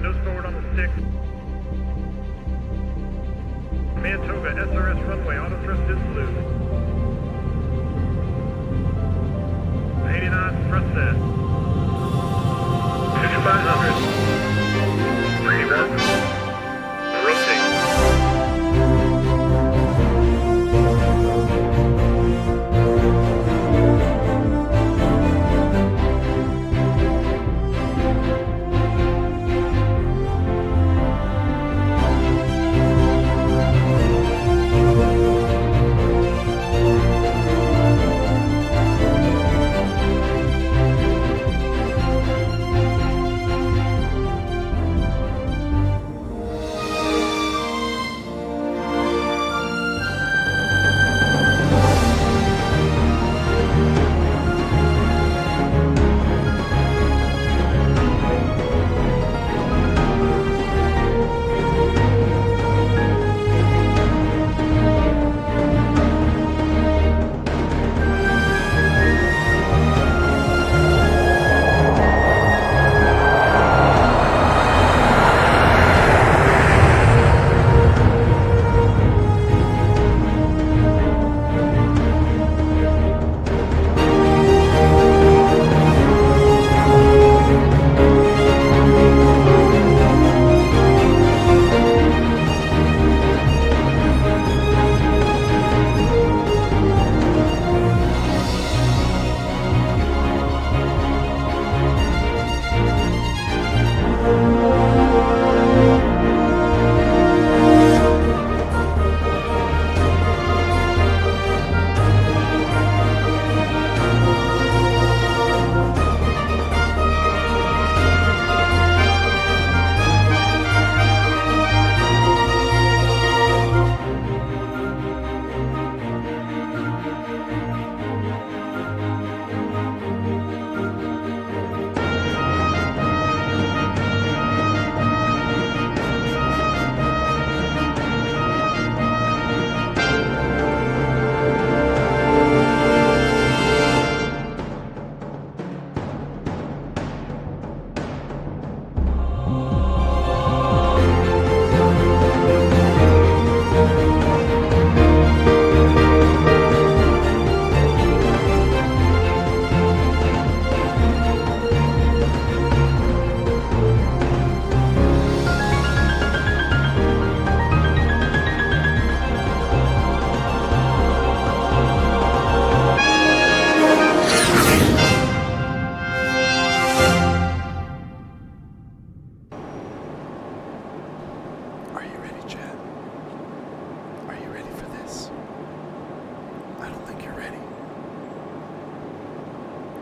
Nose forward on the stick. Command Toga, SRS runway, auto thrust is blue. 80 knots, thrust set. 5500. 3 Rotate.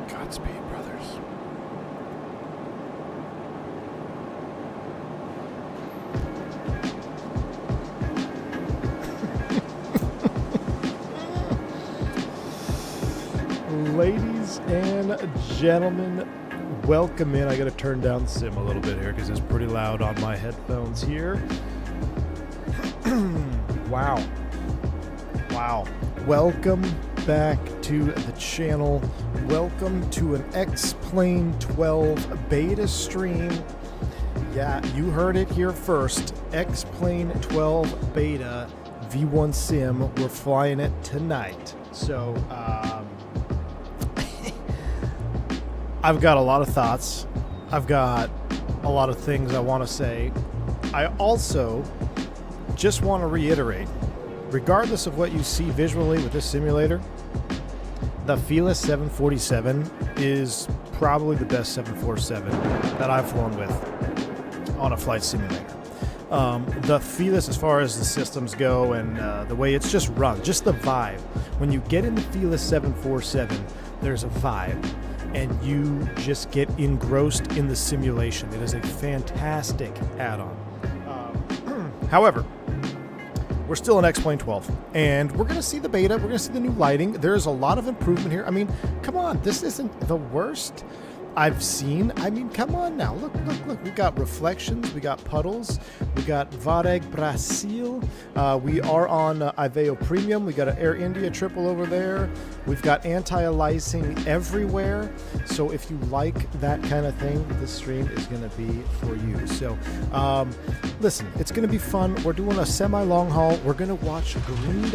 Godspeed, brothers. Ladies and gentlemen, welcome in. I got to turn down the sim a little bit here because it's pretty loud on my headphones here. Wow. Welcome back to the channel. Welcome to an X-Plane 12 beta stream. Yeah, you heard it here first. X-Plane 12 beta V1 sim. We're flying it tonight. So, I've got a lot of thoughts. I've got a lot of things I want to say. I also just want to reiterate, regardless of what you see visually with this simulator, the Felis 747 is probably the best 747 that I've flown with on a flight simulator. The Felis, as far as the systems go and the way it's just run, just the vibe. When you get in the Felis 747, there's a vibe, and you just get engrossed in the simulation. It is a fantastic add-on. However, we're still in X-Plane 12, and we're going to see the beta. We're going to see the new lighting. There's a lot of improvement here. I mean, come on, this isn't the worst I've seen. I mean, come on now. Look. We got reflections. We got puddles. We got Vareg Brasil. We are on Iveo Premium. We got an Air India triple over there. We've got anti-aliasing everywhere. So if you like that kind of thing, this stream is going to be for you. So listen, it's going to be fun. We're doing a semi-long haul. We're going to watch Green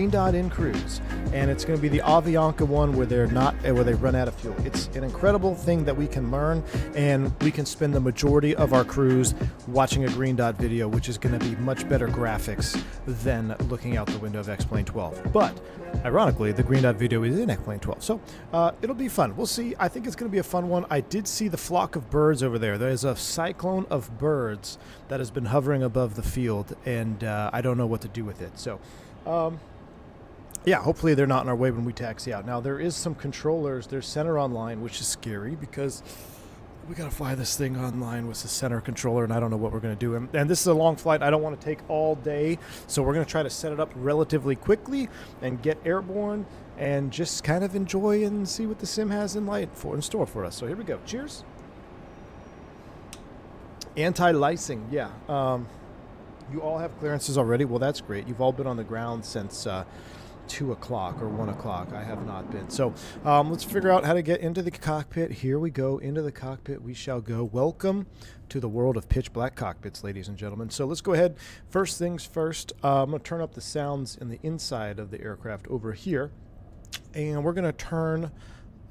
Dot in cruise, and it's going to be the Avianca one where they run out of fuel. It's an incredible thing that we can learn, and we can spend the majority of our cruise watching a Green Dot video, which is going to be much better graphics than looking out the window of X-Plane 12. But ironically, the Green Dot video is in X-Plane 12, so it'll be fun. We'll see. I think it's going to be a fun one. I did see the flock of birds over there. There's a cyclone of birds that has been hovering above the field, and I don't know what to do with it. So yeah, hopefully they're not in our way when we taxi out. Now, there is some controllers. There's center online, which is scary because we got to fly this thing online with the center controller, and I don't know what we're going to do. And this is a long flight. I don't want to take all day, so we're going to try to set it up relatively quickly and get airborne and just kind of enjoy and see what the sim has in store for us. So here we go. Cheers. Anti-licing, yeah. You all have clearances already. Well, that's great. You've all been on the ground since 2 o'clock or 1 o'clock. I have not been. So let's figure out how to get into the cockpit. Here we go. Into the cockpit we shall go. Welcome to the world of pitch black cockpits, ladies and gentlemen. So let's go ahead. First things first, I'm going to turn up the sounds in the inside of the aircraft over here. And we're going to turn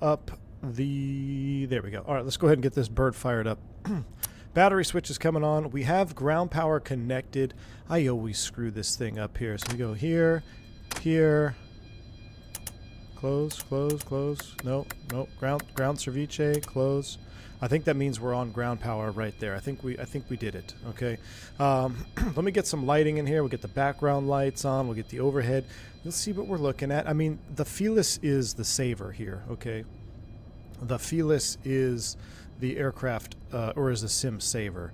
up there we go. All right, let's go ahead and get this bird fired up. Battery switch is coming on. We have ground power connected. I always screw this thing up here. So we go here, close, no, ground service, close. I think that means we're on ground power right there. I think we did it. Okay. Let me get some lighting in here. We'll get the background lights on. We'll get the overhead. You'll see what we're looking at. I mean, the Felis is the saver here. Okay. The Felis is the aircraft, or is the sim saver.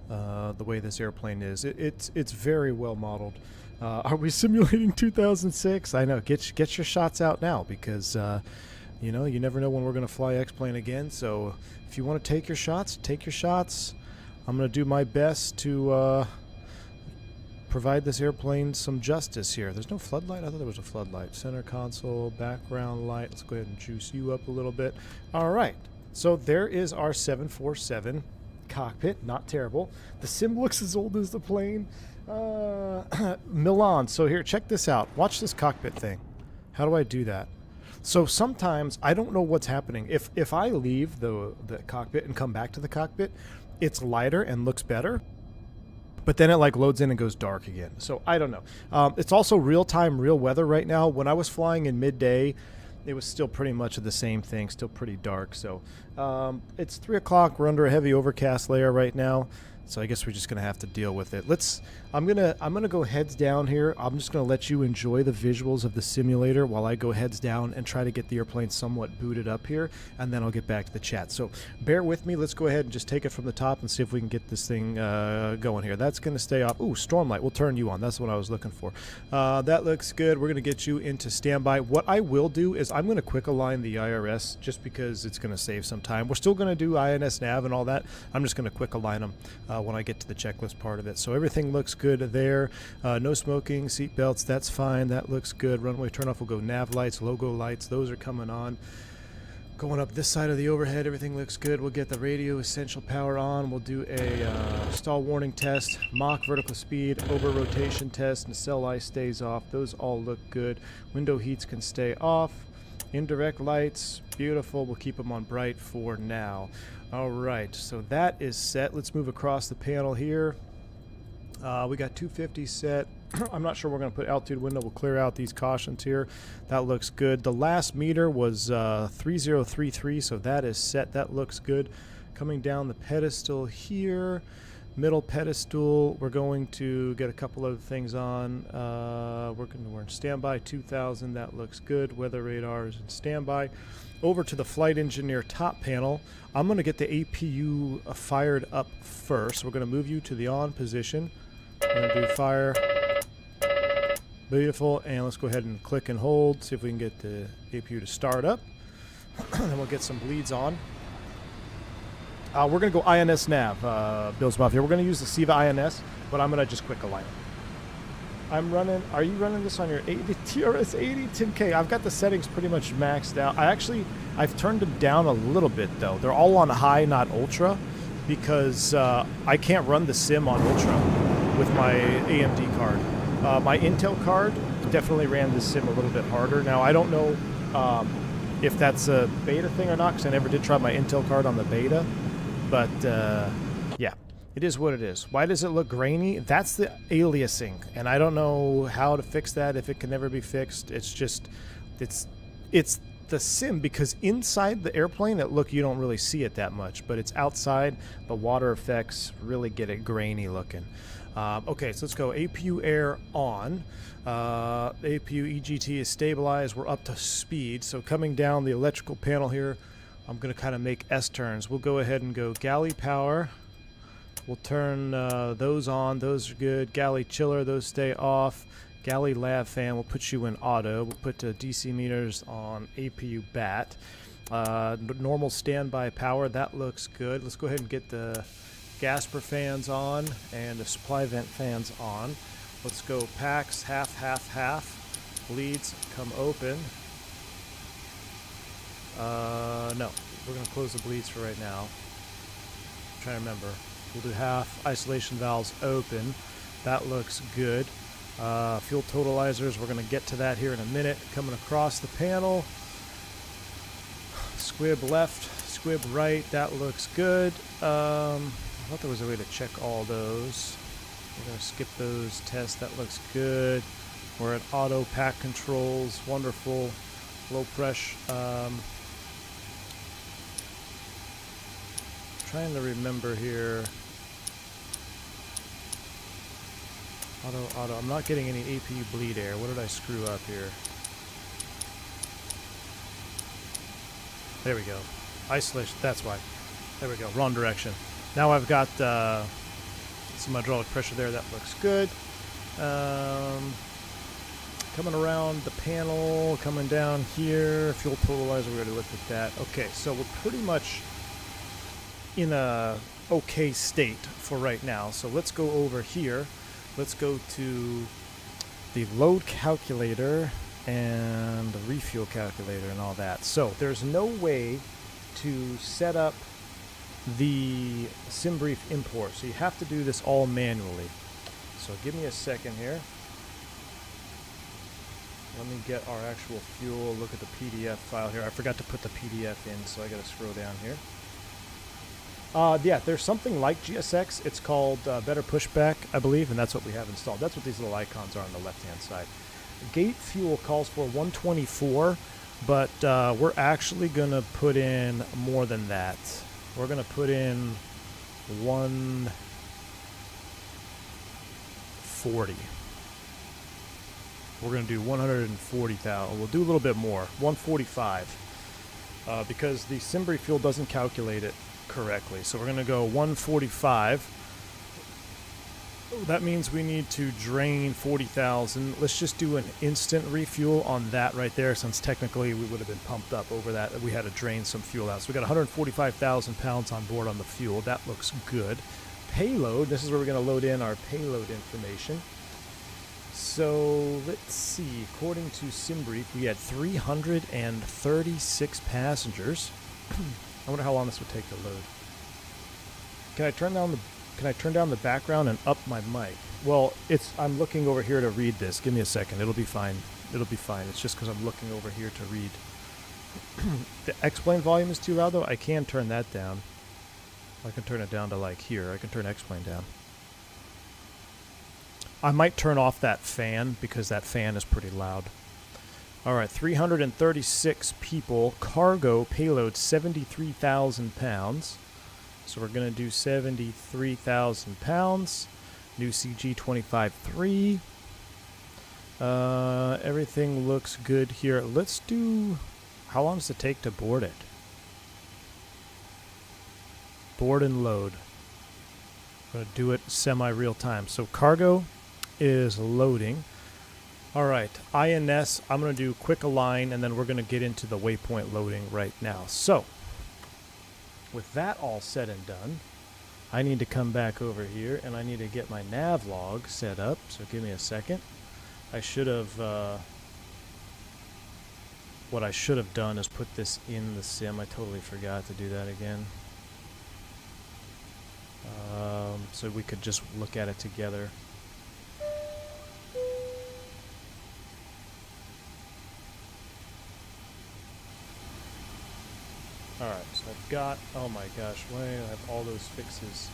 The way this airplane is, it's very well modeled. Are we simulating 2006? I know. Get your shots out now, because you know, you never know when we're going to fly X-Plane again. So if you want to take your shots, take your shots. I'm going to do my best to provide this airplane some justice here. There's no floodlight. I thought there was a floodlight. Center console, background light. Let's go ahead and juice you up a little bit. All right. So there is our 747 cockpit. Not terrible. The sim looks as old as the plane. Milan. So here, check this out. Watch this cockpit thing. How do I do that? So sometimes I don't know what's happening. If I leave the cockpit and come back to the cockpit, it's lighter and looks better. But then it like loads in and goes dark again. So I don't know. It's also real-time, real weather right now. When I was flying in midday, it was still pretty much the same thing, still pretty dark. So it's 3 o'clock. We're under a heavy overcast layer right now. So I guess we're just gonna have to deal with it. I'm gonna go heads down here. I'm just gonna let you enjoy the visuals of the simulator while I go heads down and try to get the airplane somewhat booted up here, and then I'll get back to the chat. So bear with me. Let's go ahead and just take it from the top and see if we can get this thing going here. That's gonna stay off. Ooh, Stormlight. We'll turn you on. That's what I was looking for. That looks good. We're gonna get you into standby. What I will do is I'm gonna quick align the IRS just because it's gonna save some time. We're still gonna do INS nav and all that. I'm just gonna quick align them when I get to the checklist part of it. So everything looks good there. No smoking, seat belts, that's fine. That looks good. Runway turnoff will go nav lights, logo lights. Those are coming on. Going up this side of the overhead, everything looks good. We'll get the radio essential power on. We'll do a stall warning test, Mach vertical speed, over rotation test, nacelle light stays off. Those all look good. Window heats can stay off. Indirect lights, beautiful. We'll keep them on bright for now. All right, so that is set. Let's move across the panel here. We got 250 set. I'm not sure we're going to put altitude window. We'll clear out these cautions here. That looks good. The last meter was 3033, so that is set. That looks good. Coming down the pedestal here. Middle pedestal, we're going to get a couple other things on. We're in standby 2000. That looks good. Weather radar is in standby. Over to the flight engineer top panel. I'm going to get the APU fired up first. We're going to move you to the on position. We're going to do fire. Beautiful. And let's go ahead and click and hold. See if we can get the APU to start up. Then we'll get some bleeds on. We're going to go INS nav, Bill's Mouth here. We're going to use the SIVA INS, but I'm going to just quick align it. I'm running, are you running this on your TRS 80 10K? I've got the settings pretty much maxed out. I've turned them down a little bit though. They're all on high, not ultra, because I can't run the sim on ultra with my AMD card. My Intel card definitely ran the sim a little bit harder. Now I don't know if that's a beta thing or not, because I never did try my Intel card on the beta, but yeah. It is what it is. Why does it look grainy? That's the aliasing, and I don't know how to fix that, if it can never be fixed. It's just, it's the sim, because inside the airplane, you don't really see it that much, but it's outside, the water effects really get it grainy looking. Okay, so let's go APU air on. APU EGT is stabilized. We're up to speed. So coming down the electrical panel here, I'm going to kind of make S-turns. We'll go ahead and go galley power. We'll turn those on. Those are good. Galley chiller, those stay off. Galley lav fan, we'll put you in auto. We'll put DC meters on APU bat. Normal standby power, that looks good. Let's go ahead and get the Gasper fans on and the supply vent fans on. Let's go packs, half, half, half. Bleeds, come open. No, we're going to close the bleeds for right now. I'm trying to remember. We'll do half. Isolation valves open. That looks good. Fuel totalizers, we're going to get to that here in a minute. Coming across the panel. Squib left, squib right. That looks good. I thought there was a way to check all those. We're going to skip those tests. That looks good. We're at auto pack controls. Wonderful. Low pressure. Trying to remember here. Auto. I'm not getting any APU bleed air. What did I screw up here? There we go. Isolation. That's why. There we go. Wrong direction. Now I've got some hydraulic pressure there. That looks good. Coming around the panel. Coming down here. Fuel totalizer. We already looked at that. Okay, so we're pretty much in a okay state for right now. So let's go over here. Let's go to the load calculator and the refuel calculator and all that. So there's no way to set up the SimBrief import, so you have to do this all manually. So give me a second here. Let me get our actual fuel, look at the PDF file here. I forgot to put the PDF in, so I gotta scroll down here. Yeah, there's something like GSX. It's called Better Pushback, I believe, and that's what we have installed. That's what these little icons are on the left-hand side. Gate fuel calls for 124, but we're actually going to put in more than that. We're going to put in 140. We're going to do 140,000. We'll do a little bit more, 145, because the SimBrief fuel doesn't calculate it correctly. So we're going to go 145. That means we need to drain 40,000. Let's just do an instant refuel on that right there, since technically we would have been pumped up over that. We had to drain some fuel out. So we got 145,000 pounds on board on the fuel. That looks good. Payload, this is where we're going to load in our payload information. So let's see, according to SimBrief, we had 336 passengers. I wonder how long this would take to load. Can I turn down the background and up my mic? Well, I'm looking over here to read this. Give me a second. It'll be fine. It'll be fine. It's just because I'm looking over here to read. The X-Plane volume is too loud, though. I can turn that down. I can turn it down to like here. I can turn X-Plane down. I might turn off that fan because that fan is pretty loud. All right, 336 people. Cargo payload 73,000 pounds. So we're going to do 73,000 pounds. New CG 25.3. Everything looks good here. Let's do... How long does it take to board it? Board and load. I'm going to do it semi-real time. So cargo is loading. All right, INS, I'm going to do quick align, and then we're going to get into the waypoint loading right now. So, with that all said and done, I need to come back over here, and I need to get my nav log set up. So give me a second. I should have, what I should have done is put this in the sim. I totally forgot to do that again. So we could just look at it together. Alright, so I've got, oh my gosh, why do I have all those fixes?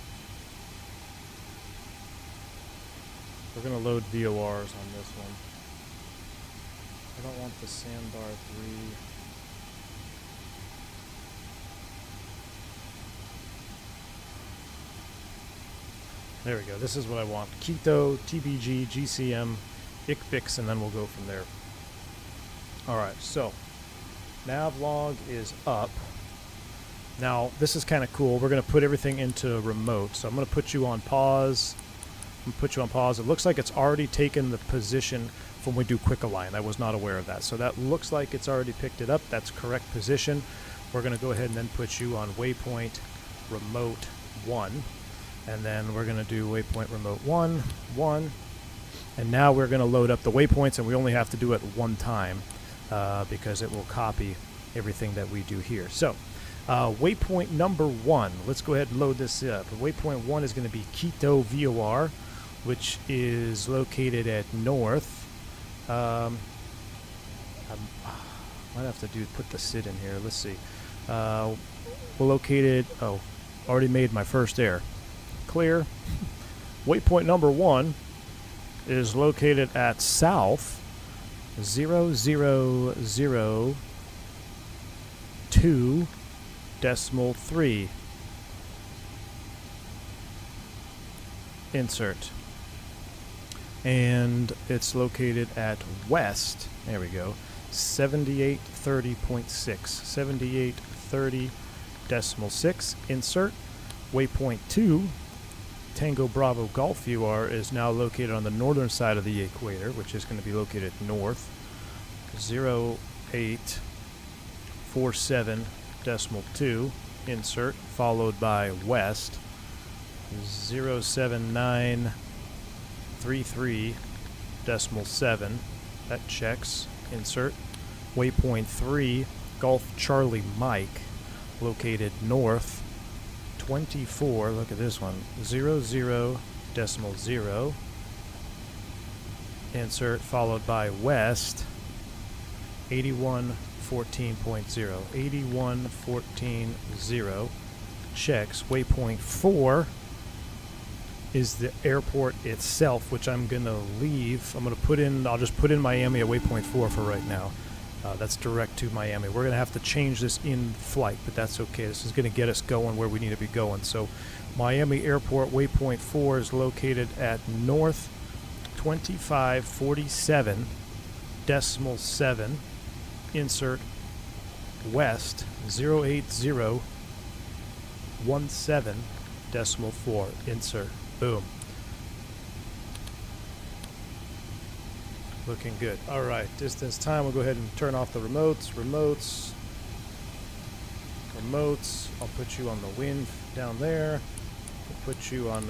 We're going to load VORs on this one. I don't want the sandbar 3. There we go, this is what I want. Keto, TBG, GCM, ICFIX, and then we'll go from there. Alright, so, nav log is up. Now, this is kind of cool. We're going to put everything into remote. So I'm going to put you on pause. I'm going to put you on pause. It looks like it's already taken the position when we do quick align. I was not aware of that. So that looks like it's already picked it up. That's correct position. We're going to go ahead and then put you on waypoint remote 1. And then we're going to do waypoint remote 1, 1. And now we're going to load up the waypoints, and we only have to do it one time because it will copy everything that we do here. So, waypoint number 1. Let's go ahead and load this up. Waypoint 1 is going to be Quito VOR, which is located at north. I might have to put the SID in here. Let's see. We're located. Oh, already made my first error. Clear. Waypoint number 1 is located at south 0002.3. Insert. And it's located at west, there we go, 7830.6. 7830.6. Insert. Waypoint 2, Tango Bravo Golf UR, is now located on the northern side of the equator, which is going to be located north, 0847.2. Insert, followed by west, 07933.7. That checks. Insert. Waypoint 3, Golf Charlie Mike, located north, 24, look at this one, 00.0. Insert, followed by west, 8114.0. 8114.0 checks. Waypoint 4 is the airport itself, which I'm going to leave. I'm going to put in, I'll just put in Miami at waypoint 4 for right now. That's direct to Miami. We're going to have to change this in flight, but that's okay. This is going to get us going where we need to be going. So Miami Airport waypoint 4 is located at north 2547.7. Insert. West 08017.4. Insert. Boom. Looking good. All right, distance time. We'll go ahead and turn off the remotes. Remotes. I'll put you on the wind down there. I'll put you on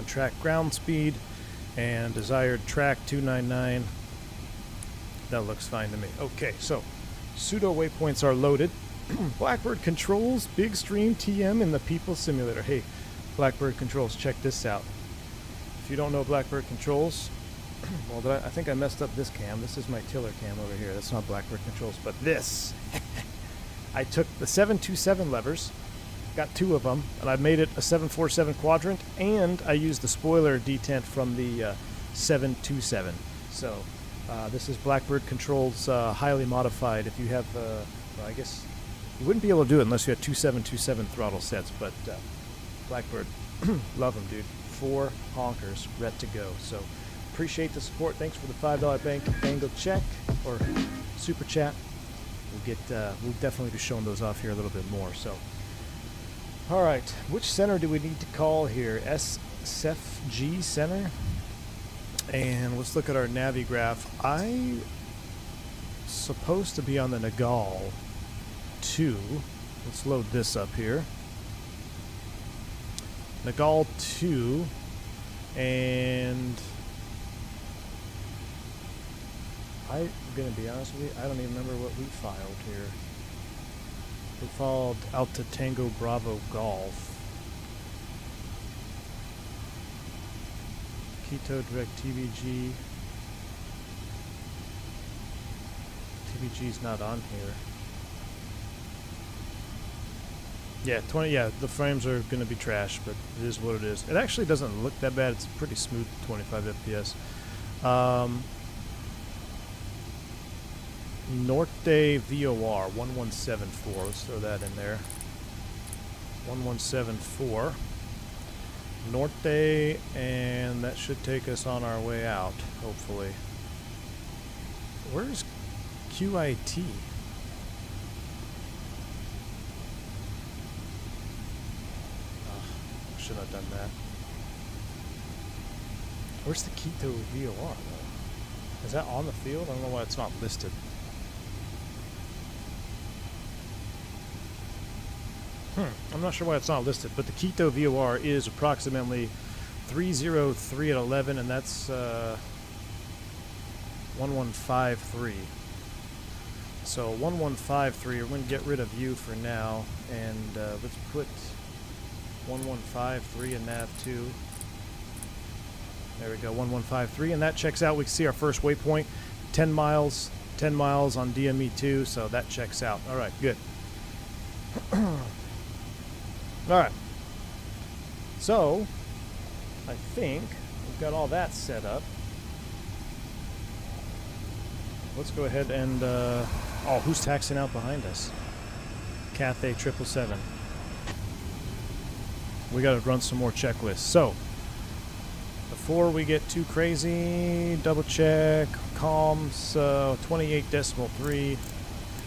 track ground speed and desired track 299. That looks fine to me. Okay, so pseudo waypoints are loaded. Blackbird controls, big stream TM in the People Simulator. Hey, Blackbird controls, check this out. If you don't know Blackbird controls, well, I think I messed up this cam. This is my tiller cam over here. That's not Blackbird controls, but this. I took the 727 levers, got 2 of them, and I made it a 747 Quadrant, and I used the spoiler detent from the 727. So this is Blackbird controls, highly modified. If you have, well, I guess you wouldn't be able to do it unless you had 2 727 throttle sets, but Blackbird, love them, dude. 4 honkers, ready to go. So appreciate the support. Thanks for the $5 bango check or super chat. We'll definitely be showing those off here a little bit more. So, all right, which center do we need to call here? SFG center. And let's look at our Navi graph. I'm supposed to be on the Nagal 2. Let's load this up here. Nagal 2, and I'm going to be honest with you, I don't even remember what we filed here. We filed Alta Tango Bravo Golf. Quito Direct TVG. TVG's not on here. Yeah, 20. Yeah, the frames are going to be trash, but it is what it is. It actually doesn't look that bad. It's pretty smooth, 25 FPS. Norte VOR 1174. Let's throw that in there. 1174. Norte, and that should take us on our way out, hopefully. Where's QIT? Should have done that. Where's the Quito VOR though? Is that on the field? I don't know why it's not listed. I'm not sure why it's not listed, but the Quito VOR is approximately 303 at 11, and that's 1153. So 1153, we're going to get rid of you for now, and let's put 1153 in nav2. There we go, 1153, and that checks out. We can see our first waypoint, 10 miles on DME2, so that checks out. All right, good. All right. So, I think we've got all that set up. Let's go ahead and, oh, who's taxiing out behind us? Cathay 777. We got to run some more checklists. So, before we get too crazy, double check, comms, 28.3.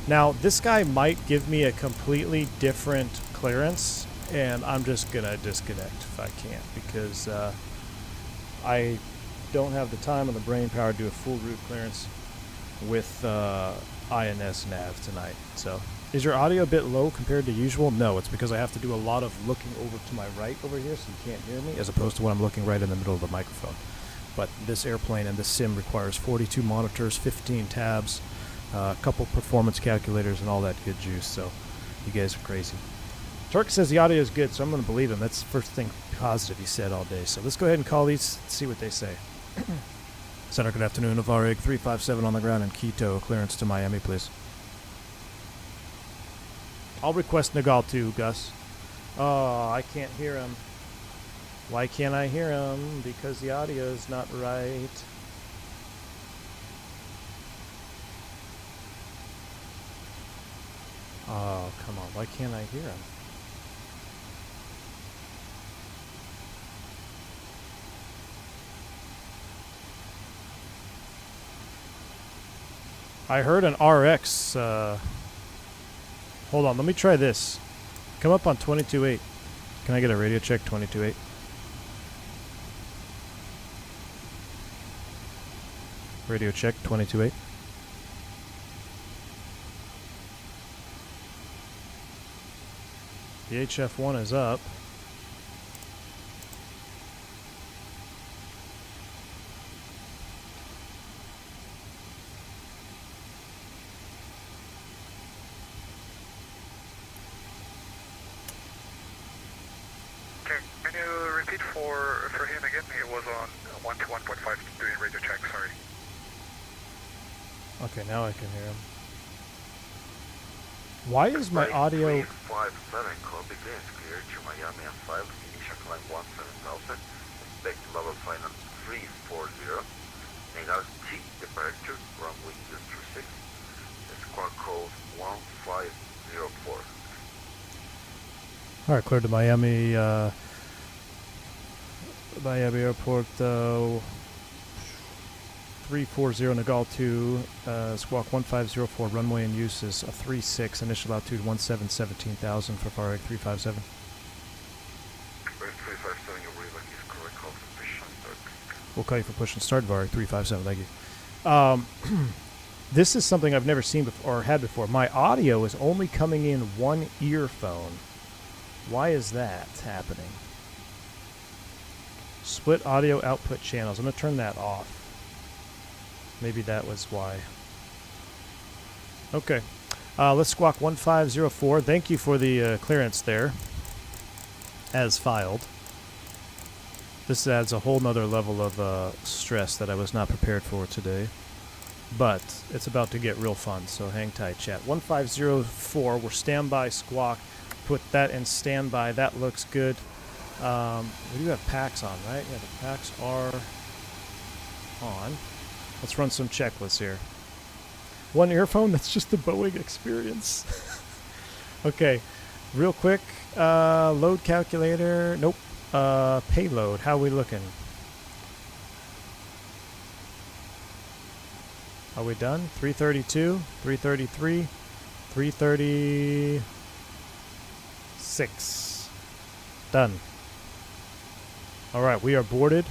Now, this guy might give me a completely different clearance, and I'm just going to disconnect if I can't, because I don't have the time and the brain power to do a full route clearance with INS nav tonight. So, is your audio a bit low compared to usual? No, it's because I have to do a lot of looking over to my right over here, so you can't hear me, as opposed to when I'm looking right in the middle of the microphone. But this airplane and this sim requires 42 monitors, 15 tabs, a couple performance calculators, and all that good juice, so you guys are crazy. Turk says the audio is good, so I'm going to believe him. That's the first thing positive he said all day. So let's go ahead and call these, see what they say. Center, good afternoon. Varig 357 on the ground in Quito. Clearance to Miami, please. I'll request Nagal 2, Gus. Oh, I can't hear him. Why can't I hear him? Because the audio is not right. Oh, come on. Why can't I hear him? I heard an RX. Hold on, let me try this. Come up on 22.8. Can I get a radio check? 22.8. Radio check 22.8. The HF1 is up. Can you repeat for him again? It was on 1 to 1.5 doing radio check, sorry. Okay, now I can hear him. Why is my audio... 357, copy, clearance clear to Miami and 5, initial climb 17,000, expect level final 340, Nagal T, departure, runway 26, squawk code 1504. Alright, cleared to Miami, Miami Airport, 340 Nagal 2, squawk 1504, runway in use is a 36, initial altitude 17,000 for Varig 357. Where 357, your readback is correct, confirmation, We'll call you for pushing start, Vari 357. Thank you. This is something I've never seen before or had before. My audio is only coming in one earphone. Why is that happening? Split audio output channels. I'm going to turn that off. Maybe that was why. Okay. Let's squawk 1504. Thank you for the clearance there. As filed. This adds a whole nother level of stress that I was not prepared for today. But it's about to get real fun, so hang tight, chat. 1504, we're standby squawk. Put that in standby. That looks good. We do have packs on, right? Yeah, the packs are on. Let's run some checklists here. One earphone, that's just the Boeing experience. Okay, real quick. Load calculator. Nope. Payload. How are we looking? Are we done? 332, 333, 336. Done. All right, we are boarded.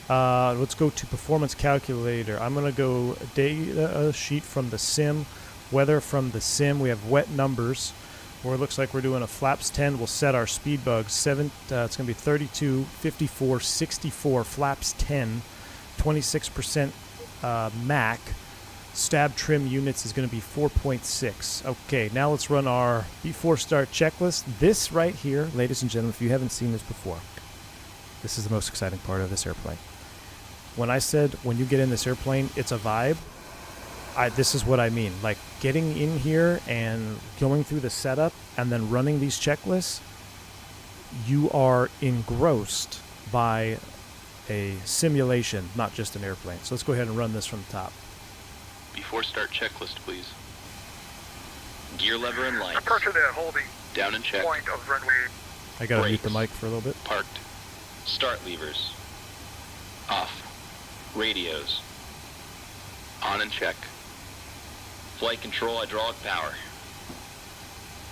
Let's go to performance calculator. I'm going to go data sheet from the sim, weather from the sim. We have wet numbers, where it looks like we're doing a flaps 10. We'll set our speed bugs. It's going to be 32, 54, 64, flaps 10, 26% Mac. Stab trim units is going to be 4.6. Okay, now let's run our before start checklist. This right here, ladies and gentlemen, if you haven't seen this before, this is the most exciting part of this airplane. When I said when you get in this airplane, it's a vibe, this is what I mean. Like getting in here and going through the setup and then running these checklists, you are engrossed by a simulation, not just an airplane. So let's go ahead and run this from the top. Before start checklist, please. Gear lever and lights. Approach to the holding Down and check. point of runway. I gotta mute Brakes. the mic for a little bit. Parked. Start levers. Off. Radios. On and check. Flight control hydraulic power.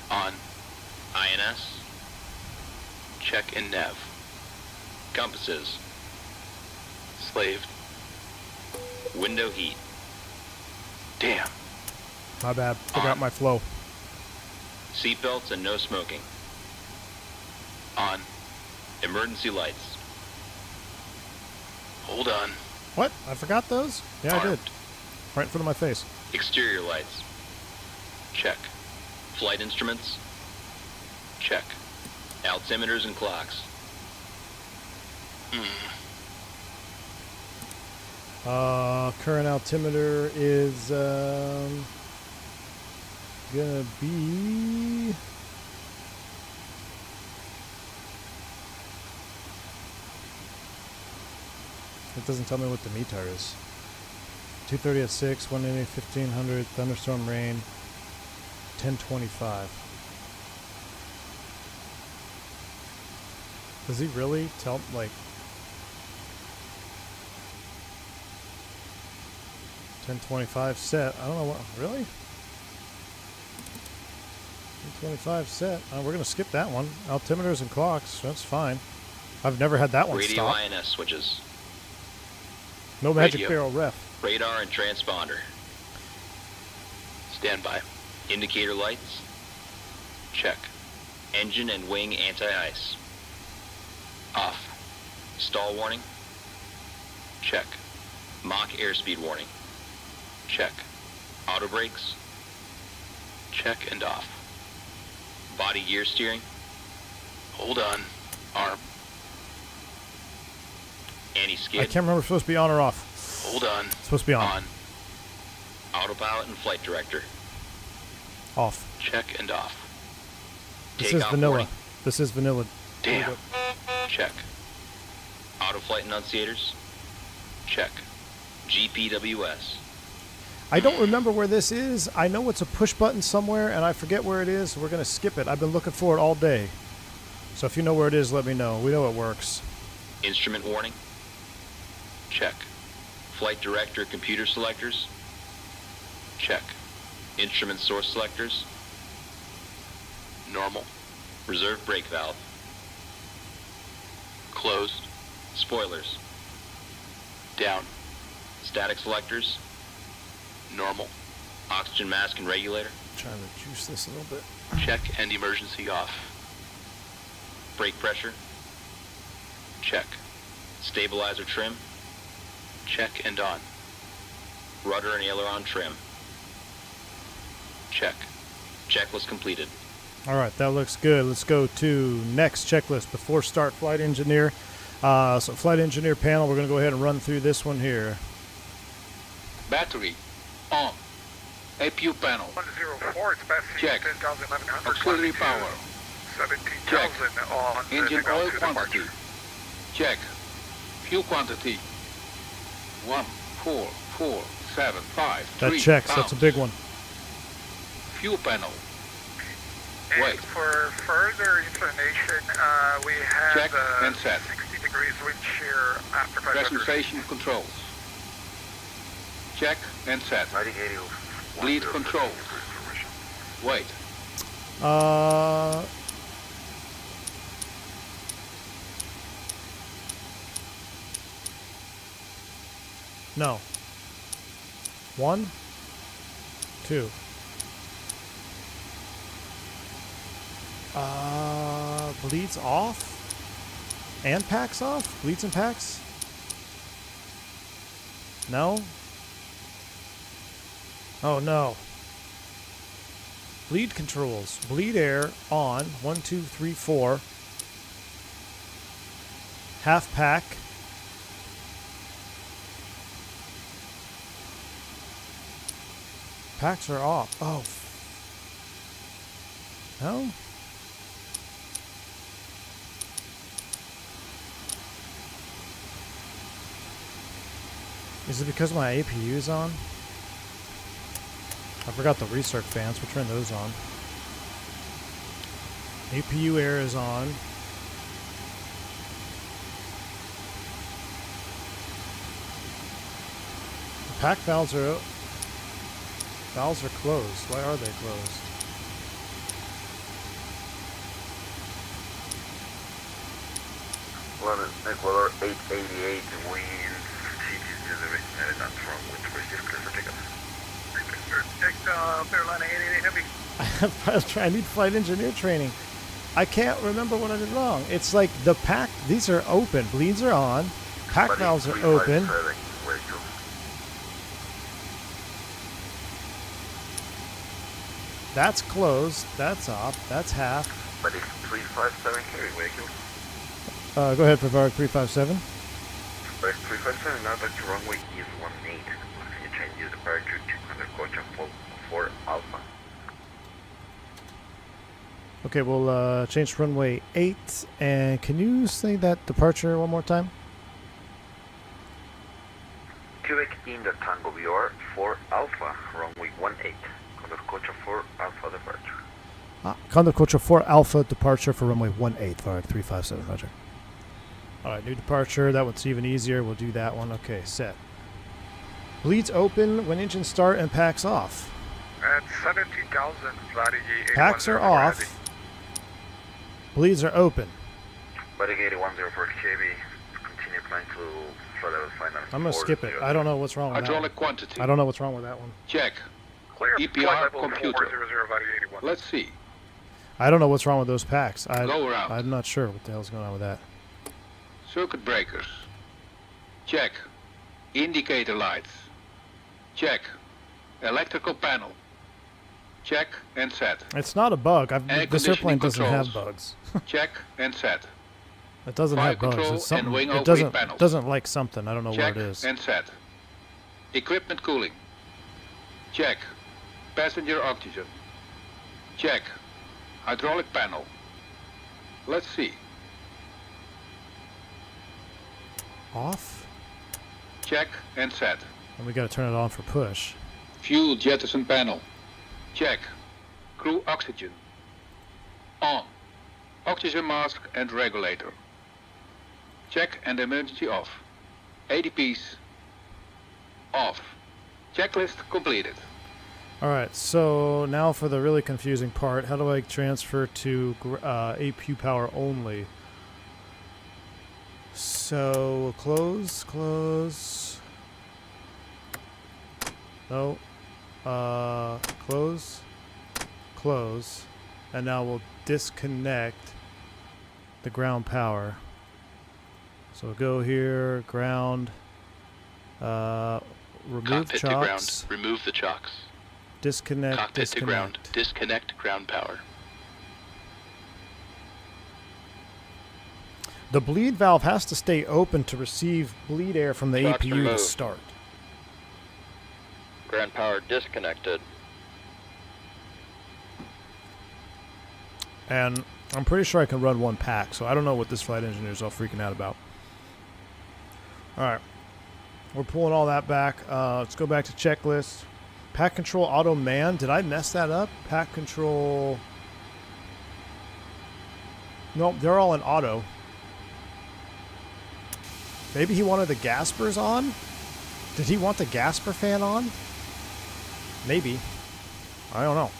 On. INS. Check and nav. Compasses. Slaved. Window heat. Damn. My bad. Forgot On. my flow. Seatbelts and no smoking. On. Emergency lights. Hold on. What? I forgot those? Yeah, I did. Armed. Right in front of my face. Exterior lights. Check. Flight instruments. Check. Altimeters and clocks. Current altimeter is gonna be it doesn't tell me what the METAR is. 230 at 6, 180, 1500, thunderstorm rain, 1025. Does he really tell, like, 1025 set? I don't know what, really? 1025 set. We're going to skip that one. Altimeters and clocks, that's fine. I've never had that one Radio stop. INS switches. No magic Radio. barrel ref. Radar and transponder. Standby. Indicator lights. Check. Engine and wing anti-ice. Off. Stall warning. Check. Mach airspeed warning. Check. Auto brakes. Check and off. Body gear steering. Hold on. Arm. Anti-skid. I can't remember if it's supposed to be on or off. Hold on. It's supposed to be on. Autopilot and flight director. Off. Check and off. This is Takeoff vanilla. warning. This is vanilla. Damn. Check. Auto flight enunciators. Check. GPWS. I don't remember where this is. I know it's a push button somewhere, and I forget where it is. We're going to skip it. I've been looking for it all day. So if you know where it is, let me know. We know it works. Instrument warning. Check. Flight director computer selectors. Check. Instrument source selectors. Normal. Reserve brake valve. Closed. Spoilers. Down. Static selectors. Normal. Oxygen mask and regulator. Trying to juice this a little bit. Check and emergency off. Brake pressure. Check. Stabilizer trim. Check and on. Rudder and aileron trim. Check. Checklist completed. All right, that looks good. Let's go to next checklist before start flight engineer. So flight engineer panel, we're going to go ahead and run through this one here. Battery on. APU panel. 104, it's passing Check. 10,1100. Auxiliary power. 17,000 on Engine takeoff oil to quantity. departure. Check. Fuel quantity. 1, 4, 4, 7, 5, That 3 checks. pounds. That's a big one. Fuel panel. And Wait. for further information, we have Check and set. 60 degrees wind shear after 500. Pressurization controls. Check and set. Lighting 80. Bleed control. Wait. No. 1, 2. Bleeds off? And packs off? Bleeds and packs? No? Oh no. Bleed controls. Bleed air on. 1, 2, 3, 4. Half pack. Packs are off. Oh. No? Is it because my APU is on? I forgot the recirc fans. We'll turn those on. APU air is on. The pack valves are closed. Why are they closed? Ecuador 888 winds. That's wrong with received clear for takeoff. Carolina 888 Heavy. I need flight engineer training. I can't remember what I did wrong. It's like the pack, these are open. Bleeds are on. Pack valves are open. That's closed. That's off. That's half. But it's 357 carry vehicle. Go ahead, Pavard 357. But it's 357 now that your runway is 18. Can you change your departure to under Cocha 4 Alpha? Okay, we'll change to runway 8. And can you say that departure one more time? Quebec in the Tango VR 4 Alpha, runway 18. Under Cocha 4 Alpha departure. Condor Cocha 4 Alpha departure for runway 18, Pavard 357, roger. Alright, new departure. That one's even easier. We'll do that one. Okay, set. Bleeds open when engines start and packs off. At 17,000, Vladi Packs are off. Bleeds are open. Vladi 8104 KB, continue climb to flight level final. I'm going to skip it. I don't know what's wrong with that Hydraulic one. quantity. I don't know what's wrong with that one. Check. Clear EPR flight level computer. 400, Vladi 81. Let's see. I don't know what's wrong with those packs. Go around. I'm not sure what the hell's going on with that. Circuit breakers. Check. Indicator lights. Check. Electrical panel. Check and set. It's not a bug. Air This airplane conditioning doesn't have controls. bugs. Check and set. It doesn't Fire have bugs. control It's something. and wing It overhead panels. doesn't like something. I don't know Check what it is. and set. Equipment cooling. Check. Passenger oxygen. Check. Hydraulic panel. Let's see. Off. Check and set. And we got to turn it on for push. Fuel jettison panel. Check. Crew oxygen. On. Oxygen mask and regulator. Check and emergency off. ADPs. Off. Checklist completed. Alright, so now for the really confusing part. How do I transfer to APU power only? So, close. No. Close. Close. And now we'll disconnect the ground power. So go here, ground. Remove Cockpit to ground. chocks. Remove the chocks. Disconnect. Cockpit disconnect. to ground. Disconnect ground power. The bleed valve has to stay open to receive bleed air from the Chocks APU to removed. start. Ground power disconnected. And I'm pretty sure I can run one pack, so I don't know what this flight engineer is all freaking out about. Alright. We're pulling all that back. Let's go back to checklist. Pack control auto man. Did I mess that up? Pack control... Nope, they're all in auto. Maybe he wanted the gaspers on? Did he want the gasper fan on? Maybe. I don't know.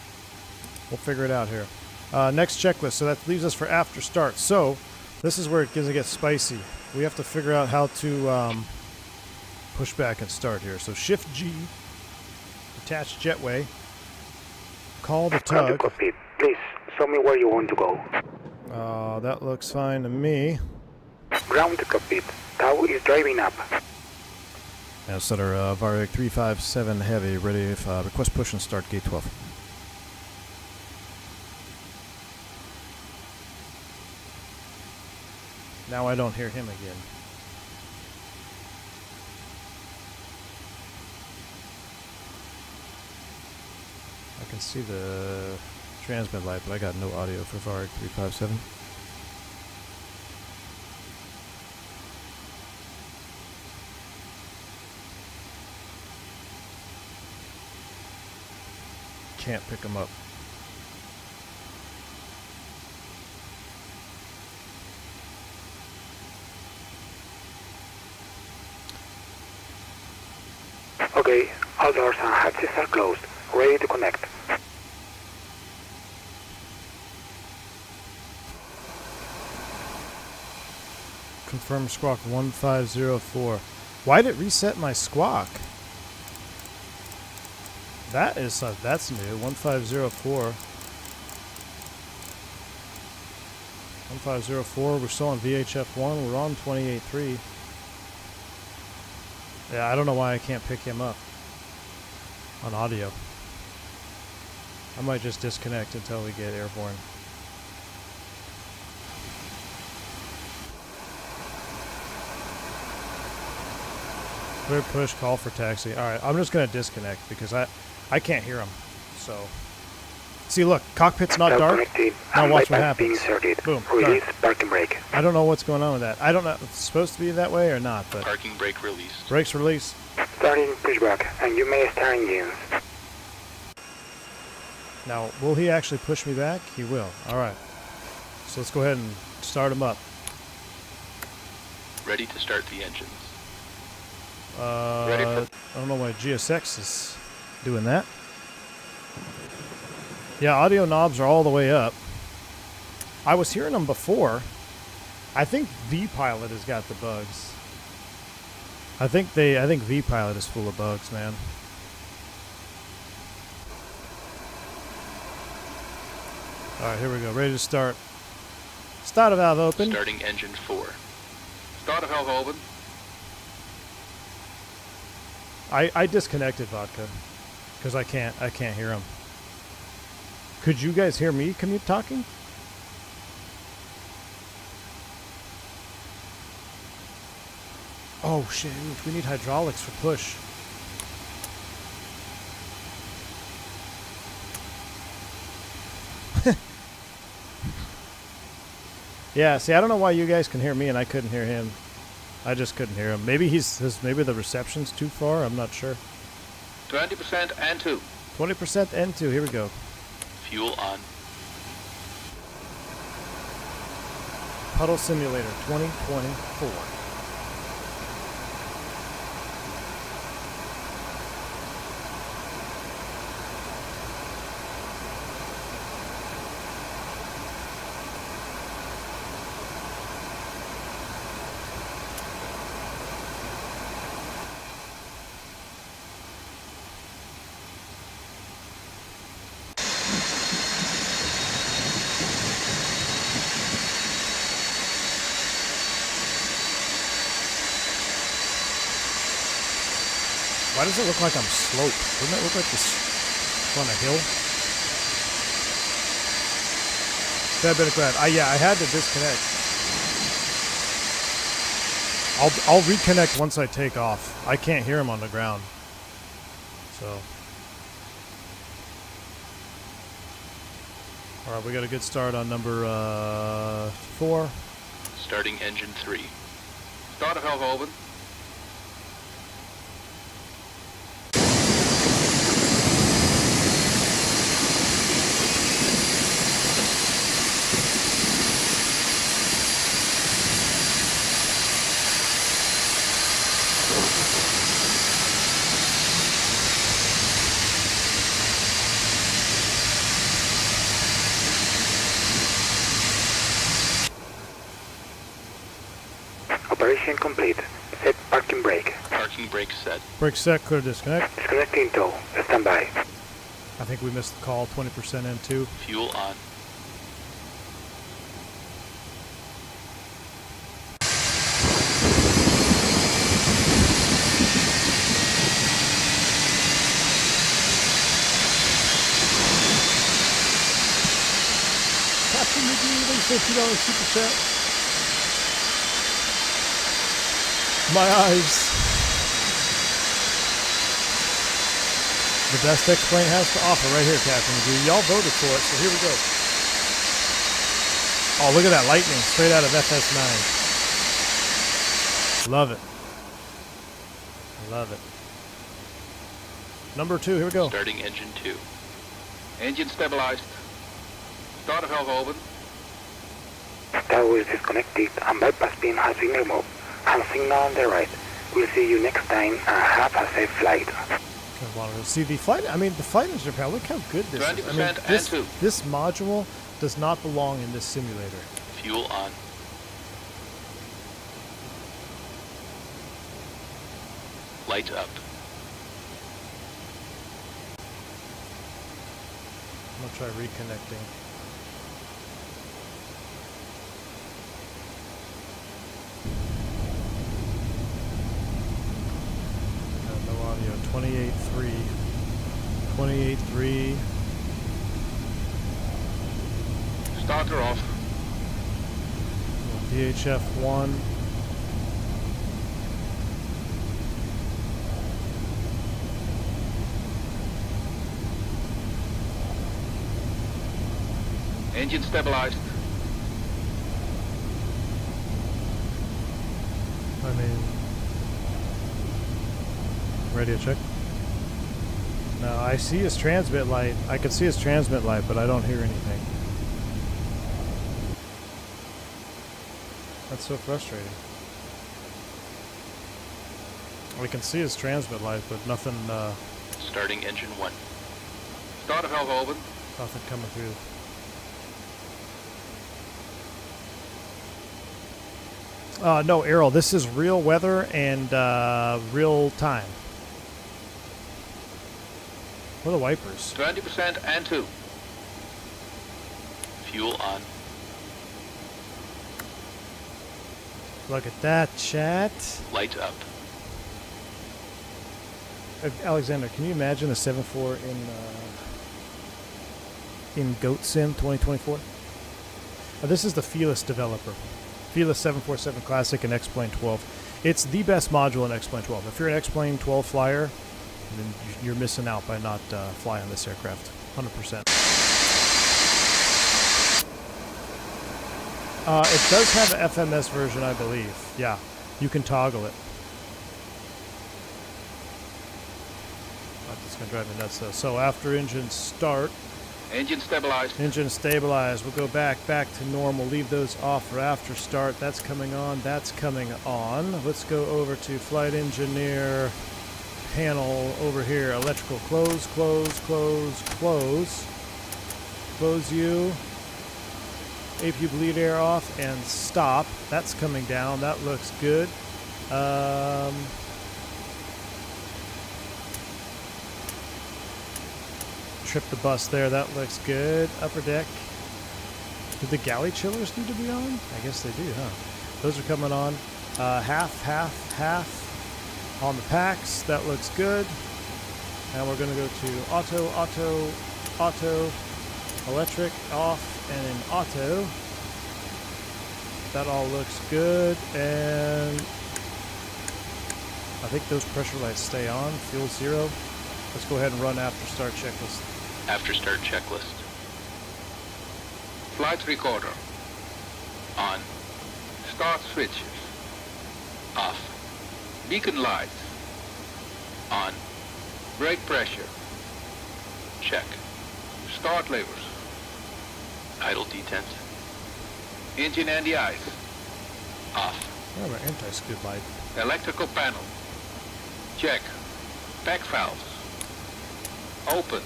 We'll figure it out here. Next checklist. So that leaves us for after start. So this is where it gets spicy. We have to figure out how to push back and start here. So Shift G. Attach jetway. Call the tug. Cockpit. Please, show me where you want to go. That looks fine to me. Ground to cockpit. Tau is driving up. Now set our Varig 357 heavy ready if request push and start gate 12. Now I don't hear him again. I can see the transmit light, but I got no audio for Varig 357. Can't pick him up. Okay, all doors and hatches are closed. Ready to connect. Confirm squawk 1504. Why did it reset my squawk? That is that's new. 1504. 1504. We're still on VHF1. We're on 28.3. Yeah, I don't know why I can't pick him up on audio. I might just disconnect until we get airborne. Clear push, call for taxi. Alright, I'm just going to disconnect because I can't hear him. So, see, look, cockpit's not Tau dark. connected. Now watch what bypass being happens. inserted. Boom, Release done. parking brake. I don't know what's going on with that. I don't know if it's supposed to be that way or not, but Parking brake released. brakes release. Starting pushback, and you may start engines. Now, will he actually push me back? He will. Alright. So let's go ahead and start him up. Ready to start the engines. Ready for- I don't know why GSX is doing that. Yeah, audio knobs are all the way up. I was hearing them before. I think V-Pilot has got the bugs. I think V-Pilot is full of bugs, man. Alright, here we go. Ready to start. Start valve open. Starting engine 4. Start valve open. I disconnected Vodka because I can't hear him. Could you guys hear me talking? Oh shit, we need hydraulics for push. Yeah, see, I don't know why you guys can hear me and I couldn't hear him. I just couldn't hear him. Maybe maybe the reception's too far. I'm not sure. 20% and 2. 20% N2. Here we go. Fuel on. Puddle Simulator 2024. Why does it look like I'm sloped? Doesn't it look like this on a hill? Bad bit of glad. Yeah, I had to disconnect. I'll reconnect once I take off. I can't hear him on the ground. So. Alright, we got a good start on number 4. Starting engine 3. Start of valve open. Operation complete. Set parking brake. Parking brake set. Brake set, clear disconnect. Disconnecting tow. Stand by. I think we missed the call, 20% N2. Fuel on. Captain McGee, thanks for $50 super chat. My eyes. The best X-Plane has to offer right here, Captain McGee. Y'all voted for it, so here we go. Oh, look at that lightning straight out of FS9. Love it. Love it. Number 2, here we go. Starting engine 2. Engine stabilized. Start of valve open. Tower is disconnected and bypass pin has been removed. And signal on the right. We'll see you next time and have a safe flight. See the flight. I mean, the flight engineer panel. Look how good this is. I mean, this module does not belong in this simulator. Fuel on. Lights up. I'm gonna try reconnecting. No audio. 28.3. 28.3. Starter off. VHF 1. Engine stabilized. I mean, radio check. No, I see his transmit light. I can see his transmit light, but I don't hear anything. That's so frustrating. We can see his transmit light, but nothing. Starting engine 1. Starter valve open. Nothing coming through. No, Errol, this is real weather and real time. What are the wipers? 20% and 2. Fuel on. Look at that, chat. Lights up. Alexander, can you imagine a 7.4 in Goat Sim 2024? This is the Felis developer. Felis 747 Classic and X-Plane 12. It's the best module in X-Plane 12. If you're an X-Plane 12 flyer, then you're missing out by not flying this aircraft. 100%. It does have an FMS version, I believe. Yeah, you can toggle it. That's going to drive me nuts, though. So after engine start... Engine stabilized. Engine stabilized. We'll go back to normal. Leave those off for after start. That's coming on. That's coming on. Let's go over to flight engineer panel over here. Electrical close, close, close, close. Close you. APU bleed air off and stop. That's coming down. That looks good. Trip the bus there. That looks good. Upper deck. Did the galley chillers need to be on? I guess they do, huh? Those are coming on. Half. On the packs, that looks good. And we're going to go to auto, auto, auto, electric, off, and in auto. That all looks good, and I think those pressure lights stay on. Fuel 0. Let's go ahead and run after start checklist. After start checklist. Flight recorder. On. Start switches. Off. Beacon lights. On. Brake pressure. Check. Start levers. Idle detents. Engine and the ice. Off. Oh, our anti-skid light. Electrical panel. Check. Pack valves. Open.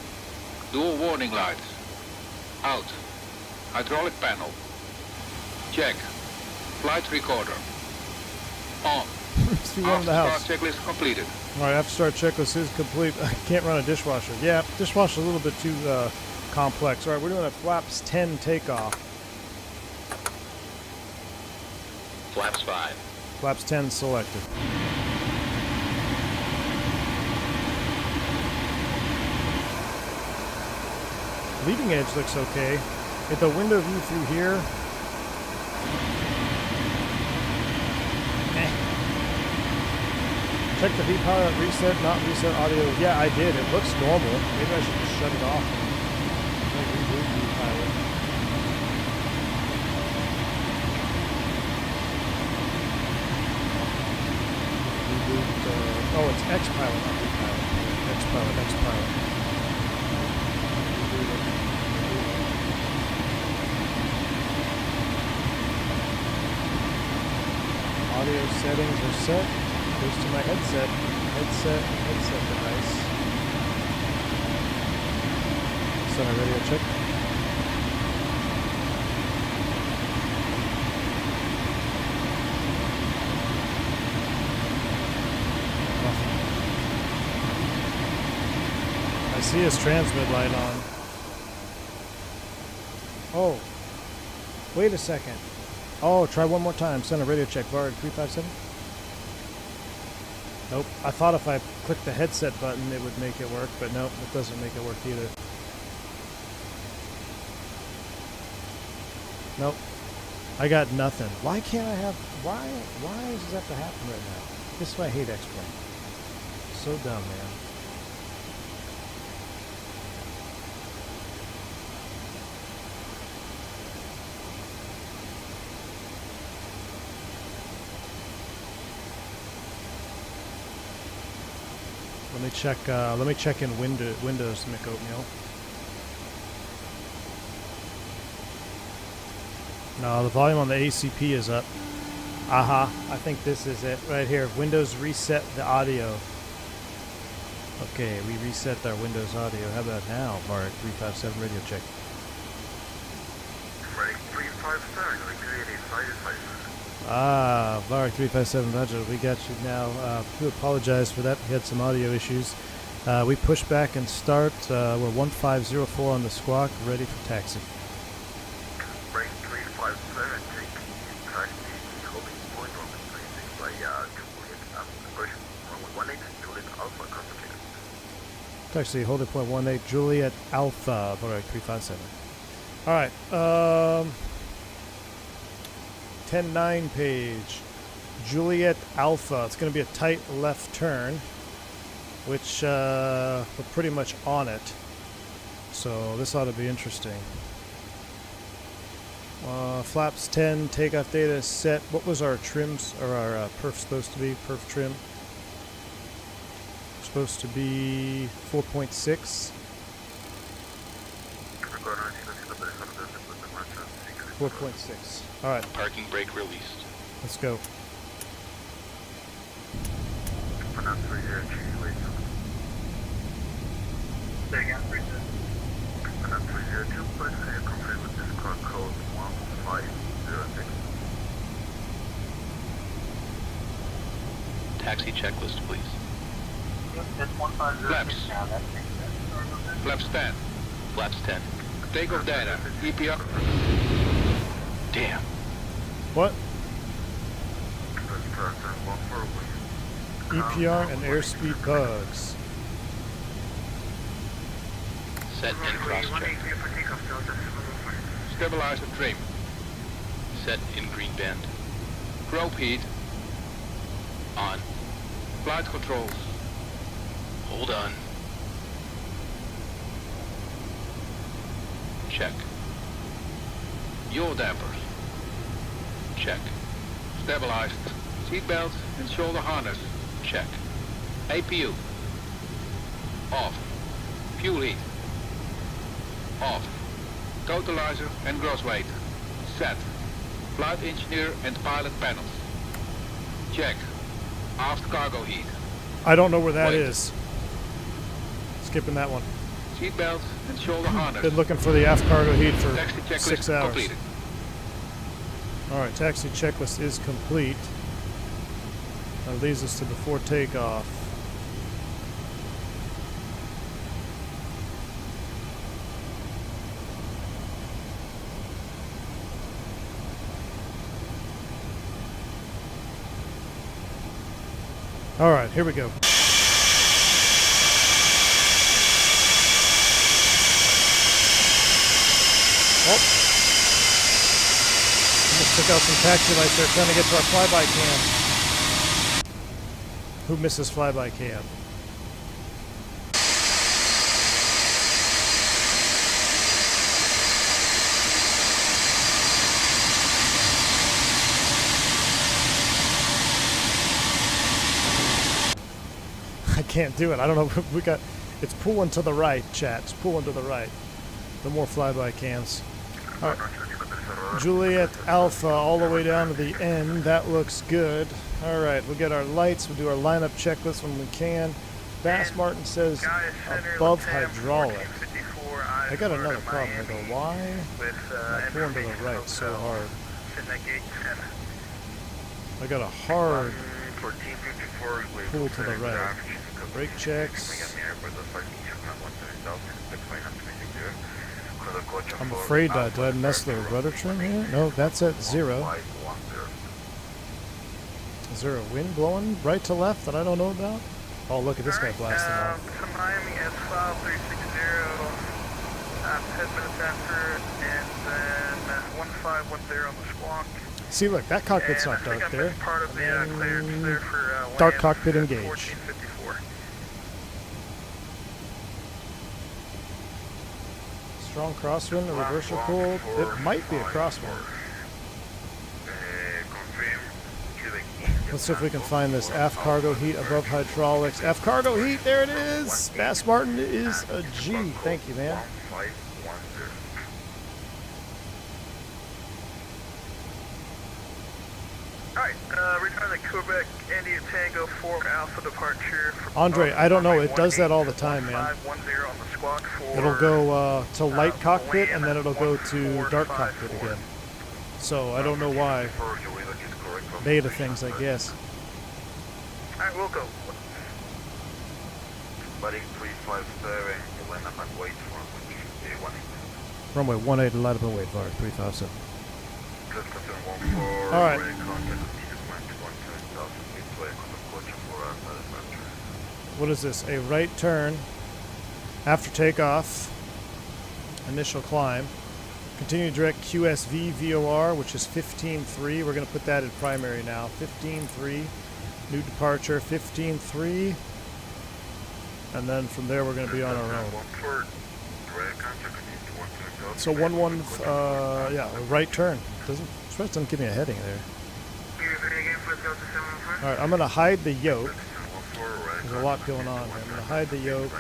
Dual warning lights. Out. Hydraulic panel. Check. Flight recorder. On. See one in the house. Start checklist completed. All right, after start checklist is complete. I can't run a dishwasher. Yeah, dishwasher a little bit too complex. All right, we're doing a flaps 10 takeoff. Flaps 5. Flaps 10 selected. Leading edge looks okay. Get the window view through here. Check the V-pilot, reset, not reset audio. Yeah, I did. It looks normal. Maybe I should just shut it off and reboot V-pilot. Reboot, oh, it's X-pilot, not V-pilot. X-pilot, X-pilot. Reboot it. Audio settings are set. Goes to my headset device. Center radio check. I see his transmit light on. Oh, wait a second. Oh, try one more time. Center radio check. Varg 357. Nope. I thought if I clicked the headset button it would make it work, but nope, it doesn't make it work either. Nope. I got nothing. Why can't I have... Why does this have to happen right now? This is why I hate X-Plane. So dumb, man. Let me check in Windows McOatmeal. No, the volume on the ACP is up. Aha, I think this is it right here. Windows reset the audio. Okay, we reset our Windows audio. How about now, Varg 357 radio check? Flight 357, create a flight advisor. Ah, Varg 357 Roger, we got you now. We apologize for that. We had some audio issues. We push back and start. We're 1504 on the squawk, ready for taxi. Break 357, take taxi, holding point runway 36 by Juliet, version 1118, Juliet Alpha, complicated. Taxi, holding point 18, Juliet Alpha, Varg 357. Alright, 10-9 page, Juliet Alpha. It's going to be a tight left turn, which we're pretty much on it. So this ought to be interesting. Flaps 10, takeoff data set. What was our trims, or our perf supposed to be? Perf trim. Supposed to be 4.6. 4.6. Alright. Parking brake released. Let's go. Say again, 302, but confirm with this car code 1506. Taxi checklist, please. Yep, that's 1506 Flaps. now, that makes sense. Flaps 10. Flaps 10. Takeoff data. EPR. Damn. What? EPR and airspeed bugs. Set and cross check. Stabilize and trim. Set in green band. Probe heat. On. Flight controls. Hold on. Check. Yaw dampers. Check. Stabilized. Seatbelt and shoulder harness. Check. APU. Off. Fuel heat. Off. Totalizer and gross weight. Set. Flight engineer and pilot panels. Check. Aft cargo heat. I don't know where that Wait. is. Skipping that one. Seatbelt and shoulder harness. Been looking for the aft cargo heat for Taxi checklist 6 hours. completed. Alright, taxi checklist is complete. That leads us to before takeoff. Alright, here we go. Oh. Almost took out some taxi lights there trying to get to our flyby cam. Who misses flyby cam? I can't do it. I don't know. We got. It's pulling to the right, chat. It's pulling to the right. No more flyby cams. All right. Juliet Alpha all the way down to the end. That looks good. All right. We'll get our lights. We'll do our lineup checklist when we can. Bass Martin says above hydraulic. I got another problem. I go, why am I pulling to the right so hard? I got a hard pull to the right. Brake checks. I'm afraid did I mess the rudder trim here? No, that's at 0. Is there a wind blowing right to left that I don't know about? Oh, look at this guy blasting off. To Miami at 5360, 10 minutes after, and then 1510 on the squawk. See, look, that cockpit's not dark there. Part of the clear for Dark land cockpit at engage. 1454. Strong crosswind, a reversal pull. It might be a crosswind. Let's see if we can find this aft cargo heat above hydraulics. Aft cargo heat, there it is. Bass Martin is a G. Thank you, man. Alright, return to Quebec, India Tango 4 Alpha departure. Andre, I don't know. It does that all the time, man. It'll go to light cockpit and then it'll go to dark cockpit again. So I don't know why. Beta things, I guess. Alright, we'll go. Buddy 357, you line up and wait for Runway 18, light up and wait, VAR 357. All Alright. What is this? A right turn after takeoff. Initial climb. Continue direct QSV VOR, which is 15.3. We're going to put that in primary now. 15.3. New departure, 15.3. And then from there we're going to be on our own. So 11, yeah, a right turn. Doesn't give me a heading there. Alright, I'm going to hide the yoke. There's a lot going on here. I'm going to hide the yoke.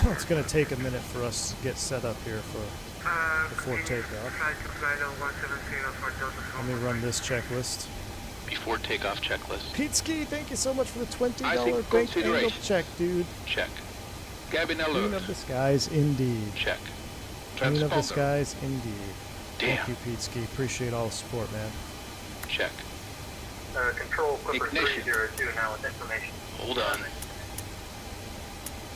It's going to take a minute for us to get set up here for before takeoff. Let me run this checklist. Before takeoff checklist. Pete Ski, thank you so much for the $20 Icing bank angle consideration. check, dude. Check. Cabin Queen alert. of the skies, indeed. Check. Queen of the Transponder. skies, indeed. Damn. Thank you, Pete Ski. Appreciate all the support, man. Check. Control Clipper Ignition. 302 now with information. Hold on.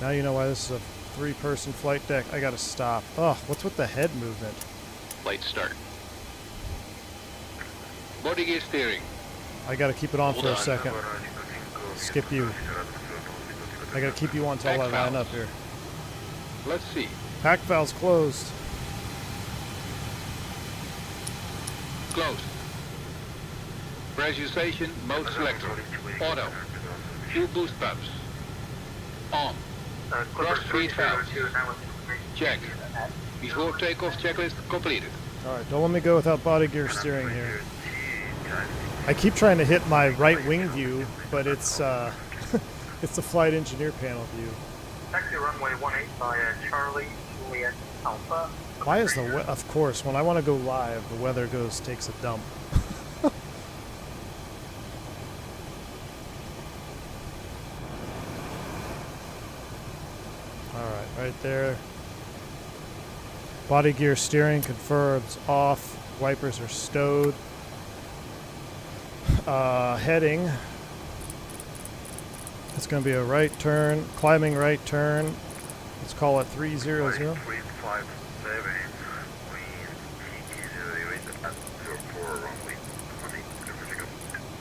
Now you know why this is a 3-person flight deck. I gotta stop. Oh, what's with the head movement? Light start. Body gear steering. I gotta keep it on Hold for a on. second. skip you. I gotta keep you on until I line up here. Let's see. Pack valve's closed. Closed. Pressurization mode selector. Auto. Fuel boost pumps. On. Cross feed valves. Check. Before takeoff checklist completed. Alright, don't let me go without body gear steering here. I keep trying to hit my right wing view, but it's it's the flight engineer panel view. Taxi runway 18 by Charlie Juliet Alpha. Why is of course, when I want to go live, the weather takes a dump. Alright, right there. Body gear steering confirms off. Wipers are stowed. Heading. It's going to be a right turn, climbing right turn. Let's call it 300. 357.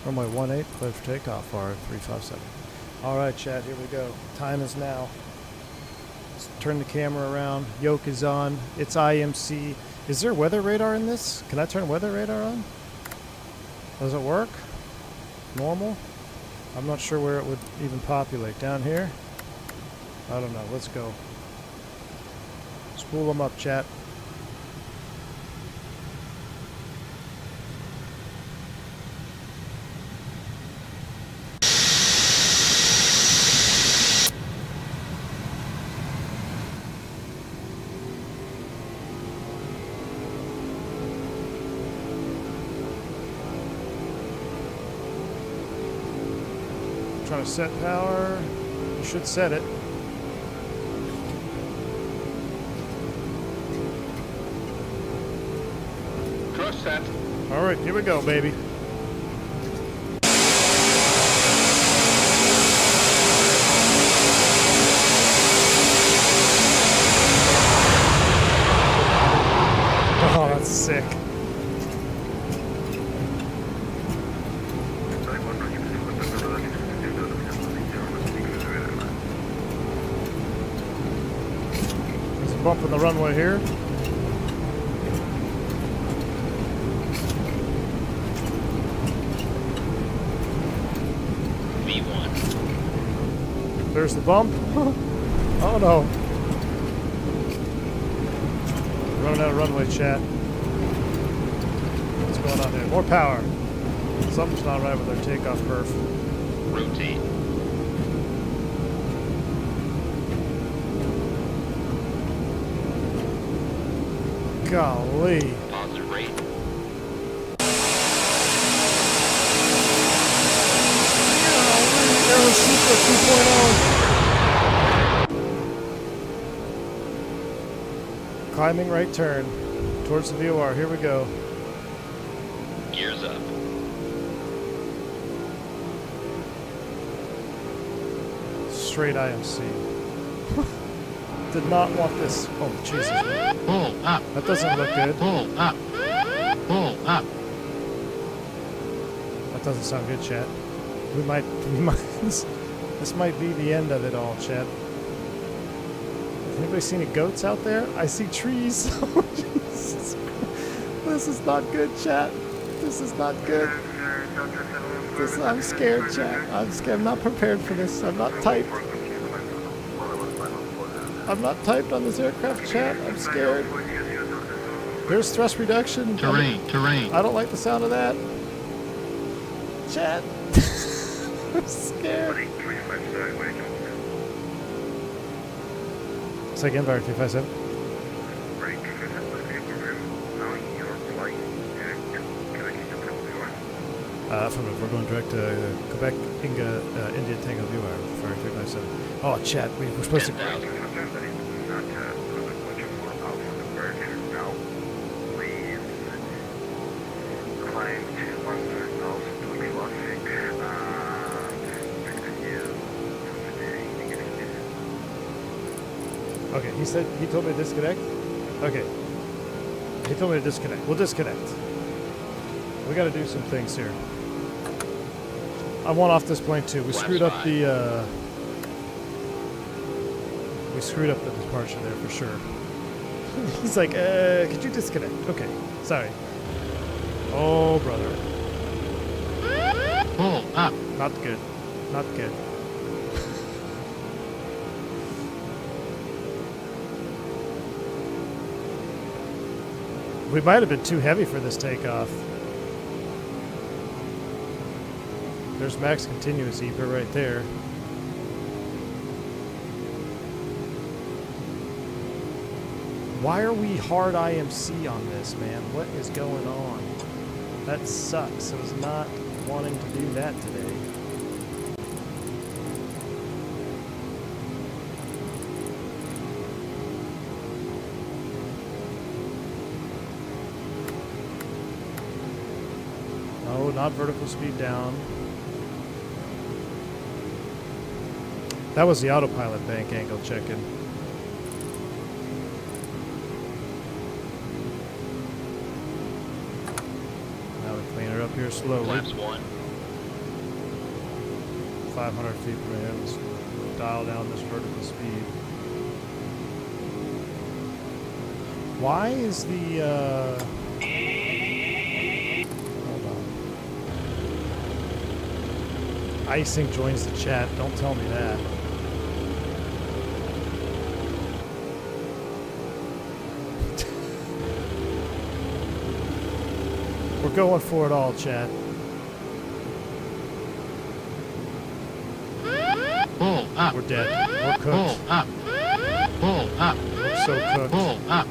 Runway 18, clear for takeoff, R357. Alright, Chad, here we go. Time is now. Let's turn the camera around. Yoke is on. It's IMC. Is there weather radar in this? Can I turn weather radar on? Does it work? Normal? I'm not sure where it would even populate. Down here? I don't know. Let's go. Spool them up, chat. Trying to set power. You should set it. Cross set. All right, here we go, baby. Oh, that's sick. Bump in the runway here. V1. There's the bump. Oh no. Running out of runway, chat. What's going on there? More power. Something's not right with our takeoff perf. Rotate. Golly. Positive rate. Aero Super 2.0. Climbing right turn towards the VOR. Here we go. Gears up. Straight IMC. Did not want this. Oh, Jesus. Pull up. That doesn't look good. Pull up. Pull up. That doesn't sound good, chat. We might this might be the end of it all, chat. Anybody see any goats out there? I see trees. Oh, Jesus. This is not good, chat. This is not good. I'm scared, chat. I'm scared. I'm not prepared for this. I'm not typed. I'm not typed on this aircraft, chat. I'm scared. There's thrust reduction. Terrain. I don't like the sound of that. Chat. I'm scared. Second, Empire 357. Affirmative. We're going direct to Quebec, India Tango Viewer, Fire 357. Oh, chat. We're supposed to. Okay, he told me to disconnect? Okay. He told me to disconnect. We'll disconnect. We gotta do some things here. I want off this plane too. We screwed up the departure there for sure. He's like, could you disconnect? Okay, sorry. Oh, brother. Pull up. Not good. Not good. We might have been too heavy for this takeoff. There's max continuous EPA right there. Why are we hard IMC on this, man? What is going on? That sucks. I was not wanting to do that today. No, not vertical speed down. That was the autopilot bank angle check-in. Now we clean it up here slowly. Flaps 1. 500 feet per minute. Let's dial down this vertical speed. Why is the hold on. Icing joins the chat. Don't tell me that. We're going for it all, chat. Pull up. We're dead. We're cooked. Pull up. Pull up. We're so cooked. Pull up.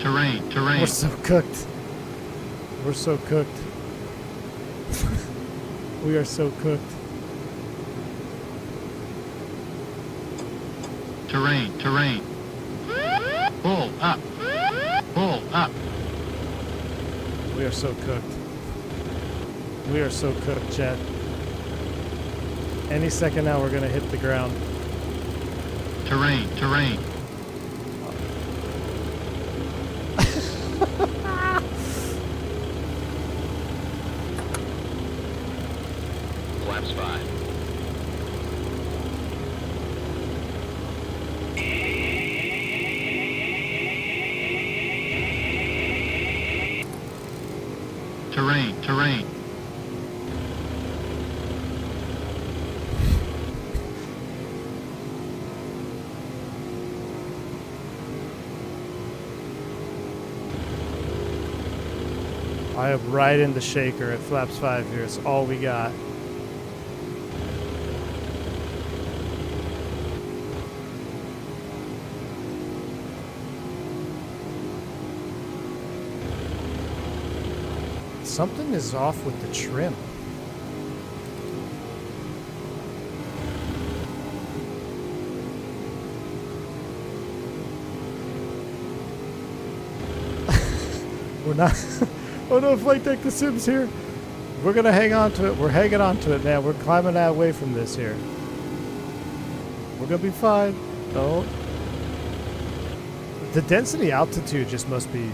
Terrain. Terrain. We're so cooked. We're so cooked. We are so cooked. Terrain. Terrain. Pull up. Pull up. We are so cooked. We are so cooked, chat. Any second now we're gonna hit the ground. Terrain. Terrain. Flaps 5. Terrain. Terrain. I am right in the shaker at flaps 5 here. It's all we got. Something is off with the trim. We're not. Oh no, Flight Deck, the Sim's here. We're gonna hang on to it. We're hanging on to it, man. We're climbing away from this here. We're gonna be fine. Don't. The density altitude just must be.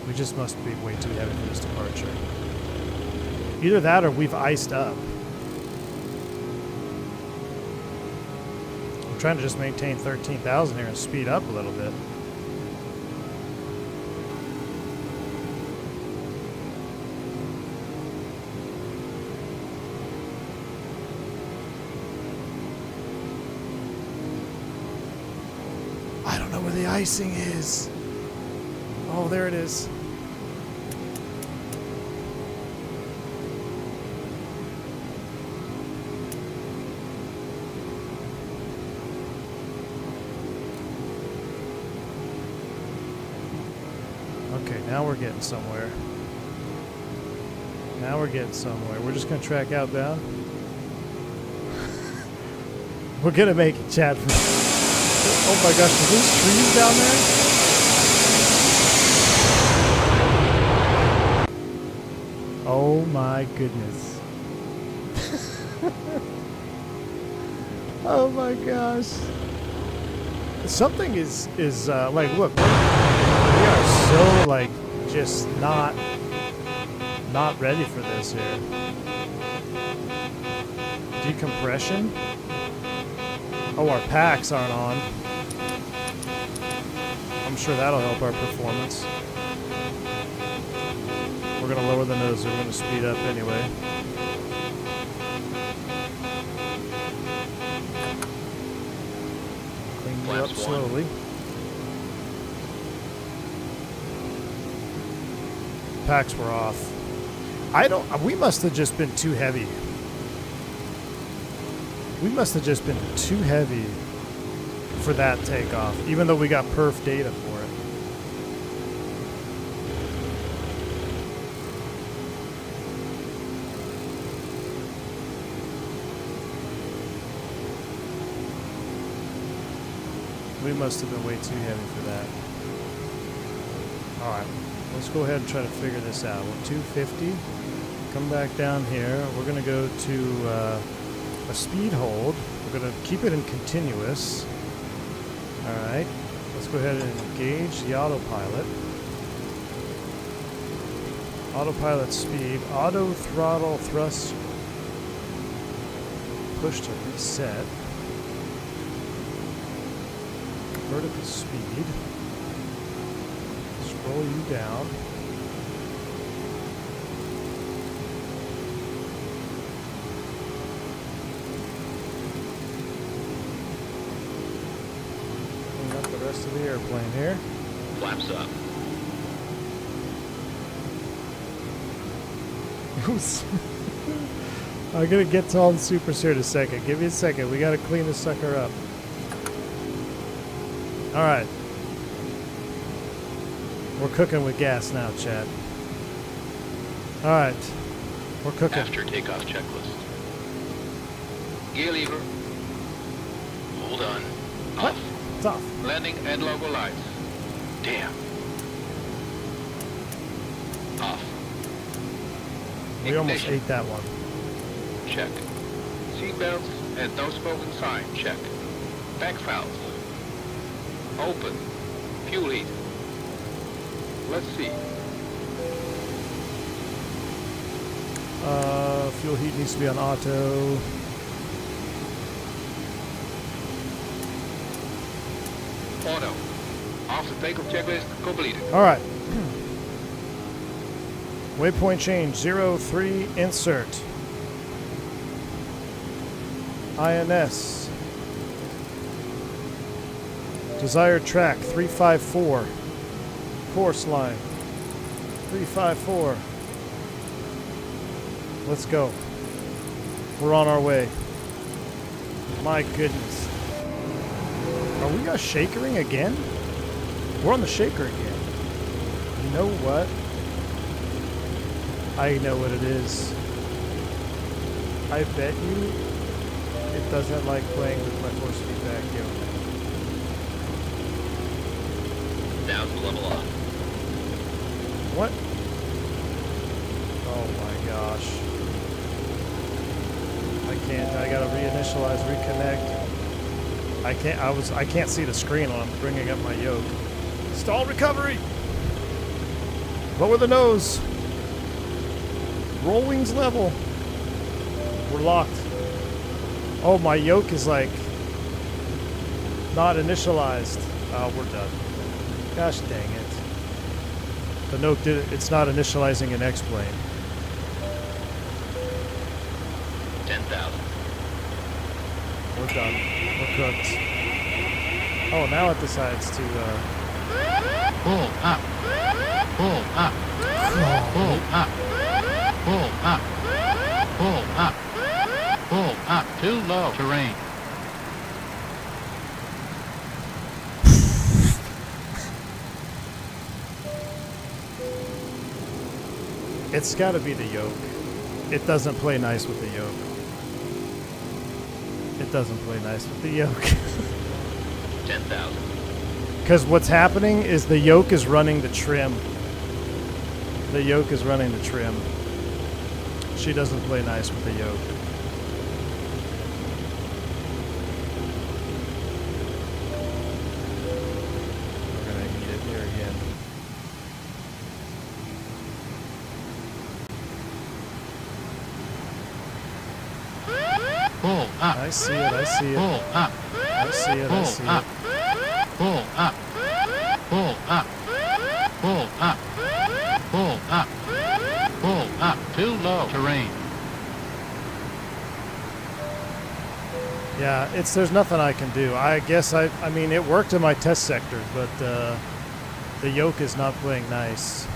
We just must be way too heavy for this departure. Either that or we've iced up. I'm trying to just maintain 13,000 here and speed up a little bit. I don't know where the icing is. Oh, there it is. Okay, now we're getting somewhere. Now we're getting somewhere. We're just gonna track outbound. We're gonna make it, chat. Oh my gosh, are those trees down there? Oh my goodness. Oh my gosh. Something is like, look, we are so like just not ready for this here. Decompression. Oh, our packs aren't on. I'm sure that'll help our performance. We're gonna lower the nose, we're gonna speed up anyway. Clean you up slowly. Packs were off. We must have just been too heavy. We must have just been too heavy for that takeoff, even though we got perf data for it. We must have been way too heavy for that. Alright, let's go ahead and try to figure this out. We're 250. Come back down here. We're going to go to a speed hold. We're going to keep it in continuous. Alright, let's go ahead and engage the autopilot. Autopilot speed. Auto throttle thrust. Push to reset. Vertical speed. Scroll you down. Clean up the rest of the airplane here. Flaps up. I'm gonna get to all the supers here in a second. Give me a second. We gotta clean this sucker up. Alright. We're cooking with gas now, Chad. Alright. We're cooking. After takeoff checklist. Gear lever. Hold on. What? Off. It's off. Landing and logo lights. Damn. Off. We almost Ignition. ate that one. Check. Seatbelts and no smoking sign. Check. Back valves. Open. Fuel heat. Let's see. Fuel heat needs to be on auto. Auto. Off the takeoff checklist completed. Alright. Waypoint change 03 insert. INS. Desired track 354. Course line 354. Let's go. We're on our way. My goodness. Are we shakering again? We're on the shaker again. You know what? I know what it is. I bet you it doesn't like playing with my force feedback yoke. Down to level up. What? Oh my gosh. I can't. I gotta reinitialize, reconnect. I can't see the screen when I'm bringing up my yoke. Stall recovery. Lower the nose. Roll wings level. We're locked. Oh, my yoke is like not initialized. Oh, we're done. Gosh dang it. The note it's not initializing an X-plane. 10,000. We're done. We're cooked. Oh, now it decides to Pull up. Pull up. Pull up. Pull up. Pull up. Pull up. Too low. Terrain. It's got to be the yoke. It doesn't play nice with the yoke. It doesn't play nice with the yoke. 10,000. Because what's happening is the yoke is running the trim. The yoke is running the trim. She doesn't play nice with the yoke. We're going to eat it here again. Pull up. I see it, I see it. Pull up. I see it, I Pull see up. it. Pull up. Pull up. Pull up. Pull up. Pull up. Too low. Terrain. Yeah, there's nothing I can do. I guess I mean, it worked in my test sectors, but the yoke is not playing nice.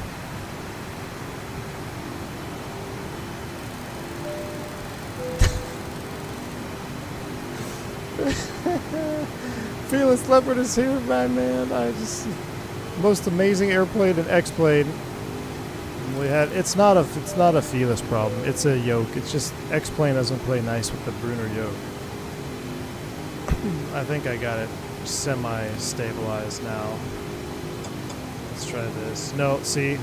Felis Leopard is here, my man. Most amazing airplane and X-plane we had. It's not a Felis problem. It's a yoke. It's just X-plane doesn't play nice with the Brunner yoke. I think I got it semi-stabilized now. Let's try this. No, see.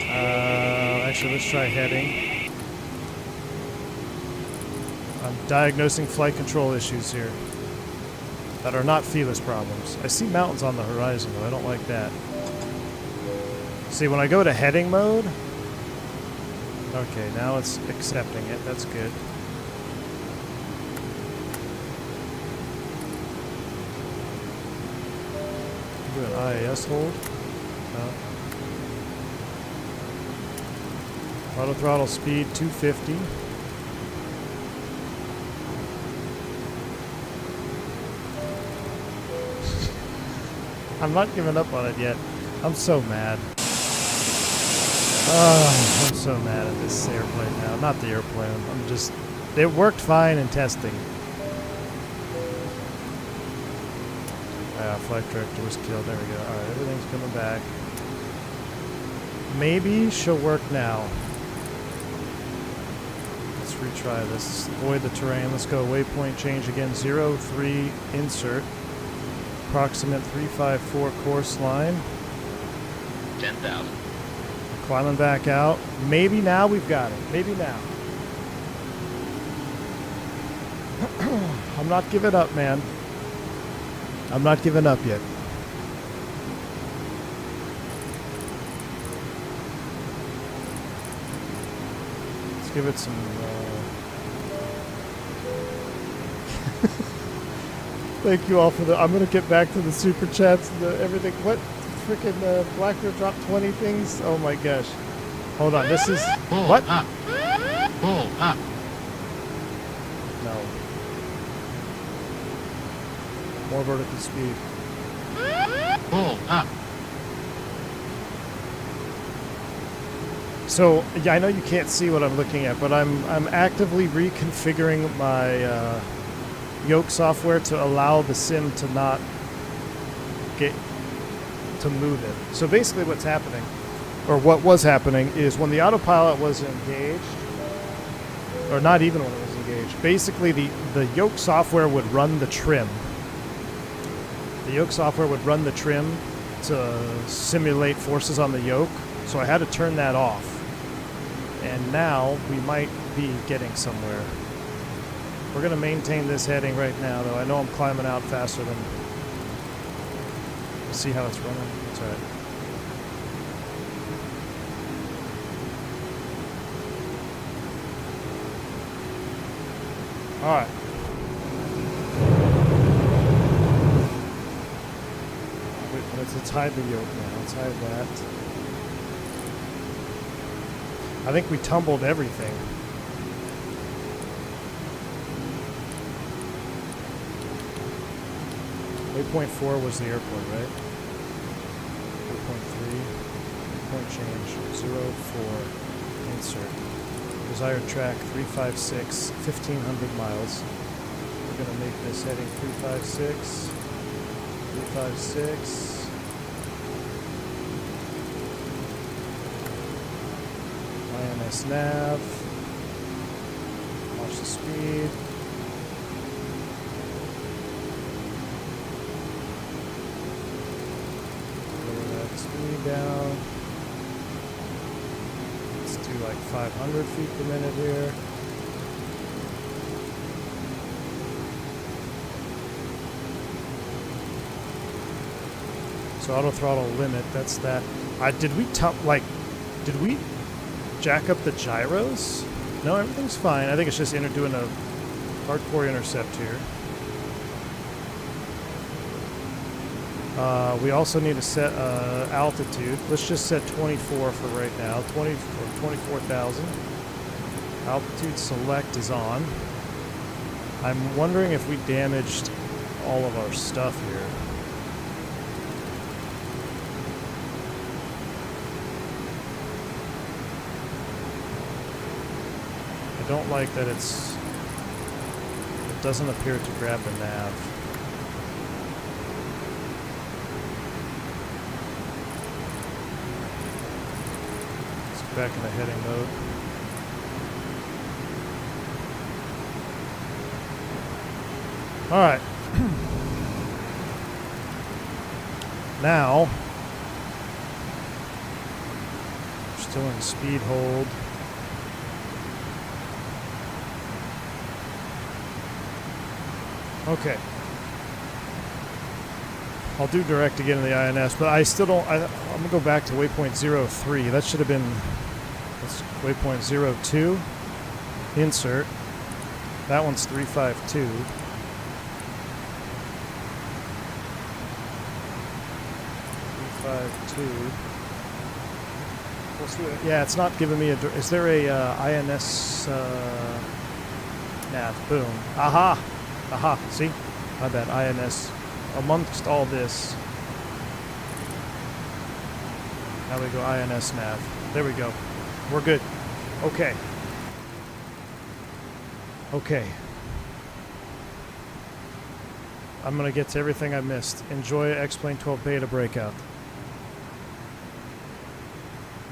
Actually, let's try heading. I'm diagnosing flight control issues here that are not Felis problems. I see mountains on the horizon, though. I don't like that. See, when I go to heading mode... Okay, now it's accepting it. That's good. Do an IAS hold. No. Auto throttle speed 250. I'm not giving up on it yet. I'm so mad. Oh, I'm so mad at this airplane now. Not the airplane. I'm just... It worked fine in testing. Flight director was killed. There we go. Alright, everything's coming back. Maybe she'll work now. Let's retry this. Avoid the terrain. Let's go waypoint change again. 03 insert. Approximate 354 course line. 10,000. Climbing back out. Maybe now we've got it. Maybe now. I'm not giving up, man. I'm not giving up yet. Let's give it some... Thank you all for the... I'm going to get back to the super chats and everything. What? Freaking Blackbeard dropped 20 things? Oh my gosh. Hold on, this is... Pull what? up. Pull up. No. More vertical speed. Pull up. So, yeah, I know you can't see what I'm looking at, but I'm actively reconfiguring my yoke software to allow the sim to not get to move it. So basically what's happening, or what was happening, is when the autopilot was engaged, or not even when it was engaged, basically the yoke software would run the trim. The yoke software would run the trim to simulate forces on the yoke, so I had to turn that off. And now we might be getting somewhere. We're going to maintain this heading right now, though. I know I'm climbing out faster than... Let's see how it's running. That's all right. All right. Wait, let's hide the yoke now. Let's hide that. I think we tumbled everything. Waypoint 4 was the airport, right? Waypoint 3. Waypoint change. 04. Insert. Desired track 356. 1,500 miles. We're going to make this heading 356. 356. IMS nav. Watch the speed. Speed down. Let's do like 500 feet per minute here. So auto throttle limit, that's that. Did we jack up the gyros? No, everything's fine. I think it's just doing a hardcore intercept here. We also need to set altitude. Let's just set 24 for right now. 24,000. Altitude select is on. I'm wondering if we damaged all of our stuff here. I don't like that it doesn't appear to grab the nav. Back in the heading mode. All right. Now, we're still in speed hold. Okay. I'll do direct again in the INS, but I still don't. I'm gonna go back to waypoint 03. That should have been waypoint 02. Insert. That one's 352. 352. Let's do it. Yeah, it's not giving me a. Is there a INS nav? Boom. Aha. Aha. See? My bad. INS. Amongst all this, now we go INS nav. There we go. We're good. Okay. Okay. I'm going to get to everything I missed. Enjoy X-Plane 12 beta breakout.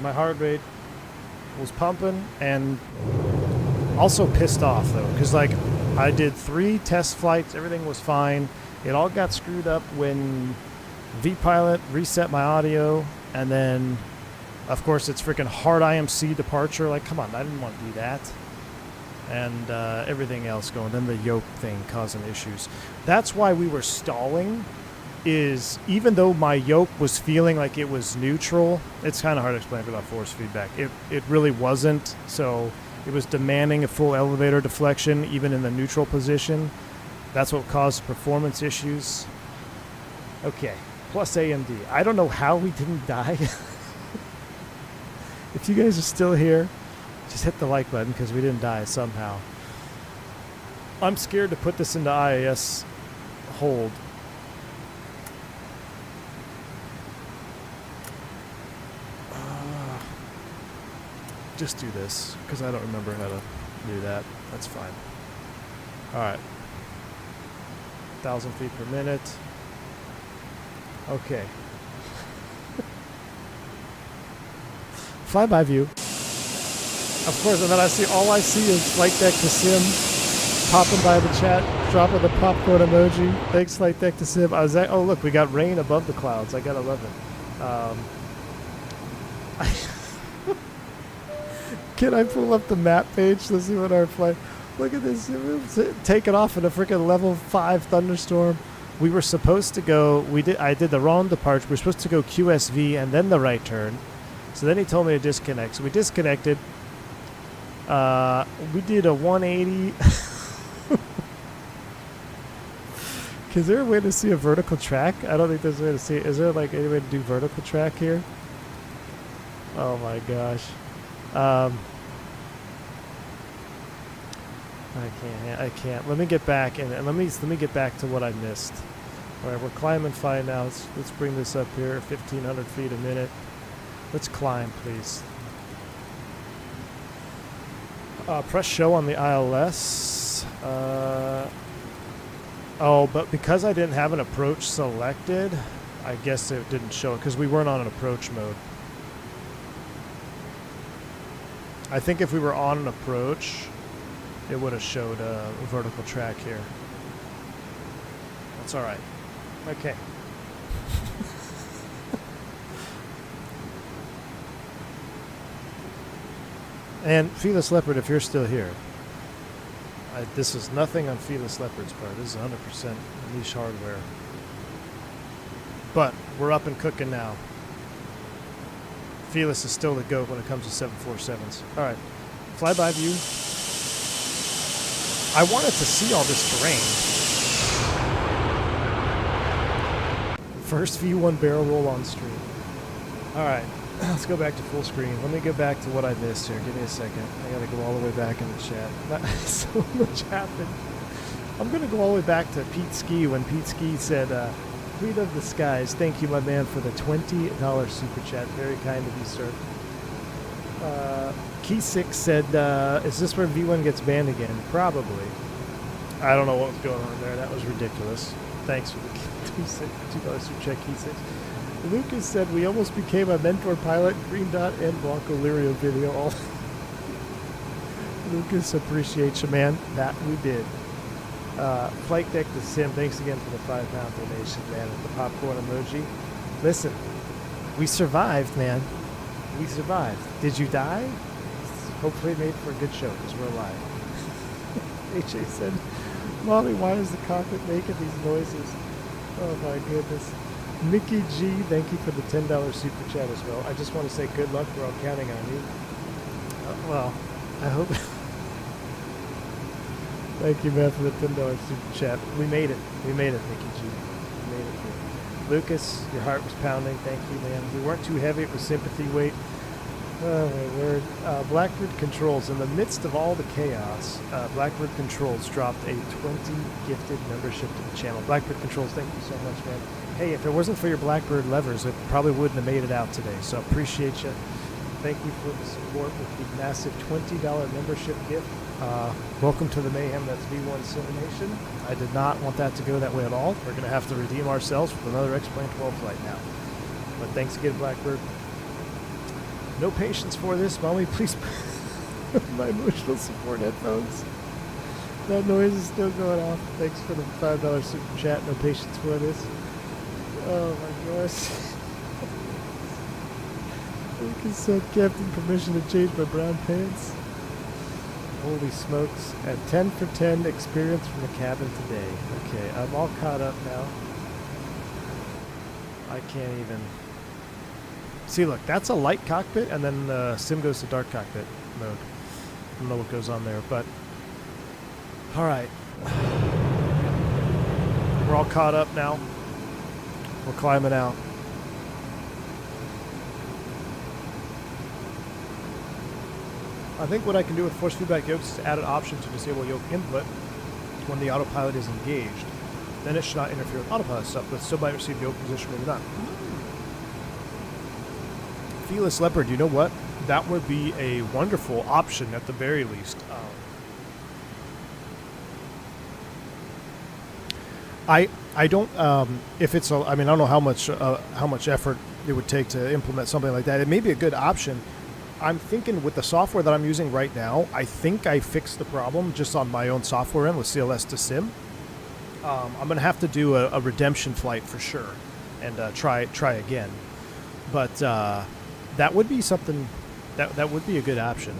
My heart rate was pumping and also pissed off, though, because, like, I did 3 test flights. Everything was fine. It all got screwed up when vPilot reset my audio, and then, of course, it's freaking hard IMC departure. Like, come on, I didn't want to do that. And everything else going. Then the yoke thing causing issues. That's why we were stalling, is even though my yoke was feeling like it was neutral, it's kind of hard to explain without force feedback. It really wasn't, so it was demanding a full elevator deflection, even in the neutral position. That's what caused performance issues. Okay, plus AMD. I don't know how we didn't die. If you guys are still here, just hit the like button because we didn't die somehow. I'm scared to put this into IAS hold. Just do this because I don't remember how to do that. That's fine. All right. 1,000 feet per minute. Okay. Flyby view. Of course, and then all I see is Flight Deck to Sim popping by the chat, dropping the popcorn emoji. Thanks, Flight Deck to Sim. I was at, oh look, we got rain above the clouds. I gotta love it. Can I pull up the map page to see what our flight? Look at this. Taking off in a freaking level 5 thunderstorm. We were supposed to go. I did the wrong departure. We were supposed to go QSV and then the right turn. So then he told me to disconnect. So we disconnected. We did a 180. Is there a way to see a vertical track? I don't think there's a way to see it. Is there like any way to do vertical track here? Oh my gosh. I can't. Let me get back and let me get back to what I missed. All right, we're climbing fine now. Let's bring this up here, 1,500 feet a minute. Let's climb, please. Press show on the ILS. Oh, but because I didn't have an approach selected, I guess it didn't show it because we weren't on an approach mode. I think if we were on an approach, it would have showed a vertical track here. That's all right. Okay. And Felis Leopard, if you're still here, this is nothing on Felis Leopard's part. This is 100% niche hardware. But we're up and cooking now. Felis is still the GOAT when it comes to 747s. All right, flyby view. I wanted to see all this terrain. First V1 barrel roll on stream. Alright, let's go back to full screen. Let me get back to what I missed here. Give me a second. I gotta go all the way back in the chat. So much happened. I'm gonna go all the way back to Pete Ski when Pete Ski said, Queen of the Skies, thank you, my man, for the $20 super chat. Very kind of you, sir. Key6 said, is this where V1 gets banned again? Probably. I don't know what was going on there. That was ridiculous. Thanks for the $2 super chat, Key6. Lucas said, we almost became a mentor pilot, Green Dot and Blanco Lirio video. All Lucas, appreciate you, man. That we did. Flight Deck the Sim, thanks again for the £5 donation, man, with the popcorn emoji. Listen, we survived, man. We survived. Did you die? Hopefully it made for a good show, because we're alive. HA said, Molly, why is the cockpit making these noises? Oh my goodness. Mickey G, thank you for the $10 super chat as well. I just want to say good luck, we're all counting on you. Well, I hope... Thank you, man, for the $10 super chat. We made it. We made it, Mickey G. We made it through. Lucas, your heart was pounding. Thank you, man. We weren't too heavy. It was sympathy weight. Oh, my word. Blackbird Controls. In the midst of all the chaos, Blackbird Controls dropped a 20 gifted membership to the channel. Blackbird Controls, thank you so much, man. Hey, if it wasn't for your Blackbird levers, it probably wouldn't have made it out today. So appreciate you. Thank you for the support with the massive $20 membership gift. Welcome to the mayhem that's V1 Simulation. I did not want that to go that way at all. We're going to have to redeem ourselves with another X-Plane 12 flight now. But thanks again, Blackbird. No patience for this. Mommy, please. My emotional support headphones. That noise is still going off. Thanks for the $5 super chat. No patience for this. Oh my gosh. Lucas said, Captain, permission to change my brown pants. Holy smokes. And 10 for 10 experience from the cabin today. Okay, I'm all caught up now. I can't even... See, look, that's a light cockpit, and then sim goes to dark cockpit mode. I don't know what goes on there, but... Alright. We're all caught up now. We're climbing out. I think what I can do with force feedback yokes is to add an option to disable yoke input when the autopilot is engaged. Then it should not interfere with autopilot stuff, but still might receive yoke position, maybe not. Felis Leopard, you know what? That would be a wonderful option at the very least. I don't if it's I mean I don't know how much effort it would take to implement something like that. It may be a good option. I'm thinking with the software that I'm using right now, I think I fixed the problem just on my own software end with CLS to Sim. I'm going to have to do a redemption flight for sure and try again. But that would be something, that would be a good option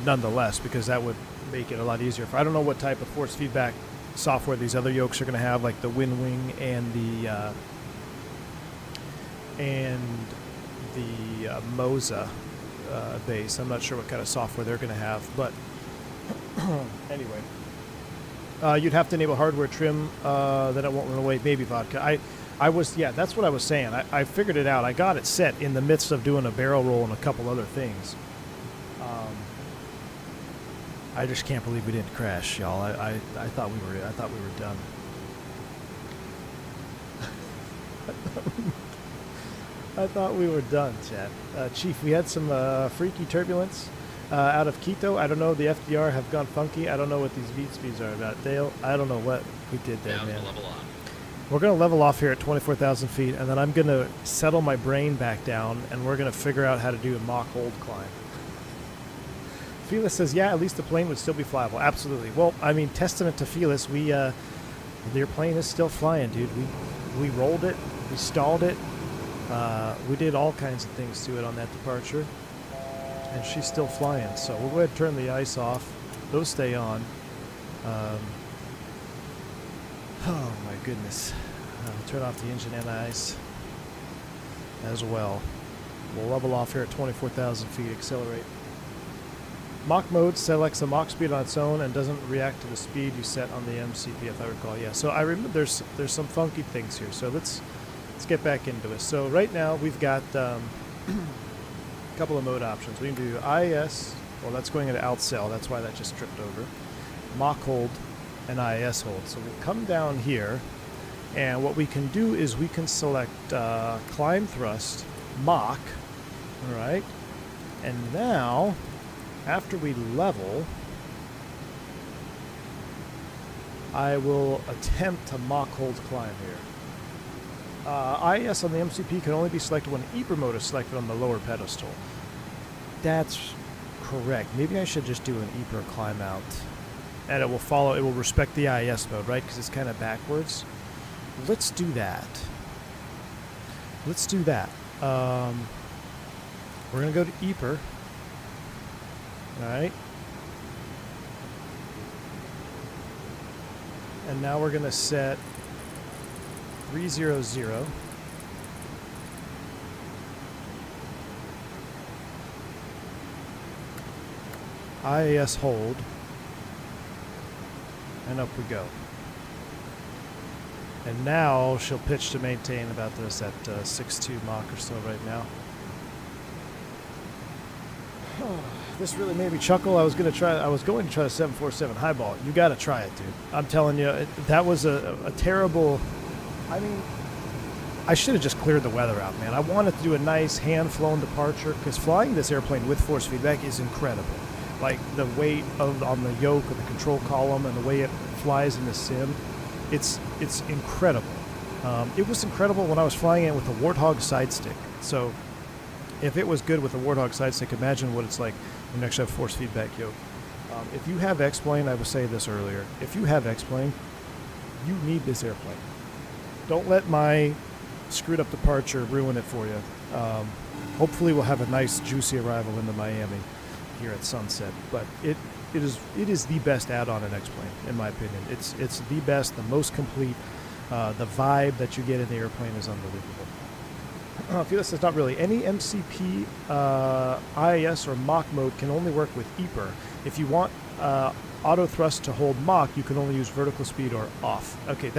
nonetheless, because that would make it a lot easier. I don't know what type of force feedback software these other yokes are going to have, like the WinWing and the Moza base. I'm not sure what kind of software they're going to have, but anyway, you'd have to enable hardware trim, then it won't run away. Maybe vodka. That's what I was saying. I figured it out. I got it set in the midst of doing a barrel roll and a couple other things. I just can't believe we didn't crash, y'all. I thought we were done. I thought we were done, chat. Chief, we had some freaky turbulence out of Quito. I don't know. The FDR have gone funky. I don't know what these beat speeds are about. Dale, I don't know what we did there, man. We're going to level off here at 24,000 feet, and then I'm going to settle my brain back down, and we're going to figure out how to do a Mach hold climb. Felis says, yeah, at least the plane would still be flyable. Absolutely. Well, I mean, testament to Felis, your plane is still flying, dude. We rolled it. We stalled it. We did all kinds of things to it on that departure, and she's still flying. So we'll go ahead and turn the ice off. Those stay on. Oh my goodness. I'll turn off the engine and ice as well. We'll level off here at 24,000 feet, accelerate. Mach mode selects the Mach speed on its own and doesn't react to the speed you set on the MCP, if I recall. Yeah, so I remember there's some funky things here. So let's get back into it. So right now we've got a couple of mode options. We can do IIS. Well, that's going into outcell. That's why that just tripped over. Mach hold and IIS hold. So we'll come down here, and what we can do is we can select climb thrust Mach. All right, and now after we level, I will attempt to Mach hold climb here. IIS on the MCP can only be selected when EPR mode is selected on the lower pedestal. That's correct. Maybe I should just do an EPR climb out, and it will respect the IIS mode, right? Because it's kind of backwards. Let's do that. We're gonna go to EPR. Alright. And now we're going to set 300. IAS hold. And up we go. And now she'll pitch to maintain about this at 6.2 Mach or so right now. This really made me chuckle. I was going to try the 747 highball. You got to try it, dude. I'm telling you, that was a terrible. I mean, I should have just cleared the weather out, man. I wanted to do a nice hand-flown departure because flying this airplane with force feedback is incredible. Like the weight on the yoke of the control column and the way it flies in the sim, it's incredible. It was incredible when I was flying it with the Warthog side stick. So if it was good with the Warthog side stick, imagine what it's like when you actually have force feedback yoke. If you have X-Plane, I was saying this earlier, if you have X-Plane, you need this airplane. Don't let my screwed up departure ruin it for you. Hopefully we'll have a nice juicy arrival into Miami here at sunset, but it is the best add-on in X-Plane, in my opinion. It's the best, the most complete. The vibe that you get in the airplane is unbelievable. Felis says not really. Any MCP, IIS, or Mach mode can only work with EPR. If you want auto thrust to hold Mach, you can only use vertical speed or off. Okay,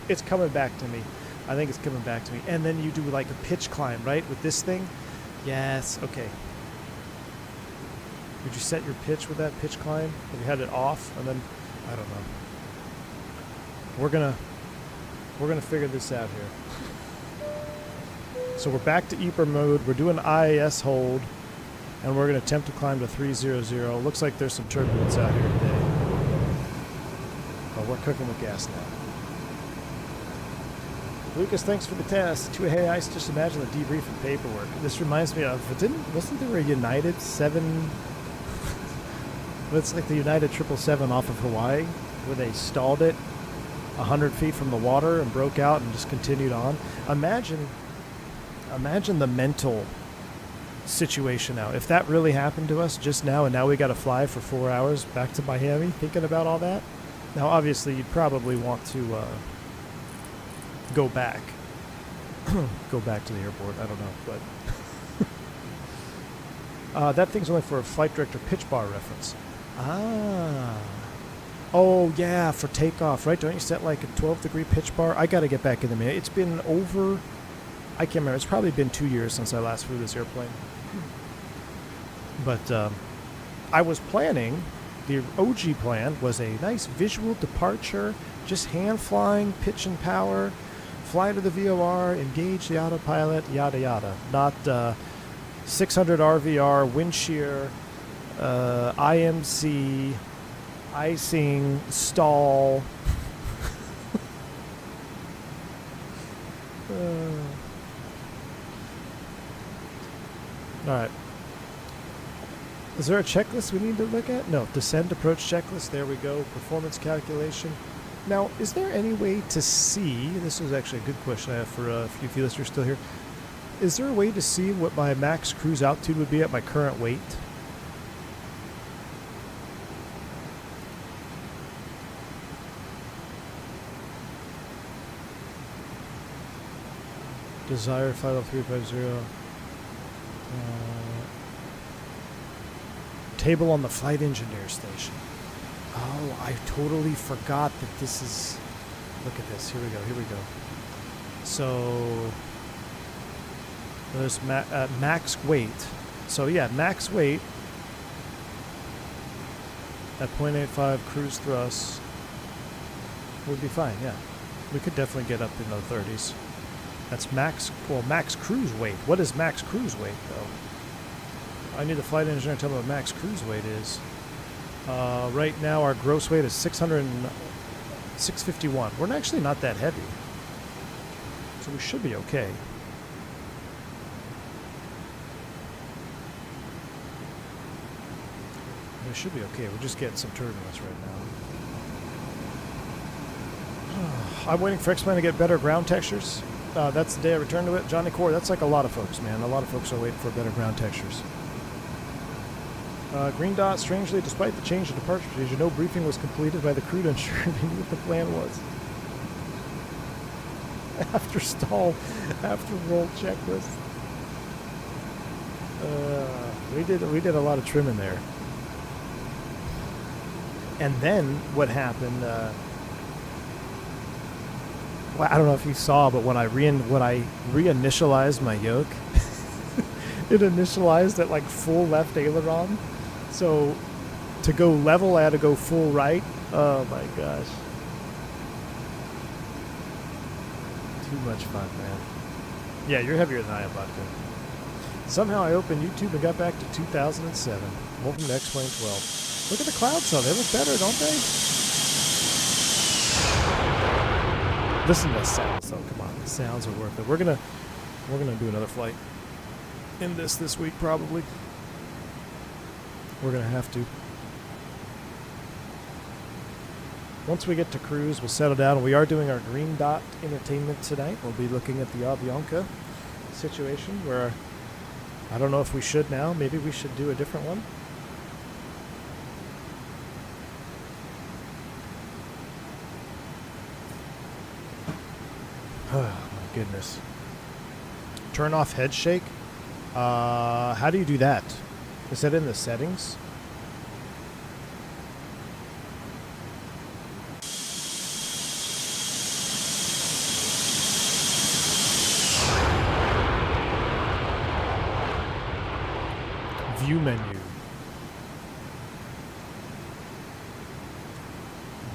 it's coming back to me. I think it's coming back to me. And then you do like a pitch climb, right, with this thing? Yes, okay. Did you set your pitch with that pitch climb? Have you had it off? And then, I don't know. We're gonna figure this out here. So we're back to EPR mode. We're doing IIS hold, and we're going to attempt to climb to 300. Looks like there's some turbulence out here today. But we're cooking with gas now. Lucas, thanks for the test. Hey, I just imagine the debrief and paperwork. This reminds me of, wasn't there a United 7? It's like the United 777 off of Hawaii, where they stalled it 100 feet from the water and broke out and just continued on. Imagine the mental situation now. If that really happened to us just now, and now we got to fly for 4 hours back to Miami, thinking about all that. Now, obviously, you'd probably want to go back. Go back to the airport. I don't know, but that thing's only for a flight director pitch bar reference. Ah. Oh, yeah, for takeoff, right? Don't you set like a 12-degree pitch bar? I got to get back in the mail. It's been over... I can't remember. It's probably been 2 years since I last flew this airplane. But I was planning, the OG plan was a nice visual departure, just hand flying, pitch and power, fly to the VOR, engage the autopilot, yada yada. Not 600 RVR, wind shear, IMC, icing, stall. Alright. Is there a checklist we need to look at? No. Descent approach checklist. There we go. Performance calculation. Now, is there any way to see... This was actually a good question I have for a few viewers who are still here. Is there a way to see what my max cruise altitude would be at my current weight? Desire 50350. Table on the flight engineer station. Oh, I totally forgot that this is... Look at this. Here we go. Here we go. So there's max weight. So yeah, max weight at 0.85 cruise thrust would be fine. Yeah, we could definitely get up in the 30s. That's max. Well, max cruise weight. What is max cruise weight though? I need the flight engineer to tell me what max cruise weight is. Right now our gross weight is 651. We're actually not that heavy, so we should be okay. We should be okay. We're just getting some turbulence right now. I'm waiting for X-Plane to get better ground textures. That's the day I return to it. Johnny Core, that's like a lot of folks, man. A lot of folks are waiting for better ground textures. Green dot, strangely, despite the change in departure procedure, no briefing was completed by the crew to ensure they knew what the plan was. After stall, after roll checklist. We did a lot of trimming there. And then what happened? Well, I don't know if you saw, but when I reinitialized my yoke, it initialized at like full left aileron. So to go level, I had to go full right. Oh my gosh. Too much fun, man. Yeah, you're heavier than I am, Vodka. Somehow I opened YouTube and got back to 2007. Welcome to X-Plane 12. Look at the clouds though. They look better, don't they? Listen to the sounds though. Come on. The sounds are worth it. We're gonna do another flight in this week probably. We're gonna have to. Once we get to cruise, we'll settle down. We are doing our green dot entertainment tonight. We'll be looking at the Avianca situation where I don't know if we should now. Maybe we should do a different one. Oh my goodness. Turn off head shake. How do you do that? Is that in the settings? View menu.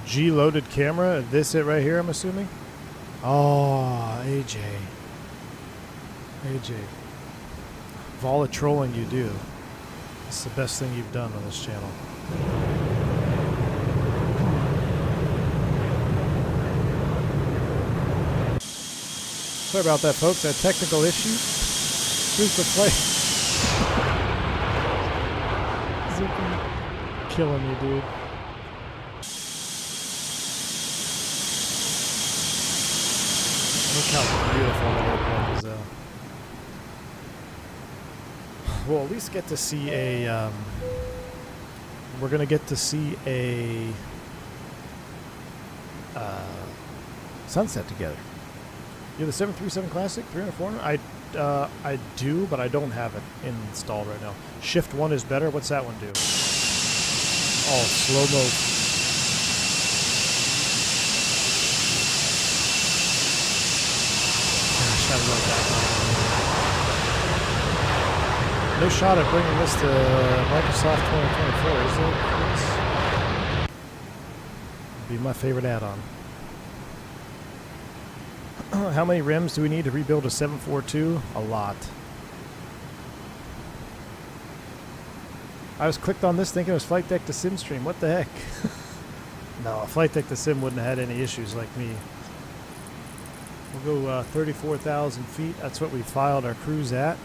G loaded camera. This it right here, I'm assuming? Oh, AJ. AJ. Of all the trolling you do, it's the best thing you've done on this channel. Sorry about that, folks. That technical issue. Here's the play. Zippy. Killing me, dude. Look how beautiful that airplane is, though. We'll at least get to see a, we're going to get to see a sunset together. You have the 737 Classic, 300, 400? I do, but I don't have it installed right now. Shift 1 is better. What's that one do? Oh, slow-mo. Gosh, I love that one. No shot at bringing this to Microsoft 2024, is it? It'd be my favorite add-on. How many rims do we need to rebuild a 742? A lot. I was clicked on this thinking it was Flight Deck to Sim stream. What the heck? No, Flight Deck to Sim wouldn't have had any issues like me. We'll go 34,000 feet. That's what we filed our cruise at.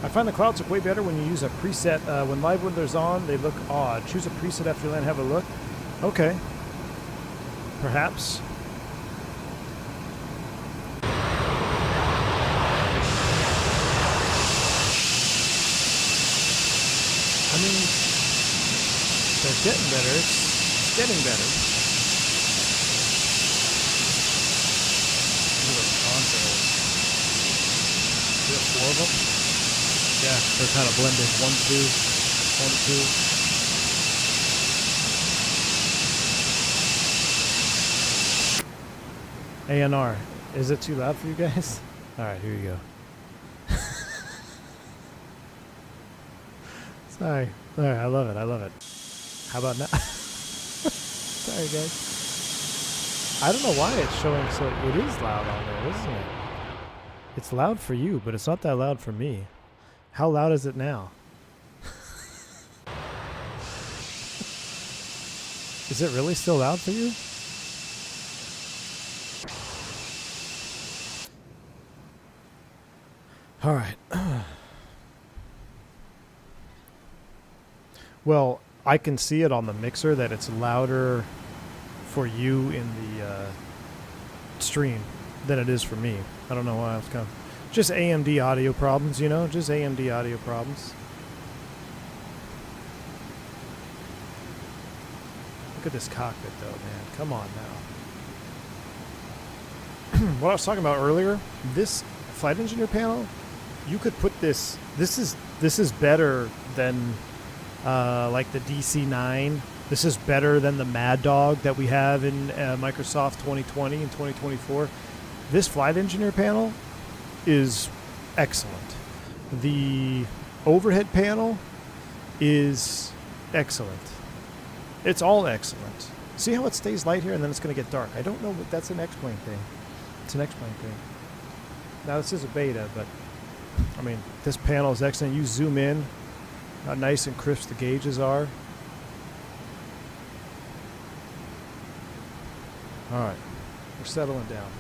I find the clouds look way better when you use a preset. When live windows on, they look odd. Choose a preset after you land, have a look. Okay. Perhaps. It's getting better. It's getting better. Look at those consoles. We have 4 of them? Yeah, they're kind of blended. 1, 2, 1, 2. ANR. Is it too loud for you guys? Alright, here you go. Sorry. Alright, I love it. I love it. How about now? Sorry, guys. I don't know why it's showing so... It is loud on there, isn't it? It's loud for you, but it's not that loud for me. How loud is it now? Is it really still loud for you? All right. Well, I can see it on the mixer that it's louder for you in the stream than it is for me. I don't know why it's kind of just AMD audio problems, you know, just AMD audio problems. Look at this cockpit though, man. Come on now. What I was talking about earlier, this flight engineer panel, you could put this is better than like the DC-9. This is better than the Mad Dog that we have in Microsoft 2020 and 2024. This flight engineer panel is excellent. The overhead panel is excellent. It's all excellent. See how it stays light here and then it's going to get dark. I don't know what that's an X-plane thing. It's an X-plane thing. Now this is a beta, but I mean, this panel is excellent. You zoom in, how nice and crisp the gauges are. All right, we're settling down.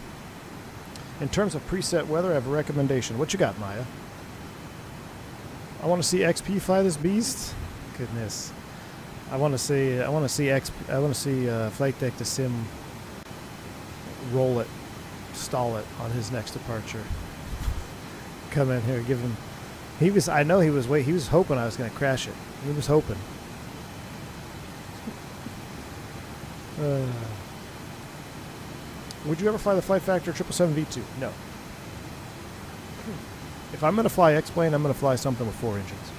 In terms of preset weather, I have a recommendation. What you got, Maya? I want to see XP fly this beast. Goodness, I want to see Flight Deck to Sim roll it, stall it on his next departure. Come in here, give him. I know he was hoping I was going to crash it. He was hoping. Would you ever fly the Flight Factor 777 V2? No. If I'm going to fly X-plane, I'm going to fly something with 4 engines.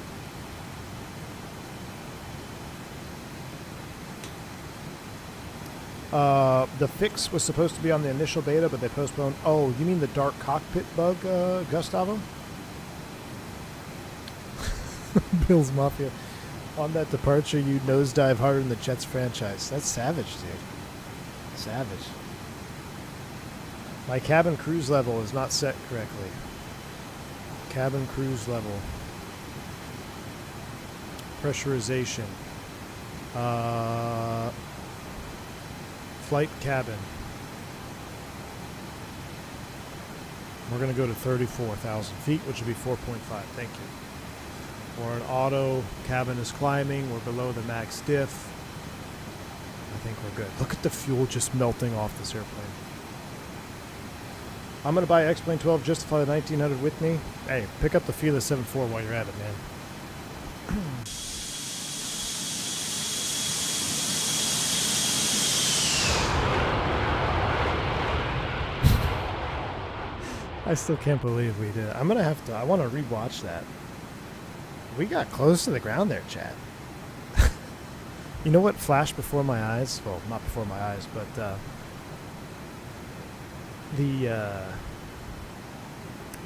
The fix was supposed to be on the initial beta, but they postponed. Oh, you mean the dark cockpit bug, Gustavo? Bill's Mafia. On that departure, you nosedive harder than the Jets franchise. That's savage, dude. Savage. My cabin cruise level is not set correctly. Cabin cruise level. Pressurization. Flight cabin. We're going to go to 34,000 feet, which would be 4.5. Thank you. We're in auto. Cabin is climbing. We're below the max diff. I think we're good. Look at the fuel just melting off this airplane. I'm going to buy X-Plane 12 just to fly the 1900 with me. Hey, pick up the Felis 7.4 while you're at it, man. I still can't believe we did it. I'm going to have to, I want to rewatch that. We got close to the ground there, Chad. You know what flashed before my eyes? Well, not before my eyes, but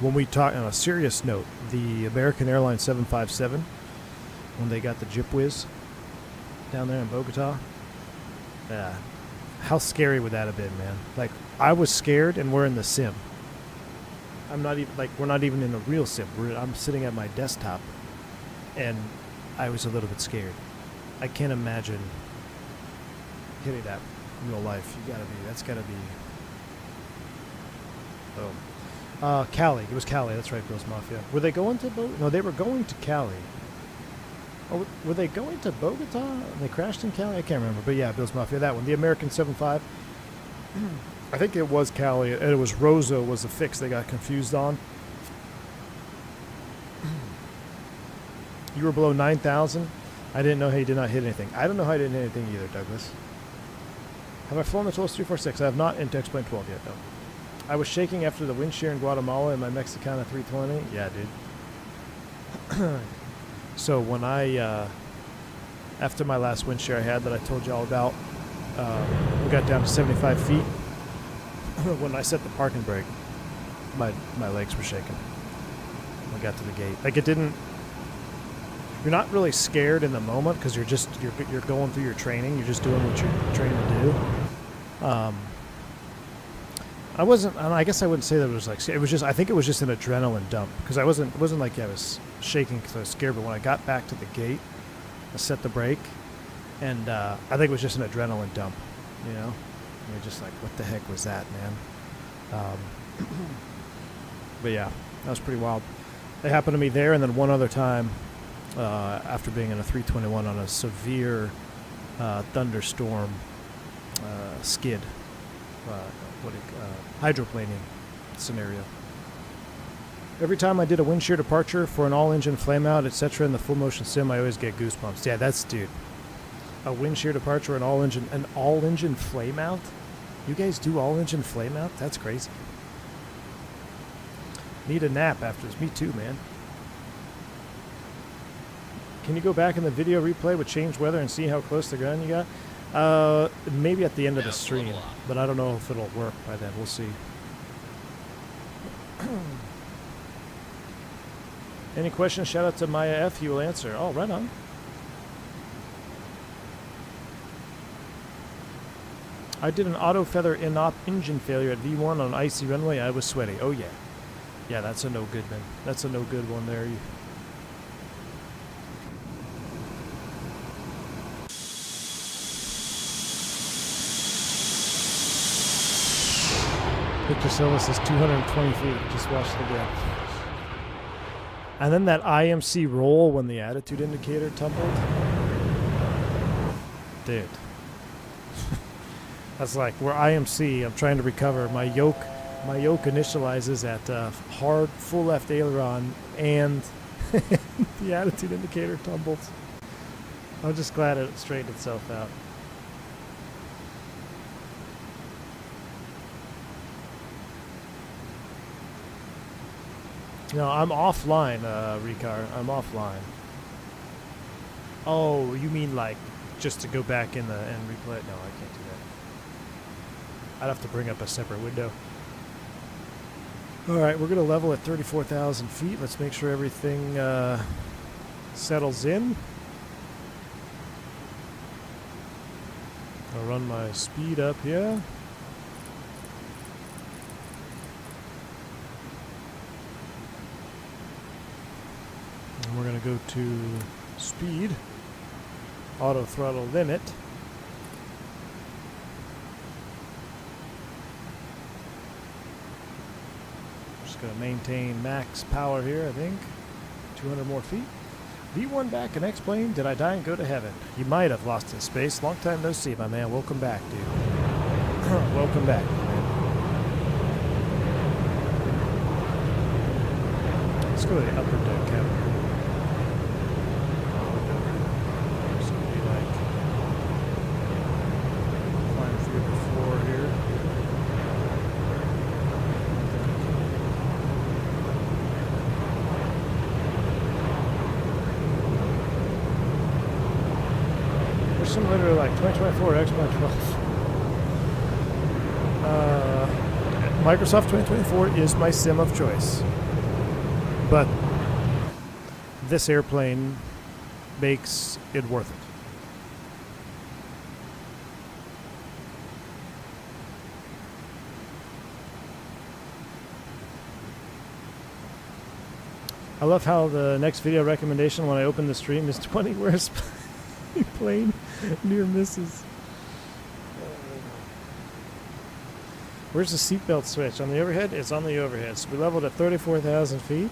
when we talk on a serious note, the American Airlines 757, when they got the Jip Whiz down there in Bogota, how scary would that have been, man? Like, I was scared, and we're in the sim. I'm not even, like, we're not even in a real sim. I'm sitting at my desktop, and I was a little bit scared. I can't imagine hitting that in real life. That's gotta be. Oh. Cali. It was Cali. That's right, Bill's Mafia. Were they going to No, they were going to Cali. Oh, were they going to Bogota? And they crashed in Cali? I can't remember. But yeah, Bill's Mafia, that one. The American 7.5. I think it was Cali. And it was Rosa was the fix they got confused on. You were below 9,000. I didn't know how you did not hit anything. I don't know how I didn't hit anything either, Douglas. Have I flown the Tolos 346? I have not into X-Plane 12 yet, no. I was shaking after the wind shear in Guatemala in my Mexicana 320. Yeah, dude. So when I, after my last wind shear I had that I told you all about, we got down to 75 feet. When I set the parking brake, my legs were shaking. When I got to the gate. Like it didn't, you're not really scared in the moment because you're just, you're going through your training. You're just doing what you're trained to do. I wasn't, I guess I wouldn't say that it was like, it was just, I think it was just an adrenaline dump because it wasn't like I was shaking because I was scared, but when I got back to the gate, I set the brake and I think it was just an adrenaline dump, you know? And you're just like, what the heck was that, man? But yeah, that was pretty wild. It happened to me there and then one other time after being in a 321 on a severe thunderstorm skid. Hydroplaning scenario. Every time I did a wind shear departure for an all-engine flameout, etc. in the full motion sim, I always get goosebumps. Yeah, that's, dude. A wind shear departure, an all-engine flameout? You guys do all-engine flameout? That's crazy. Need a nap after this. Me too, man. Can you go back in the video replay with changed weather and see how close the ground you got? Maybe at the end of the stream, but I don't know if it'll work by then. We'll see. Any questions? Shout out to Maya F. He will answer. Oh, right on. I did an auto feather in-op engine failure at V1 on an icy runway. I was sweaty. Oh, yeah. Yeah, that's a no good, man. That's a no good one there. Victor Silva says 220 feet. Just watch the gap. And then that IMC roll when the attitude indicator tumbled. Dude. That's like, we're IMC. I'm trying to recover. My yoke initializes at hard full left aileron and the attitude indicator tumbles. I'm just glad it straightened itself out. No, I'm offline, Ricard. I'm offline. Oh, you mean like just to go back in and replay it? No, I can't do that. I'd have to bring up a separate window. All right, we're going to level at 34,000 feet. Let's make sure everything settles in. I'll run my speed up here. And we're going to go to speed, auto throttle limit. Just going to maintain max power here, I think. 200 more feet. V1 back in X-Plane. Did I die and go to heaven? You might have lost in space. Long time no see, my man. Welcome back, dude. Welcome back, man. Let's go to the upper deck cabin. So we like climb through the floor here. There's some literally like 2024 X-Plane 12. Microsoft 2024 is my sim of choice. But this airplane makes it worth it. I love how the next video recommendation when I open the stream is 20 worst plane near misses. Where's the seatbelt switch? On the overhead? It's on the overhead. So we leveled at 34,000 feet.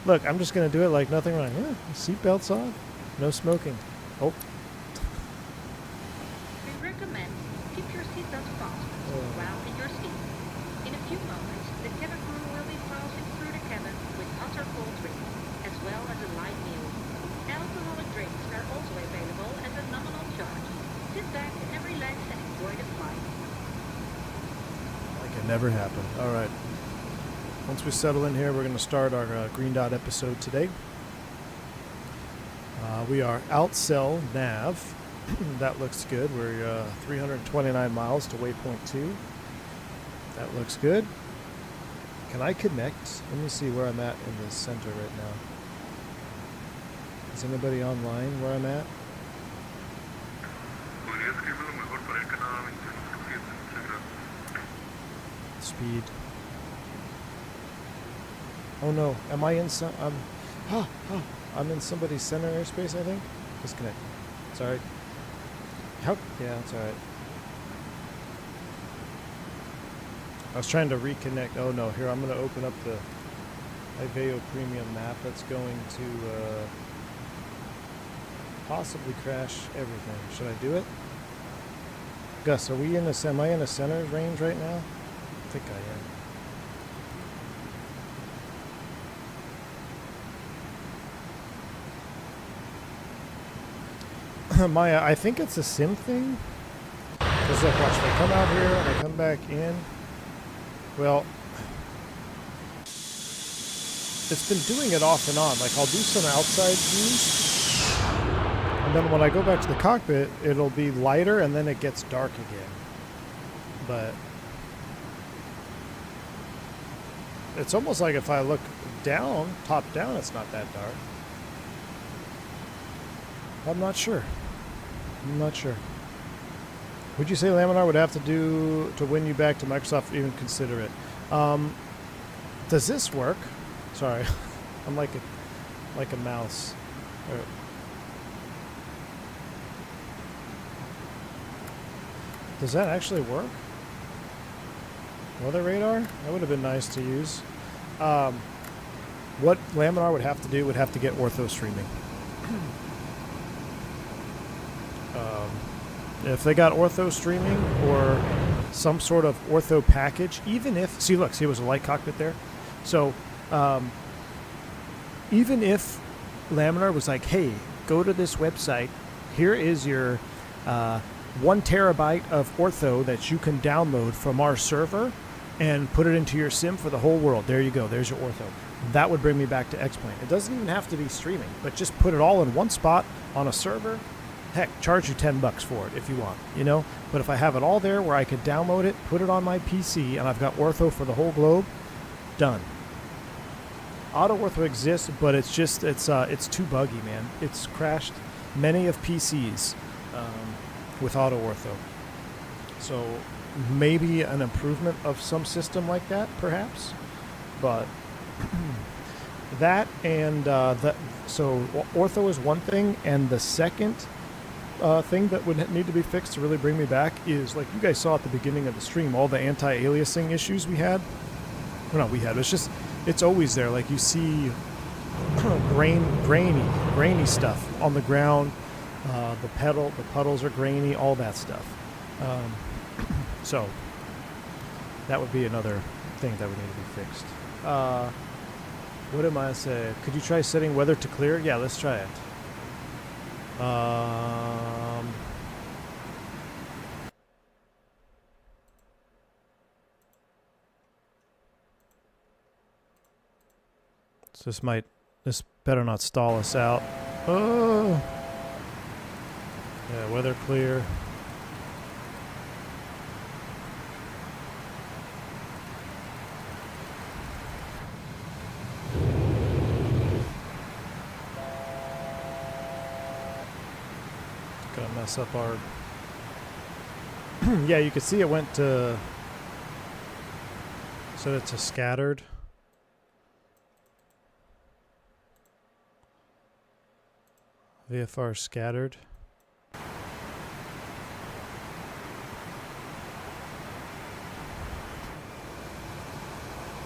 Look, I'm just going to do it like nothing wrong. Yeah, seatbelt's on. No smoking. Oh. We recommend keep your seatbelt fastened while in your seat. In a few moments, the cabin crew will be passing through the cabin with hot or cold drinks, as well as a light meal. Alcoholic drinks are also never happened. All right. Once we settle in here, we're going to start our green dot episode today. We are outcell nav. That looks good. We're 329 miles to waypoint 2. That looks good. Can I connect? Let me see where I'm at in the center right now. Is anybody online where I'm at? Speed. Oh no, am I in some... I'm in somebody's center airspace, I think? Disconnect. Sorry. How? Yeah, that's alright. I was trying to reconnect. Oh no, here, I'm going to open up the Iveo Premium map that's going to possibly crash everything. Should I do it? Gus, are we in a... Am I in a center range right now? I think I am. Maya, I think it's a sim thing. Because look, watch, if I come out here and I come back in, well, it's been doing it off and on. Like, I'll do some outside views, and then when I go back to the cockpit, it'll be lighter, and then it gets dark again. But it's almost like if I look down, top down, it's not that dark. I'm not sure. I'm not sure. Would you say Laminar would have to do to win you back to Microsoft, even consider it? Does this work? Sorry, I'm like a mouse. Does that actually work? Weather radar? That would have been nice to use. What Laminar would have to do would have to get ortho streaming. If they got ortho streaming or some sort of ortho package, even if... See, look, see, it was a light cockpit there. So, even if Laminar was like, hey, go to this website. Here is your 1 terabyte of ortho that you can download from our server and put it into your sim for the whole world. There you go. There's your ortho. That would bring me back to X-Plane. It doesn't even have to be streaming, but just put it all in one spot on a server. Heck, charge you $10 for it if you want, you know? But if I have it all there where I could download it, put it on my PC, and I've got ortho for the whole globe, done. Auto ortho exists, but it's just, it's too buggy, man. It's crashed many of PCs with auto ortho. So maybe an improvement of some system like that, perhaps. But that and so ortho is one thing, and the second thing that would need to be fixed to really bring me back is, like you guys saw at the beginning of the stream, all the anti-aliasing issues we had. Well, not we had. It's just, it's always there. Like you see grainy stuff on the ground. The puddles are grainy, all that stuff. So that would be another thing that would need to be fixed. What am I saying? Could you try setting weather to clear? Yeah, let's try it. So this better not stall us out. Oh! Yeah, weather clear. Gonna mess up our... Yeah, you can see it went to... So it's a scattered. VFR scattered.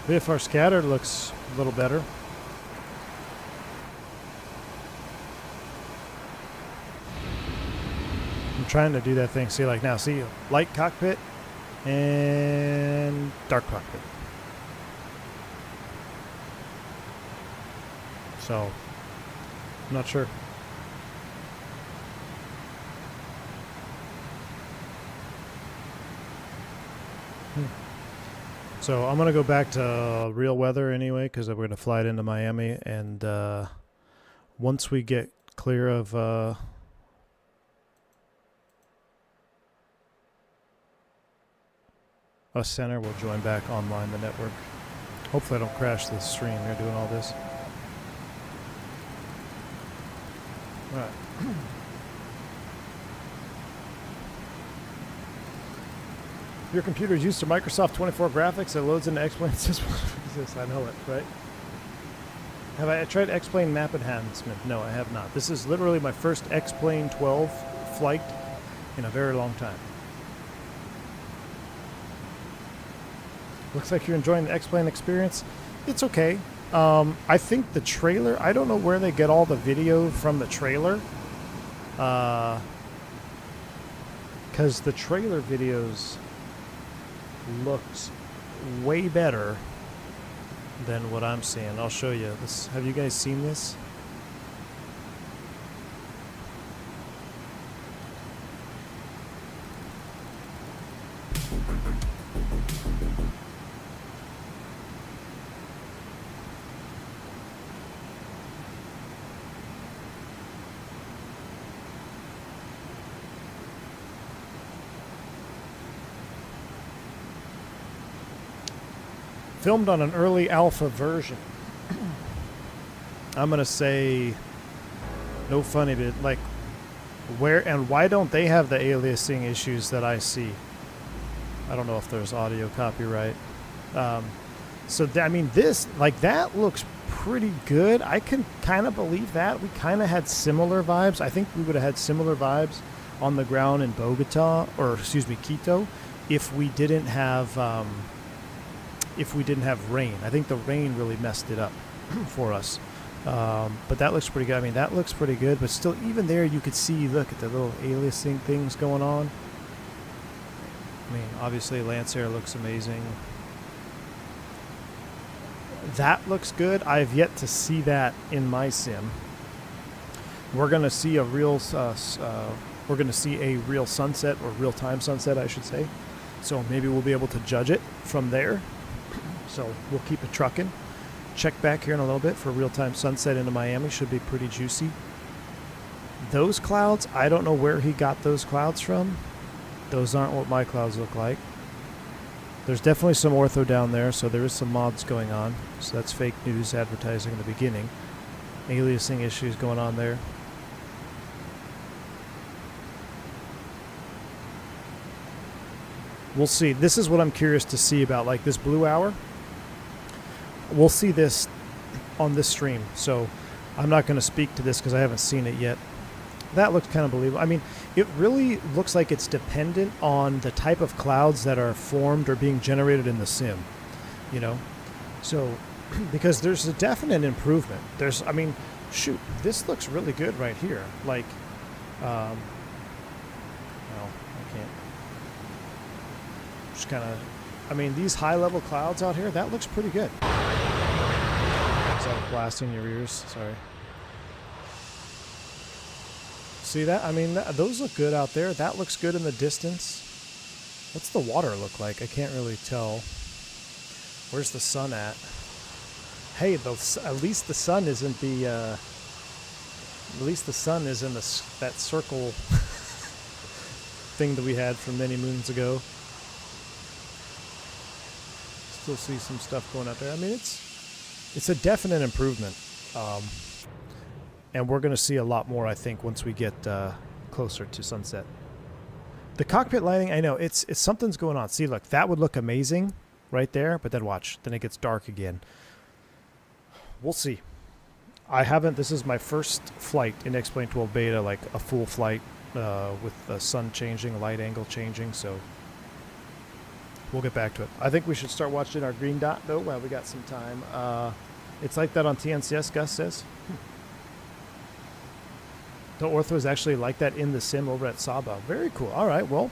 VFR scattered looks a little better. I'm trying to do that thing. See, like now, see, light cockpit and dark cockpit. So, I'm not sure. So I'm going to go back to real weather anyway, because we're going to fly it into Miami. And once we get clear of a center, we'll join back online the network. Hopefully I don't crash the stream. We're doing all this. All right. Your computer is used to Microsoft 24 graphics. It loads into X-Plane system. I know it, right? Have I tried X-Plane map enhancement? No, I have not. This is literally my first X-Plane 12 flight in a very long time. Looks like you're enjoying the X-Plane experience. It's okay. I think the trailer, I don't know where they get all the video from the trailer. Because the trailer videos looks way better than what I'm seeing. I'll show you this. Have you guys seen this? Filmed on an early alpha version. I'm gonna say no funny bit, like where and why don't they have the aliasing issues that I see? I don't know if there's audio copyright. So I mean, this, like, that looks pretty good. I can kind of believe that. We kind of had similar vibes. I think we would have had similar vibes on the ground in Bogota, or excuse me, Quito, if we didn't have rain. I think the rain really messed it up for us. But that looks pretty good. I mean, that looks pretty good, but still, even there, you could see, look at the little aliasing things going on. I mean, obviously, Lancer looks amazing. That looks good. I've yet to see that in my sim. We're going to see a real, sunset, or real-time sunset, I should say. So maybe we'll be able to judge it from there. So we'll keep it trucking. Check back here in a little bit for real-time sunset into Miami. Should be pretty juicy. Those clouds, I don't know where he got those clouds from. Those aren't what my clouds look like. There's definitely some ortho down there, so there is some mods going on. So that's fake news advertising in the beginning. Aliasing issues going on there. We'll see. This is what I'm curious to see about, like, this blue hour. We'll see this on this stream, so I'm not going to speak to this because I haven't seen it yet. That looks kind of believable. I mean, it really looks like it's dependent on the type of clouds that are formed or being generated in the sim, you know? So, because there's a definite improvement. I mean, shoot, this looks really good right here. Like, well, I can't. Just kind of, I mean, these high-level clouds out here, that looks pretty good. Is that blasting your ears? Sorry. See that? I mean, those look good out there. That looks good in the distance. What's the water look like? I can't really tell. Where's the sun at? Hey, at least the sun isn't the. At least the sun is in that circle thing that we had from many moons ago. Still see some stuff going out there. I mean, it's a definite improvement. And we're going to see a lot more, I think, once we get closer to sunset. The cockpit lighting, I know, it's something's going on. See, look, that would look amazing right there, but then watch. Then it gets dark again. We'll see. This is my first flight in X-Plane 12 Beta, like a full flight with the sun changing, light angle changing, so we'll get back to it. I think we should start watching our green dot, though, while we got some time. It's like that on TNCS, Gus says. The ortho is actually like that in the sim over at Saba. Very cool. All right, well,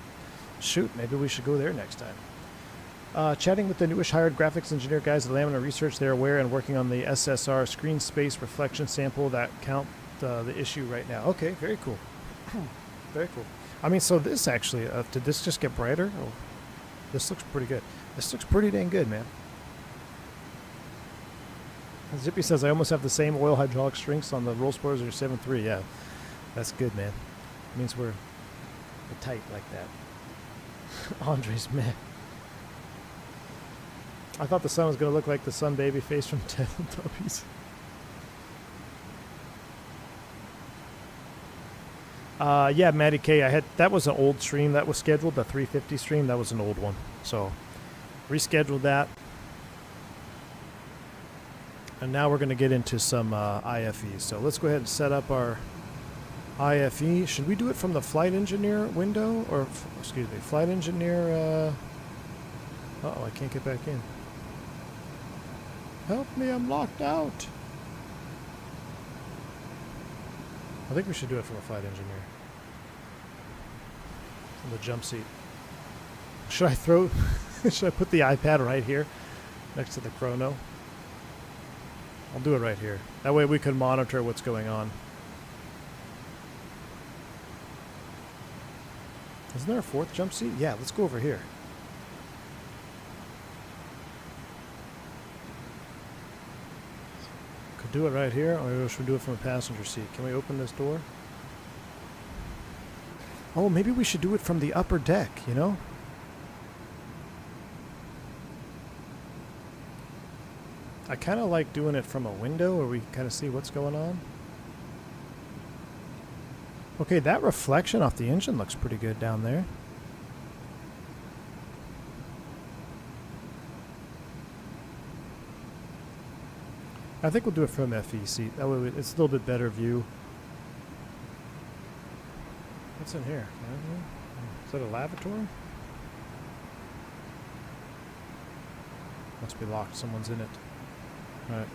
shoot, maybe we should go there next time. Chatting with the newish hired graphics engineer guys at Laminar Research. They're aware and working on the SSR screen space reflection sample that count the issue right now. Okay, very cool. Very cool. I mean, so this actually, did this just get brighter? Oh, this looks pretty good. This looks pretty dang good, man. Zippy says, I almost have the same oil hydraulic strengths on the roll spoilers as your 7.3. Yeah, that's good, man. It means we're tight like that. Andre's meh. I thought the sun was going to look like the sun baby face from Teletubbies. Yeah, Maddie K, that was an old stream that was scheduled, the 350 stream. That was an old one. So, rescheduled that. And now we're going to get into some IFE. So let's go ahead and set up our IFE. Should we do it from the flight engineer window? Or, excuse me, flight engineer... uh-oh, I can't get back in. Help me, I'm locked out. I think we should do it from a flight engineer. From the jump seat. Should I throw... should I put the iPad right here next to the chrono? I'll do it right here. That way we can monitor what's going on. Isn't there a fourth jump seat? Yeah, let's go over here. Could do it right here, or should we do it from a passenger seat? Can we open this door? Oh, maybe we should do it from the upper deck, you know? I kind of like doing it from a window where we kind of see what's going on. Okay, that reflection off the engine looks pretty good down there. I think we'll do it from FE seat. That way it's a little bit better view. What's in here? Is that a lavatory? Must be locked. Someone's in it. Alright.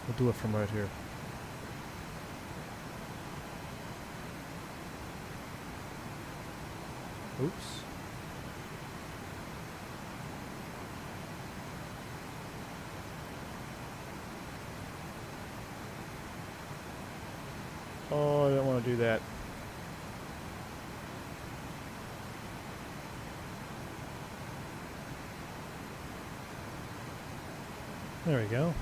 We'll do it from right here. Oops. Oh, I don't want to do that. There we go.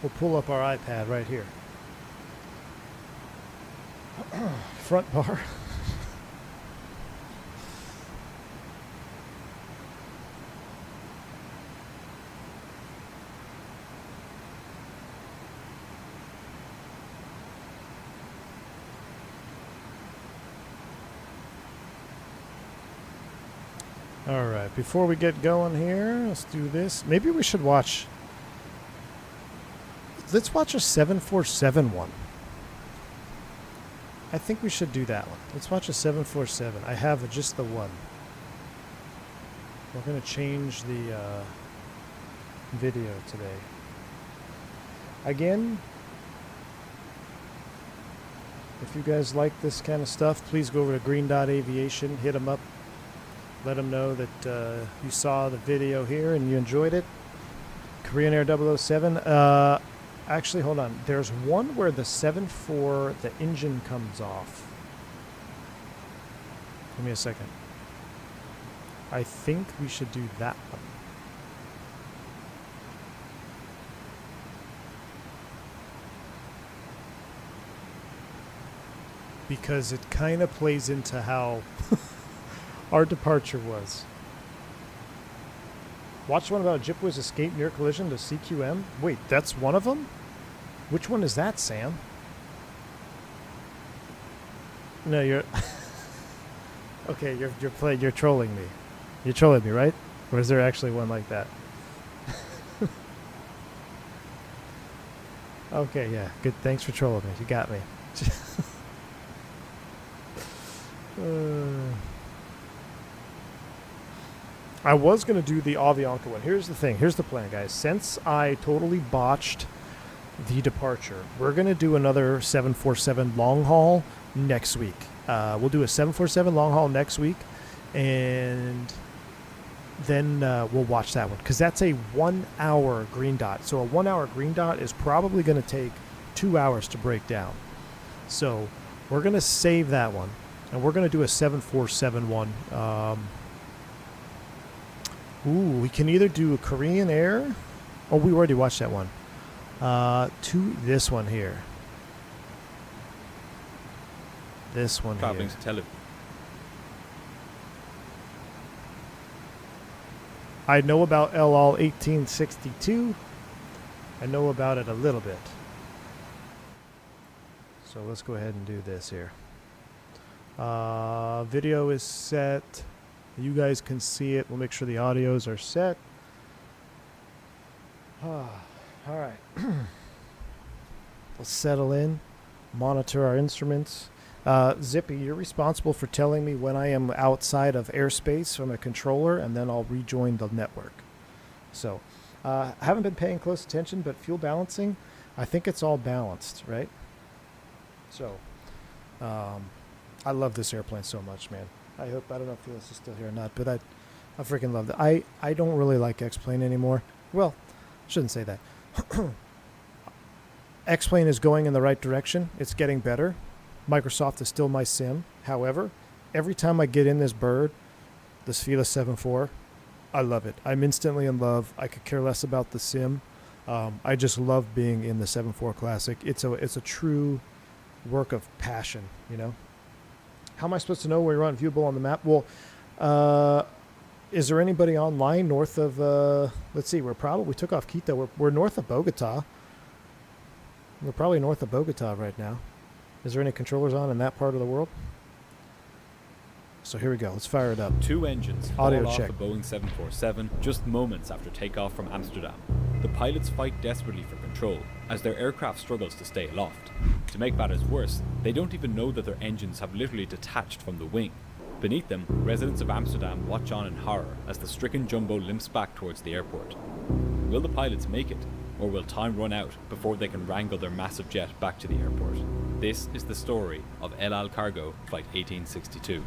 We'll pull up our iPad right here. Front bar. Alright, before we get going here, let's do this. Maybe we should watch... Let's watch a 747 one. I think we should do that one. Let's watch a 747. I have just the one. We're going to change the video today. Again, if you guys like this kind of stuff, please go over to Green Dot Aviation, hit them up. Let them know that you saw the video here and you enjoyed it. Korean Air 007. Actually, hold on. There's one where the 7.4, the engine comes off. Give me a second. I think we should do that one. Because it kind of plays into how... our departure was. Watch one about Jipwa's escape near collision to SEQM. Wait, that's one of them? Which one is that, Sam? No, you're... okay, you're trolling me. You're trolling me, right? Or is there actually one like that? Okay, yeah. Good. Thanks for trolling me. You got me. I was going to do the Avianca one. Here's the thing. Here's the plan, guys. Since I totally botched the departure, we're going to do another 747 long haul next week. We'll do a 747 long haul next week, and then we'll watch that one, because that's a 1 hour green dot. So a 1 hour green dot is probably going to take 2 hours to break down. So we're going to save that one, and we're going to do a 747 one. We can either do a Korean Air. Oh, we already watched that one. To this one here. This one Traveling here. to Tel Aviv. I know about LL 1862. I know about it a little bit. So let's go ahead and do this here. Video is set. You guys can see it. We'll make sure the audios are set. All right. Let's settle in. Monitor our instruments. Zippy, you're responsible for telling me when I am outside of airspace from a controller, and then I'll rejoin the network. So, I haven't been paying close attention, but fuel balancing, I think it's all balanced, right? So, I love this airplane so much, man. I don't know if Felis is still here or not, but I freaking love it. I don't really like X-Plane anymore. Well, shouldn't say that. X-Plane is going in the right direction. It's getting better. Microsoft is still my sim. However, every time I get in this bird, this Felis 7.4, I love it. I'm instantly in love. I could care less about the sim. I just love being in the 7.4 Classic. It's a true work of passion, you know? How am I supposed to know where you're on viewable on the map? Well, is there anybody online north of, let's see, we took off Quito. We're north of Bogota. We're probably north of Bogota right now. Is there any controllers on in that part of the world? So here we go. Let's fire it up. 2 engines fall Audio off check. a Boeing 747 just moments after takeoff from Amsterdam. The pilots fight desperately for control as their aircraft struggles to stay aloft. To make matters worse, they don't even know that their engines have literally detached from the wing. Beneath them, residents of Amsterdam watch on in horror as the stricken jumbo limps back towards the airport. Will the pilots make it, or will time run out before they can wrangle their massive jet back to the airport? This is the story of El Al Cargo Flight 1862.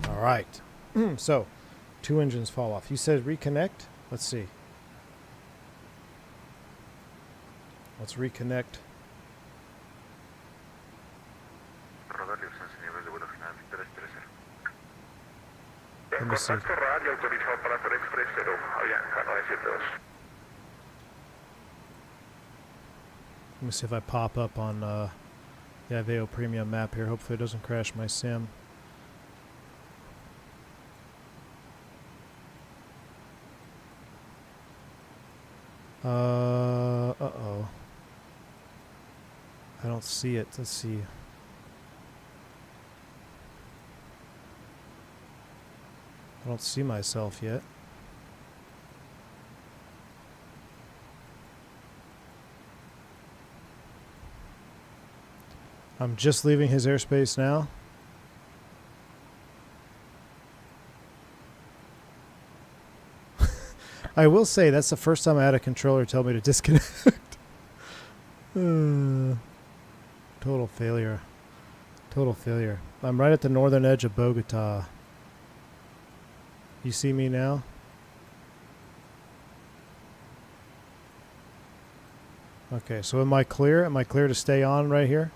All right. So, 2 engines fall off. You said reconnect? Let's see. Let's reconnect. Let me see. Let me see if I pop up on the Aveo Premium map here. Hopefully it doesn't crash my sim. Uh-oh. I don't see it. Let's see. I don't see myself yet. I'm just leaving his airspace now. I will say that's the first time I had a controller tell me to disconnect. Total failure. Total failure. I'm right at the northern edge of Bogota. You see me now? Okay, so am I clear? Am I clear to stay on right here?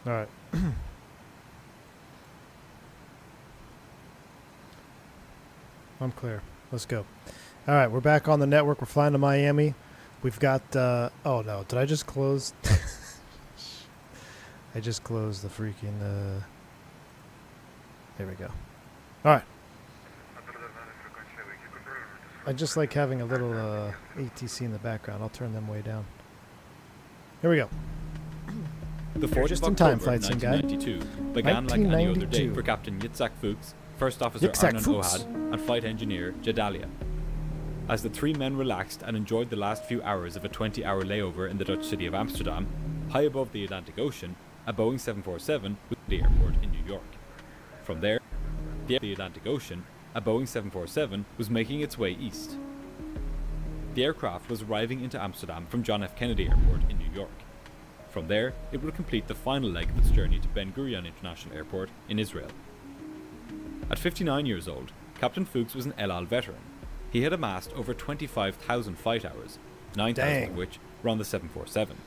All right. I'm clear. Let's go. All right, we're back on the network. We're flying to Miami. We've got, oh no, did I just close? I just closed the freaking, there we go. All right. I just like having a little ATC in the background. I'll turn them way down. Here we go. The 4th just of in time, October flight sim guy. 1992 began like any other day 1992. for Captain Yitzhak Fuchs, First Officer Yitzhak Arnon Fuchs. Ohad, and Flight Engineer Jadalia. As the 3 men relaxed and enjoyed the last few hours of a 20-hour layover in the Dutch city of Amsterdam, high above the Atlantic Ocean, a Boeing 747 was at the airport in New York. From there, the Atlantic Ocean, a Boeing 747 was making its way east. The aircraft was arriving into Amsterdam from John F. Kennedy Airport in New York. From there, it will complete the final leg of its journey to Ben Gurion International Airport in Israel. At 59 years old, Captain Fuchs was an El Al veteran. He had amassed over 25,000 flight hours, 9,000 of which were on the 747.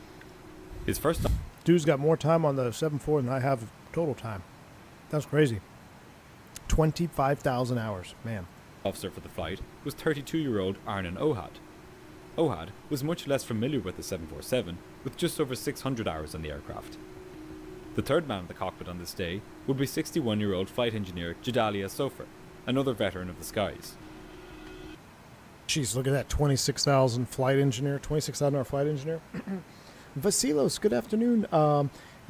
His first Dude's got more time on the 7.4 than I have total time. That's crazy. 25,000 hours, man. officer for the flight was 32-year-old Arnon Ohad. Ohad was much less familiar with the 747, with just over 600 hours on the aircraft. The third man in the cockpit on this day would be 61-year-old flight engineer Jadalia Sofer, another veteran of the skies. Jeez, look at that, 26,000 flight engineer, 26,000 hour flight engineer. Vasilos, good afternoon.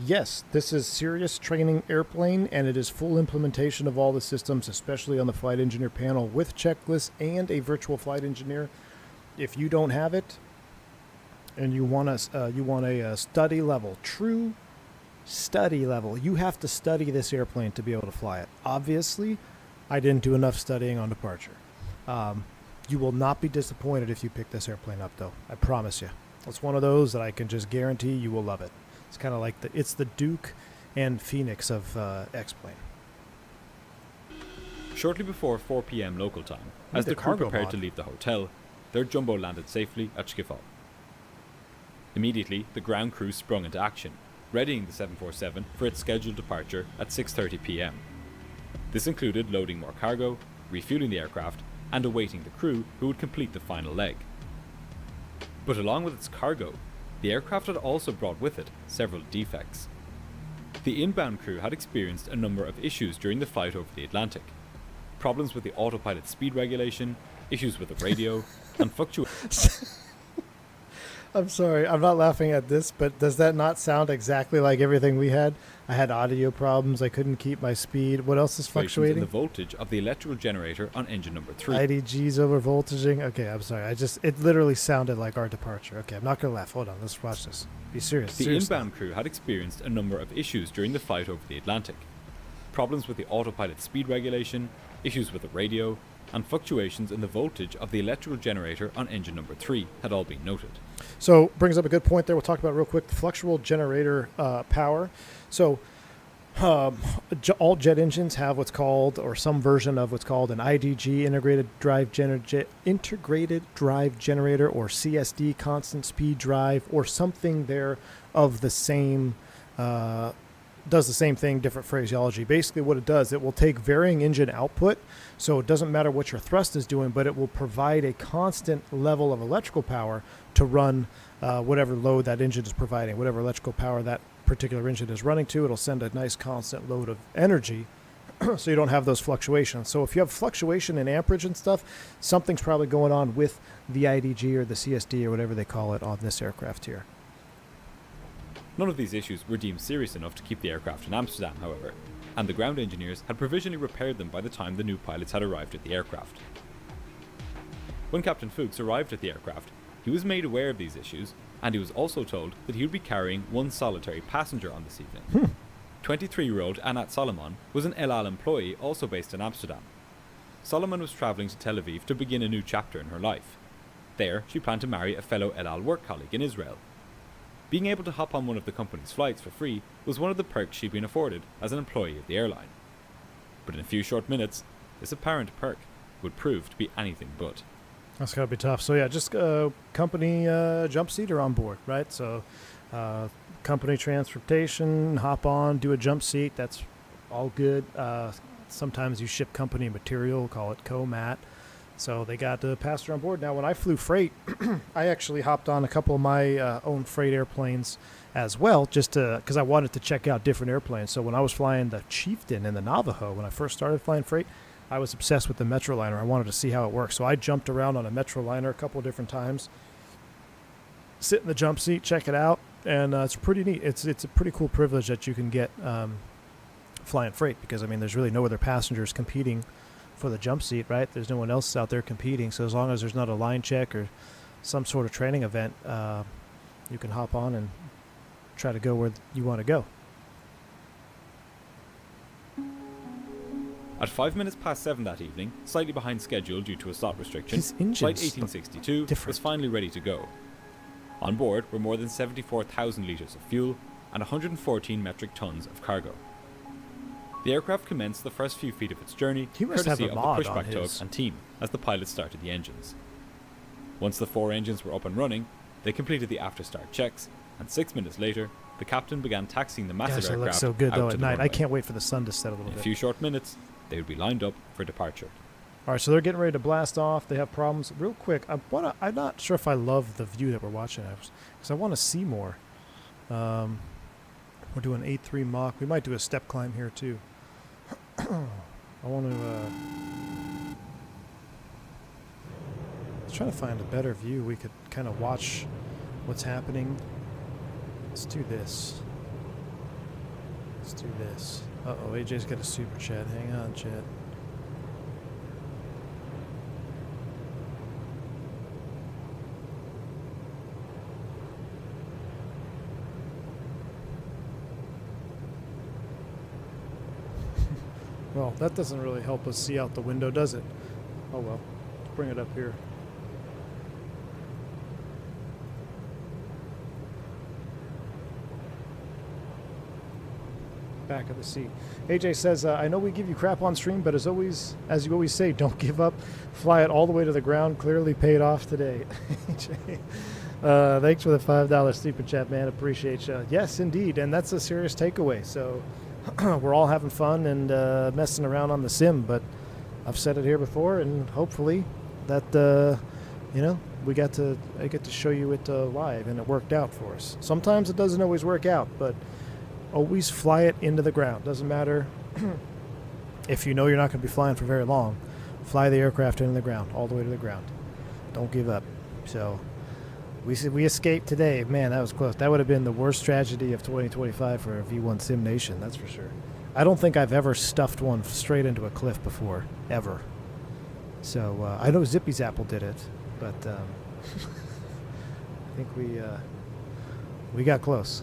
Yes, this is serious training airplane, and it is full implementation of all the systems, especially on the flight engineer panel with checklists and a virtual flight engineer. If you don't have it, and you want a study level, true study level, you have to study this airplane to be able to fly it. Obviously, I didn't do enough studying on departure. You will not be disappointed if you pick this airplane up, though. I promise you. It's one of those that I can just guarantee you will love it. It's kind of like it's the Duke and Fenix of X-Plane. Shortly before 4 p.m. local time, as the crew prepared to leave the hotel, their jumbo landed safely at Schiphol. Immediately, the ground crew sprung into action, readying the 747 for its scheduled departure at 6:30 p.m. This included loading more cargo, refueling the aircraft, and awaiting the crew who would complete the final leg. But along with its cargo, the aircraft had also brought with it several defects. The inbound crew had experienced a number of issues during the flight over the Atlantic. Problems with the autopilot speed regulation, issues with the radio, and fluctuations. I'm sorry, I'm not laughing at this, but does that not sound exactly like everything we had? I had audio problems, I couldn't keep my speed. What else is fluctuating? In the voltage of the electrical generator on engine number 3. IDG's over voltaging. Okay, I'm sorry. It literally sounded like our departure. Okay, I'm not going to laugh. Hold on, let's watch this. Be serious. The inbound crew had experienced a number of issues during the flight over the Atlantic. Problems with the autopilot speed regulation, issues with the radio, and fluctuations in the voltage of the electrical generator on engine number 3 had all been noted. So, brings up a good point there. We'll talk about it real quick. The fluctual generator power. So, all jet engines have what's called, or some version of what's called, an IDG, integrated drive generator, or CSD, constant speed drive, or something there of the same, does the same thing, different phraseology. Basically what it does, it will take varying engine output, so it doesn't matter what your thrust is doing, but it will provide a constant level of electrical power to run whatever load that engine is providing, whatever electrical power that particular engine is running to. It'll send a nice constant load of energy so you don't have those fluctuations. So if you have fluctuation in amperage and stuff, something's probably going on with the IDG or the CSD or whatever they call it on this aircraft here. None of these issues were deemed serious enough to keep the aircraft in Amsterdam, however, and the ground engineers had provisionally repaired them by the time the new pilots had arrived at the aircraft. When Captain Fuchs arrived at the aircraft, he was made aware of these issues, and he was also told that he would be carrying one solitary passenger on this evening. 23-year-old Anat Solomon was an El Al employee also based in Amsterdam. Solomon was travelling to Tel Aviv to begin a new chapter in her life. There, she planned to marry a fellow El Al work colleague in Israel. Being able to hop on one of the company's flights for free was one of the perks she'd been afforded as an employee of the airline. But in a few short minutes, this apparent perk would prove to be anything but. That's got to be tough. So yeah, just company jump seater on board, right? So company transportation, hop on, do a jump seat. That's all good. Sometimes you ship company material, call it co-mat. So they got the passenger on board. Now, when I flew freight, I actually hopped on a couple of my own freight airplanes as well, just because I wanted to check out different airplanes. So when I was flying the Chieftain and the Navajo, when I first started flying freight, I was obsessed with the Metroliner. I wanted to see how it works. So I jumped around on a Metroliner a couple of different times, sit in the jump seat, check it out, and it's pretty neat. It's a pretty cool privilege that you can get flying freight, because, I mean, there's really no other passengers competing for the jump seat, right? There's no one else out there competing, so as long as there's not a line check or some sort of training event, you can hop on and try to go where you want to go. At 5 minutes past 7 that evening, slightly behind schedule due to a slot restriction, His engine's Flight 1862 was finally ready to go. On board were more than 74,000 litres of fuel and 114 metric tons of cargo. The aircraft commenced the first few feet of its journey He must have courtesy a of mod the on pushback tug his. and team as the pilots started the engines. Once the 4 engines were up and running, they completed the after-start checks, and 6 minutes later, the captain began taxiing the massive Gosh, it looks aircraft so good out though to at the night. I runway. can't wait for the sun to set a little In a bit. few short minutes, they would be lined up for departure. All right, so they're getting ready to blast off. They have problems. Real quick, I'm not sure if I love the view that we're watching because I want to see more. We're doing 8.3 Mach. We might do a step climb here too. I want to. Let's try to find a better view. We could kind of watch what's happening. Let's do this. Let's do this. Uh-oh, AJ's got a super chat. Hang on, chat. Well, that doesn't really help us see out the window, does it? Oh well. Let's bring it up here. Back of the seat. AJ says, I know we give you crap on stream, but as you always say, don't give up. Fly it all the way to the ground. Clearly paid off today. AJ. Thanks for the $5 super chat, man. Appreciate you. Yes, indeed. And that's a serious takeaway. So we're all having fun and messing around on the sim, but I've said it here before, and hopefully that, I get to show you it live, and it worked out for us. Sometimes it doesn't always work out, but always fly it into the ground. Doesn't matter if you know you're not going to be flying for very long. Fly the aircraft into the ground, all the way to the ground. Don't give up. So we escaped today. Man, that was close. That would have been the worst tragedy of 2025 for a V1 Sim Nation, that's for sure. I don't think I've ever stuffed one straight into a cliff before, ever. So I know Zippy Zapple did it, but I think we got close.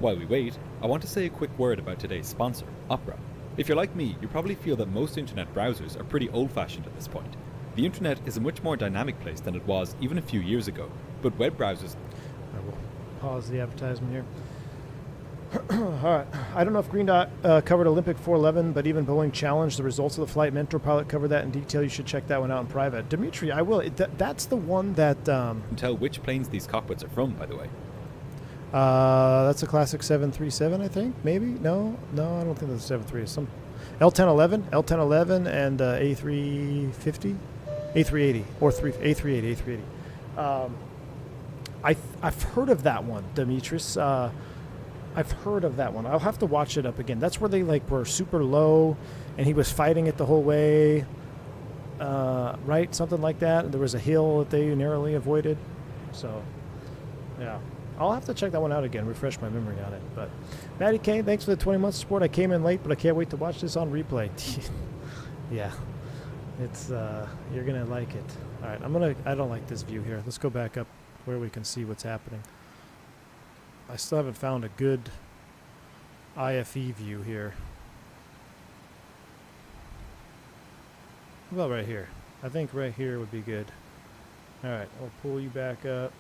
While we wait, I want to say a quick word about today's sponsor, Opera. If you're like me, you probably feel that most internet browsers are pretty old-fashioned at this point. The internet is a much more dynamic place than it was even a few years ago, but web browsers... I will pause the advertisement here. Alright, I don't know if Green Dot covered Olympic 411, but even Boeing challenged the results of the Flight Mentor pilot covered that in detail. You should check that one out in private. Dimitri, I will. That's the one that... You can tell which planes these cockpits are from, by the way. That's a classic 737, I think. Maybe? No, I don't think that's a 737. Some L1011, and A350, A380 or A380. I've heard of that one, Demetrius. I've heard of that one. I'll have to watch it up again. That's where they were super low, and he was fighting it the whole way. Right, something like that. And there was a hill that they narrowly avoided. So, yeah. I'll have to check that one out again, refresh my memory on it. But Matty K, thanks for the 20 months support. I came in late, but I can't wait to watch this on replay. Yeah, it's you're gonna like it. All right, I don't like this view here. Let's go back up where we can see what's happening. I still haven't found a good IFE view here. How about right here? I think right here would be good. All right, I'll pull you back up.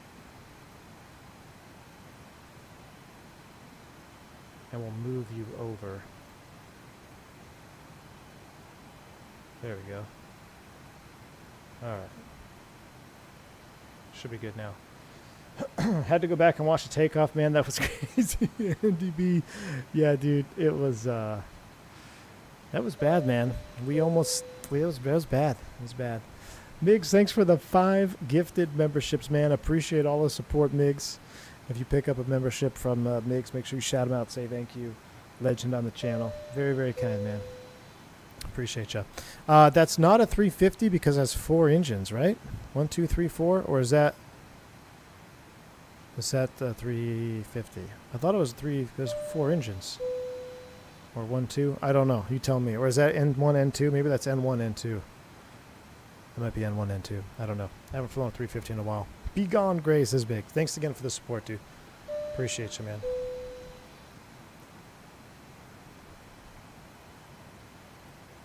And we'll move you over. There we go. Alright. Should be good now. Had to go back and watch the takeoff, man. That was crazy. NDB. Yeah, dude. It was, that was bad, man. It was bad. It was bad. Migs, thanks for the 5 gifted memberships, man. Appreciate all the support, Migs. If you pick up a membership from Migs, make sure you shout him out, say thank you. Legend on the channel. Very, very kind, man. Appreciate you. That's not a 350 because it has 4 engines, right? 1, 2, 3, 4? Or is that 350? I thought it was 3, there's 4 engines. Or 1, 2? I don't know. You tell me. Or is that N1, N2? Maybe that's N1, N2. It might be N1, N2. I don't know. I haven't flown a 350 in a while. Be Gone Grace is big. Thanks again for the support, dude. Appreciate you, man.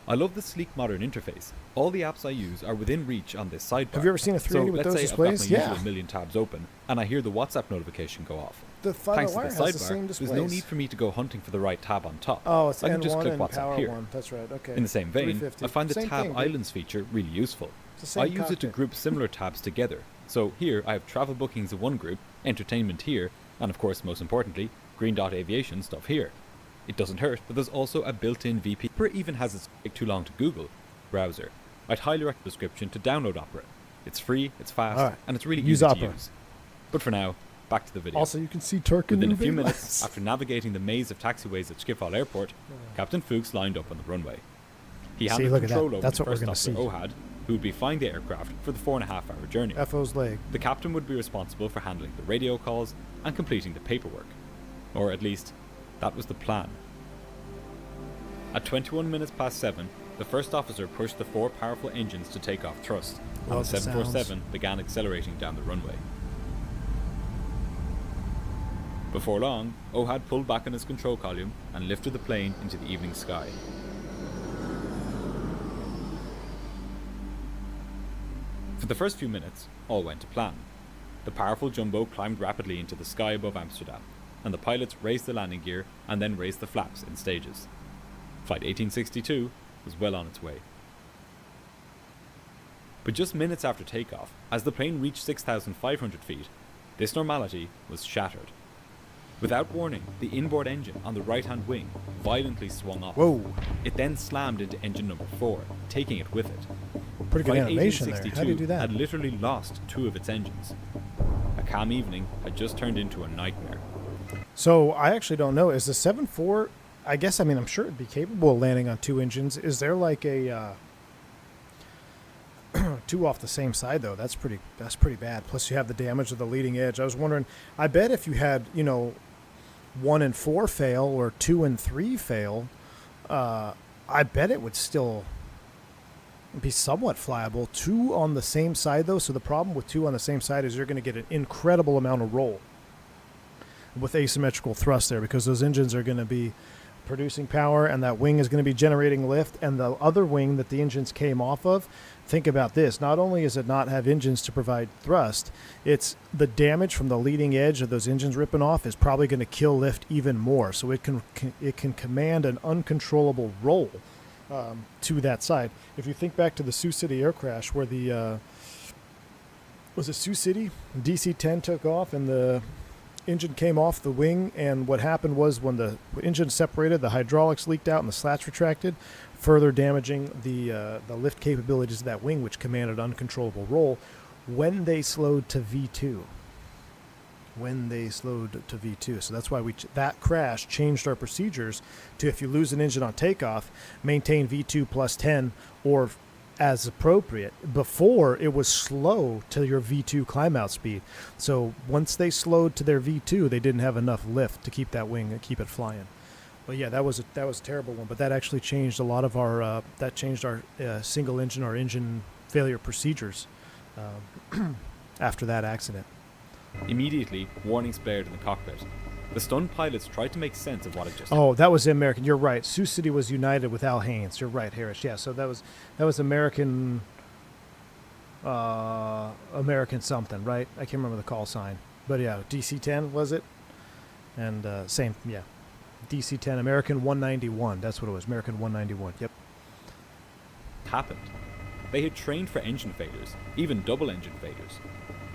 I love the sleek modern interface. All the apps I use are within reach on this sidebar. Have you ever seen a 380 with let's those say displays? I've got my Yeah. usual million tabs open, and I hear the WhatsApp notification go off. The Thanks to Wire the has the sidebar, same there's displays. no need for me to go hunting for the right tab on top. Oh, it's I can just N1 click and WhatsApp Power here. 1. That's right. Okay. In the same vein, 350. I find the Same Tab thing, dude. Islands feature really useful. It's the same I use it to cockpit. group similar tabs together. So here I have travel bookings in one group, entertainment here, and of course, most importantly, green dot aviation stuff here. It doesn't hurt that there's also a built-in VP. Opera even has its take too long to Google browser. I'd highly recommend the description to download Opera. It's free, it's fast, Alright. and it's really Use easy Opera. to use. But for now, back to the video. Also, you can see Turk and Within a Uwe few minutes, lights. after navigating the maze of taxiways at Schiphol Airport, Captain Fuchs lined up on the runway. He See, handed look at control that. over That's to what we're first gonna officer see. Ohad, who would be flying the aircraft for the 4.5-hour journey. FO's leg. The captain would be responsible for handling the radio calls and completing the paperwork. Or at least, that was the plan. At 21 minutes past 7, the first officer pushed the 4 powerful engines to take off thrust, and Love the the 747 began accelerating down the runway. Before long, Ohad pulled back on his control column and lifted the plane into the evening sky. For the first few minutes, all went to plan. The powerful jumbo climbed rapidly into the sky above Amsterdam, and the pilots raised the landing gear and then raised the flaps in stages. Flight 1862 was well on its way. But just minutes after takeoff, as the plane reached 6,500 feet, this normality was shattered. Without warning, the inboard engine on the right-hand wing violently swung off. Whoa. It then slammed into engine number 4, taking it with it. Pretty good Flight animation there. How do you 1862 do that? had literally lost 2 of its engines. A calm evening had just turned into a nightmare. So I actually don't know. Is the 7.4? I guess. I mean, I'm sure it'd be capable of landing on 2 engines. Is there like a 2 off the same side though? That's pretty bad. Plus you have the damage of the leading edge. I was wondering. I bet if you had 1 and 4 fail or 2 and 3 fail, I bet it would still be somewhat flyable. 2 on the same side though. So the problem with 2 on the same side is you're going to get an incredible amount of roll with asymmetrical thrust there, because those engines are going to be producing power and that wing is going to be generating lift, and the other wing that the engines came off of, think about this, not only does it not have engines to provide thrust, it's the damage from the leading edge of those engines ripping off is probably going to kill lift even more, so it can command an uncontrollable roll to that side. If you think back to the Sioux City air crash where the was it Sioux City? DC-10 took off and the engine came off the wing, and what happened was when the engine separated, the hydraulics leaked out and the slats retracted, further damaging the lift capabilities of that wing, which commanded uncontrollable roll when they slowed to V2. So that's why that crash changed our procedures to, if you lose an engine on takeoff, maintain V2 plus 10 or as appropriate. Before, it was slow to your V2 climb out speed. So once they slowed to their V2, they didn't have enough lift to keep that wing and keep it flying. But yeah, that was a terrible one. But that actually changed a lot of our single engine or engine failure procedures after that accident. Immediately, warnings blared in the cockpit. The stunned pilots tried to make sense of what had just Oh, that was American. You're right. Sioux City was united with Al Haynes. You're right, Harris. Yeah, so that was American. American something, right? I can't remember the call sign, but yeah, DC-10 was it? And same, yeah, DC-10, American 191. That's what it was. American 191. Yep. happened. They had trained for engine failures, even double engine failures.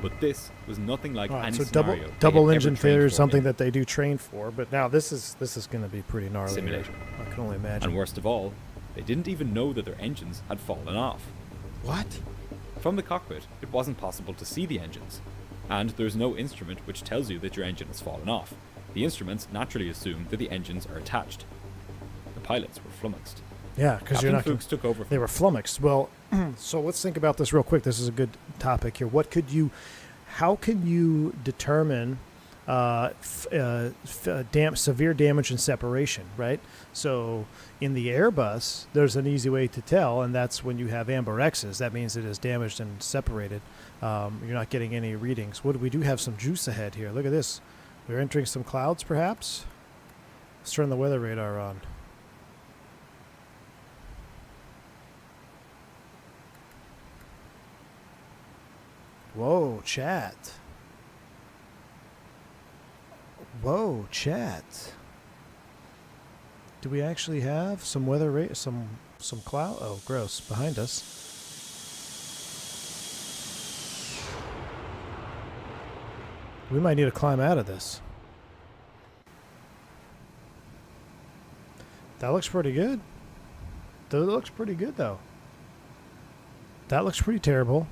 But this was nothing like any so scenario double they had engine ever trained failure is for something in that they do train for, but now this is going to be pretty gnarly. simulation. I can only imagine. And worst of all, they didn't even know that their engines had fallen off. What? From the cockpit, it wasn't possible to see the engines. And there's no instrument which tells you that your engine has fallen off. The instruments naturally assume that the engines are attached. The pilots were flummoxed. Yeah, because you're Captain not. Fuchs took over. They were flummoxed. Well, so let's think about this real quick. This is a good topic here. How can you determine severe damage and separation, right? So in the Airbus, there's an easy way to tell, and that's when you have amber X's. That means it is damaged and separated. You're not getting any readings. We do have some juice ahead here. Look at this. We're entering some clouds, perhaps. Let's turn the weather radar on. Whoa, chat. Whoa, chat. Do we actually have some weather some cloud? Oh, gross, behind us. We might need to climb out of this. That looks pretty good. That looks pretty good, though. That looks pretty terrible.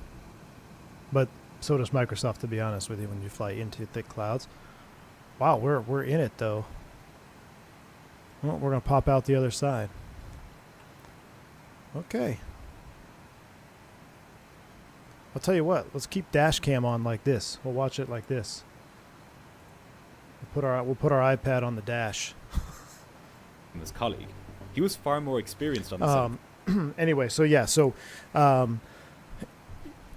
But so does Microsoft, to be honest with you, when you fly into thick clouds. Wow, we're in it, though. Well, we're going to pop out the other side. Okay. I'll tell you what. Let's keep dash cam on like this. We'll watch it like this. We'll put our iPad on the dash. From his colleague. He was far more experienced on the side. Anyway, so yeah,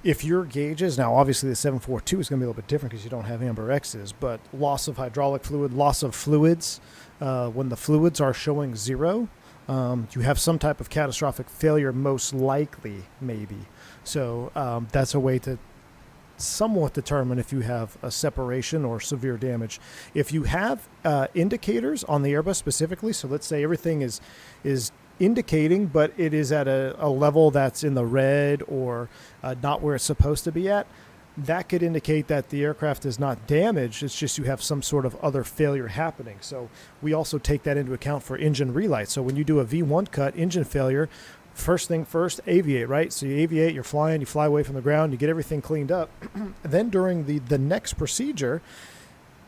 if your gauges, now obviously the 742 is going to be a little bit different because you don't have amber X's, but loss of hydraulic fluid, loss of fluids, when the fluids are showing 0, you have some type of catastrophic failure, most likely, maybe. So that's a way to somewhat determine if you have a separation or severe damage. If you have indicators on the Airbus specifically, so let's say everything is indicating, but it is at a level that's in the red or not where it's supposed to be at, that could indicate that the aircraft is not damaged. It's just you have some sort of other failure happening. So we also take that into account for engine relight. So when you do a V1 cut, engine failure, first thing first, aviate, right? So you aviate, you're flying, you fly away from the ground, you get everything cleaned up. Then during the next procedure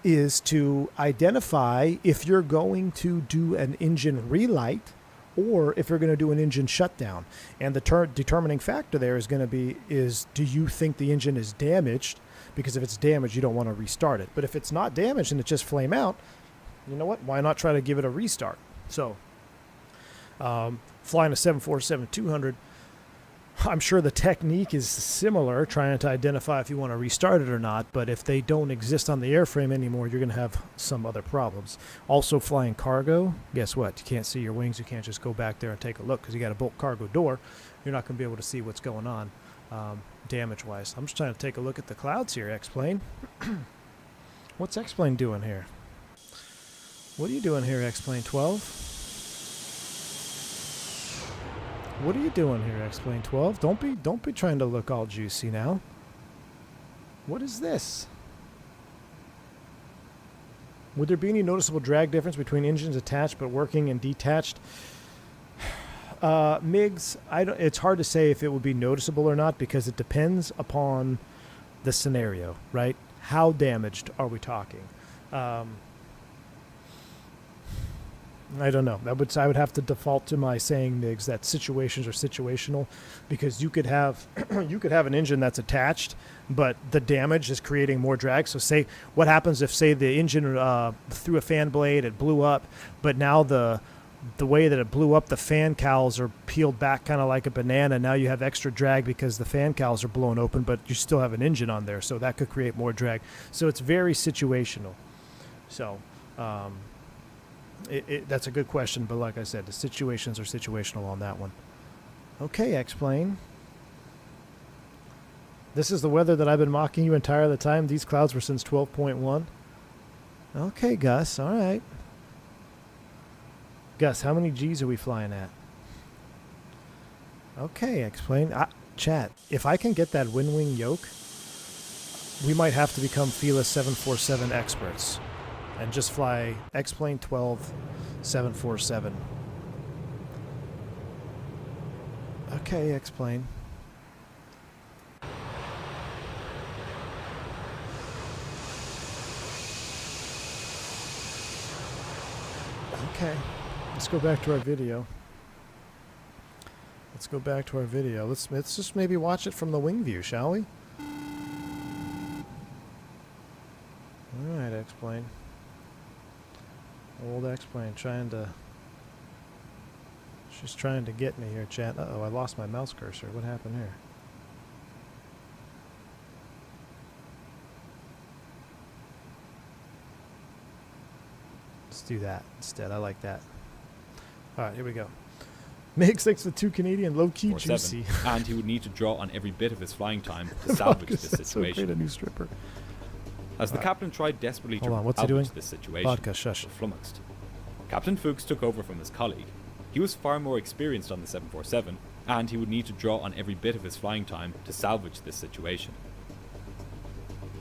is to identify if you're going to do an engine relight or if you're going to do an engine shutdown. And the determining factor there is going to be, do you think the engine is damaged? Because if it's damaged, you don't want to restart it. But if it's not damaged and it just flame out, you know what? Why not try to give it a restart? So flying a 747-200, I'm sure the technique is similar, trying to identify if you want to restart it or not, but if they don't exist on the airframe anymore, you're going to have some other problems. Also flying cargo, guess what? You can't see your wings. You can't just go back there and take a look because you got a bulk cargo door. You're not going to be able to see what's going on damage-wise. I'm just trying to take a look at the clouds here, X-Plane. What's X-Plane doing here? What are you doing here, X-Plane 12? What are you doing here, X-Plane 12? Don't be trying to look all juicy now. What is this? Would there be any noticeable drag difference between engines attached but working and detached? MiGs, it's hard to say if it would be noticeable or not because it depends upon the scenario, right? How damaged are we talking? I don't know. I would have to default to my saying, MiGs, that situations are situational, because you could have an engine that's attached, but the damage is creating more drag. So say what happens if, say, the engine through a fan blade, it blew up, but now the way that it blew up, the fan cowls are peeled back kind of like a banana. Now you have extra drag because the fan cowls are blown open, but you still have an engine on there, so that could create more drag. So it's very situational. So that's a good question, but like I said, the situations are situational on that one. Okay, X-Plane. This is the weather that I've been mocking you entire the time. These clouds were since 12.1. Okay, Gus, all right. Gus, how many G's are we flying at? Okay, X-Plane. Chat, if I can get that wind wing yoke, we might have to become Felis 747 experts and just fly X-Plane 12 747. Okay, X-Plane. Okay, let's go back to our video. Let's just maybe watch it from the wing view, shall we? All right, X-Plane. Old X-Plane she's trying to get me here, chat. Uh-oh, I lost my mouse cursor. What happened here? Let's do that instead. I like that. All right, here we go. Makes 6 with 2 Canadian, low key 47, juicy. and he would need to draw on every bit of his flying time to salvage this That's so great, situation. a new stripper. As the captain tried desperately to Hold on, what's he salvage doing? this situation, Vodka, shush. were flummoxed. Captain Fuchs took over from his colleague. He was far more experienced on the 747, and he would need to draw on every bit of his flying time to salvage this situation.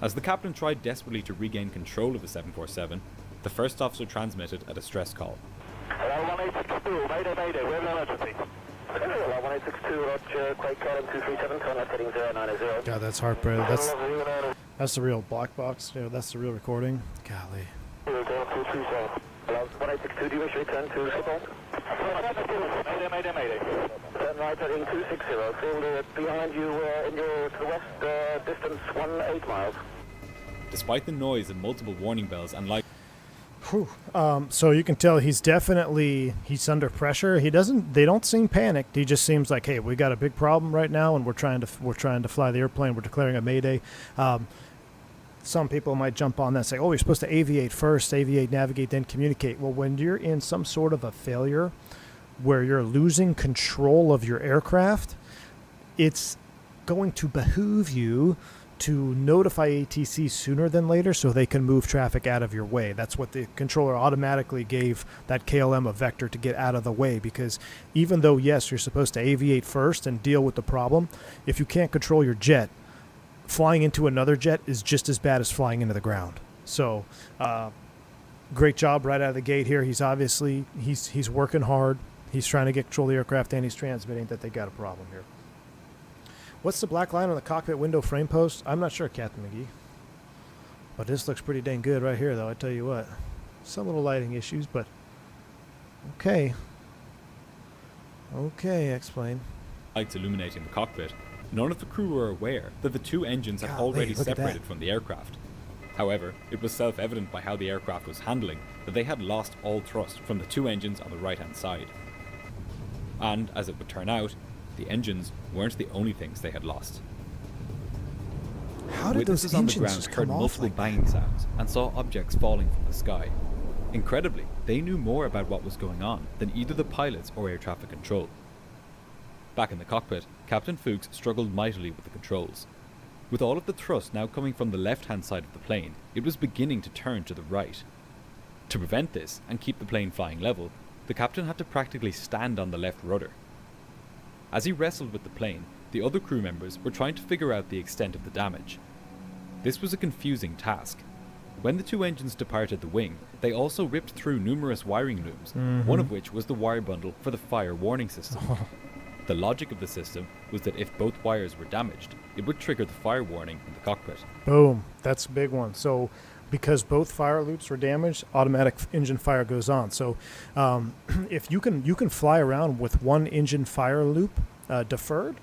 As the captain tried desperately to regain control of the 747, the first officer transmitted a distress call. Hello, 1862, mayday, mayday, we have an emergency. Hello, 1862, Roger, Quake Column 237, turn left heading 090. God, that's heartbreaking. That's the real black box. You know, that's the real recording. Golly. Hello, 1862, do you wish to return to Schiphol? Mayday, mayday, mayday. Turn right heading 260, field behind you to the west, distance 18 miles. Despite the noise and multiple warning bells and light, So you can tell he's under pressure. They don't seem panicked. He just seems like, hey, we got a big problem right now, and we're trying to fly the airplane. We're declaring a mayday. Some people might jump on that and say, oh, you're supposed to aviate first, navigate, then communicate. Well, when you're in some sort of a failure where you're losing control of your aircraft, it's going to behoove you to notify ATC sooner than later so they can move traffic out of your way. That's what the controller automatically gave that KLM a vector to get out of the way, because even though, yes, you're supposed to aviate first and deal with the problem, if you can't control your jet, flying into another jet is just as bad as flying into the ground. So great job right out of the gate here. He's obviously, he's working hard. He's trying to get control of the aircraft, and he's transmitting that they got a problem here. What's the black line on the cockpit window frame post? I'm not sure, Captain McGee. But this looks pretty dang good right here, though, I tell you what. Some little lighting issues, but okay. Okay, explain. lights illuminating the cockpit, none of the crew were aware that the two engines had already separated from the aircraft. However, it was self-evident by how the aircraft was handling that they had lost all thrust from the two engines on the right-hand side. And, as it would turn out, the engines weren't the only things they had lost. How did Witnesses those on the engines ground just heard come off multiple like banging sounds and saw objects falling from the sky. Incredibly, they knew more about what was going on than either the pilots or air traffic control. Back in the cockpit, Captain Fuchs struggled mightily with the controls. With all of the thrust now coming from the left-hand side of the plane, it was beginning to turn to the right. To prevent this and keep the plane flying level, the captain had to practically stand on the left rudder. As he wrestled with the plane, the other crew members were trying to figure out the extent of the damage. This was a confusing task. When the two engines departed the wing, they also ripped through numerous wiring looms, one of which was the wire bundle for the fire warning system. The logic of the system was that if both wires were damaged, it would trigger the fire warning in the cockpit. Boom. That's a big one. So because both fire loops were damaged, automatic engine fire goes on. So if you can fly around with one engine fire loop deferred,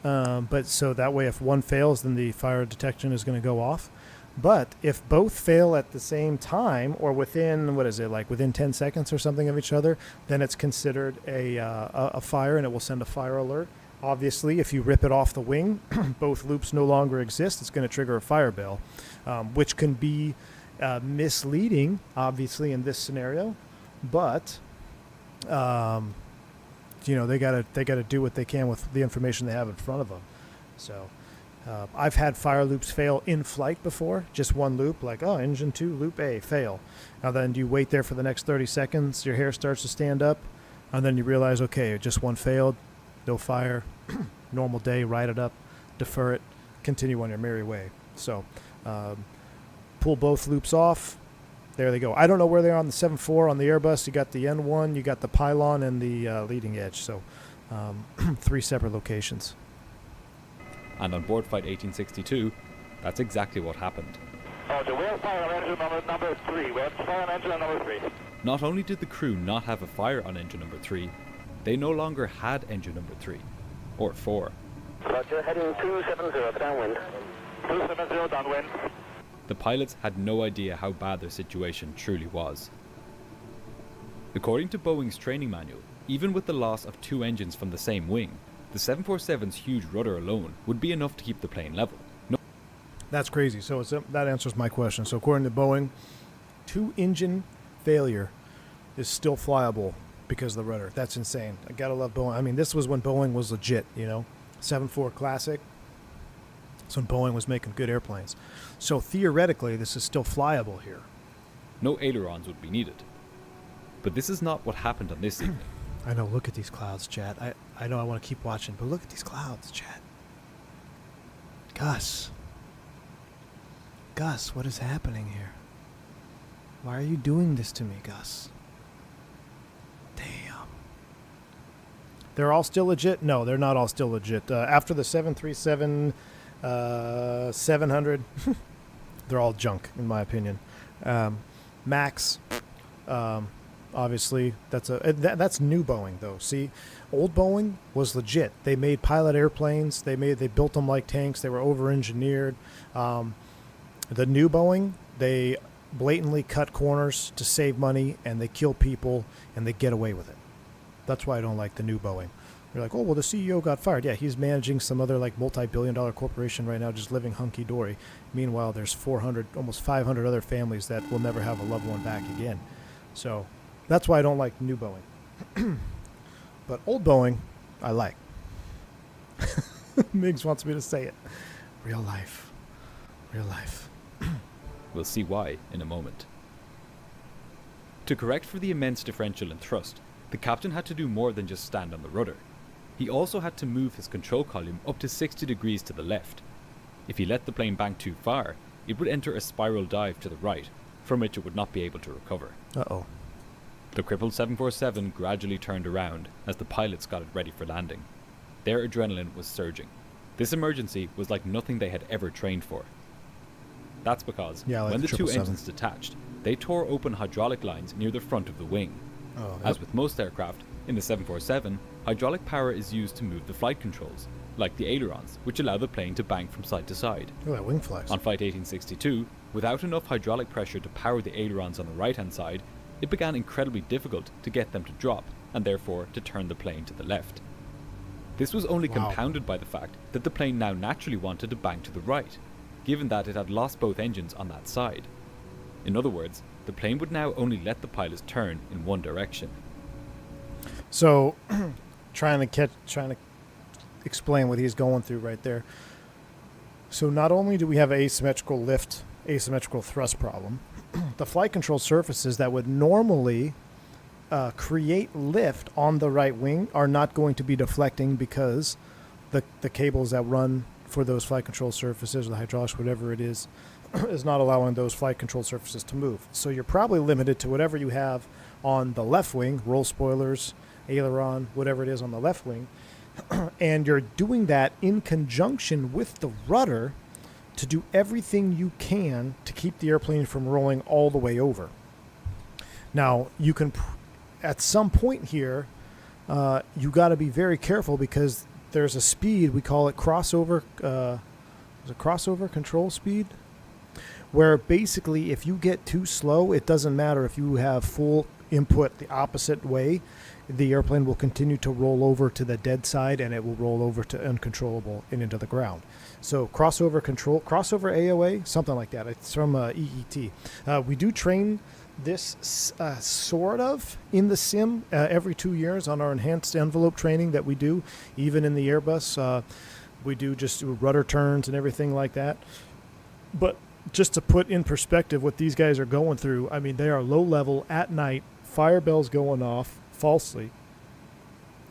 but so that way if one fails, then the fire detection is going to go off. But if both fail at the same time or within, within 10 seconds or something of each other, then it's considered a fire and it will send a fire alert. Obviously, if you rip it off the wing, both loops no longer exist. It's going to trigger a fire bell, which can be misleading, obviously, in this scenario. But, they gotta do what they can with the information they have in front of them. So I've had fire loops fail in flight before, just one loop, like, engine 2, loop A, fail. Now then you wait there for the next 30 seconds, your hair starts to stand up, and then you realize, okay, just one failed, no fire, normal day, ride it up, defer it, continue on your merry way. So pull both loops off, there they go. I don't know where they are on the 7.4 on the Airbus. You got the N1, you got the pylon, and the leading edge, so 3 separate locations. And on board Flight 1862, that's exactly what happened. Roger, we have fire on engine number 3. We have fire on engine number 3. Not only did the crew not have a fire on engine number 3, they no longer had engine number 3, or 4. Roger, heading 270 downwind. 270 downwind. The pilots had no idea how bad their situation truly was. According to Boeing's training manual, even with the loss of 2 engines from the same wing, the 747's huge rudder alone would be enough to keep the plane level. That's crazy. So that answers my question. So according to Boeing, 2 engine failure is still flyable because of the rudder. That's insane. I gotta love Boeing. I mean, this was when Boeing was legit, 7.4 Classic. That's when Boeing was making good airplanes. So theoretically, this is still flyable here. No ailerons would be needed. But this is not what happened on this evening. I know, look at these clouds, Chad. I know I want to keep watching, but look at these clouds, Chad. Gus, what is happening here? Why are you doing this to me, Gus? Damn. They're all still legit? No, they're not all still legit. After the 737 700, they're all junk, in my opinion. Max, obviously, that's new Boeing, though. See, old Boeing was legit. They made pilot airplanes. They built them like tanks. They were over-engineered. The new Boeing, they blatantly cut corners to save money, and they kill people, and they get away with it. That's why I don't like the new Boeing. You're like, oh, well, the CEO got fired. Yeah, he's managing some other multi-billion-dollar corporation right now, just living hunky-dory. Meanwhile, there's 400, almost 500 other families that will never have a loved one back again. So that's why I don't like new Boeing. But old Boeing, I like. Miggs wants me to say it. Real life. Real life. We'll see why in a moment. To correct for the immense differential in thrust, the captain had to do more than just stand on the rudder. He also had to move his control column up to 60 degrees to the left. If he let the plane bank too far, it would enter a spiral dive to the right, from which it would not be able to recover. Uh-oh. The crippled 747 gradually turned around as the pilots got it ready for landing. Their adrenaline was surging. This emergency was like nothing they had ever trained for. That's because when the two engines detached, they tore open hydraulic lines near the front of the wing. As with most aircraft, in the 747, hydraulic power is used to move the flight controls, like the ailerons, which allow the plane to bank from side to side. Look at that wing flex. On Flight 1862, without enough hydraulic pressure to power the ailerons on the right-hand side, it began incredibly difficult to get them to drop, and therefore to turn the plane to the left. This was only compounded by the fact that the plane now naturally wanted to bank to the right, given that it had lost both engines on that side. In other words, the plane would now only let the pilots turn in one direction. So, trying to explain what he's going through right there. So not only do we have an asymmetrical lift, asymmetrical thrust problem, the flight control surfaces that would normally create lift on the right wing are not going to be deflecting because the cables that run for those flight control surfaces, or the hydraulics, whatever it is not allowing those flight control surfaces to move. So you're probably limited to whatever you have on the left wing, roll spoilers, aileron, whatever it is on the left wing, and you're doing that in conjunction with the rudder to do everything you can to keep the airplane from rolling all the way over. Now, you can, at some point here, you got to be very careful because there's a speed, we call it crossover, is it crossover control speed? Where basically if you get too slow, it doesn't matter if you have full input the opposite way, the airplane will continue to roll over to the dead side and it will roll over to uncontrollable and into the ground. So crossover control, crossover AOA, something like that. It's from EET. We do train this sort of in the sim every 2 years on our enhanced envelope training that we do, even in the Airbus. We do just rudder turns and everything like that. But just to put in perspective what these guys are going through, I mean, they are low level at night, fire bells going off falsely,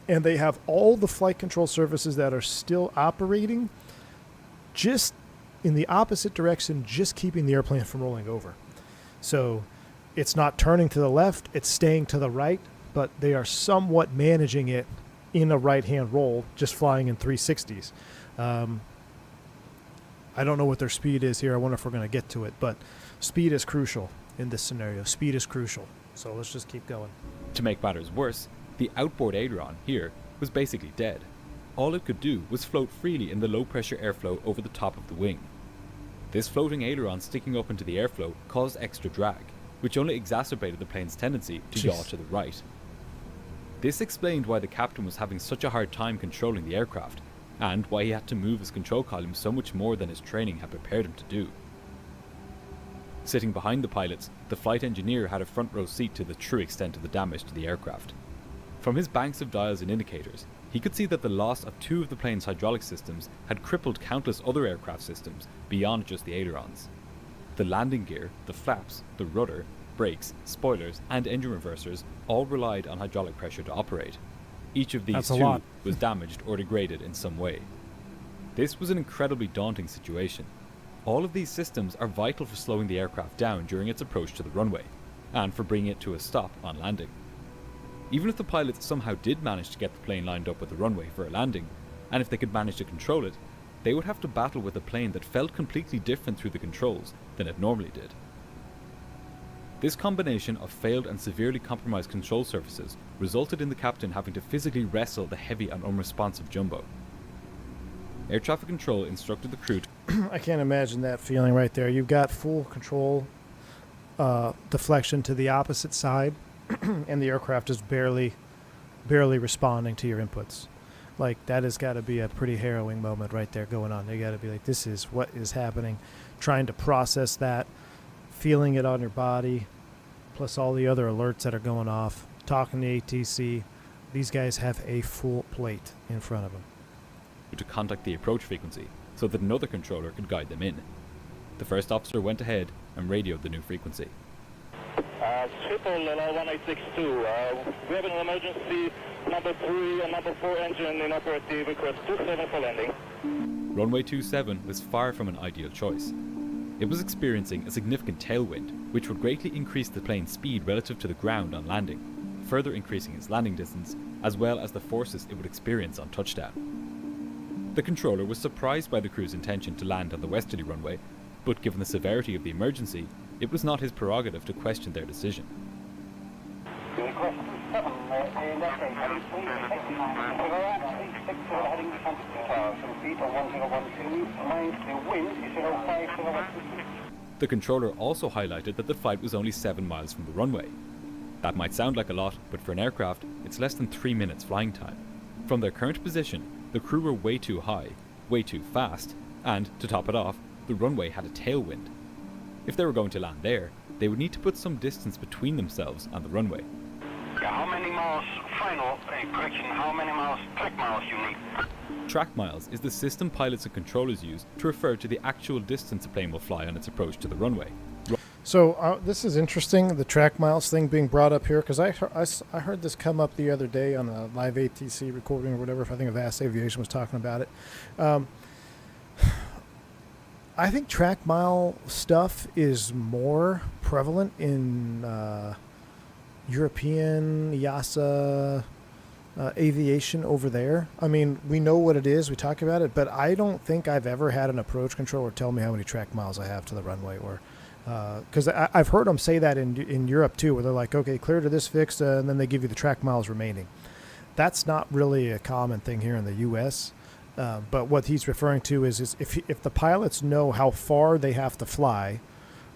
and they have all the flight control surfaces that are still operating just in the opposite direction, just keeping the airplane from rolling over. So it's not turning to the left, it's staying to the right, but they are somewhat managing it in a right-hand roll, just flying in 360s. I don't know what their speed is here. I wonder if we're going to get to it, but speed is crucial in this scenario. Speed is crucial. So let's just keep going. To make matters worse, the outboard aileron here was basically dead. All it could do was float freely in the low-pressure airflow over the top of the wing. This floating aileron sticking up into the airflow caused extra drag, which only exacerbated the plane's tendency to yaw to the right. This explained why the captain was having such a hard time controlling the aircraft, and why he had to move his control column so much more than his training had prepared him to do. Sitting behind the pilots, the flight engineer had a front row seat to the true extent of the damage to the aircraft. From his banks of dials and indicators, he could see that the loss of 2 of the plane's hydraulic systems had crippled countless other aircraft systems beyond just the ailerons. The landing gear, the flaps, the rudder, brakes, spoilers, and engine reversers all relied on hydraulic pressure to operate. Each of these That's a 2 lot. was damaged or degraded in some way. This was an incredibly daunting situation. All of these systems are vital for slowing the aircraft down during its approach to the runway, and for bringing it to a stop on landing. Even if the pilots somehow did manage to get the plane lined up with the runway for a landing, and if they could manage to control it, they would have to battle with a plane that felt completely different through the controls than it normally did. This combination of failed and severely compromised control surfaces resulted in the captain having to physically wrestle the heavy and unresponsive jumbo. Air traffic control instructed the crew to I can't imagine that feeling right there. You've got full control deflection to the opposite side, and the aircraft is barely responding to your inputs. Like, that has got to be a pretty harrowing moment right there going on. You got to be like, this is what is happening, trying to process that, feeling it on your body, plus all the other alerts that are going off, talking to ATC. These guys have a full plate in front of them. to contact the approach frequency so that another controller could guide them in. The first officer went ahead and radioed the new frequency. Triple 1862, we have an emergency number 3 and number 4 engine inoperative, request 27 for landing. Runway 27 was far from an ideal choice. It was experiencing a significant tailwind, which would greatly increase the plane's speed relative to the ground on landing, further increasing its landing distance, as well as the forces it would experience on touchdown. The controller was surprised by the crew's intention to land on the westerly runway, but given the severity of the emergency, it was not his prerogative to question their decision. The controller also highlighted that the flight was only 7 miles from the runway. That might sound like a lot, but for an aircraft, it's less than 3 minutes flying time. From their current position, the crew were way too high, way too fast, and, to top it off, the runway had a tailwind. If they were going to land there, they would need to put some distance between themselves and the runway. How many miles, final correction, how many miles, track miles you need? Track miles is the system pilots and controllers use to refer to the actual distance a plane will fly on its approach to the runway. So this is interesting, the track miles thing being brought up here, because I heard this come up the other day on a live ATC recording or whatever. I think Vast Aviation was talking about it. I think track mile stuff is more prevalent in European EASA aviation over there. I mean, we know what it is, we talk about it, but I don't think I've ever had an approach controller tell me how many track miles I have to the runway, or because I've heard them say that in Europe too, where they're like, okay, clear to this fixed, and then they give you the track miles remaining. That's not really a common thing here in the U.S., but what he's referring to is if the pilots know how far they have to fly,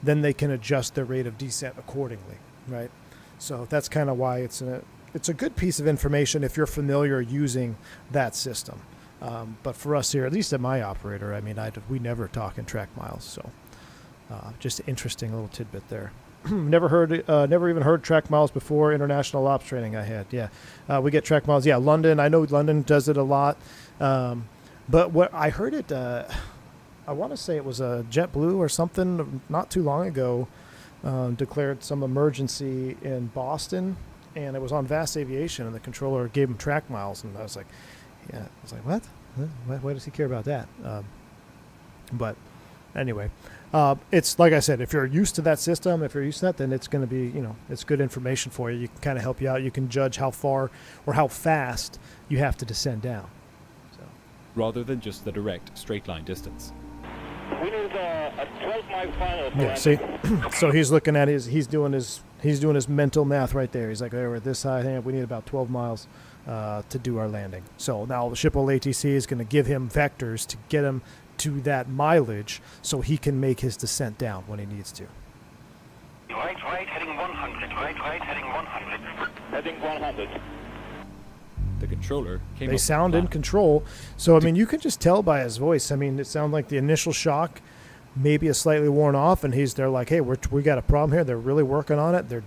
then they can adjust their rate of descent accordingly, right? So that's kind of why it's a good piece of information if you're familiar using that system. But for us here, at least at my operator, I mean, we never talk in track miles, so just an interesting little tidbit there. Never even heard track miles before international ops training I had. Yeah, we get track miles. Yeah, London. I know London does it a lot. But what I heard it, I want to say it was a JetBlue or something not too long ago, declared some emergency in Boston, and it was on Vast Aviation, and the controller gave him track miles, and I was like, what? Why does he care about that? But anyway, it's like I said, if you're used to that system, if you're used to that, then it's going to be, it's good information for you. You can kind of help you out. You can judge how far or how fast you have to descend down. Rather than just the direct straight line distance. We need a 12-mile final. Yeah, see, so he's looking at he's doing his mental math right there. He's like, we're at this high, we need about 12 miles to do our landing. So now the Schiphol ATC is going to give him vectors to get him to that mileage so he can make his descent down when he needs to. Right, heading 100. Right, heading 100. Heading 100. The controller came They up sound with a in plan. control. So, I mean, you can just tell by his voice. I mean, it sounds like the initial shock maybe is slightly worn off, and they're like, hey, we got a problem here. They're really working on it. They're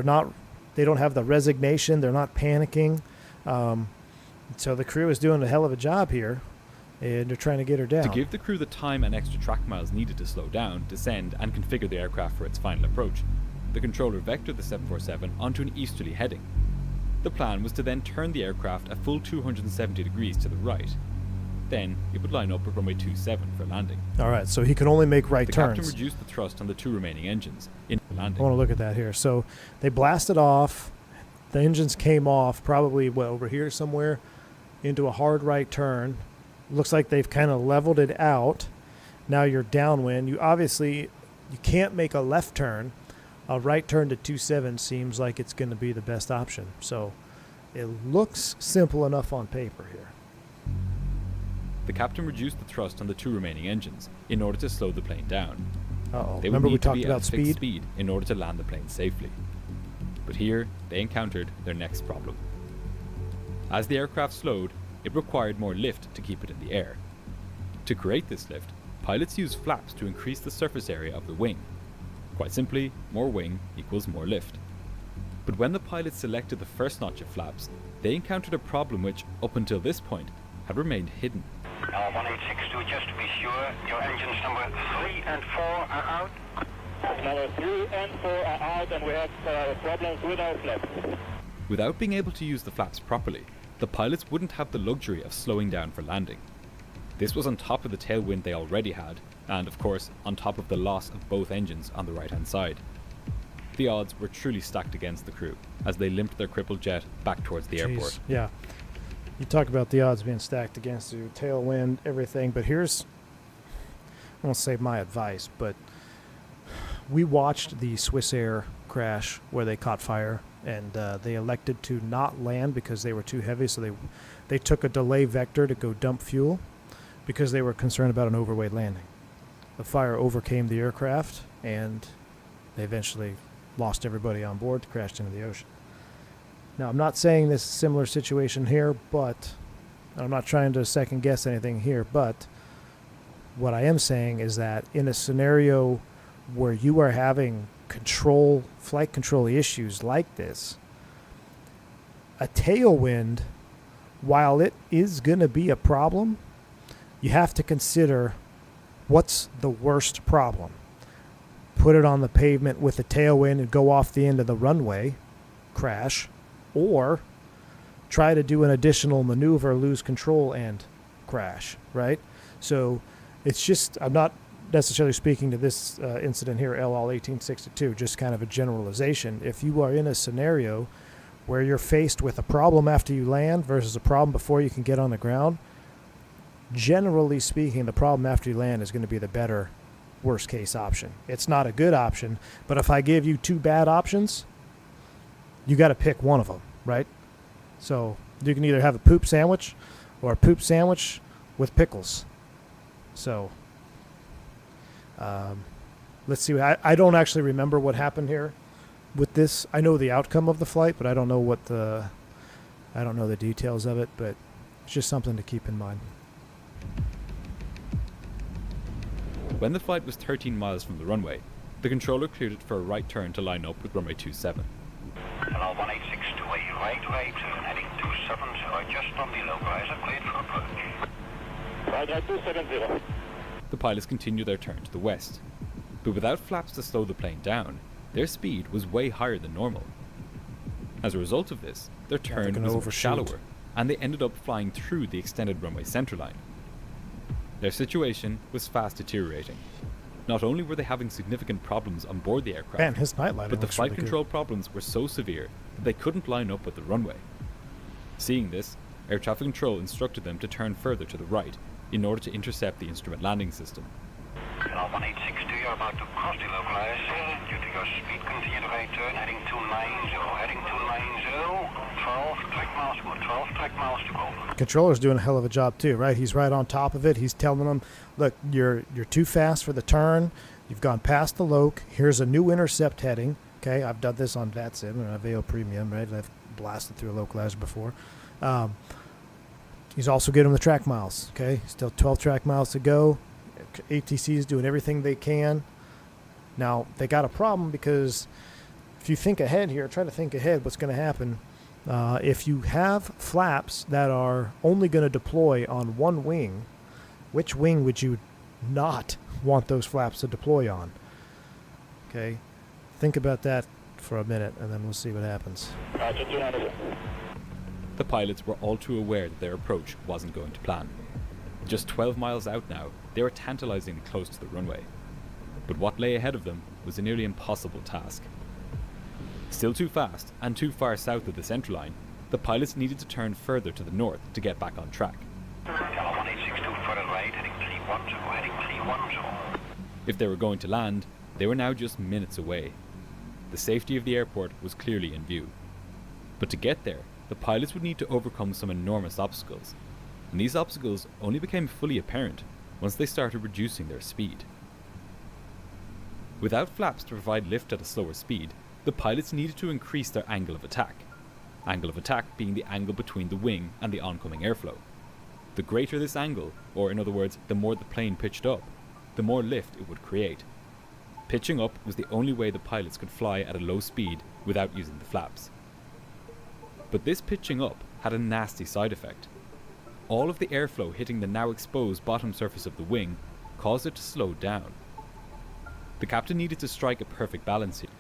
not They don't have the resignation. They're not panicking. So the crew is doing a hell of a job here, and they're trying to get her down. To give the crew the time and extra track miles needed to slow down, descend, and configure the aircraft for its final approach, the controller vectored the 747 onto an easterly heading. The plan was to then turn the aircraft a full 270 degrees to the right. Then it would line up with runway 27 for landing. All right, so he can only make right The turns. captain reduced the thrust on the 2 remaining engines in landing. I want to look at that here. So they blasted off. The engines came off probably, over here somewhere into a hard right turn. Looks like they've kind of leveled it out. Now you're downwind. You can't make a left turn. A right turn to 27 seems like it's going to be the best option. So it looks simple enough on paper here. The captain reduced the thrust on the 2 remaining engines in order to slow the plane down. Uh-oh. They Remember would we need to talked be about at a fixed speed? speed in order to land the plane safely. But here, they encountered their next problem. As the aircraft slowed, it required more lift to keep it in the air. To create this lift, pilots used flaps to increase the surface area of the wing. Quite simply, more wing equals more lift. But when the pilots selected the first notch of flaps, they encountered a problem which, up until this point, had remained hidden. 1862, just to be sure, your engines number 3 and 4 are out. Number 3 and 4 are out, and we have problems with our flaps. Without being able to use the flaps properly, the pilots wouldn't have the luxury of slowing down for landing. This was on top of the tailwind they already had, and of course, on top of the loss of both engines on the right-hand side. The odds were truly stacked against the crew as they limped their crippled jet back towards the airport. Yeah. You talk about the odds being stacked against you, tailwind, everything, but here's, I won't say my advice, but we watched the Swissair crash where they caught fire, and they elected to not land because they were too heavy, so they took a delay vector to go dump fuel because they were concerned about an overweight landing. The fire overcame the aircraft, and they eventually lost everybody on board, crashed into the ocean. Now, I'm not saying this is a similar situation here, but I'm not trying to second guess anything here, but what I am saying is that in a scenario where you are having flight control issues like this, a tailwind, while it is going to be a problem, you have to consider what's the worst problem. Put it on the pavement with a tailwind and go off the end of the runway, crash, or try to do an additional maneuver, lose control, and crash, right? So it's just, I'm not necessarily speaking to this incident here, LL 1862, just kind of a generalization. If you are in a scenario where you're faced with a problem after you land versus a problem before you can get on the ground, generally speaking, the problem after you land is going to be the better worst case option. It's not a good option, but if I give you 2 bad options, you got to pick one of them, right? So you can either have a poop sandwich or a poop sandwich with pickles. So let's see. I don't actually remember what happened here with this. I know the outcome of the flight, but I don't know I don't know the details of it, but it's just something to keep in mind. When the flight was 13 miles from the runway, the controller cleared it for a right turn to line up with runway 27. Hello, 1862, right turn, heading 270, just on the localizer, cleared for approach. Right, 270. The pilots continued their turn to the west, but without flaps to slow the plane down, their speed was way higher than normal. As a result of this, their turn was much shallower, and they ended up flying through the extended runway centerline. Their situation was fast deteriorating. Not only were they having significant problems on board the aircraft, Man, his night lighting but the looks flight really control problems were so severe that they couldn't line up with the runway. Seeing this, air traffic control instructed them to turn further to the right in order to intercept the instrument landing system. Hello, 1862, you're about to cross the localizer. Due to your speed, continue the right turn, heading 290, heading 290, 12 track miles to go. Controller's doing a hell of a job too, right? He's right on top of it. He's telling them, look, you're too fast for the turn. You've gone past the loc. Here's a new intercept heading. Okay, I've done this on VATSIM and Aveo Premium, right? I've blasted through a localizer before. He's also getting the track miles. Okay, still 12 track miles to go. ATC is doing everything they can. Now, they got a problem because if you think ahead here, try to think ahead what's going to happen. If you have flaps that are only going to deploy on one wing, which wing would you not want those flaps to deploy on? Okay, think about that for a minute, and then we'll see what happens. The pilots were all too aware that their approach wasn't going to plan. Just 12 miles out now, they were tantalizingly close to the runway. But what lay ahead of them was a nearly impossible task. Still too fast and too far south of the central line, the pilots needed to turn further to the north to get back on track. If they were going to land, they were now just minutes away. The safety of the airport was clearly in view. But to get there, the pilots would need to overcome some enormous obstacles, and these obstacles only became fully apparent once they started reducing their speed. Without flaps to provide lift at a slower speed, the pilots needed to increase their angle of attack being the angle between the wing and the oncoming airflow. The greater this angle, or in other words, the more the plane pitched up, the more lift it would create. Pitching up was the only way the pilots could fly at a low speed without using the flaps. But this pitching up had a nasty side effect. All of the airflow hitting the now exposed bottom surface of the wing caused it to slow down. The captain needed to strike a perfect balance here.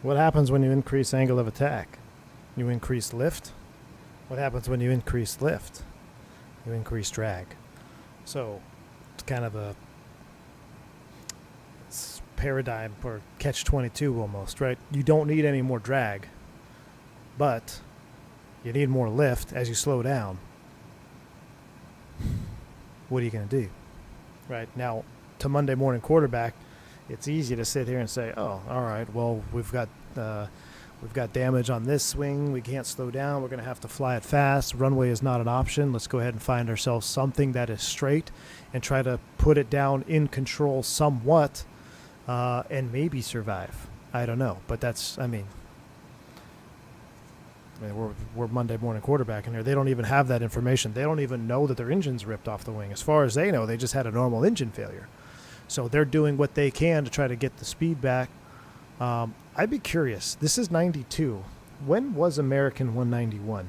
What happens when you increase angle of attack? You increase lift. What happens when you increase lift? You increase drag. So it's kind of a paradigm or catch-22 almost, right? You don't need any more drag, but you need more lift as you slow down. What are you going to do? Right now, to Monday morning quarterback, it's easy to sit here and say, oh, all right, well, we've got damage on this swing. We can't slow down. We're going to have to fly it fast. Runway is not an option. Let's go ahead and find ourselves something that is straight and try to put it down in control somewhat and maybe survive. I don't know. But that's, I mean we're Monday morning quarterback in here. They don't even have that information. They don't even know that their engine's ripped off the wing. As far as they know, they just had a normal engine failure. So they're doing what they can to try to get the speed back. I'd be curious. This is 92. When was American 191?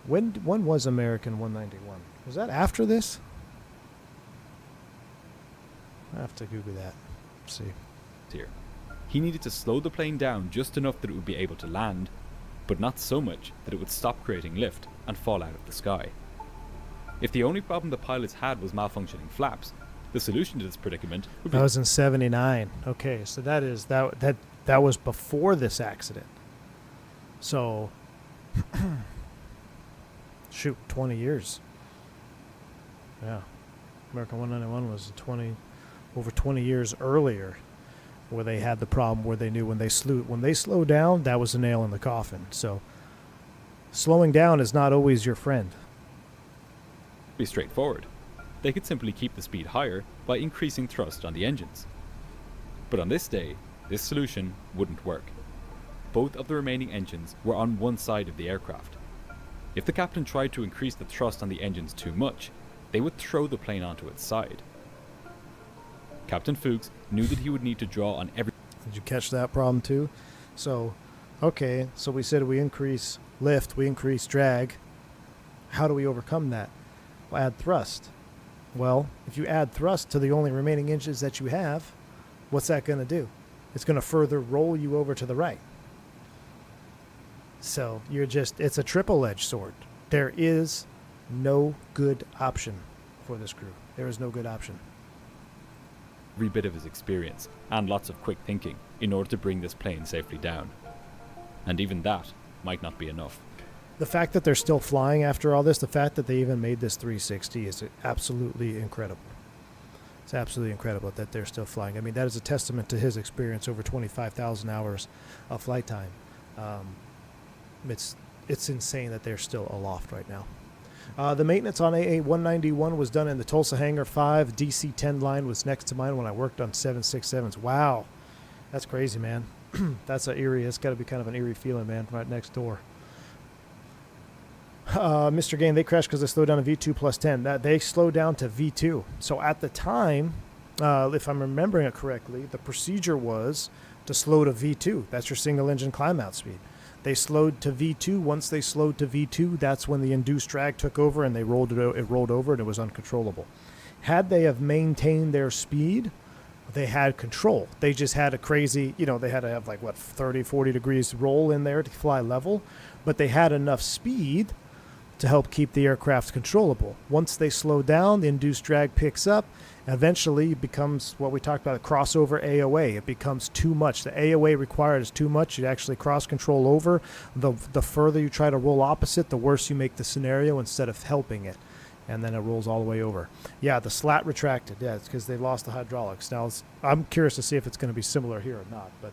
When was American 191? Was that after this? I have to Google that. Let's see. Here. He needed to slow the plane down just enough that it would be able to land, but not so much that it would stop creating lift and fall out of the sky. If the only problem the pilots had was malfunctioning flaps, the solution to this predicament would be... That was in 79. Okay, so that was before this accident. So, shoot, 20 years. Yeah. American 191 was over 20 years earlier where they had the problem where they knew when they slowed down, that was a nail in the coffin. So, slowing down is not always your friend. Be straightforward. They could simply keep the speed higher by increasing thrust on the engines. But on this day, this solution wouldn't work. Both of the remaining engines were on one side of the aircraft. If the captain tried to increase the thrust on the engines too much, they would throw the plane onto its side. Captain Fuchs knew that he would need to draw on every... Did you catch that problem too? So, okay, so we said we increase lift, we increase drag. How do we overcome that? Well, add thrust. Well, if you add thrust to the only remaining engines that you have, what's that going to do? It's going to further roll you over to the right. So it's a triple-edged sword. There is no good option for this crew. There is no good option. Every bit of his experience and lots of quick thinking in order to bring this plane safely down. And even that might not be enough. The fact that they're still flying after all this, the fact that they even made this 360 is absolutely incredible. It's absolutely incredible that they're still flying. I mean, that is a testament to his experience over 25,000 hours of flight time. It's insane that they're still aloft right now. The maintenance on AA-191 was done in the Tulsa Hangar 5. DC-10 line was next to mine when I worked on 767s. Wow. That's crazy, man. That's it's got to be kind of an eerie feeling, man, right next door. Mr. Gain, they crashed because they slowed down to V2 plus 10. They slowed down to V2. So at the time, if I'm remembering it correctly, the procedure was to to slow to V2. That's your single engine climb out speed. They slowed to V2. Once they slowed to V2, that's when the induced drag took over and it rolled over and it was uncontrollable. Had they have maintained their speed, they had control. They just had a crazy, they had to have 30, 40 degrees roll in there to fly level, but they had enough speed to help keep the aircraft controllable. Once they slow down, the induced drag picks up. Eventually, it becomes what we talked about, crossover AOA. It becomes too much. The AOA required is too much. You actually cross control over. The further you try to roll opposite, the worse you make the scenario instead of helping it. And then it rolls all the way over. Yeah, the slat retracted. Yeah, it's because they lost the hydraulics. Now, I'm curious to see if it's going to be similar here or not. But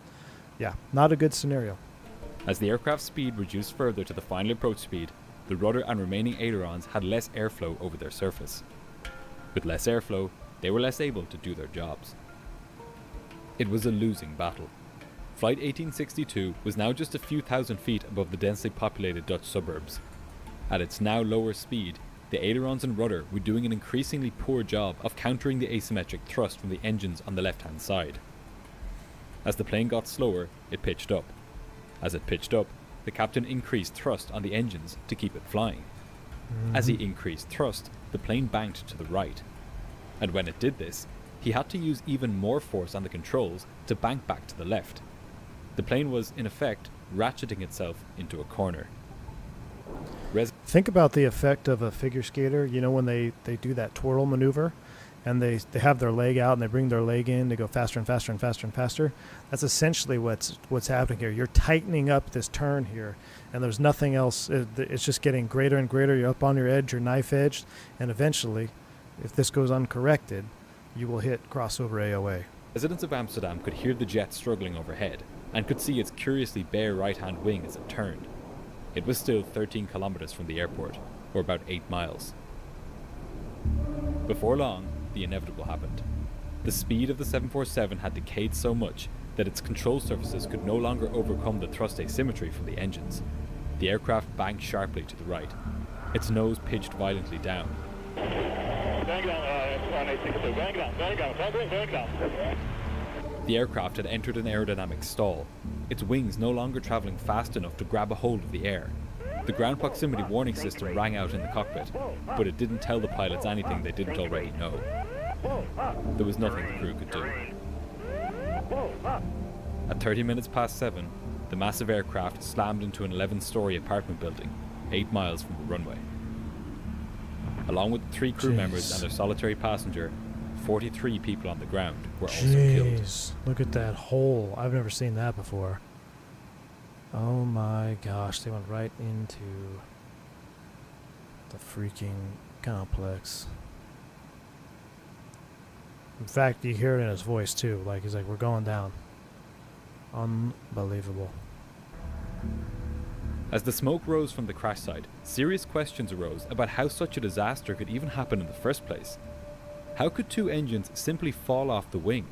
yeah, not a good scenario. As the aircraft's speed reduced further to the final approach speed, the rudder and remaining ailerons had less airflow over their surface. With less airflow, they were less able to do their jobs. It was a losing battle. Flight 1862 was now just a few thousand feet above the densely populated Dutch suburbs. At its now lower speed, the ailerons and rudder were doing an increasingly poor job of countering the asymmetric thrust from the engines on the left-hand side. As the plane got slower, it pitched up. As it pitched up, the captain increased thrust on the engines to keep it flying. As he increased thrust, the plane banked to the right. And when it did this, he had to use even more force on the controls to bank back to the left. The plane was, in effect, ratcheting itself into a corner. Think about the effect of a figure skater, when they do that twirl maneuver and they have their leg out and they bring their leg in, they go faster and faster and faster and faster. That's essentially what's happening here. You're tightening up this turn here and there's nothing else. It's just getting greater and greater. You're up on your edge, your knife edge, and eventually, if this goes uncorrected, you will hit crossover AOA. Residents of Amsterdam could hear the jet struggling overhead and could see its curiously bare right-hand wing as it turned. It was still 13 kilometers from the airport, or about 8 miles. Before long, the inevitable happened. The speed of the 747 had decayed so much that its control surfaces could no longer overcome the thrust asymmetry from the engines. The aircraft banked sharply to the right. Its nose pitched violently down. The aircraft had entered an aerodynamic stall, its wings no longer travelling fast enough to grab a hold of the air. The ground proximity warning system rang out in the cockpit, but it didn't tell the pilots anything they didn't already know. There was nothing the crew could do. At 30 minutes past 7, the massive aircraft slammed into an 11-story apartment building, 8 miles from the runway. Along with 3 crew members and their solitary passenger, 43 people on the ground were also killed. Look at that hole. I've never seen that before. Oh my gosh, they went right into the freaking complex. In fact, you hear it in his voice too. He's like, we're going down. Unbelievable. As the smoke rose from the crash site, serious questions arose about how such a disaster could even happen in the first place. How could 2 engines simply fall off the wing?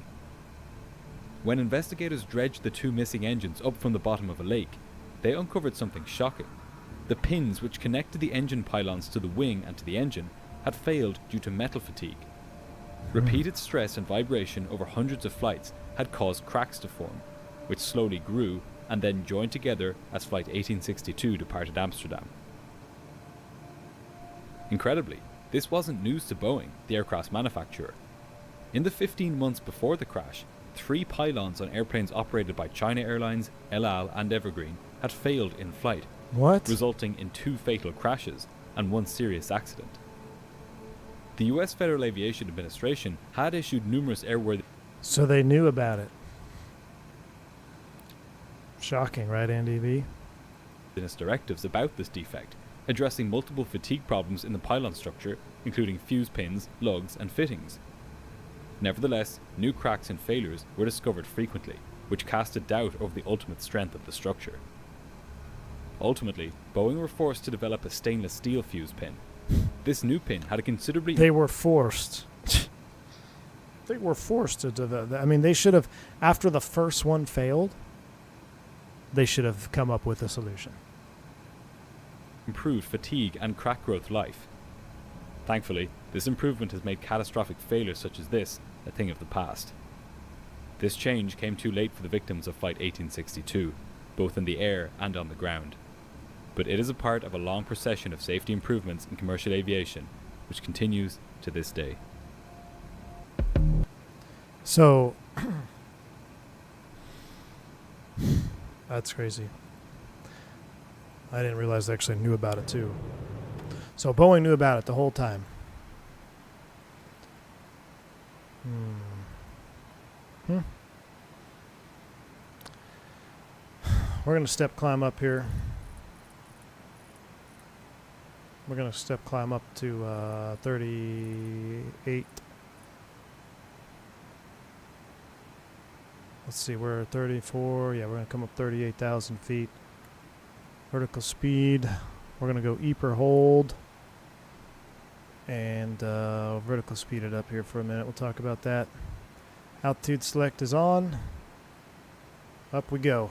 When investigators dredged the 2 missing engines up from the bottom of a lake, they uncovered something shocking. The pins which connected the engine pylons to the wing and to the engine had failed due to metal fatigue. Repeated stress and vibration over hundreds of flights had caused cracks to form, which slowly grew and then joined together as Flight 1862 departed Amsterdam. Incredibly, this wasn't news to Boeing, the aircraft's manufacturer. In the 15 months before the crash, 3 pylons on airplanes operated by China Airlines, El Al and Evergreen had failed in flight, resulting in 2 fatal crashes and 1 serious accident. The US Federal Aviation Administration had issued numerous airworthiness So they knew about it. Shocking, right, Andy V? directives about this defect, addressing multiple fatigue problems in the pylon structure, including fuse pins, lugs, and fittings. Nevertheless, new cracks and failures were discovered frequently, which cast a doubt over the ultimate strength of the structure. Ultimately, Boeing were forced to develop a stainless steel fuse pin. This new pin had a considerably... They were forced. They were forced to develop. I mean, they should have, after the first one failed, they should have come up with a solution. Improved fatigue and crack growth life. Thankfully, this improvement has made catastrophic failures such as this a thing of the past. This change came too late for the victims of Flight 1862, both in the air and on the ground. But it is a part of a long procession of safety improvements in commercial aviation, which continues to this day. So, that's crazy. I didn't realize they actually knew about it too. So Boeing knew about it the whole time. We're going to step climb up here. We're going to step climb up to 38. Let's see, we're at 34. Yeah, we're going to come up 38,000 feet. Vertical speed. We're going to go EPR hold. And vertical speed it up here for a minute. We'll talk about that. Altitude select is on. Up we go.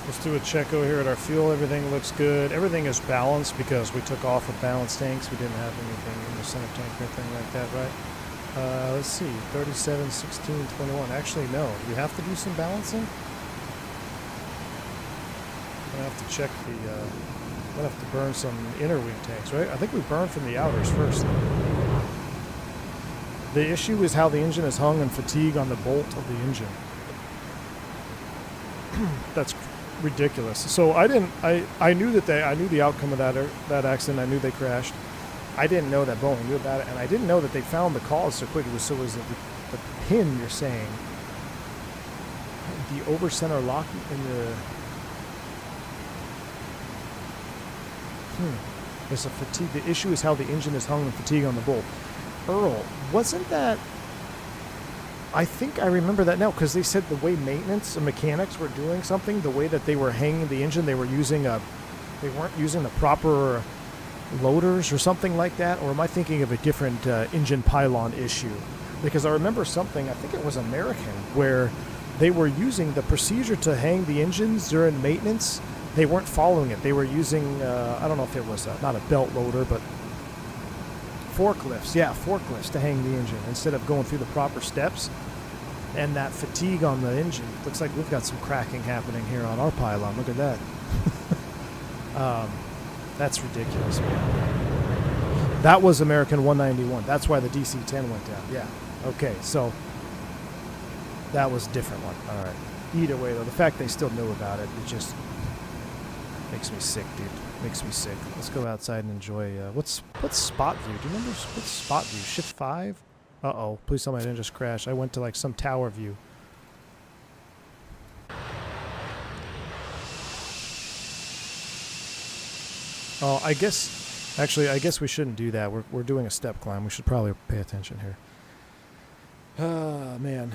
Let's do a check over here at our fuel. Everything looks good. Everything is balanced because we took off with balanced tanks. We didn't have anything in the center tank or anything like that, right? Let's see. 37, 16, 21. Actually, no. Do we have to do some balancing? I'm going to have to check the... I'm going to have to burn some inner wing tanks, right? I think we burned from the outers first. The issue is how the engine is hung and fatigue on the bolt of the engine. That's ridiculous. So I knew that I knew the outcome of that accident. I knew they crashed. I didn't know that Boeing knew about it, and I didn't know that they found the cause so quick. Was the pin you're saying, the over center lock in the there's a fatigue. The issue is how the engine is hung and fatigue on the bolt. Earl, wasn't that? I think I remember that now because they said the way maintenance and mechanics were doing something, the way that they were hanging the engine, they weren't using the proper loaders or something like that. Or am I thinking of a different engine pylon issue? Because I remember something, I think it was American, where they were using the procedure to hang the engines during maintenance. They weren't following it. They were using, I don't know if it was not a belt loader, but forklifts. Yeah, forklifts to hang the engine instead of going through the proper steps. And that fatigue on the engine. Looks like we've got some cracking happening here on our pylon. Look at that. That's ridiculous, man. That was American 191. That's why the DC-10 went down. Yeah. Okay, so that was a different one. All right. Either way, though, the fact they still knew about it, it just makes me sick, dude. Makes me sick. Let's go outside and enjoy. What's spot view? Do you remember what's spot view? Shift 5? Uh-oh. Please tell me I didn't just crash. I went to like some tower view. Oh, I guess we shouldn't do that. We're doing a step climb. We should probably pay attention here. Man.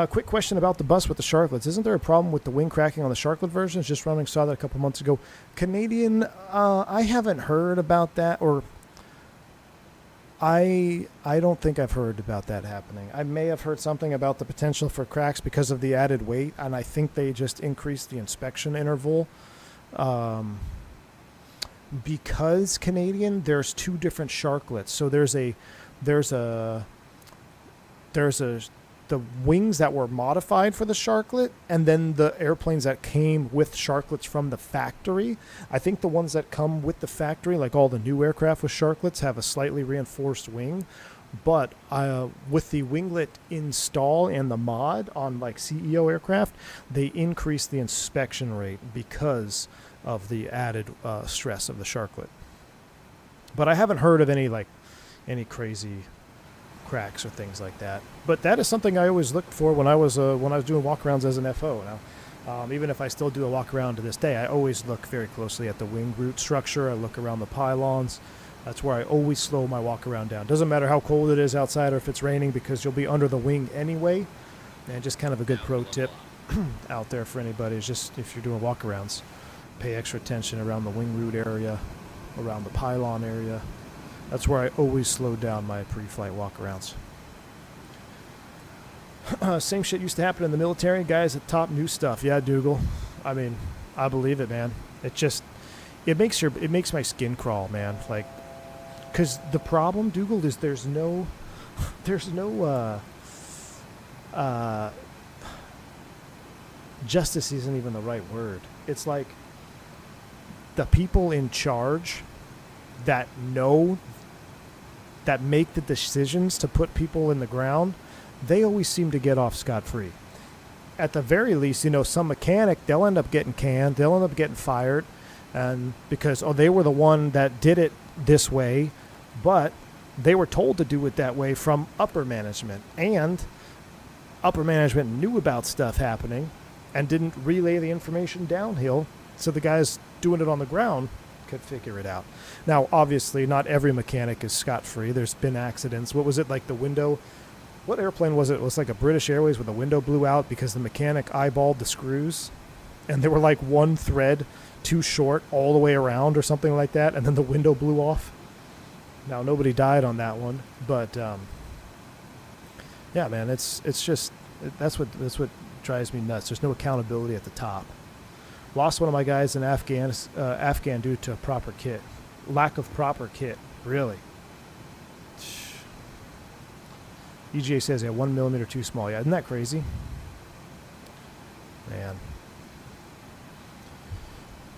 Quick question about the bus with the sharklets. Isn't there a problem with the wing cracking on the sharklet versions? Just running, saw that a couple months ago. Canadian, I haven't heard about that, or I don't think I've heard about that happening. I may have heard something about the potential for cracks because of the added weight, and I think they just increased the inspection interval. Because Canadian, there's two different sharklets. So there's the wings that were modified for the sharklet, and then the airplanes that came with sharklets from the factory. I think the ones that come with the factory, like all the new aircraft with sharklets, have a slightly reinforced wing. But with the winglet install and the mod on like CEO aircraft, they increase the inspection rate because of the added stress of the sharklet. But I haven't heard of any crazy cracks or things like that. But that is something I always looked for when I was doing walkarounds as an FO. Now, even if I still do a walkaround to this day, I always look very closely at the wing root structure. I look around the pylons. That's where I always slow my walkaround down. Doesn't matter how cold it is outside or if it's raining, because you'll be under the wing anyway. And just kind of a good pro tip out there for anybody is just if you're doing walkarounds, pay extra attention around the wing root area, around the pylon area. That's where I always slow down my pre-flight walkarounds. Same shit used to happen in the military. Guys at top new stuff. Yeah, Dougal. I mean, I believe it, man. It makes my skin crawl, man. Like, because the problem, Dougal, is there's no there's no justice isn't even the right word. It's like the people in charge that know, that make the decisions to put people in the ground, they always seem to get off scot-free. At the very least, you know, some mechanic, they'll end up getting canned, they'll end up getting fired, and because, oh, they were the one that did it this way, but they were told to do it that way from upper management, and upper management knew about stuff happening and didn't relay the information downhill so the guys doing it on the ground could figure it out. Now, obviously, not every mechanic is scot-free. There's been accidents. What was it, like the window? What airplane was it? It was like a British Airways where the window blew out because the mechanic eyeballed the screws, and they were like one thread too short all the way around or something like that, and then the window blew off. Now, nobody died on that one, but yeah, man, it's just that's what drives me nuts. There's no accountability at the top. Lost one of my guys in Afghan due to proper kit. Lack of proper kit, really. EGA says, yeah, 1 millimeter too small. Yeah, isn't that crazy? Man.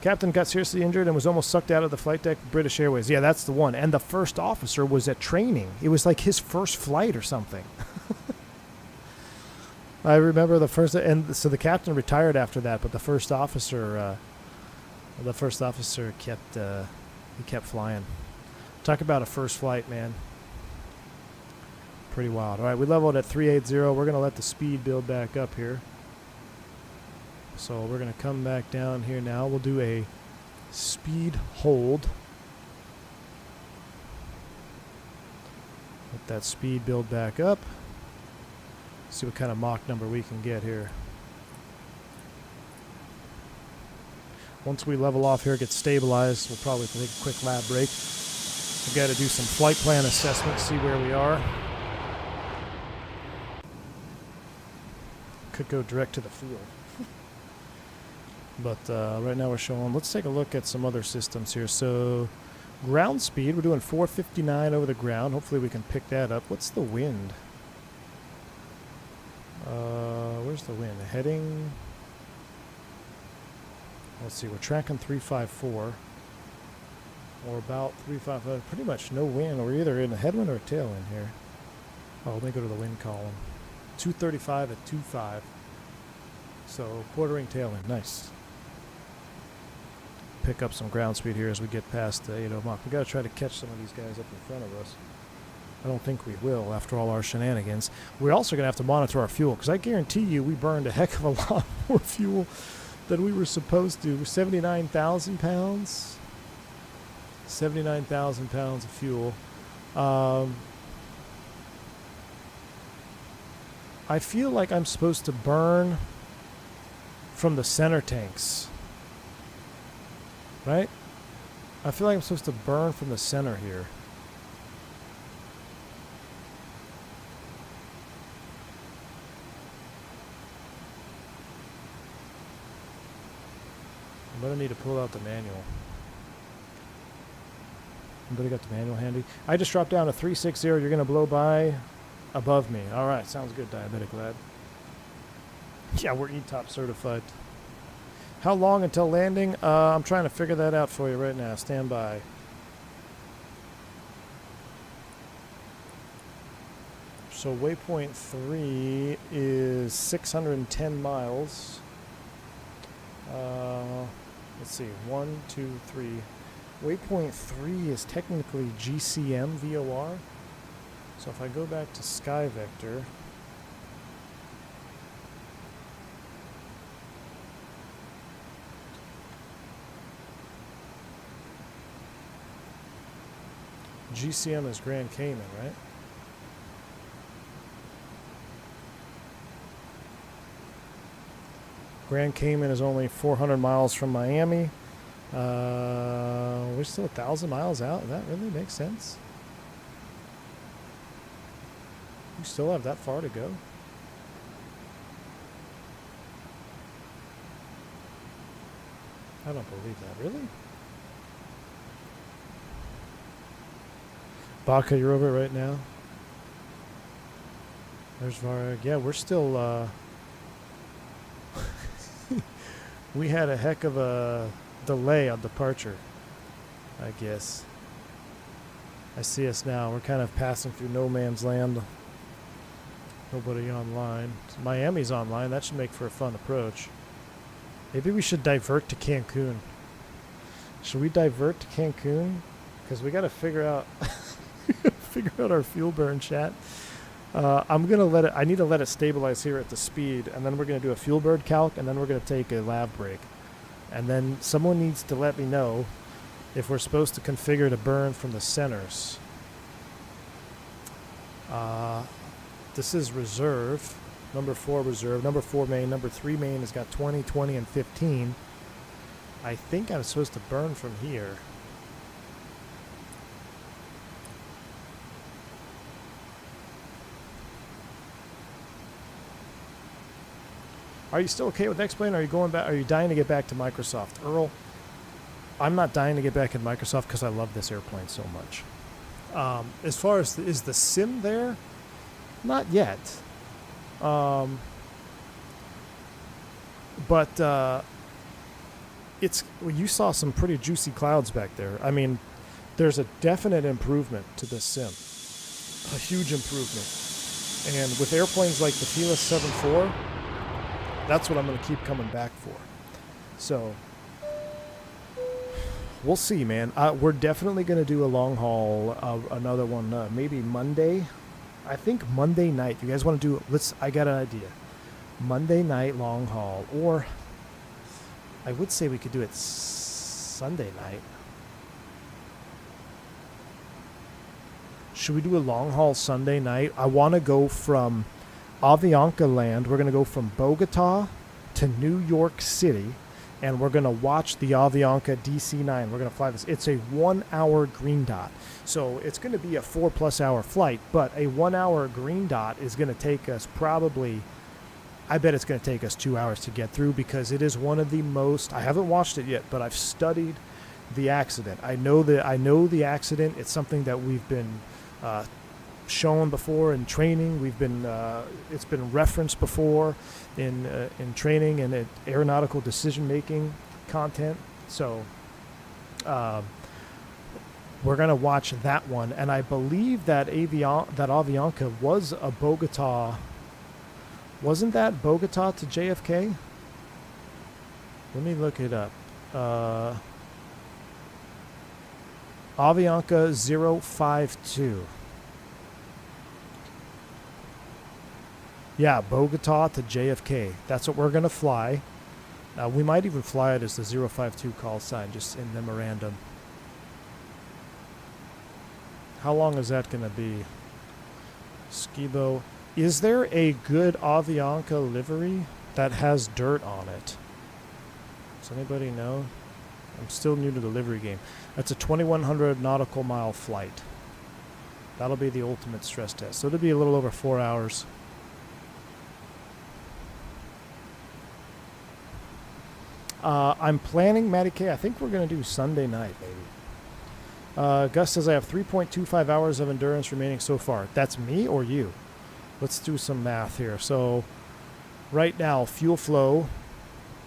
Captain got seriously injured and was almost sucked out of the flight deck of British Airways. Yeah, that's the one. And the first officer was at training. It was like his first flight or something. I remember the first, and so the captain retired after that, but the first officer kept flying. Talk about a first flight, man. Pretty wild. All right, we leveled at 380. We're going to let the speed build back up here. So we're going to come back down here now. We'll do a speed hold. Let that speed build back up. See what kind of Mach number we can get here. Once we level off here, get stabilized, we'll probably take a quick lab break. We've got to do some flight plan assessment, see where we are. Could go direct to the field. But right now we're showing, let's take a look at some other systems here. So ground speed, we're doing 459 over the ground. Hopefully we can pick that up. What's the wind? Where's the wind? Heading, let's see, we're tracking 354 or about 355. Pretty much no wind. We're either in a headwind or a tailwind here. Oh, let me go to the wind column. 235 at 25. So quartering tailwind. Nice. Pick up some ground speed here as we get past the 80 Mach. We got to try to catch some of these guys up in front of us. I don't think we will after all our shenanigans. We're also going to have to monitor our fuel, because I guarantee you we burned a heck of a lot more fuel than we were supposed to. 79,000 pounds? 79,000 pounds of fuel. I feel like I'm supposed to burn from the center tanks. Right? I feel like I'm supposed to burn from the center here. I'm going to need to pull out the manual. Anybody got the manual handy? I just dropped down to 360. You're going to blow by above me. All right. Sounds good, diabetic lad. Yeah, we're ETOP certified. How long until landing? I'm trying to figure that out for you right now. Stand by. So waypoint 3 is 610 miles. Let's see, 1, 2, 3. Waypoint 3 is technically GCM VOR. So if I go back to Sky Vector, GCM is Grand Cayman, right? Grand Cayman is only 400 miles from Miami. We're still 1,000 miles out. Does that really make sense? We still have that far to go. I don't believe that. Really? Baca, you're over it right now? There's Varg. Yeah, we're still, we had a heck of a delay on departure, I guess. I see us now. We're kind of passing through no man's land. Nobody online. Miami's online. That should make for a fun approach. Maybe we should divert to Cancun. Should we divert to Cancun? Because we got to figure out our fuel burn, chat. I'm gonna let it. I need to let it stabilize here at the speed, and then we're gonna do a fuel burn calc, and then we're gonna take a lav break, and then someone needs to let me know if we're supposed to configure to burn from the centers. This is reserve, number 4 reserve, number 4 main, number 3 main has got 20, 20, and 15. I think I'm supposed to burn from here. Are you still okay with X-Plane? Are you going back? Are you dying to get back to Microsoft? Earl, I'm not dying to get back in Microsoft because I love this airplane so much. As far as is the sim there? Not yet. But it's, well, you saw some pretty juicy clouds back there. I mean, there's a definite improvement to this sim. A huge improvement. And with airplanes like the Felis 7.4, that's what I'm going to keep coming back for. So, we'll see, man. We're definitely going to do a long haul, another one, maybe Monday. I think Monday night. You guys want to do, I got an idea. Monday night long haul, or I would say we could do it Sunday night. Should we do a long haul Sunday night? I want to go from Avianca land. We're going to go from Bogota to New York City, and we're going to watch the Avianca DC-9. We're going to fly this. It's a 1-hour green dot. So it's going to be a 4+ hour flight, but a 1-hour green dot is going to take us probably, I bet it's going to take us 2 hours to get through, because it is one of the most, I haven't watched it yet, but I've studied the accident. I know the accident. It's something that we've been shown before in training. We've been it's been referenced before in training and aeronautical decision making content. So we're gonna watch that one, and I believe that Avianca was a Bogota. Wasn't that Bogota to JFK? Let me look it up. Avianca 052. Yeah, Bogota to JFK. That's what we're going to fly. We might even fly it as the 052 call sign, just in memorandum. How long is that going to be? Skibo. Is there a good Avianca livery that has dirt on it? Does anybody know? I'm still new to the livery game. That's a 2,100 nautical mile flight. That'll be the ultimate stress test. So it'll be a little over 4 hours. I'm planning, Matty K, I think we're going to do Sunday night, maybe. Gus says I have 3.25 hours of endurance remaining so far. That's me or you? Let's do some math here. So right now, fuel flow,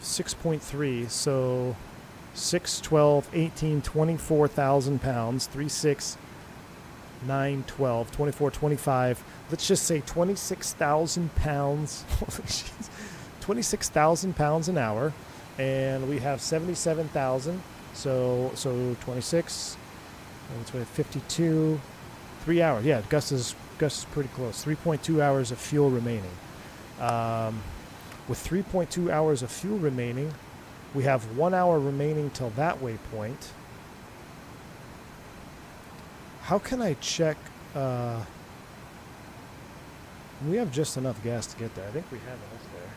6.3. So 6, 12, 18, 24,000 pounds. 3, 6, 9, 12, 24, 25. Let's just say 26,000 pounds. 26,000 pounds an hour. And we have 77,000. So 26, 52, 3 hours. Yeah, Gus is pretty close. 3.2 hours of fuel remaining. With 3.2 hours of fuel remaining, we have 1 hour remaining till that waypoint. How can I check? We have just enough gas to get there. I think we have enough there.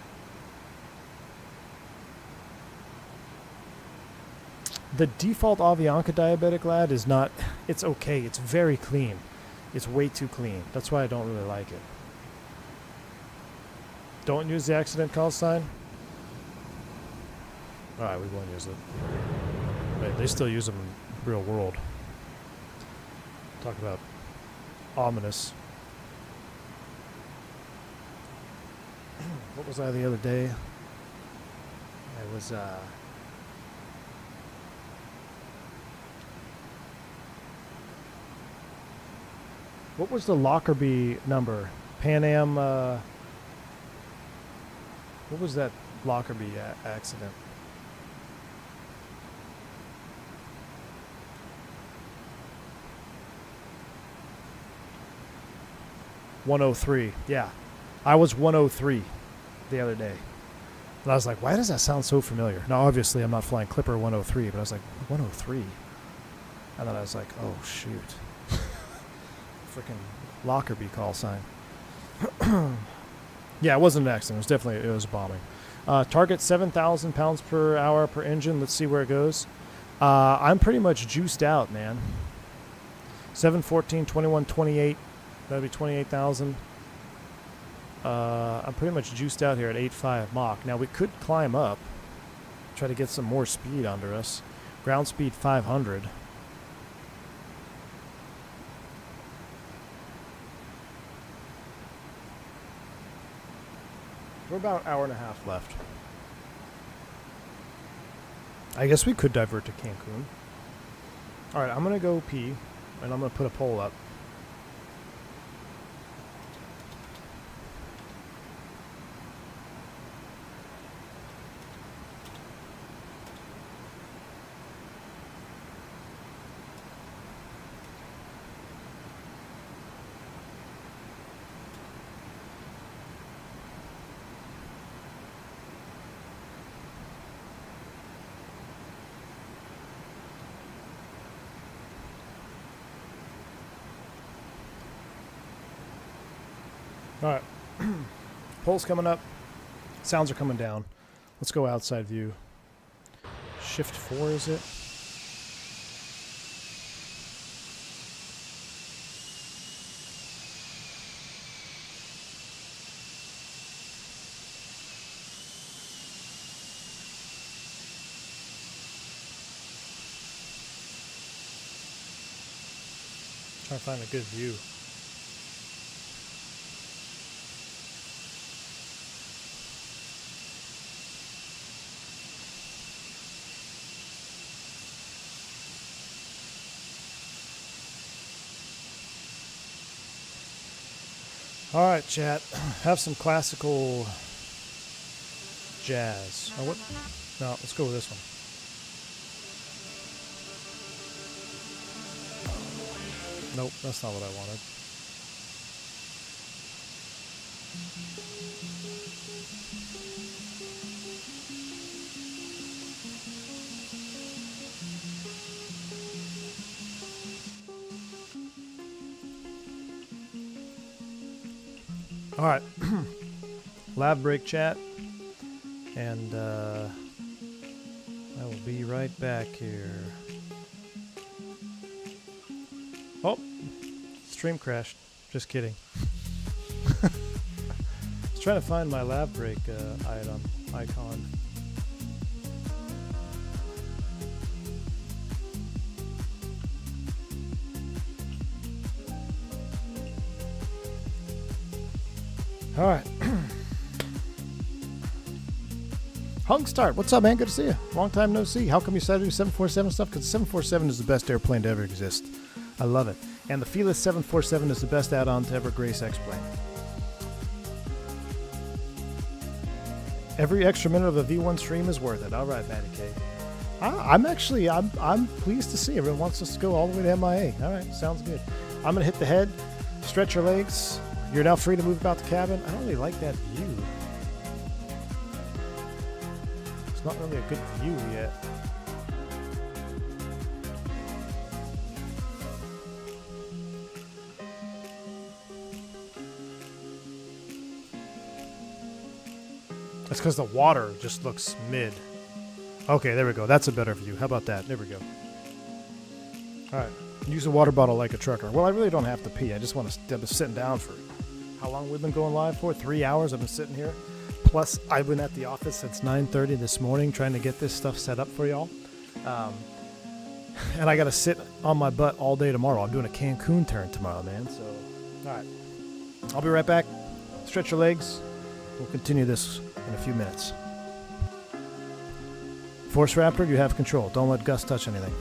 The default Avianca diabetic lad is not, it's okay. It's very clean. It's way too clean. That's why I don't really like it. Don't use the accident call sign. Alright, we won't use it. Wait, they still use them in real world. Talk about ominous. What was I the other day? It was what was the Lockerbie number? Pan Am. What was that Lockerbie accident? $103. Yeah, I was 103 the other day, and I was like, "Why does that sound so familiar?" Now, obviously, I'm not flying Clipper 103, but I was like, 103, and then I was like, "Oh shoot." Freaking Lockerbie call sign. Yeah, it wasn't an accident. It was bombing. Target 7,000 pounds per hour per engine. Let's see where it goes. I'm pretty much juiced out, man. 714, 21, 28. That'd be 28,000. I'm pretty much juiced out here at 8.5 Mach. Now we could climb up, try to get some more speed under us. Ground speed 500. We're about an hour and a half left. I guess we could divert to Cancun. Alright, I'm going to go pee, and I'm going to put a pole up. Alright, pole's coming up, sounds are coming down. Let's go outside view. Shift 4 is it? Trying to find a good view. All right, chat. Have some classical jazz. Oh, what? No, let's go with this one. Nope, that's not what I wanted. All right, lab break chat, and I will be right back here. Oh, stream crashed. Just kidding. I was trying to find my lab break icon. All right. Hung Start, what's up, man? Good to see you. Long time no see. How come you decided to do 747 stuff? Because the 747 is the best airplane to ever exist. I love it. And the Felis 747 is the best add-on to ever grace X-Plane. Every extra minute of the V1 stream is worth it. All right, Matty K. I'm pleased to see everyone wants us to go all the way to MIA. All right, sounds good. I'm going to hit the head, stretch your legs. You're now free to move about the cabin. I don't really like that view. It's not really a good view yet. That's because the water just looks mid. Okay, there we go. That's a better view. How about that? There we go. All right. Use a water bottle like a trucker. Well, I really don't have to pee. I just want to. I've been sitting down for how long we've been going live for? 3 hours. I've been sitting here. Plus, I've been at the office since 9:30 this morning trying to get this stuff set up for y'all. And I got to sit on my butt all day tomorrow. I'm doing a Cancun turn tomorrow, man. So, all right. I'll be right back. Stretch your legs. We'll continue this in a few minutes. Force Raptor, you have control. Don't let Gus touch anything.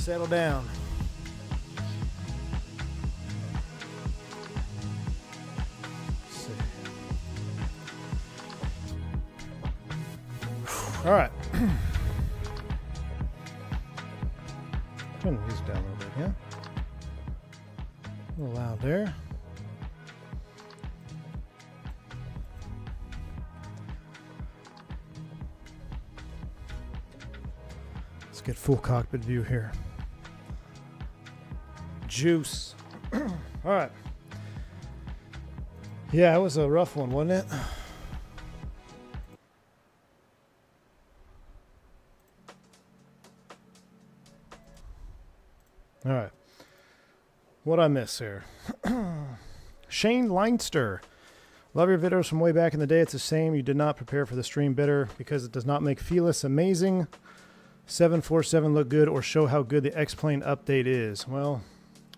Settle down. Let's see. All right. Turn the music down a little bit, yeah? A little loud there. Let's get full cockpit view here. Juice. All right. Yeah, it was a rough one, wasn't it? All right. What I miss here? Shane Leinster. Love your videos from way back in the day. It's the same. You did not prepare for the stream better because it does not make Felis amazing. 747 look good or show how good the X-Plane update is. Well,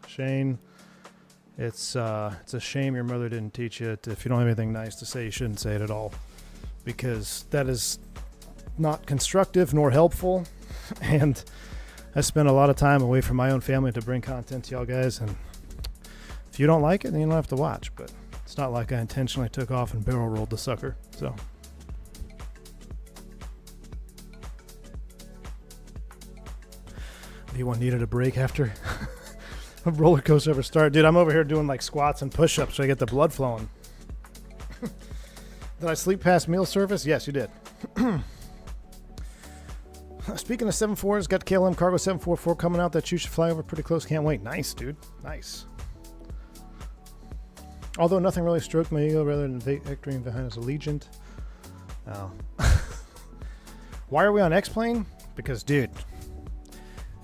Shane, it's a shame your mother didn't teach you it. If you don't have anything nice to say, you shouldn't say it at all, because that is not constructive nor helpful. And I spent a lot of time away from my own family to bring content to y'all guys, and if you don't like it, then you don't have to watch. But it's not like I intentionally took off and barrel rolled the sucker. So V1 needed a break after a roller coaster ever started. Dude, I'm over here doing like squats and push-ups so I get the blood flowing. Did I sleep past meal service? Yes, you did. Speaking of 7.4s, got KLM Cargo 744 coming out that you should fly over pretty close. Can't wait. Nice, dude. Nice. Although nothing really stroked my ego rather than vectoring behind as Allegiant. Oh. Why are we on X-Plane? Because, dude,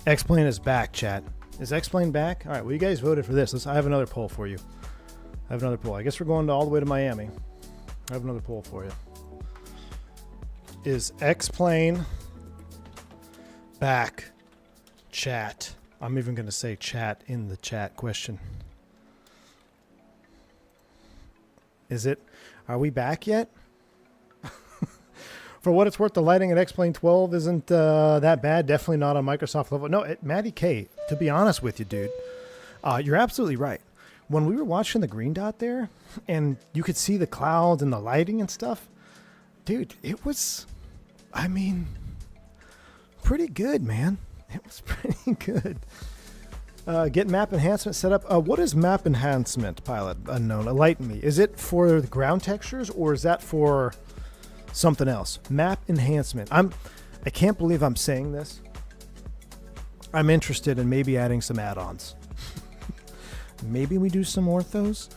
X-Plane is back, chat. Is X-Plane back? All right, well, you guys voted for this. I have another poll for you. I have another poll. I guess we're going all the way to Miami. I have another poll for you. Is X-Plane back, chat? I'm even going to say chat in the chat question. Is it? Are we back yet? For what it's worth, the lighting at X-Plane 12 isn't that bad. Definitely not on Microsoft level. No, Matty K, to be honest with you, dude, you're absolutely right. When we were watching the green dot there, and you could see the clouds and the lighting and stuff, dude, it was, I mean, pretty good, man. It was pretty good. Get map enhancement set up. What is map enhancement, pilot? Unknown. Enlighten me. Is it for the ground textures, or is that for something else? Map enhancement. I can't believe I'm saying this. I'm interested in maybe adding some add-ons. Maybe we do some orthos.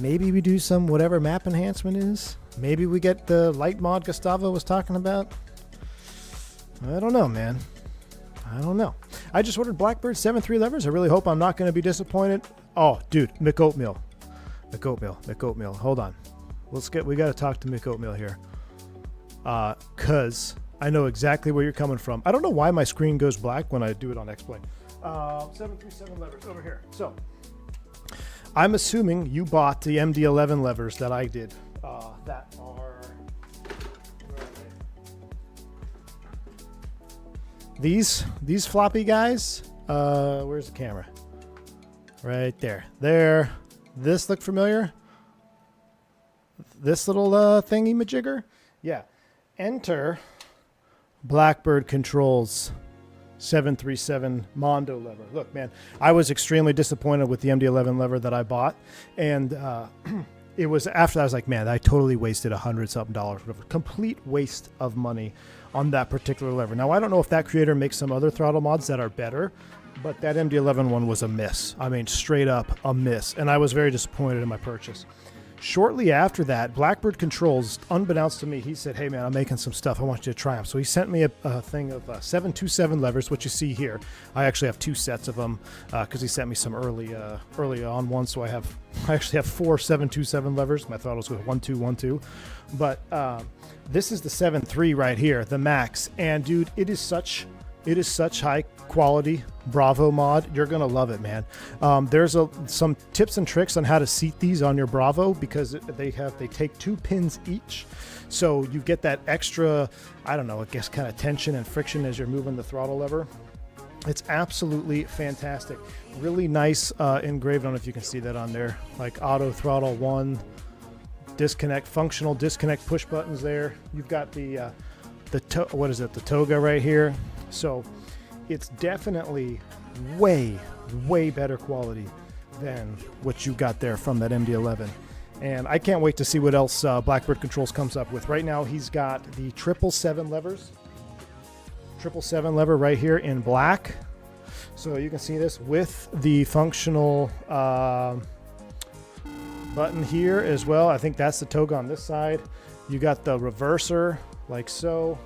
Maybe we do some whatever map enhancement is. Maybe we get the light mod Gustavo was talking about. I don't know, man. I don't know. I just ordered Blackbird 7.3 levers. I really hope I'm not going to be disappointed. Oh, dude, McOatmeal. McOatmeal. Hold on. We got to talk to McOatmeal here. Cause I know exactly where you're coming from. I don't know why my screen goes black when I do it on X-Plane. 737 levers over here. So I'm assuming you bought the MD-11 levers that I did. That are, where are they? These floppy guys. Where's the camera? Right there. There. This look familiar? This little thingy majigger? Yeah. Enter Blackbird Controls 737 Mondo lever. Look, man, I was extremely disappointed with the MD-11 lever that I bought, and it was after I was like, man, I totally wasted $100-something, whatever. Complete waste of money on that particular lever. Now, I don't know if that creator makes some other throttle mods that are better, but that MD-11 one was a miss. I mean, straight up a miss, and I was very disappointed in my purchase. Shortly after that, Blackbird Controls, unbeknownst to me, he said, hey, man, I'm making some stuff. I want you to try them. So he sent me a thing of 727 levers, which you see here. I actually have two sets of them because he sent me some early on ones. So I actually have 4 727 levers. My throttles go 1, 2, 1, 2. But this is the 7.3 right here, the max. And, dude, it is such high quality Bravo mod. You're gonna love it, man. There's some tips and tricks on how to seat these on your Bravo, because they take 2 pins each, so you get that extra, I don't know, I guess kind of tension and friction as you're moving the throttle lever. It's absolutely fantastic. Really nice engraved. I don't know if you can see that on there. Like auto throttle 1, disconnect, functional disconnect push buttons there. You've got the Toga right here. So it's definitely way better quality than what you got there from that MD-11. And I can't wait to see what else Blackbird Controls comes up with. Right now he's got the 777 levers. 777 lever right here in black. So you can see this with the functional button here as well. I think that's the Toga on this side. You got the reverser like so.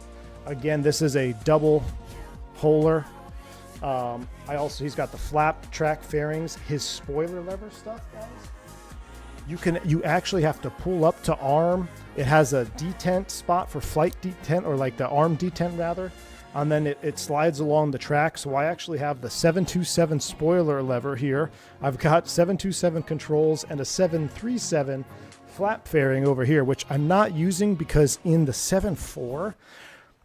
Again, this is a double holer. He's got the flap track fairings, his spoiler lever stuff, guys. You actually have to pull up to arm. It has a detent spot for flight detent, or like the arm detent rather. And then it slides along the track. So I actually have the 727 spoiler lever here. I've got 727 controls and a 737 flap fairing over here, which I'm not using because in the 7.4,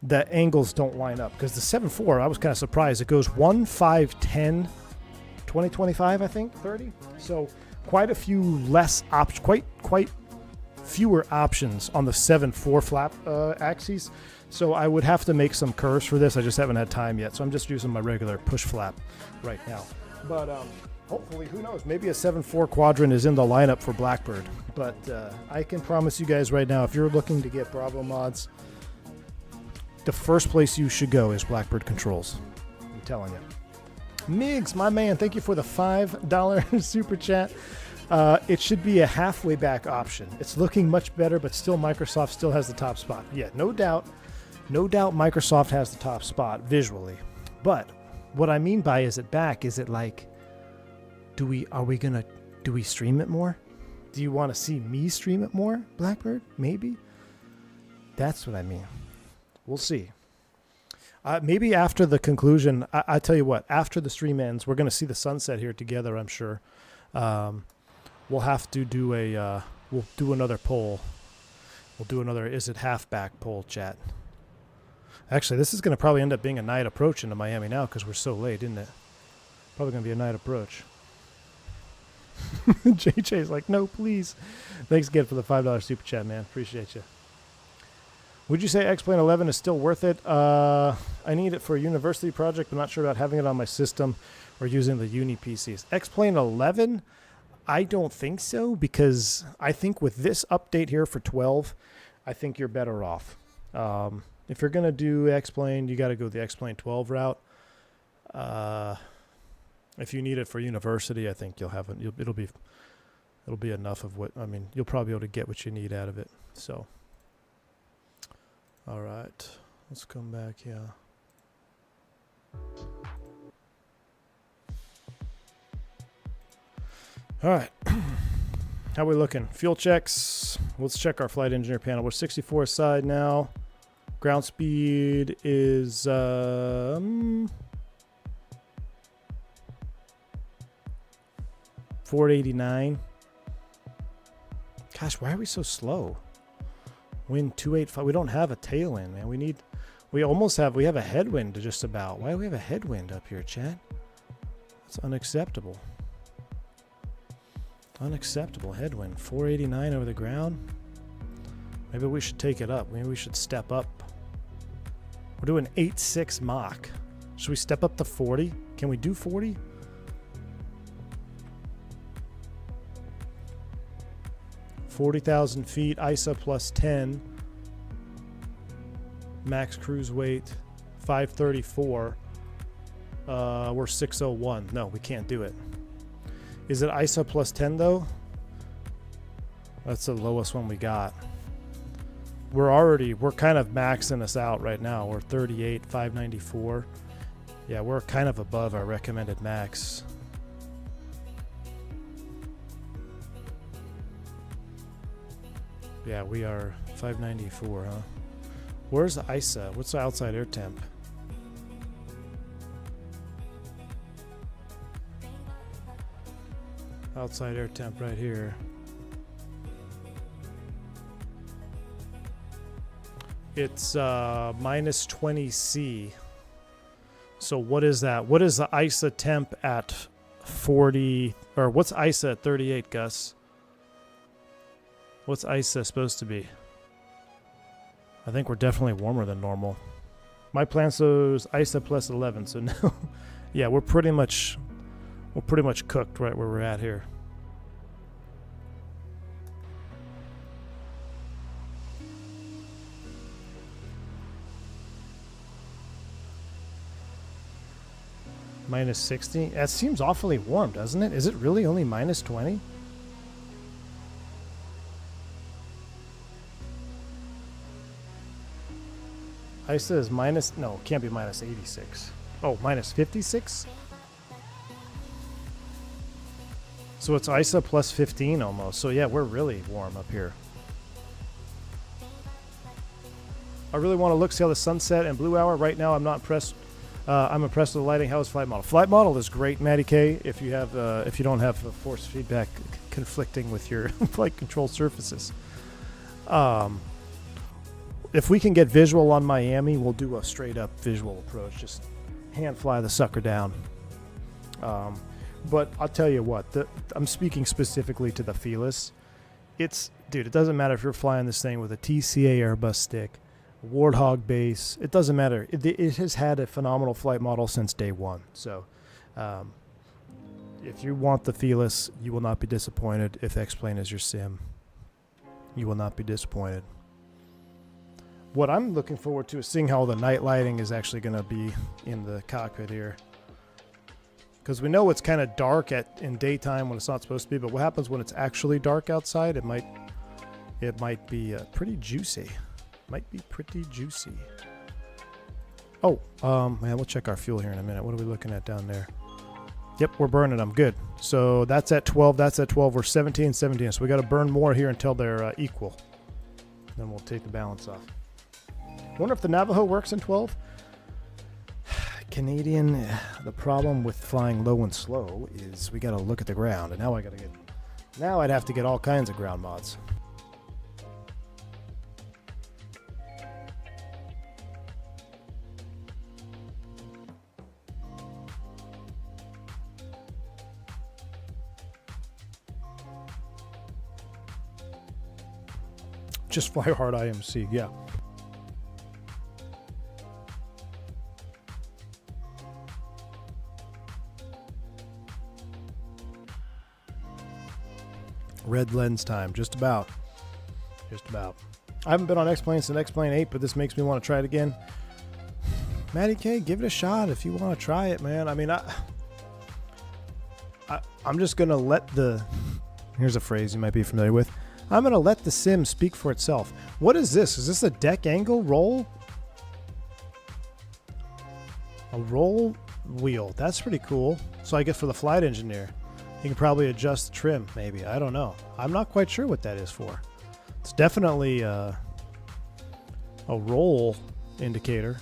the angles don't line up. Because the 7.4, I was kind of surprised. It goes 1, 5, 10, 20, 25, I think, 30. So quite a few less quite fewer options on the 7.4 flap axes. So I would have to make some curves for this. I just haven't had time yet. So I'm just using my regular push flap right now. But hopefully, who knows, maybe a 7.4 Quadrant is in the lineup for Blackbird. But I can promise you guys right now, if you're looking to get Bravo mods, the first place you should go is Blackbird Controls. I'm telling you. Migs, my man, thank you for the $5 super chat. It should be a halfway back option. It's looking much better, but still Microsoft still has the top spot. Yeah, no doubt Microsoft has the top spot visually. But what I mean by is it back, is it like, do we stream it more? Do you want to see me stream it more, Blackbird? Maybe? That's what I mean. We'll see. Maybe after the conclusion, I tell you what, after the stream ends, we're going to see the sunset here together, I'm sure. We'll have to do we'll do another poll. We'll do another is it halfback poll, chat. Actually, this is going to probably end up being a night approach into Miami now because we're so late, isn't it? Probably going to be a night approach. JJ's like, no, please. Thanks again for the $5 super chat, man. Appreciate you. Would you say X-Plane 11 is still worth it? I need it for a university project, but not sure about having it on my system or using the uni PCs. X-Plane 11? I don't think so, because I think with this update here for 12, I think you're better off. If you're going to do X-Plane, you got to go the X-Plane 12 route. If you need it for university, I think you'll have it. It'll be enough of what, I mean, you'll probably be able to get what you need out of it. So, all right, let's come back here. All right, how we looking? Fuel checks. Let's check our flight engineer panel. We're 64 aside now. Ground speed is 489. Gosh, why are we so slow? Wind 285. We don't have a tailwind, man. We have a headwind to just about. Why do we have a headwind up here, Chad? That's unacceptable. Unacceptable headwind. 489 over the ground. Maybe we should take it up. Maybe we should step up. We're doing 8.6 Mach. Should we step up to 40? Can we do 40? $40,000 feet, ISA plus 10. Max cruise weight, 534. We're 601. No, we can't do it. Is it ISA plus 10 though? That's the lowest one we got. We're kind of maxing us out right now. We're 38, 594. Yeah, we're kind of above our recommended max. Yeah, we are 594, huh? Where's the ISA? What's the outside air temp? Outside air temp right here. It's minus 20 C. So what is that? What is the ISA temp at 40, or what's ISA at 38, Gus? What's ISA supposed to be? I think we're definitely warmer than normal. My plan shows ISA plus 11, so no. Yeah, we're pretty much cooked right where we're at here. Minus 60? That seems awfully warm, doesn't it? Is it really only minus 20? ISA is minus... No, it can't be minus 86. Oh, minus 56? So it's ISA plus 15 almost. So yeah, we're really warm up here. I really want to look, see how the sunset and blue hour. Right now, I'm not impressed. I'm impressed with the lighting. How is flight model? Flight model is great, Matty K. If you have, if you don't have force feedback conflicting with your flight control surfaces. If we can get visual on Miami, we'll do a straight up visual approach. Just hand fly the sucker down. But I'll tell you what, I'm speaking specifically to the Felis. Dude, it doesn't matter if you're flying this thing with a TCA Airbus stick, Warthog base. It doesn't matter. It has had a phenomenal flight model since day one. So if you want the Felis, you will not be disappointed. If X-Plane is your sim, you will not be disappointed. What I'm looking forward to is seeing how the night lighting is actually going to be in the cockpit here. Because we know it's kind of dark in daytime when it's not supposed to be, but what happens when it's actually dark outside? It might be pretty juicy. Might be pretty juicy. Oh, man, we'll check our fuel here in a minute. What are we looking at down there? Yep, we're burning them. Good. So that's at 12. That's at 12. We're 17, 17. So we got to burn more here until they're equal. Then we'll take the balance off. Wonder if the Navajo works in 12. Canadian, the problem with flying low and slow is we got to look at the ground, and now I'd have to get all kinds of ground mods. Just fly hard IMC, yeah. Red lens time, just about. I haven't been on X-Plane since X-Plane 8, but this makes me want to try it again. Matty K, give it a shot if you want to try it, man. I mean, I'm just going to let here's a phrase you might be familiar with. I'm going to let the sim speak for itself. What is this? Is this a deck angle roll? A roll wheel. That's pretty cool. So I guess for the flight engineer, you can probably adjust the trim, maybe. I don't know. I'm not quite sure what that is for. It's definitely a roll indicator.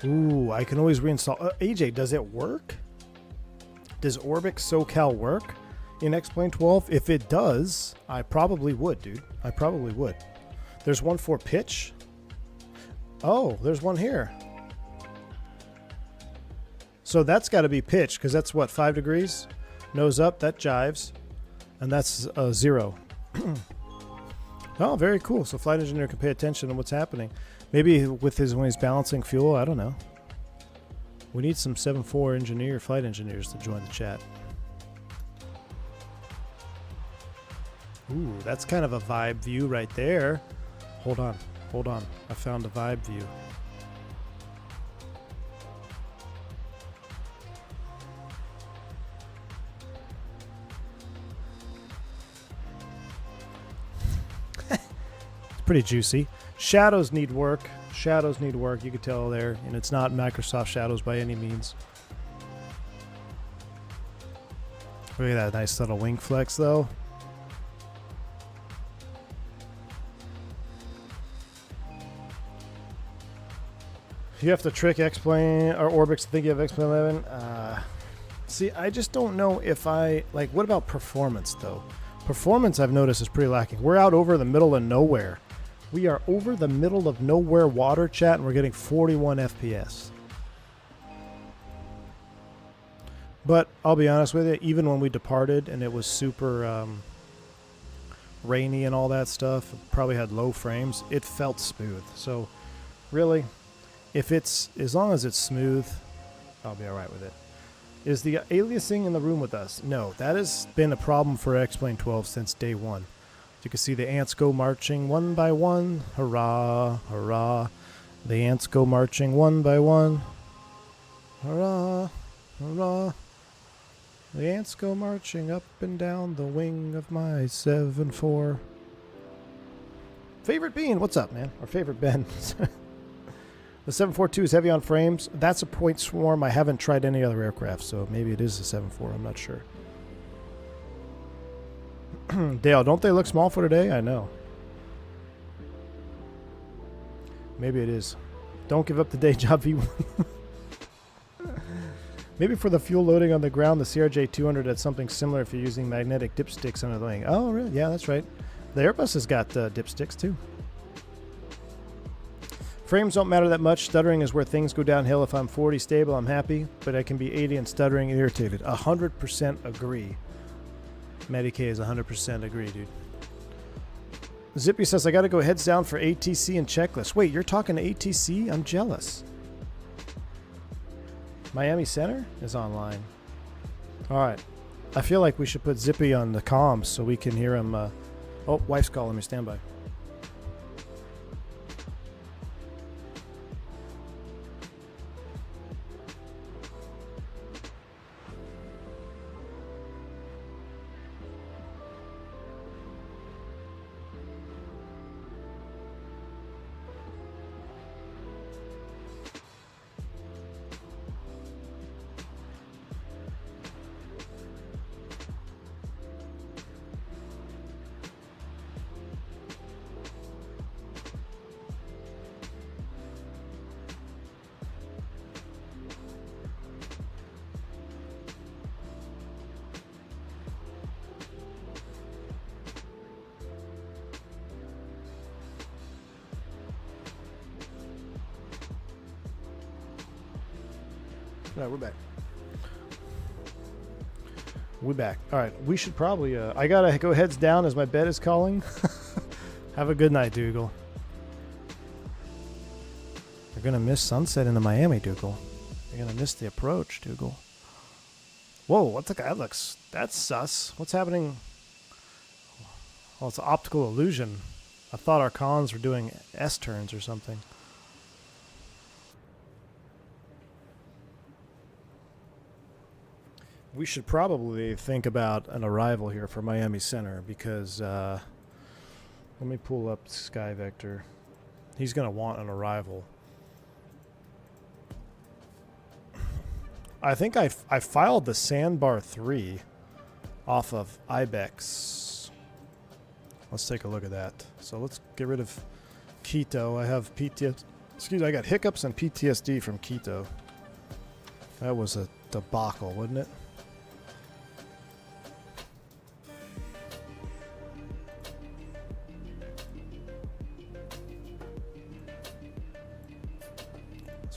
Ooh, I can always reinstall. AJ, does it work? Does Orbix SoCal work in X-Plane 12? If it does, I probably would, dude. I probably would. There's one for pitch. Oh, there's one here. So that's got to be pitch, because that's what, 5 degrees? Nose up, that jives. And that's 0. Oh, very cool. So flight engineer can pay attention to what's happening. Maybe with when he's balancing fuel, I don't know. We need some 7.4 flight engineers to join the chat. Ooh, that's kind of a vibe view right there. Hold on. I found a vibe view. It's pretty juicy. Shadows need work. You can tell there, and it's not Microsoft Shadows by any means. Look at that nice little wing flex, though. You have to trick X-Plane or Orbix to think you have X-Plane 11. See, I just don't know if what about performance, though? Performance, I've noticed, is pretty lacking. We're out over the middle of nowhere. We are over the middle of nowhere water, chat, and we're getting 41 FPS. But I'll be honest with you, even when we departed and it was super rainy and all that stuff, probably had low frames, it felt smooth. So really, if it's, as long as it's smooth, I'll be alright with it. Is the aliasing in the room with us? No, that has been a problem for X-Plane 12 since day one. You can see the ants go marching one by one. Hurrah, hurrah. The ants go marching one by one. Hurrah, hurrah. The ants go marching up and down the wing of my 7-4. Favorite Bean, what's up, man? Our favorite Ben. The 742 is heavy on frames. That's a point swarm. I haven't tried any other aircraft, so maybe it is a 7.4. I'm not sure. Dale, don't they look small for today? I know. Maybe it is. Don't give up the day job, V1. Maybe for the fuel loading on the ground, the CRJ-200 had something similar if you're using magnetic dipsticks under the wing. Oh, really? Yeah, that's right. The Airbus has got dipsticks, too. Frames don't matter that much. Stuttering is where things go downhill. If I'm 40 stable, I'm happy, but I can be 80 and stuttering and irritated. 100% agree. Medicay is 100% agree, dude. Zippy says, I got to go heads down for ATC and checklist. Wait, you're talking to ATC? I'm jealous. Miami Center is online. All right. I feel like we should put Zippy on the comms so we can hear him. Oh, wife's calling me. Stand by. All right, we're back. We're back. All right, we should probably... I gotta go heads down as my bed is calling. Have a good night, Dougal. You're gonna miss sunset in the Miami, Dougal. You're gonna miss the approach, Dougal. Whoa, what the guy looks... That's sus. What's happening? Oh, it's an optical illusion. I thought our cons were doing S-turns or something. We should probably think about an arrival here for Miami Center because, let me pull up Sky Vector. He's going to want an arrival. I think I filed the Sandbar 3 off of Ibex. Let's take a look at that. So let's get rid of Quito. I have PTSD. Excuse me, I got hiccups and PTSD from Quito. That was a debacle, wasn't it?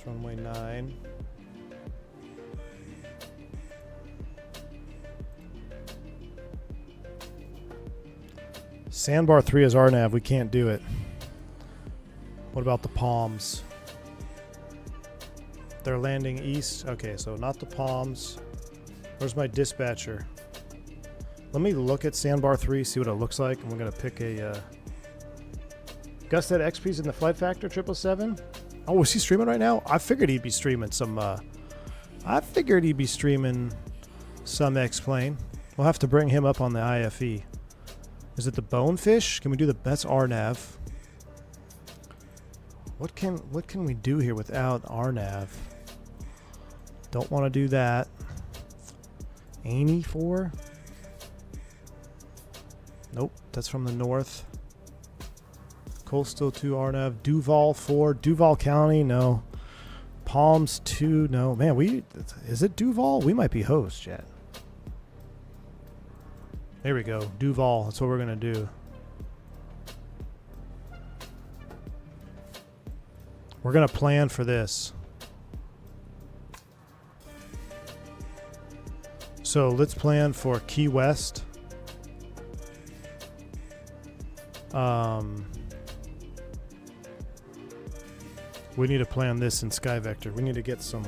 Runway 9. Sandbar 3 is RNAV. We can't do it. What about the Palms? They're landing east. Okay, so not the Palms. Where's my dispatcher? Let me look at Sandbar 3, see what it looks like, and we're going to pick a... Gus said XP's in the Flight Factor 777. Oh, is he streaming right now? I figured he'd be streaming some, some X-Plane. We'll have to bring him up on the IFE. Is it the Bonefish? Can we do the, that's RNAV. What can we do here without RNAV? Don't want to do that. Annie 4? Nope, that's from the north. Coastal 2 RNAV. Duval 4. Duval County, no. Palms 2, no. Man, is it Duval? We might be host, chat. There we go. Duval, that's what we're going to do. We're going to plan for this. So let's plan for Key West. We need to plan this in Sky Vector. We need to get some.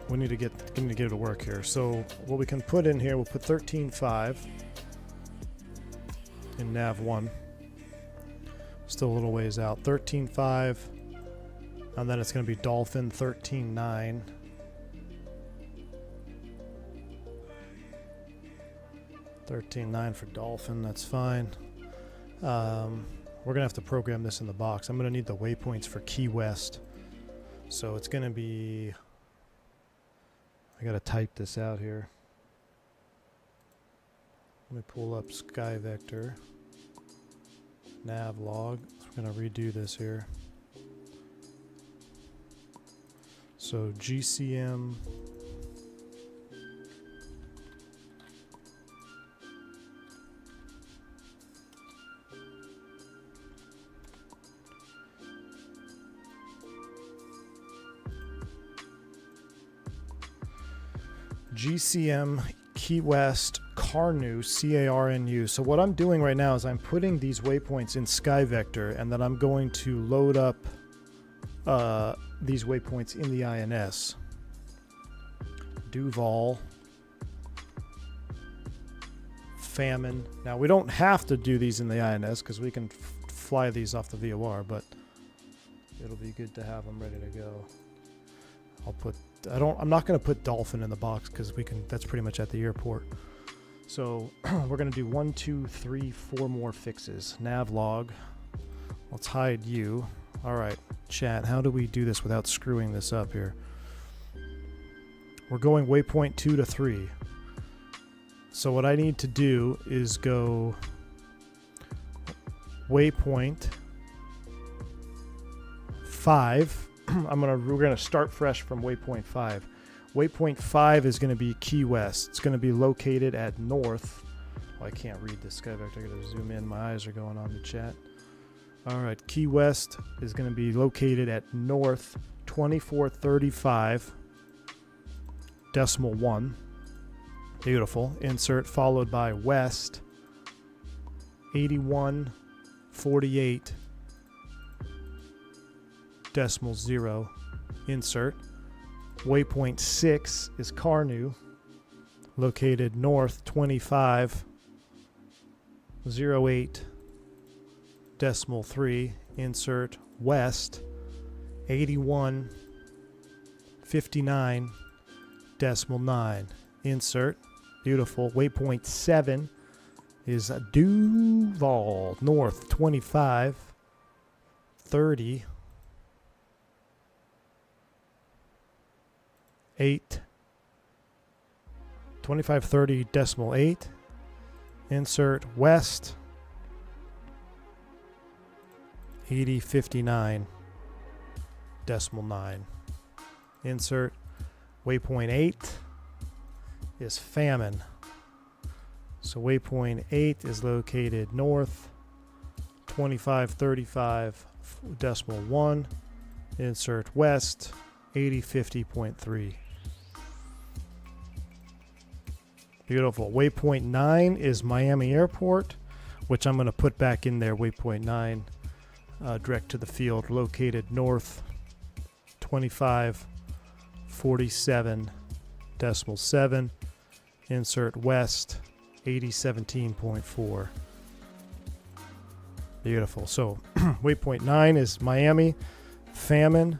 We need to get it to work here. So what we can put in here, we'll put 13.5 in nav 1. Still a little ways out. 13.5, and then it's going to be Dolphin 13.9. 13.9 for Dolphin. That's fine. We're going to have to program this in the box. I'm going to need the waypoints for Key West. So it's going to be... I got to type this out here. Let me pull up Sky Vector. Nav log. We're going to redo this here. So GCM... GCM Key West Carnu CARNU. So what I'm doing right now is I'm putting these waypoints in Sky Vector, and then I'm going to load up these waypoints in the INS. Duval, Famine. Now we don't have to do these in the INS because we can fly these off the VOR, but it'll be good to have them ready to go. I'm not going to put Dolphin in the box because that's pretty much at the airport. So we're going to do 1, 2, 3, 4 more fixes. Nav log. Let's hide you. All right, chat. How do we do this without screwing this up here? We're going waypoint 2 to 3. So what I need to do is go waypoint 5. We're gonna start fresh from waypoint 5. Waypoint 5 is gonna be Key West. It's gonna be located at north. Oh, I can't read this Sky Vector. I gotta zoom in. My eyes are going on the chat. All right, Key West is gonna be located at north 2435.1. Beautiful. Insert followed by west 8148.0. Insert. Waypoint 6 is Carnu, located north 2508.3. Insert. West 8159.9. Insert. Beautiful. Waypoint 7 is Duval, north 2530. 2530.8. Insert. West 8059.9. Insert. Waypoint 8 is Famine. So waypoint 8 is located north 2535.1. Insert. West 8050.3. Beautiful. Waypoint 9 is Miami Airport, which I'm going to put back in there. Waypoint 9, direct to the field, located north 2547.7. Insert. West 8017.4. Beautiful. So waypoint 9 is Miami, Famine,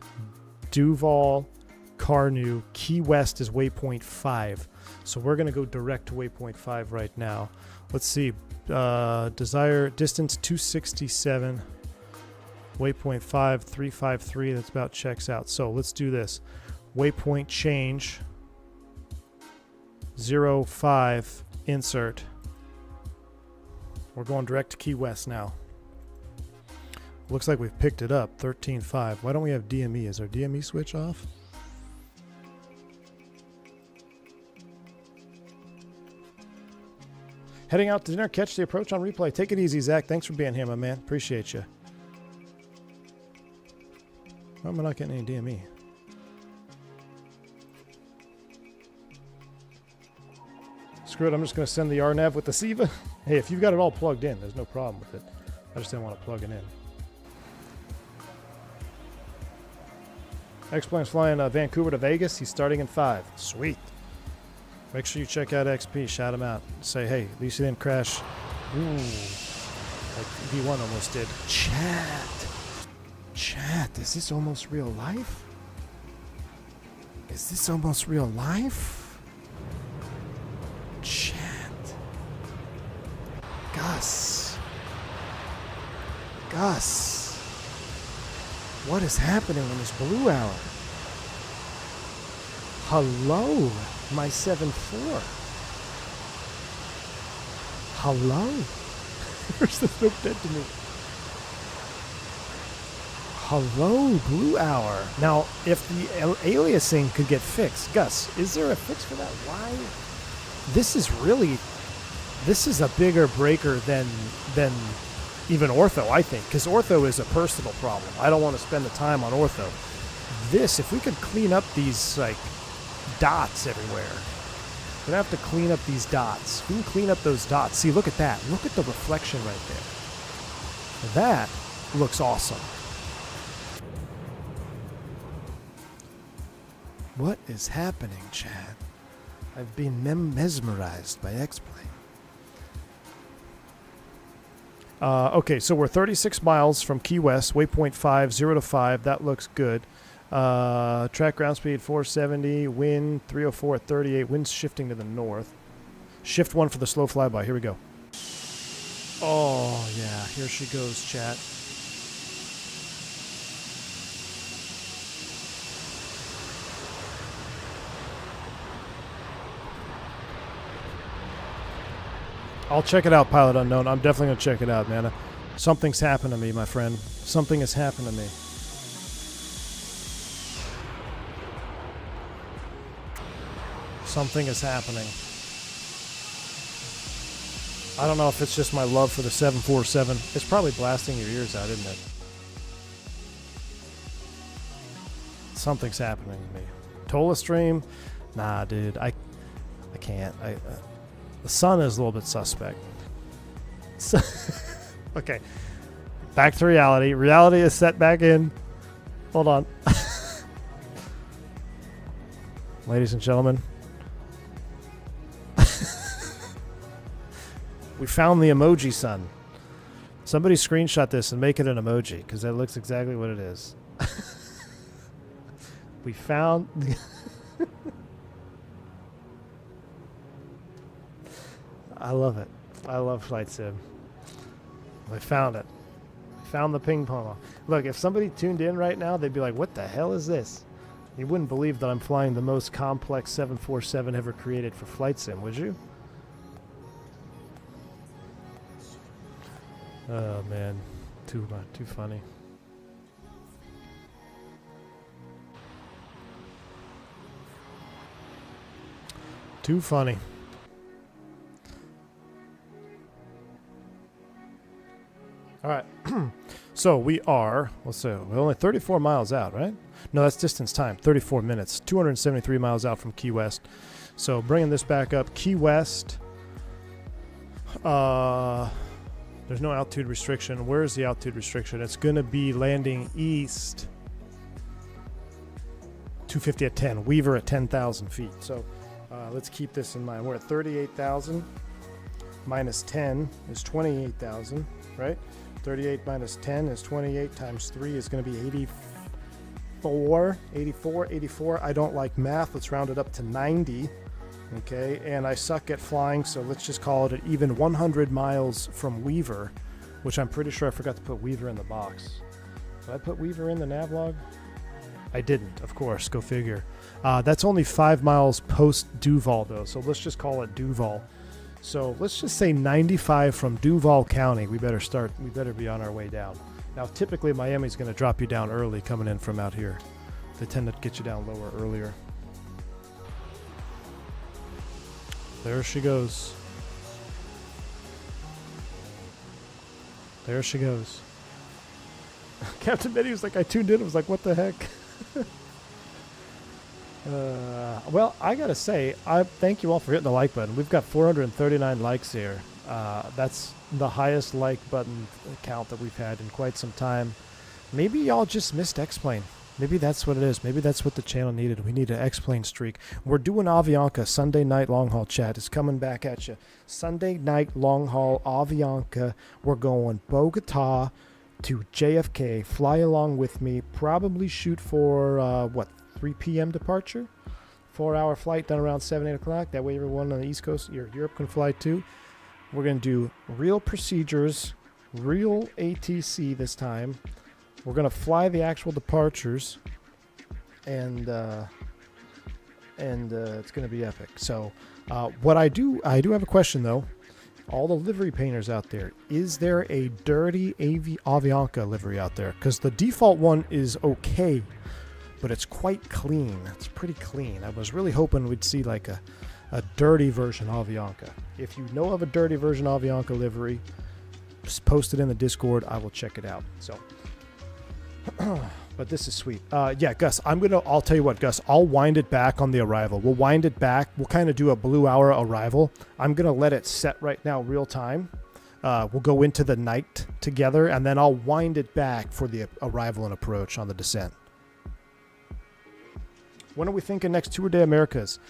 Duval, Carnu. Key West is waypoint 5. So we're going to go direct to waypoint 5 right now. Let's see. Desire distance 267. Waypoint 5, 353. That's about checks out. So let's do this. Waypoint change 05. Insert. We're going direct to Key West now. Looks like we've picked it up. 13.5. Why don't we have DME? Is our DME switch off? Heading out to dinner. Catch the approach on replay. Take it easy, Zach. Thanks for being here, my man. Appreciate you. Why am I not getting any DME? Screw it, I'm just going to send the RNAV with the SIVA. Hey, if you've got it all plugged in, there's no problem with it. I just didn't want to plug it in. X-Plane's flying Vancouver to Vegas. He's starting in 5. Sweet. Make sure you check out XP. Shout him out. Say, hey, at least he didn't crash. Ooh. Like V1 almost did. Chat, is this almost real life? Is this almost real life? Chat. Gus. What is happening in this blue hour? Hello, my 7-4. Hello? Where's the book dead to me? Hello, blue hour. Now, if the aliasing could get fixed, Gus, is there a fix for that? Why? This is a bigger breaker than even ortho, I think, because ortho is a personal problem. I don't want to spend the time on ortho. This, if we could clean up these like dots everywhere, we're gonna have to clean up these dots. We can clean up those dots. See, look at that. Look at the reflection right there. That looks awesome. What is happening, Chad? I've been mesmerized by X-Plane. Okay, so we're 36 miles from Key West, waypoint 5, 0 to 5. That looks good. Track ground speed 470, wind 304 at 38. Wind's shifting to the north. Shift 1 for the slow flyby. Here we go. Oh, yeah, here she goes, chat. I'll check it out, Pilot Unknown. I'm definitely going to check it out, man. Something's happened to me, my friend. Something has happened to me. Something is happening. I don't know if it's just my love for the 747. It's probably blasting your ears out, isn't it? Something's happening to me. Tola stream? Nah, dude. I can't. The sun is a little bit suspect. So, okay. Back to reality. Reality is set back in. Hold on. Ladies and gentlemen. We found the emoji sun. Somebody screenshot this and make it an emoji, because that looks exactly what it is. We found the I love it. I love Flight Sim. I found it. I found the ping pong. Look, if somebody tuned in right now, they'd be like, what the hell is this? You wouldn't believe that I'm flying the most complex 747 ever created for Flight Sim, would you? Oh, man. Too funny. Too funny. All right. So we are, let's say, we're only 34 miles out, right? No, that's distance time. 34 minutes. 273 miles out from Key West. So bringing this back up, Key West. There's no altitude restriction. Where is the altitude restriction? It's going to be landing east. 250 at 10. Weaver at 10,000 feet. So let's keep this in mind. We're at 38,000. Minus 10 is 28,000, right? 38 minus 10 is 28 times 3 is going to be 84. I don't like math. Let's round it up to 90. Okay, and I suck at flying, so let's just call it an even 100 miles from Weaver, which I'm pretty sure I forgot to put Weaver in the box. Did I put Weaver in the navlog? I didn't, of course. Go figure. That's only 5 miles post Duval, though, so let's just call it Duval. So let's just say 95 from Duval County. We better be on our way down. Now, typically Miami's going to drop you down early coming in from out here. They tend to get you down lower earlier. There she goes. There she goes. Captain Benny was like, I tuned in. I was like, what the heck? Well, I gotta say, I thank you all for hitting the like button. We've got 439 likes here. That's the highest like button count that we've had in quite some time. Maybe y'all just missed X-Plane. Maybe that's what it is. Maybe that's what the channel needed. We need an X-Plane streak. We're doing Avianca. Sunday night long haul chat is coming back at you. Sunday night long haul Avianca. We're going Bogota to JFK. Fly along with me. Probably shoot for, 3 p.m. departure? 4-hour flight done around 7, 8 o'clock. That way everyone on the East Coast, Europe can fly too. We're going to do real procedures, real ATC this time. We're going to fly the actual departures, and it's going to be epic. So what I do have a question, though. All the livery painters out there, is there a dirty Avianca livery out there? Because the default one is okay, but it's quite clean. It's pretty clean. I was really hoping we'd see like a dirty version Avianca. If you know of a dirty version Avianca livery, just post it in the Discord. I will check it out. So, but this is sweet. Yeah, Gus, I'll tell you what, Gus, I'll wind it back on the arrival. We'll wind it back. We'll kind of do a blue hour arrival. I'm going to let it set right now real time. We'll go into the night together, and then I'll wind it back for the arrival and approach on the descent. When are we thinking next Tour de Americas?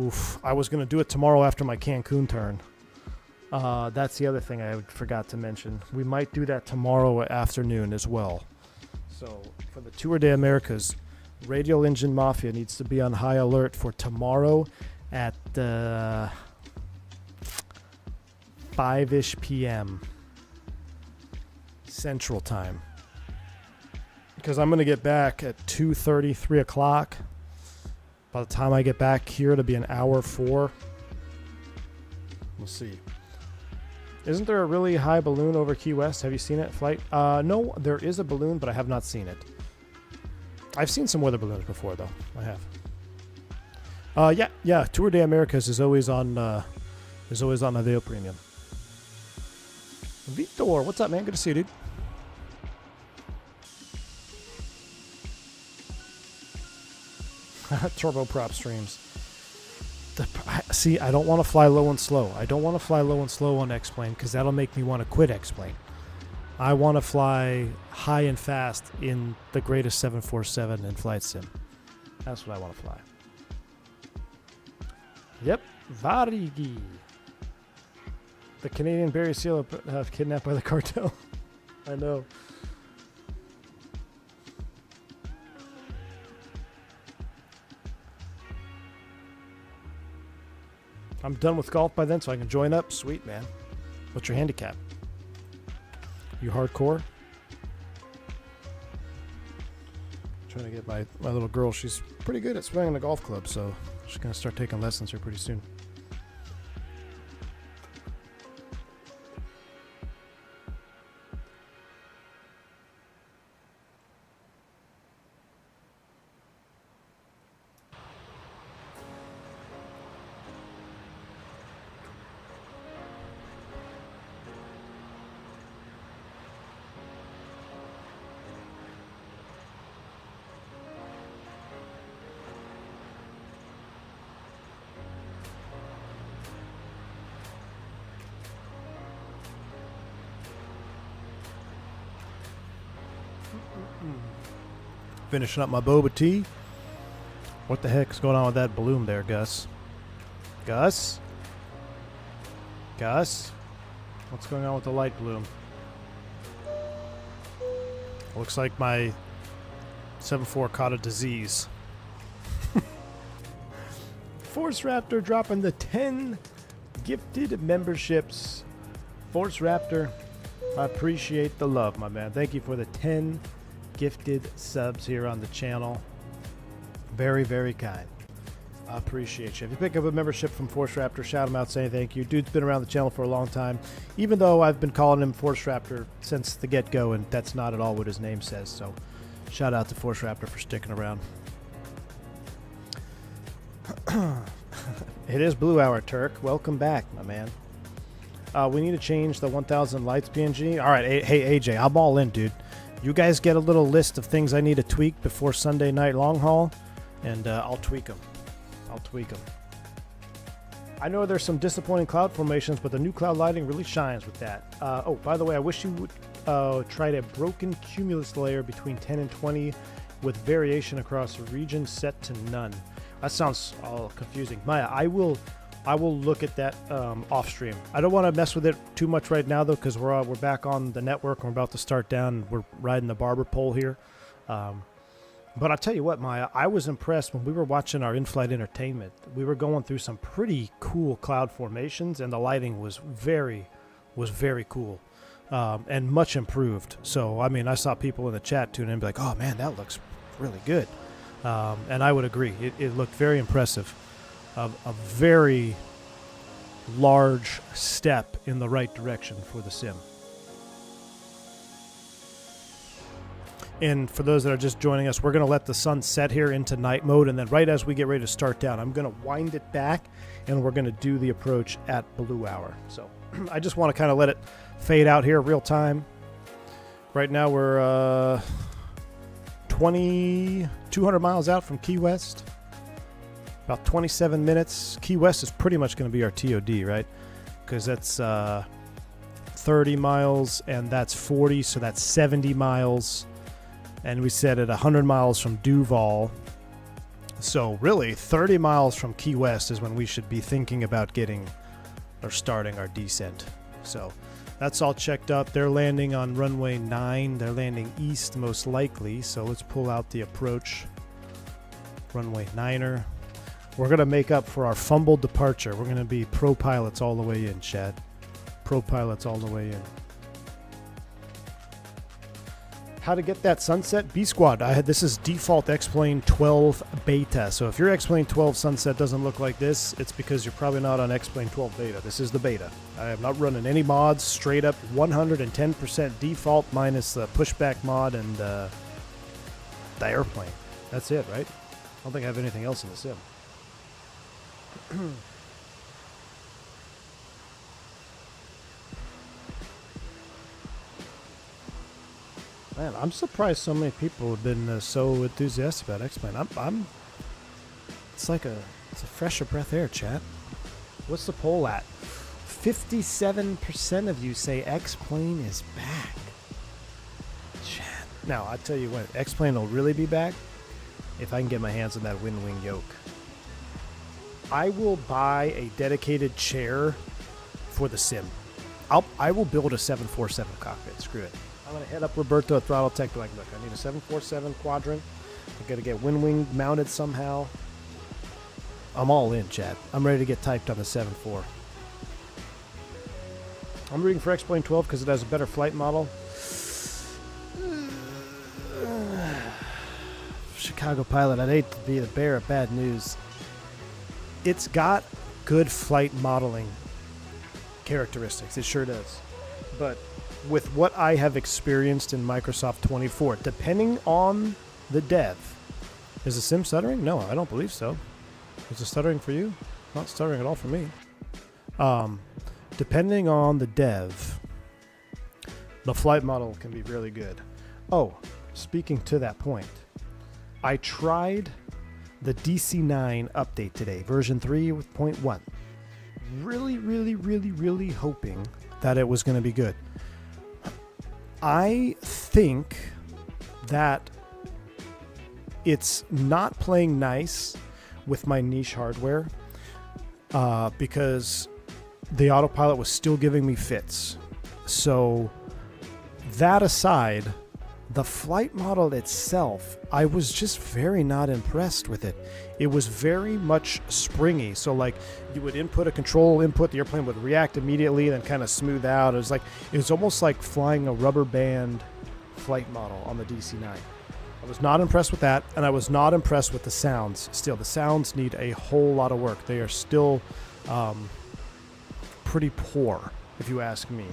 Oof, I was going to do it tomorrow after my Cancun turn. That's the other thing I forgot to mention. We might do that tomorrow afternoon as well. So for the Tour de Americas, Radial Engine Mafia needs to be on high alert for tomorrow at 5-ish p.m. Central Time. Because I'm going to get back at 2:30, 3 o'clock. By the time I get back here, it'll be an hour 4. We'll see. Isn't there a really high balloon over Key West? Have you seen it, Flight? No, there is a balloon, but I have not seen it. I've seen some weather balloons before, though. I have. Yeah. Tour de Americas is always on Aveo Premium. Vitor, what's up, man? Good to see you, dude. Turboprop streams. See, I don't want to fly low and slow. I don't want to fly low and slow on X-Plane because that'll make me want to quit X-Plane. I want to fly high and fast in the greatest 747 in Flight Sim. That's what I want to fly. Yep, Varigi. The Canadian Barry Seal have kidnapped by the cartel. I know. I'm done with golf by then, so I can join up. Sweet, man. What's your handicap? You hardcore? Trying to get my little girl. She's pretty good at swinging a golf club, so she's going to start taking lessons here pretty soon. Finishing up my boba tea. What the heck's going on with that balloon there, Gus? Gus? Gus? What's going on with the light bloom? Looks like my 7.4 caught a disease. Force Raptor dropping the 10 gifted memberships. Force Raptor, I appreciate the love, my man. Thank you for the 10 gifted subs here on the channel. Very, very kind. I appreciate you. If you pick up a membership from Force Raptor, shout him out, say thank you. Dude's been around the channel for a long time, even though I've been calling him Force Raptor since the get-go, and that's not at all what his name says. So shout out to Force Raptor for sticking around. It is Blue Hour, Turk. Welcome back, my man. We need to change the 1000 lights PNG. All right, hey AJ, I'm all in, dude. You guys get a little list of things I need to tweak before Sunday night long haul, and I'll tweak them. I know there's some disappointing cloud formations, but the new cloud lighting really shines with that. Oh, by the way, I wish you would try a broken cumulus layer between 10 and 20 with variation across a region set to none. That sounds all confusing. Maya, I will look at that off stream. I don't want to mess with it too much right now though, because we're back on the network. We're about to start down. We're riding the barber pole here. But I'll tell you what, Maya, I was impressed when we were watching our in-flight entertainment. We were going through some pretty cool cloud formations, and the lighting was very cool and much improved. So, I mean, I saw people in the chat tune in and be like, oh, man, that looks really good. And I would agree. It looked very impressive. A very large step in the right direction for the sim. And for those that are just joining us, we're going to let the sun set here into night mode, and then right as we get ready to start down, I'm going to wind it back, and we're going to do the approach at blue hour. So I just want to kind of let it fade out here real time. Right now we're 200 miles out from Key West. About 27 minutes. Key West is pretty much going to be our TOD, right? Because that's 30 miles, and that's 40, so that's 70 miles. And we set it 100 miles from Duval. So really, 30 miles from Key West is when we should be thinking about getting or starting our descent. So that's all checked up. They're landing on runway 9. They're landing east most likely. So let's pull out the approach. Runway 9er. We're going to make up for our fumbled departure. We're going to be pro pilots all the way in, Chad. Pro pilots all the way in. How to get that sunset? B Squad. This is default X-Plane 12 beta. So if your X-Plane 12 sunset doesn't look like this, it's because you're probably not on X-Plane 12 beta. This is the beta. I am not running any mods. Straight up 110% default minus the pushback mod and the airplane. That's it, right? I don't think I have anything else in the sim. Man, I'm surprised so many people have been so enthusiastic about X-Plane. It's like it's a fresher breath air, chat. What's the poll at? 57% of you say X-Plane is back. Chat. Now, I tell you what, X-Plane will really be back if I can get my hands on that wind wing yoke. I will buy a dedicated chair for the sim. I will build a 747 cockpit. Screw it. I'm going to head up Roberto at Throttletek. Like, look, I need a 747 Quadrant. I got to get wind wing mounted somehow. I'm all in, chat. I'm ready to get typed on the 7.4. I'm rooting for X-Plane 12 because it has a better flight model. Chicago pilot, I'd hate to be the bearer of bad news. It's got good flight modeling characteristics. It sure does. But with what I have experienced in Microsoft 24, depending on the dev, is the sim stuttering? No, I don't believe so. Is it stuttering for you? Not stuttering at all for me. Depending on the dev, the flight model can be really good. Oh, speaking to that point, I tried the DC9 update today, version 3.1. Really hoping that it was going to be good. I think that it's not playing nice with my niche hardware because the autopilot was still giving me fits. So that aside, the flight model itself, I was just very not impressed with it. It was very much springy. So like you would input a control input, the airplane would react immediately and then kind of smooth out. It was almost like flying a rubber band flight model on the DC-9. I was not impressed with that, and I was not impressed with the sounds. Still, the sounds need a whole lot of work. They are still pretty poor, if you ask me.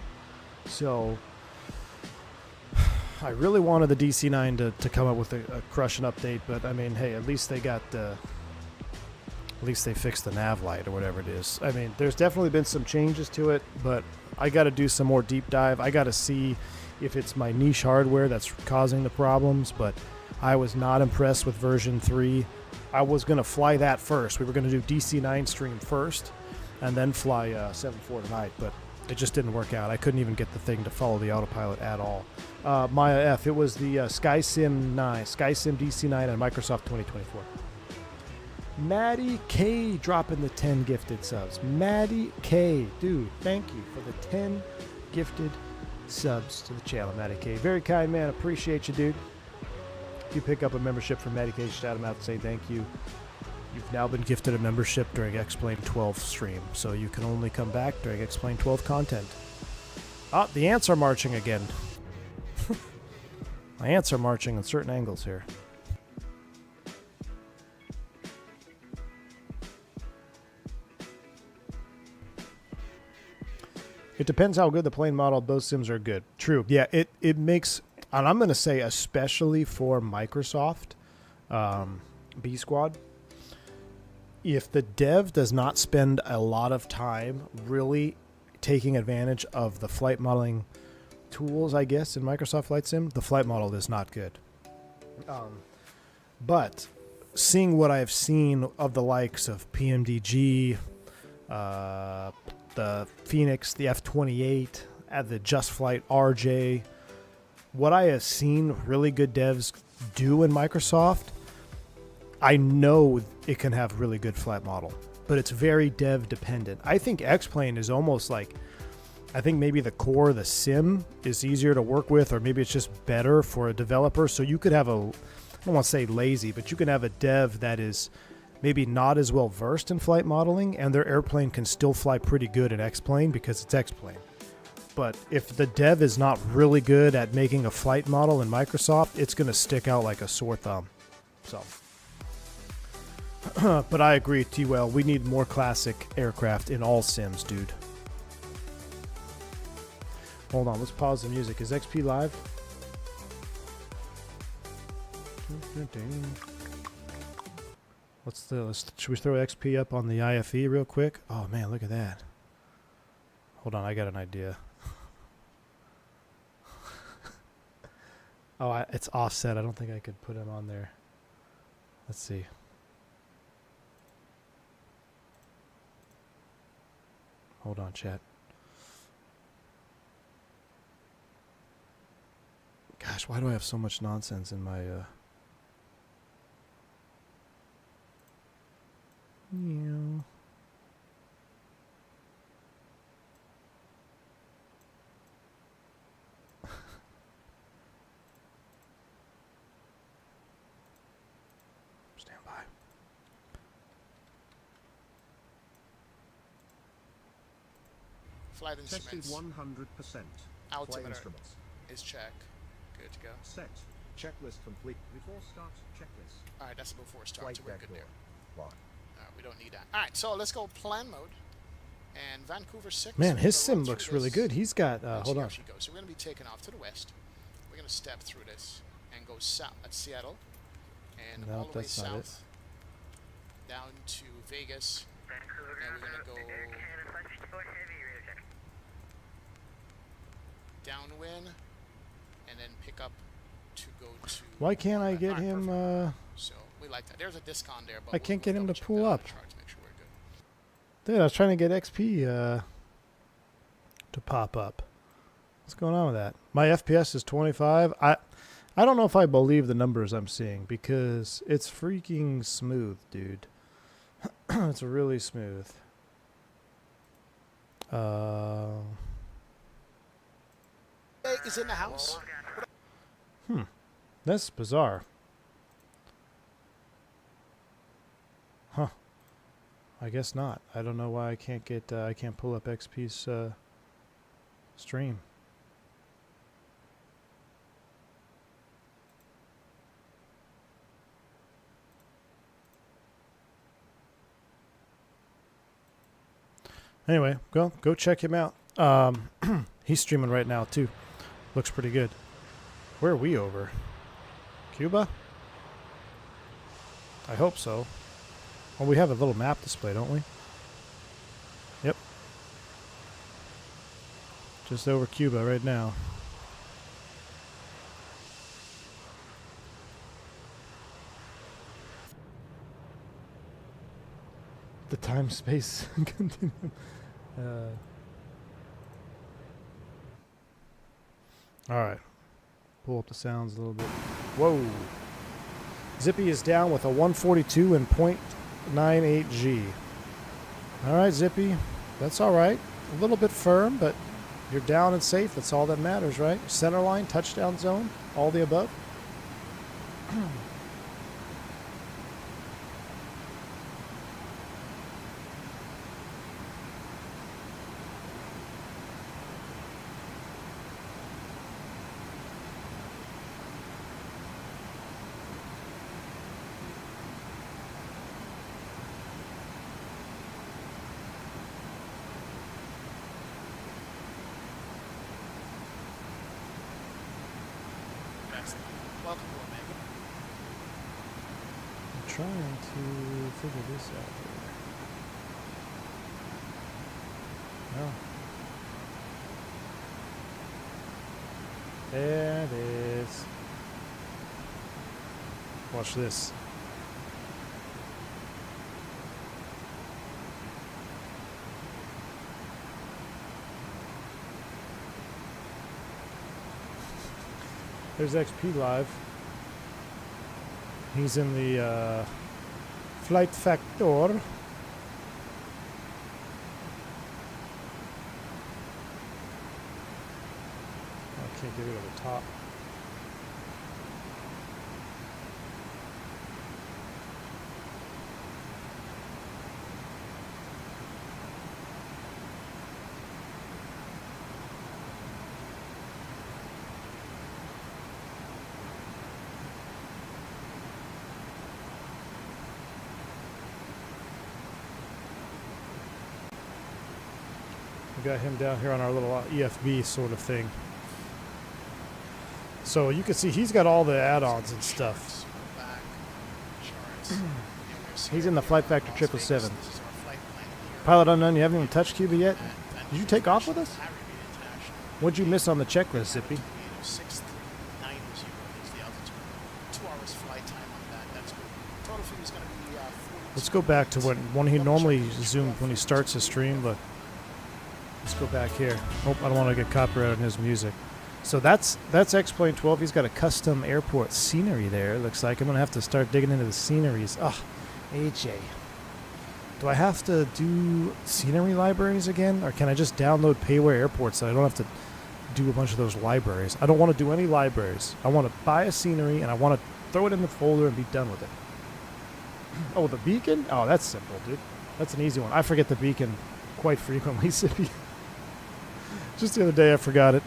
So I really wanted the DC-9 to come up with a crushing update, but I mean, hey, at least they fixed the nav light or whatever it is. I mean, there's definitely been some changes to it, but I got to do some more deep dive. I got to see if it's my niche hardware that's causing the problems, but I was not impressed with version 3. I was going to fly that first. We were going to do DC-9 stream first and then fly 7.4 tonight, but it just didn't work out. I couldn't even get the thing to follow the autopilot at all. Maya F, it was the SkySim DC-9 and Microsoft 2024. Maddie K dropping the 10 gifted subs. Maddie K, dude, thank you for the 10 gifted subs to the channel, Maddie K. Very kind, man. Appreciate you, dude. If you pick up a membership from Maddie K, shout him out and say thank you. You've now been gifted a membership during X-Plane 12 stream, so you can only come back during X-Plane 12 content. Ah, the ants are marching again. My ants are marching in certain angles here. It depends how good the plane model. Both sims are good. True. Yeah, it makes, and I'm going to say especially for Microsoft B Squad, if the dev does not spend a lot of time really taking advantage of the flight modeling tools, I guess, in Microsoft Flight Sim, the flight model is not good. But seeing what I've seen of the likes of PMDG, the Fenix, the F-28, at the Just Flight RJ, what I have seen really good devs do in Microsoft, I know it can have really good flight model, but it's very dev dependent. I think X-Plane is almost like, I think maybe the core, the sim, is easier to work with, or maybe it's just better for a developer. So you could have I don't want to say lazy, but you can have a dev that is maybe not as well versed in flight modeling, and their airplane can still fly pretty good in X-Plane because it's X-Plane. But if the dev is not really good at making a flight model in Microsoft, it's going to stick out like a sore thumb. So, but I agree, T-Well, we need more classic aircraft in all sims, dude. Hold on, let's pause the music. Is XP live? Should we throw XP up on the IFE real quick? Oh man, look at that. Hold on, I got an idea. Oh, it's offset. I don't think I could put him on there. Let's see. Hold on, chat. Gosh, why do I have so much nonsense in my Yeah. Stand by. Flight instruments. 100%. Altimeter is check. Good to go. Set. Checklist complete. Before start, checklist. Alright, that's before start, Flight so we're deck good door. there. Lock. We don't need that. Alright, so let's go plan mode. And Vancouver 6. Man, his sim looks really good. He's got, hold on. So we're going to be taking off to the west. We're going to step through this and go south at Seattle. And all the way south. Down to Vegas. And we're going to go downwind. And then pick up to go to... Why can't I get him, So, we like that. There's a disc on there, but I can't get him to pull up. To make sure we're good. Dude, I was trying to get XP to pop up. What's going on with that? My FPS is 25. I don't know if I believe the numbers I'm seeing because it's freaking smooth, dude. It's really smooth. Is in the house. That's bizarre. Huh. I guess not. I don't know why I can't get I can't pull up XP's stream. Anyway, go check him out. He's streaming right now too. Looks pretty good. Where are we over? Cuba? I hope so. Well, we have a little map display, don't we? Yep. Just over Cuba right now. The time-space continuum. Alright. Pull up the sounds a little bit. Whoa. Zippy is down with a 142 and 0.98 G. Alright, Zippy. That's alright. A little bit firm, but you're down and safe. That's all that matters, right? Center line, touchdown zone, all the above. Welcome to Omega. I'm trying to figure this out here. Oh. There it is. Watch this. There's XP Live. He's in the Flight Factor. I can't get rid of the top. Got him down here on our little EFB sort of thing. So you can see he's got all the add-ons and stuff. He's in the Flight Factor 777. Pilot Unknown, you haven't even touched Cuba yet? Did you take off with us? What'd you miss on the checklist, Zippy? 6390 is the altitude. 2 hours flight time on that. That's good. Total fuel is going to be 40. Let's go back to when he normally zoomed when he starts his stream. Look. Let's go back here. Oh, I don't want to get copyrighted on his music. So that's X-Plane 12. He's got a custom airport scenery there. Looks like I'm going to have to start digging into the sceneries. Ah, AJ. Do I have to do scenery libraries again? Or can I just download payware airports so I don't have to do a bunch of those libraries? I don't want to do any libraries. I want to buy a scenery and I want to throw it in the folder and be done with it. Oh, the beacon? Oh, that's simple, dude. That's an easy one. I forget the beacon quite frequently, Zippy. Just the other day I forgot it.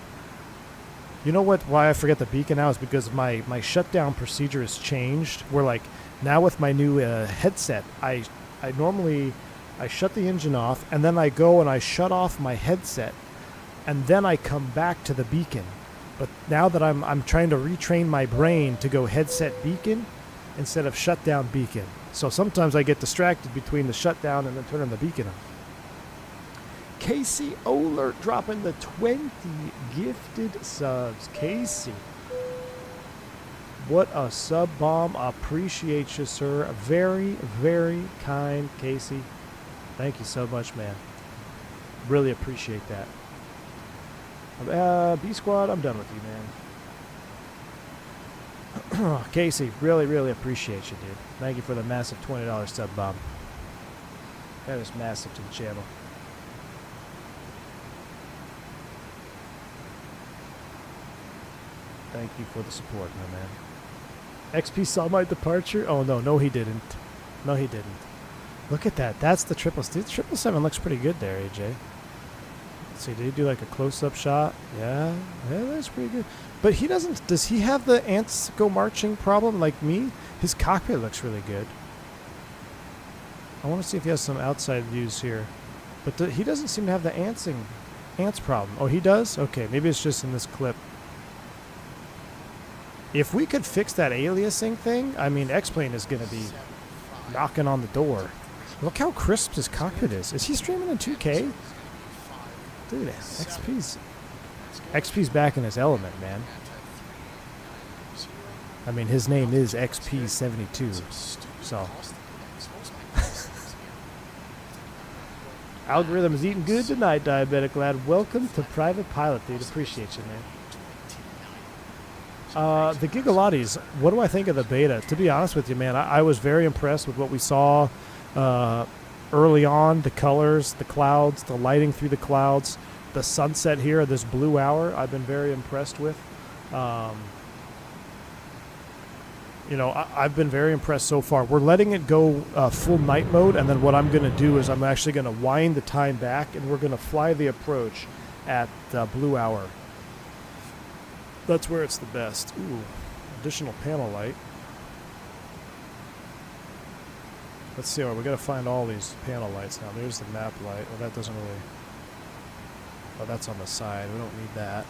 You know what? Why I forget the beacon now is because my shutdown procedure has changed. Where like now with my new headset, I normally shut the engine off and then I go and I shut off my headset and then I come back to the beacon. But now that I'm trying to retrain my brain to go headset beacon instead of shutdown beacon. So sometimes I get distracted between the shutdown and then turning the beacon on. Casey Olert dropping the 20 gifted subs. Casey. What a sub bomb. Appreciate you, sir. Very, very kind, Casey. Thank you so much, man. Really appreciate that. B Squad, I'm done with you, man. Casey, really, really appreciate you, dude. Thank you for the massive $20 sub bomb. That is massive to the channel. Thank you for the support, my man. XP saw my departure? Oh, no, he didn't. No, he didn't. Look at that. That's the 777 looks pretty good there, AJ. Let's see, did he do like a close-up shot? Yeah, that's pretty good. But he doesn't, does he have the ants go marching problem like me? His cockpit looks really good. I want to see if he has some outside views here. But he doesn't seem to have the ants problem. Oh, he does? Okay, maybe it's just in this clip. If we could fix that aliasing thing, I mean, X-Plane is going to be knocking on the door. Look how crisp his cockpit is. Is he streaming in 2K? Dude, XP's XP's back in his element, man. I mean, his name is XP72, so. Algorithm is eating good tonight, Diabetic Lad. Welcome to Private Pilot, dude. Appreciate you, man. The Gigalottis, what do I think of the beta? To be honest with you, man, I was very impressed with what we saw early on. The colors, the clouds, the lighting through the clouds, the sunset here, this blue hour, I've been very impressed with. You know, I've been very impressed so far. We're letting it go full night mode, and then what I'm going to do is I'm actually going to wind the time back, and we're going to fly the approach at blue hour. That's where it's the best. Ooh, additional panel light. Let's see, we got to find all these panel lights now. There's the map light. Well, that doesn't really... Oh, that's on the side. We don't need that.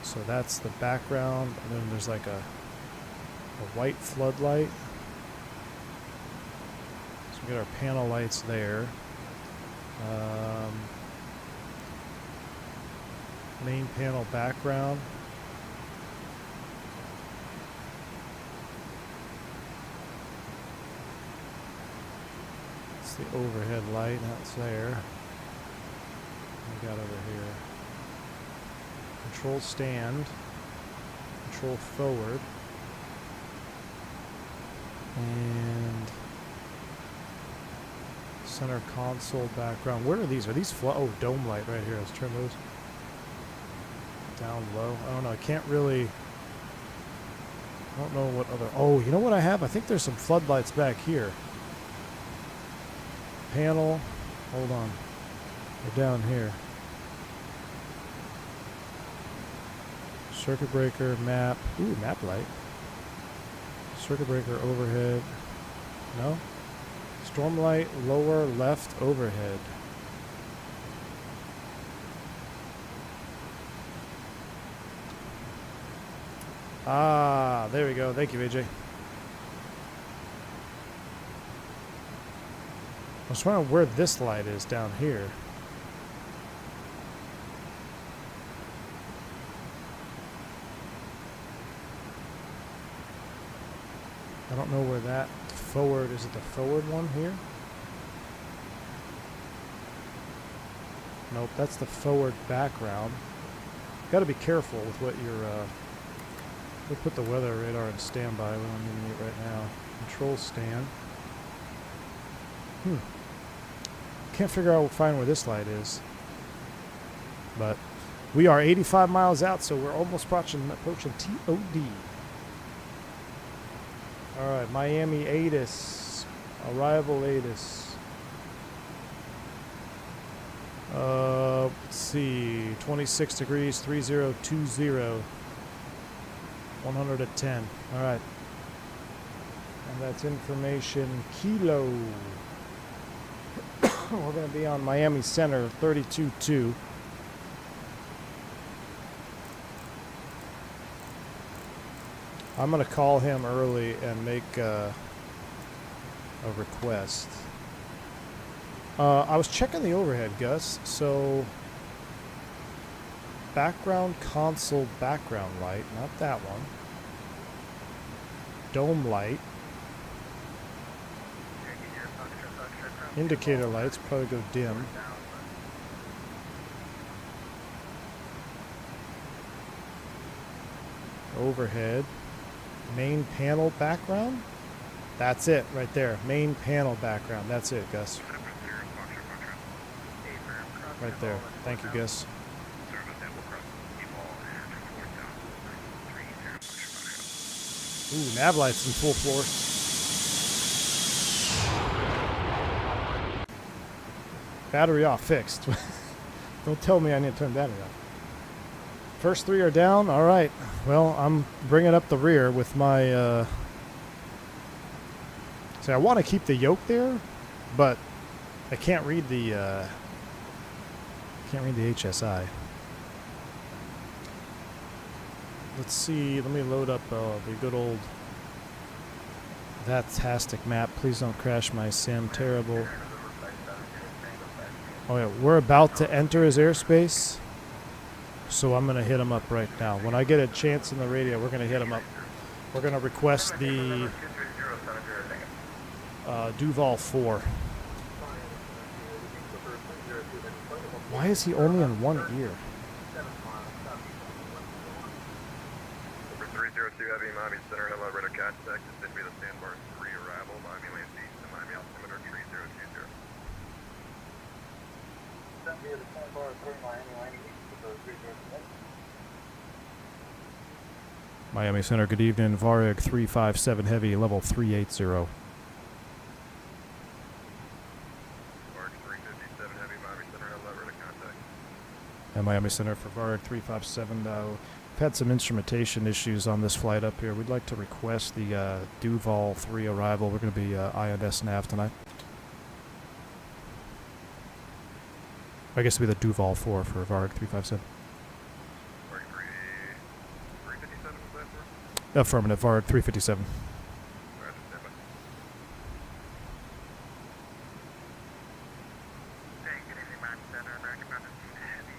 So that's the background, and then there's like a white floodlight. So we got our panel lights there. Main panel background. It's the overhead light, that's there. What we got over here? Control stand. Control forward. And center console background. Where are these? Are these oh, dome light right here. Let's turn those down low. I don't know. I can't really... I don't know what other... Oh, you know what I have? I think there's some floodlights back here. Panel. Hold on. They're down here. Circuit breaker, map. Ooh, map light. Circuit breaker overhead. No? Storm light lower left overhead. Ah, there we go. Thank you, AJ. I was wondering where this light is down here. I don't know where that forward, is it the forward one here? Nope, that's the forward background. Got to be careful with what you're, we'll put the weather radar in standby. We don't need it right now. Control stand. Can't figure out, find where this light is. But we are 85 miles out, so we're almost approaching TOD. Alright, Miami ATIS. Arrival ATIS. Let's see. 26 degrees, 3020. 100 at 10. Alright. And that's information kilo. We're going to be on Miami Center, 32.2. I'm going to call him early and make a request. I was checking the overhead, Gus. So, background console background light, not that one. Dome light. Indicator lights probably go dim. Overhead. Main panel background? That's it right there. Main panel background. That's it, Gus. Right there. Thank you, Gus. Ooh, nav lights in full force. Battery off, fixed. Don't tell me I need to turn battery off. First three are down. All right. Well, I'm bringing up the rear with my... See, I want to keep the yoke there, but I can't read the... can't read the HSI. Let's see. Let me load up the good old... That-tastic map. Please don't crash my sim. Terrible. Oh yeah, we're about to enter his airspace. So I'm going to hit them up right now. When I get a chance in the radio, we're going to hit them up. We're going to request the Duval 4. Why is he only in one ear? Over 302 Heavy, Miami Center, hello, radar contact. This should be the sandbar 3 arrival, Miami lands east to Miami altimeter 3020. Miami Center, good evening. Varig 357 Heavy, level 380. Varg 357 Heavy, Miami Center, hello, radar contact. And Miami Center for Varig 357. We've had some instrumentation issues on this flight up here. We'd like to request the Duval 3 arrival. We're going to be INS nav tonight. I guess it'll be the Duval 4 for Varig 357. Varg 357 was that for? Affirmative, Varig 357. Roger, stand by. Hey, good evening, Miami Center, American Mountain Heavy.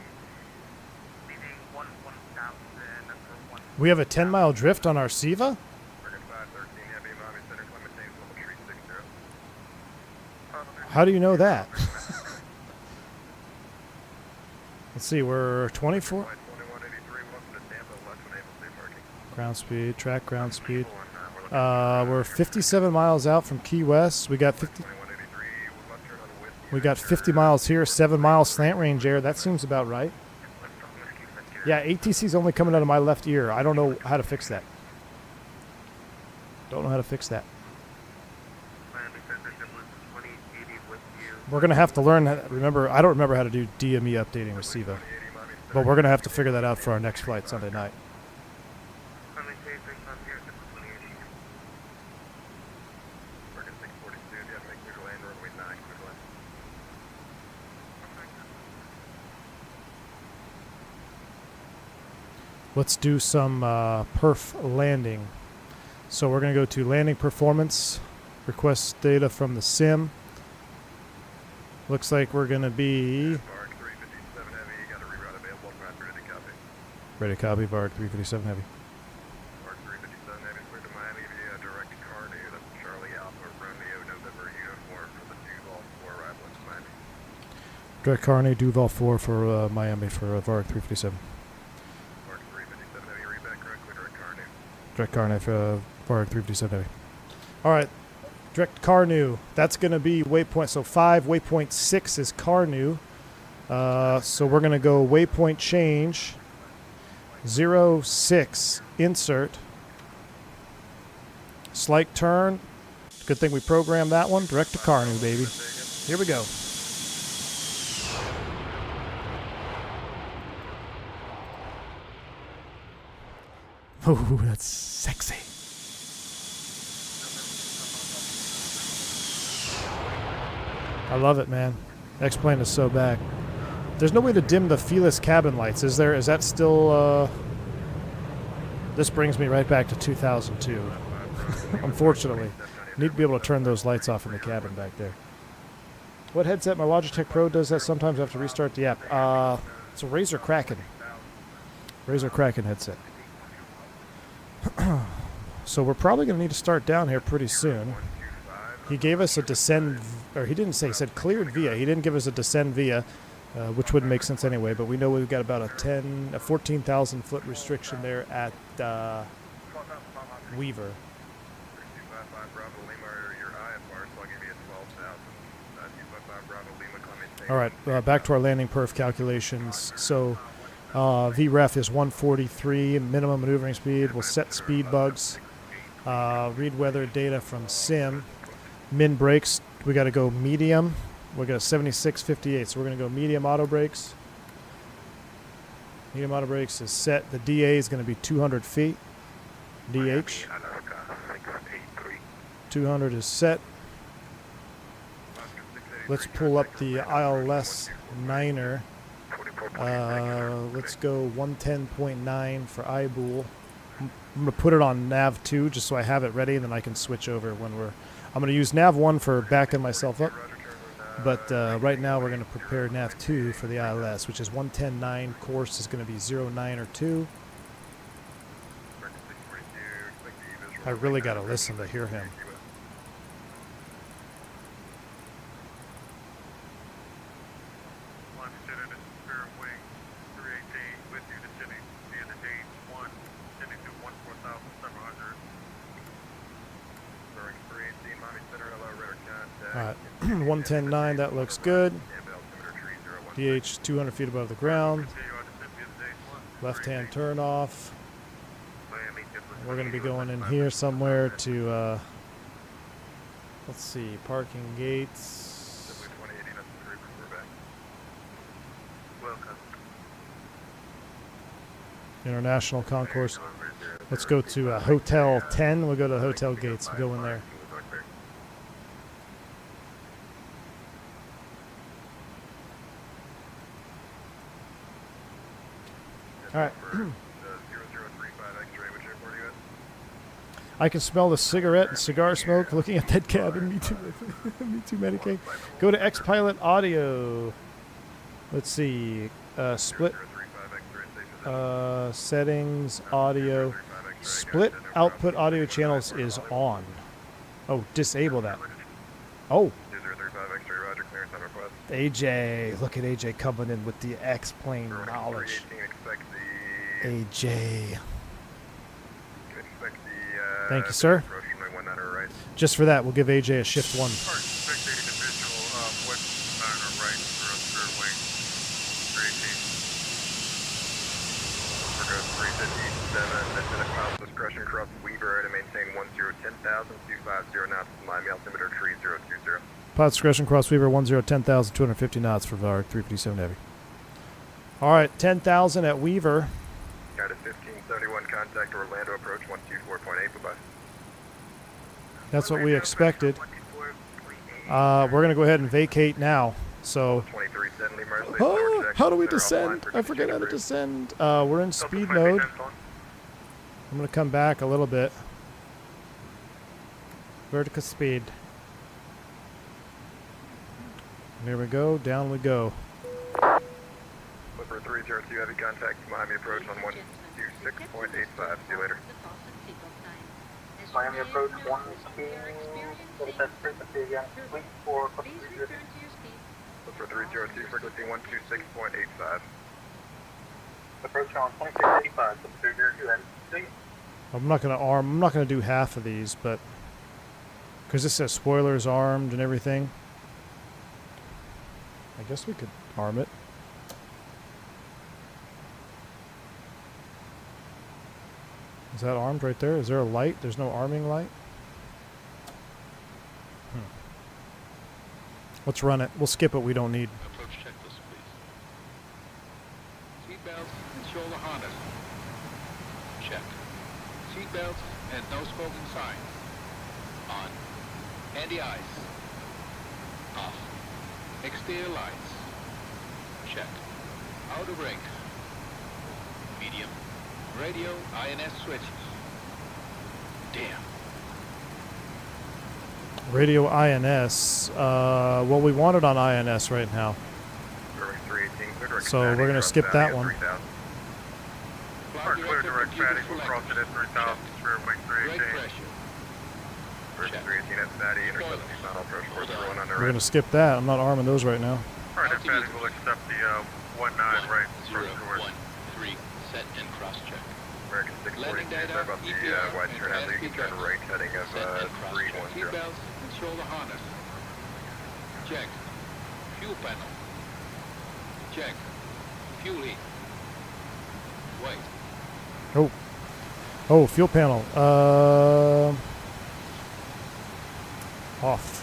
Leading 11000 for 1. We have a 10-mile drift on our SIVA? American 513 Heavy, Miami Center, Clementine, level 360. How do you know that? Let's see, we're 24. Flight 2183, welcome to Tampa, left when able, safe parking. Ground speed, track ground speed. We're 57 miles out from Key West. We got 50 miles here, 7 miles slant range air. That seems about right. Yeah, ATC's only coming out of my left ear. I don't know how to fix that. Don't know how to fix that. We're going to have to learn, remember, I don't remember how to do DME updating with SIVA. But we're going to have to figure that out for our next flight Sunday night. Let's do some perf landing. So we're going to go to landing performance, request data from the sim. Looks like we're going to be... Ready to copy, Varg 357 Heavy. Varg 357 Heavy, clear to Miami via direct car new. That's Charlie Alpha, Romeo, November uniform for the Duval 4 arrival into Miami. Direct Carney, Duval 4 for Miami for Varg 357. Varg 357 Heavy, read back correctly, direct car new. Direct Carney for Varg 357 Heavy. Alright, direct Carnu. That's going to be waypoint. So 5, waypoint 6 is Carnu. So we're going to go waypoint change. 06, insert. Slight turn. Good thing we programmed that one. Direct to Carnu, baby. Here we go. Ooh, that's sexy. I love it, man. X-plane is so back. There's no way to dim the Felis cabin lights, is there? Is that still, This brings me right back to 2002. Unfortunately. Need to be able to turn those lights off in the cabin back there. What headset? My Logitech Pro does that sometimes. I have to restart the app. It's a Razer Kraken. Razer Kraken headset. So we're probably going to need to start down here pretty soon. He gave us a descend, or he didn't say, he said cleared via. He didn't give us a descend via, which wouldn't make sense anyway, but we know we've got about a 14,000 foot restriction there at Weaver. All right, back to our landing perf calculations. So VREF is 143, minimum maneuvering speed. We'll set speed bugs. Read weather data from sim. Min brakes, we got to go medium. We got a 76.58, so we're going to go medium auto brakes. Medium auto brakes is set. The DA is going to be 200 feet. DH. 200 is set. Let's pull up the ILS 9er. Let's go 110.9 for iBool. I'm going to put it on nav 2 just so I have it ready, and then I can switch over when we're... I'm going to use nav 1 for backing myself up. But right now we're going to prepare nav 2 for the ILS, which is 110.9. Course is going to be 09 or 2. I really got to listen to hear him. Alright, 110.9, that looks good. DH 200 feet above the ground. Left-hand turn off. We're going to be going in here somewhere to, let's see, parking gates. International Concourse. Let's go to Hotel 10. We'll go to Hotel Gates. We'll go in there. All right. I can smell the cigarette and cigar smoke looking at that cabin. Me too. Me too, Medicaid. Go to X-Pilot Audio. Let's see. Split settings, audio. Split output audio channels is on. Oh, disable that. Oh. AJ. Look at AJ coming in with the X-plane knowledge. AJ. Thank you, sir. Just for that, we'll give AJ a shift 1. Discretion across Weaver to maintain 10,000, 250 knots, Miami altimeter 3020. Pilot discretion cross Weaver 10,000, 250 knots for VAR 357 Heavy. All right, 10,000 at Weaver. Got a 1571 contact Orlando approach 124.8. Bye-bye. That's what we expected. We're going to go ahead and vacate now. So, oh, how do we descend? I forget how to descend. We're in speed mode. I'm going to come back a little bit. Vertical speed. There we go. Down we go. Flipper 302, heavy contact, Miami approach on 126.85. See you later. Miami approach 127 frequency again. Fleet for Flipper 302, frequency 126.85. Approach on 2685, Flipper 302, heavy. I'm not going to arm. I'm not going to do half of these, but because this says spoilers armed and everything, I guess we could arm it. Is that armed right there? Is there a light? There's no arming light? Let's run it. We'll skip it. We don't need. Approach checklist, please. Seatbelts and shoulder harness. Check. Seatbelts and no smoking signs. On. Anti-ice. Off. Exterior lights. Check. Outer brake. Medium. Radio INS switches. Damn. Radio INS. Well, we want it on INS right now. So we're going to skip that one. Clear direct fatty, we'll cross it at 3,000, rear wing 318. First 318 at fatty, intercept the final approach course, rolling on the We're right. going to skip that. I'm not arming those right now. Alright, at fatty, we'll accept the 19 right first course. 3, set and cross check. American 642, sorry about the wide turn out there. You can turn right heading of 310. Seatbelts and shoulder harness. Check. Fuel panel. Check. Fuel heat. Wait. Oh. Oh, fuel panel. Off. Off.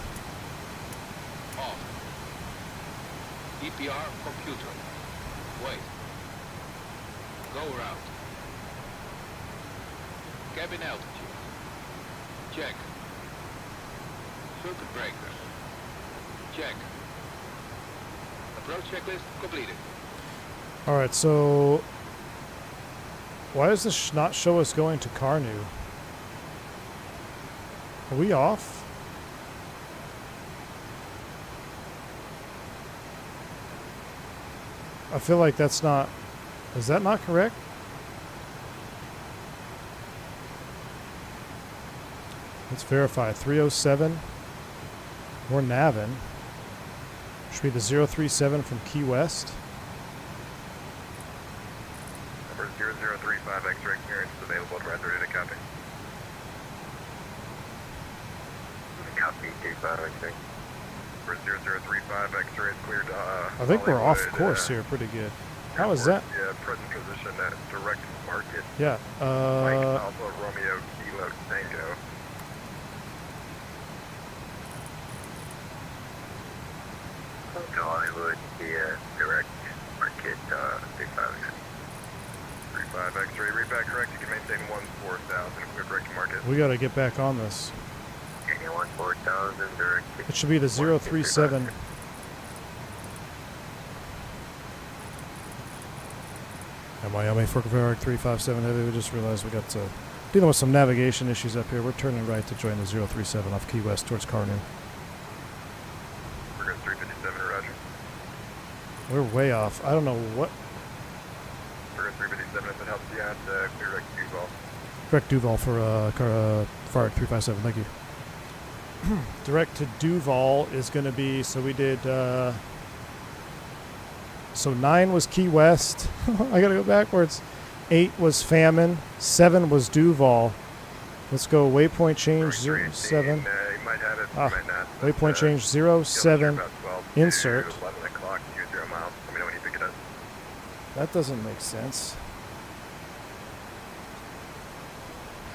EPR computer. Wait. Go route. Cabin altitude. Check. Circuit breaker. Check. Approach checklist completed. Alright, so why does this not show us going to Carnu? Are we off? I feel like that's not... Is that not correct? Let's verify. 307. We're navin. Should be the 037 from Key West. Number 0035 X-ray clearance is available at Red ready to copy. Copy, 35 X-ray. Number 0035 X-ray is cleared. I think we're off Hollywood, course here pretty good. How is that? Yeah, present position at direct market. Yeah. Mike Alpha Romeo Kilo Tango. Hollywood, yeah, direct market, 35 X-ray, read back correct, you can maintain 14000, clear direct market. We gotta get back on this. Any 14000, direct. It should be the 037. Miami for Quadrant 357 Heavy. We just realized we got dealing with some navigation issues up here. We're turning right to join the 037 off Key West towards Carnew. We're going 357, roger. We're way off. I don't know what. We're going 357, if it helps you out, clear direct Duval. Direct Duval for Farag 357. Thank you. Direct to Duval is going to be, so we did, so 9 was Key West. I got to go backwards. 8 was Famine. 7 was Duval. Let's go waypoint change 07. You might have it, you might not. Waypoint change 07. Insert. 11 o'clock, 20 miles. Let me know when you pick it up. That doesn't make sense.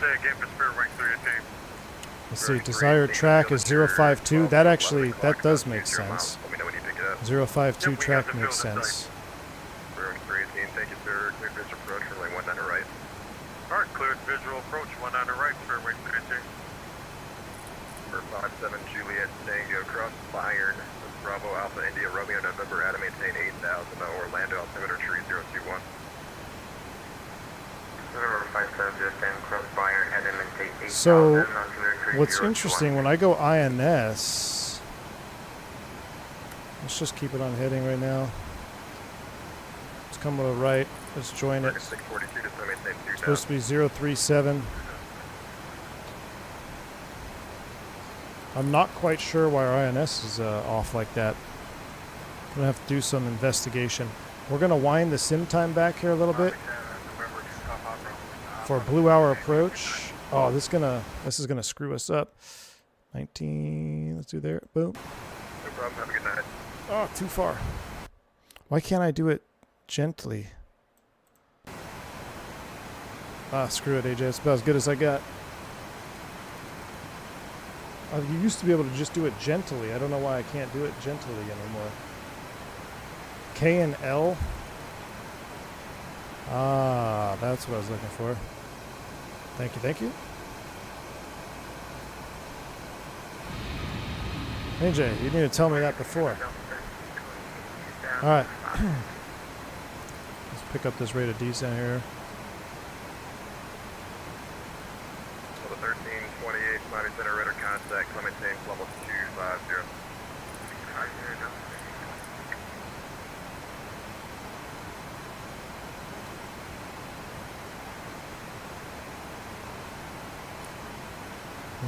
Say again for Spirit Wing 318. Let's see, desired track is 052. That actually, that does make sense. 052 track makes sense. Brewing 318, thank you, sir. Clear visual approach for lane 19 to right. Alright, cleared visual approach 19 to right, Spirit Wing 318. For 57 Juliet Tango, cross Bayern, Bravo Alpha India Romeo November, Adam maintain 8000, Orlando altimeter tree 021. So, what's interesting, when I go INS, let's just keep it on heading right now. Let's come to the right, let's join it. It's supposed to be 037. I'm not quite sure why our INS is off like that. I'm going to have to do some investigation. We're going to wind the sim time back here a little bit for a blue hour approach. Oh, this is gonna screw us up. 19. Let's do there. Boom. No problem. Have a good night. Oh, too far. Why can't I do it gently? Ah, screw it, AJ. It's about as good as I got. You used to be able to just do it gently. I don't know why I can't do it gently anymore. K and L. Ah, that's what I was looking for. Thank you, thank you. AJ, you need to tell me that before. Alright. Let's pick up this rate of descent here. So the 1328, Miami Center, radar contact, Clementine, level 250.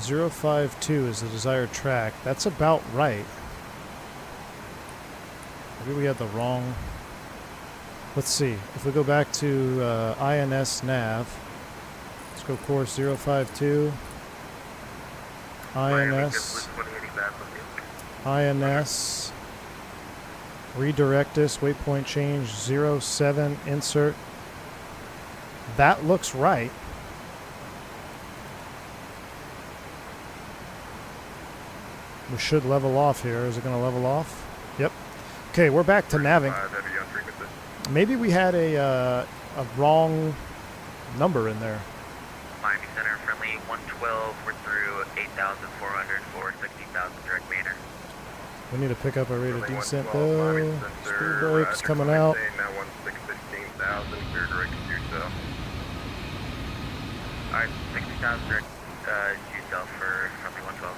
052 is the desired track. That's about right. Maybe we had the wrong... Let's see. If we go back to INS nav, let's go course 052. INS. INS. Redirect us. Waypoint change 07. Insert. That looks right. We should level off here. Is it going to level off? Yep. Okay, we're back to naving. Maybe we had a wrong number in there. Miami Center, friendly 112. We're through 8,400 for 60,000 direct meter. We need to pick up our rate of descent though. Speed brakes coming out. Now 16,000, clear direct Q-cell. Alright, 60,000 direct Q-cell for friendly 112.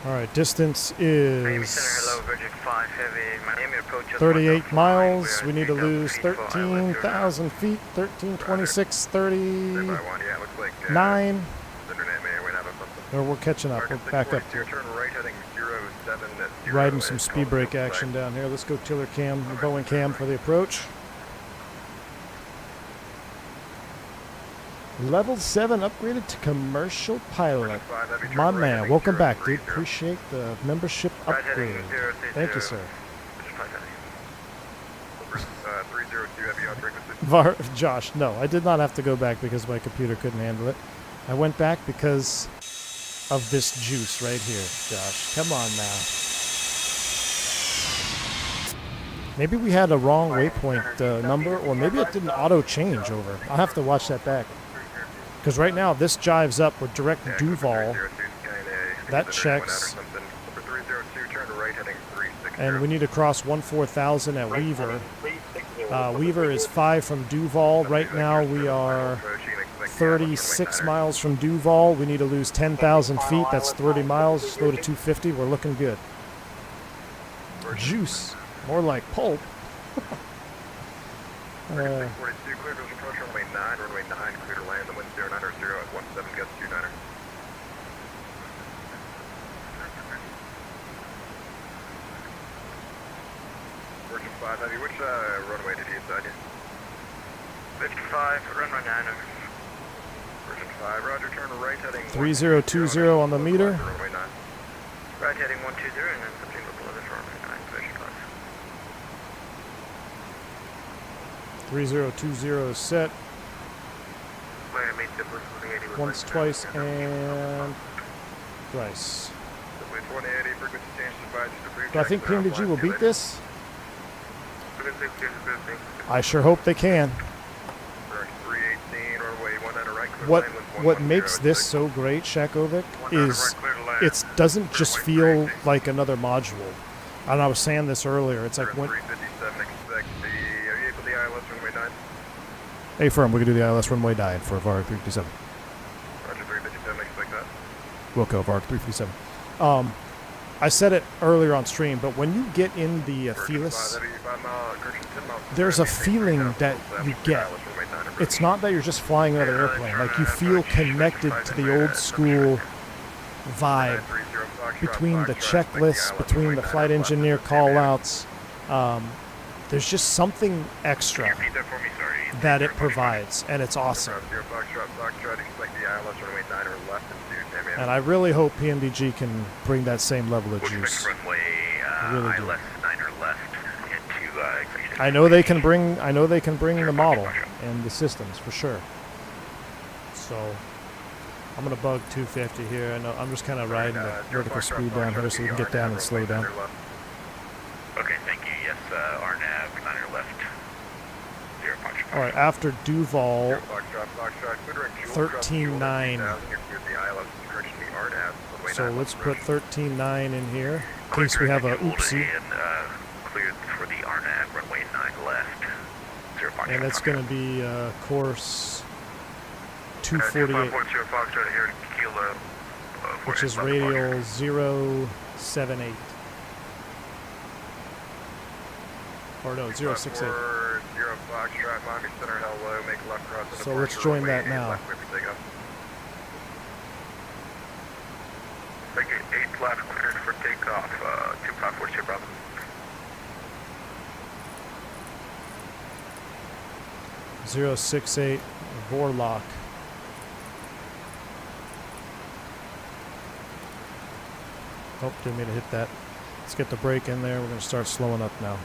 All right, distance Miami is Center, hello, Virgin 5 Heavy. Miami approach just 38 105. miles. We We are need to 3,000 lose feet, full highway 13,000 feet. 1326, Stand by 1, yeah, looks like 39. internet may or may not have something. Or we're catching up. We're back up. Turn right heading 07 at 0. Riding some speed brake action down here. Let's go tiller cam, Boeing cam for the approach. Level 7 upgraded to commercial pilot. My man, welcome back, dude. Appreciate the membership upgrade. Thank you, sir. 302 heavy on frequency. Josh, no, I did not have to go back because my computer couldn't handle it. I went back because of this juice right here, Josh. Come on now. Maybe we had a wrong waypoint number, or maybe it didn't auto change over. I'll have to watch that back. Because right now, this jives up with direct Duval. That checks. And we need to cross 14,000 at Weaver. Weaver is 5 from Duval. Right now, we are 36 miles from Duval. We need to lose 10,000 feet. That's 30 miles. Slow to 250. We're looking good. Juice. More like pulp. 42, clear to approach runway 9, runway 9, clear to land, the wind 090 at 17 gets 29er. Virgin 5 Heavy, which runway did you decide? Virgin 5, runway 9er. Virgin 5, roger, turn right heading 3020 on the meter. Runway 9. Right heading 120 and then something below the runway 9, Virgin 5. 3020 is set. Player made the first 180 with Once, twice, and thrice. Runway 2080, frequency change to 5 just to brief. Do I think PMDG will beat this? I sure hope they can. 318, runway 19 right, clear What to land with what 110 makes at this 6. so great, Shakovic, is it doesn't just feel like another module. And I was saying this earlier. It's like when 357, expect the, are you able to the ILS runway 9? hey firm, we can do the ILS runway 9 for VAR 357. Roger, 357, expect that. Wilco VAR 357. I said it earlier on stream, but when you get in the Felis, there's a feeling that you get. It's not that you're just flying another airplane. Like, you feel connected to the old school vibe between the checklists, between the flight engineer call-outs. There's just something extra that it provides, and it's awesome. And I really hope PMDG can bring that same level of juice. Runway I really do. ILS 9er left into I know they can bring the model and the systems for sure. So I'm gonna bug 250 here, and I'm just kind of riding the vertical speed down here so we can get down and slow down. Okay, thank you. Yes, RNAV 9er left. 0 Foxtrot. All right, after Duval, 13.9. So let's put 13.9 in here in case we have a oopsie. And cleared for the RNAV runway 9 left. 0 Foxtrot. And it's going to be course 248, which is radial 078. Or no, 068. So let's join that now. 8 left cleared for takeoff. 2542 Bravo. .068 Vorlock. Oh, didn't mean to hit that. Let's get the brake in there. We're going to start slowing up now.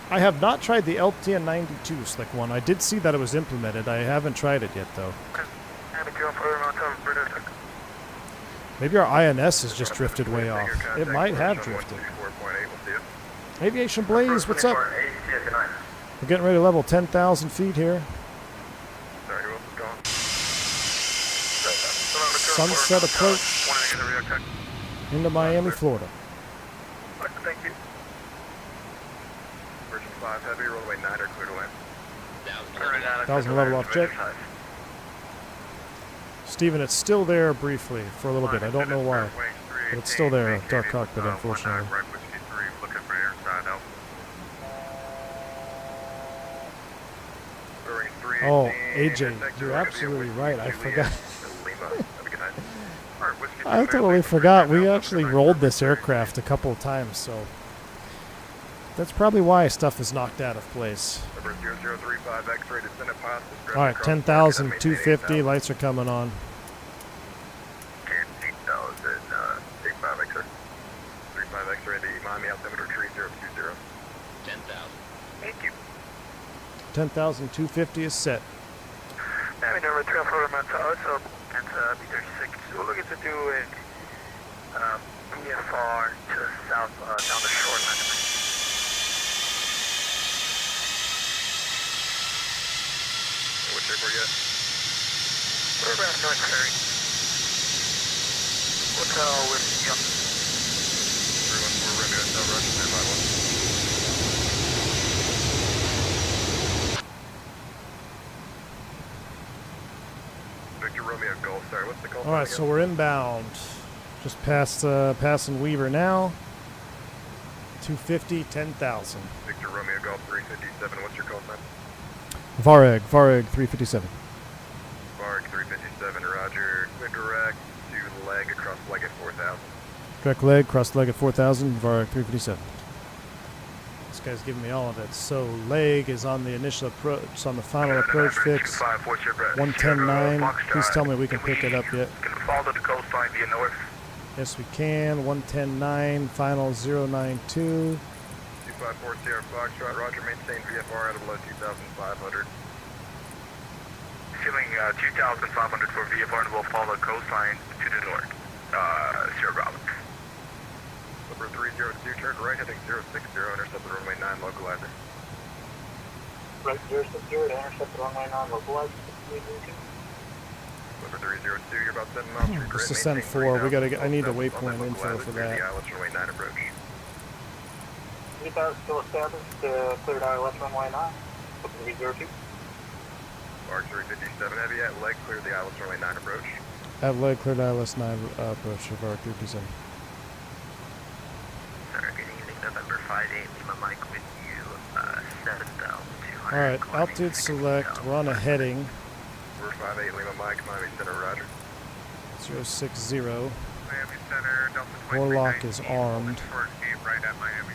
I have not tried the LTN92 Slick One. I did see that it was implemented. I haven't tried it yet, though. Maybe our INS has just drifted way off. It might have drifted. Aviation Blaze, what's up? We're getting ready to level 10,000 feet here. Sunset approach into Miami, Florida. Thank you. Virgin 5 Heavy, runway 9 are clear to land. 1,000 level off jet. Steven, it's still there briefly for a little bit. I don't know why. But it's still there, dark cockpit, unfortunately. Right, whiskey 3, looking for air side out. Oh, AJ, you're absolutely right. I forgot. I totally forgot. We actually rolled this aircraft a couple of times, so that's probably why stuff is knocked out of place. All right, 10,250. Lights are coming on. 10,250 is set. Miami number 3 so it's B36. We're looking to do it far to the south down the shoreline. What shape are you at? We're about North Ferry. Hotel with, yep. 314 Romeo, Hotel Rush, standby 1. Victor Romeo Golf, sorry, what's the call? Alright, so we're inbound. Just past passing Weaver now. 250, 10,000. Victor Romeo Golf 357, what's your call sign? Vareg 357. Varg 357, roger. Quick direct to leg across leg at 4,000. Direct leg, cross leg at 4,000, Vareg 357. This guy's giving me all of it. So leg is on the initial approach, on the final approach fix. 110.9. Please tell me we can pick it up yet. Can follow the coastline via north. Yes, we can. 110.9, final 092. 254 Sierra Foxtrot, roger, maintain VFR at below 2,500. Ceiling 2,500 for VFR and we'll follow the coastline to the north. Sierra Bravo. Number 302, turn right, heading 060, intercept the runway 9 localizer. Right, 060, intercept the runway 9 localizer. Number 302, you're about 7 miles from This is send 4. We gotta get, I need the waypoint info for that. Runway 9 approach. 3,000 still established, cleared ILS runway 9. 302. Mark 357, heavy at leg, clear the ILS runway 9 approach. At leg, cleared ILS 9 approach of our 357. Sir, good evening, November 58, Lima Mike with you, 7,200. Alright, altitude select, we're on a heading. We're 58, Lima Mike, Miami Center, roger. 060. Miami Center, Delta 23. Warlock is armed. First gate right at Miami.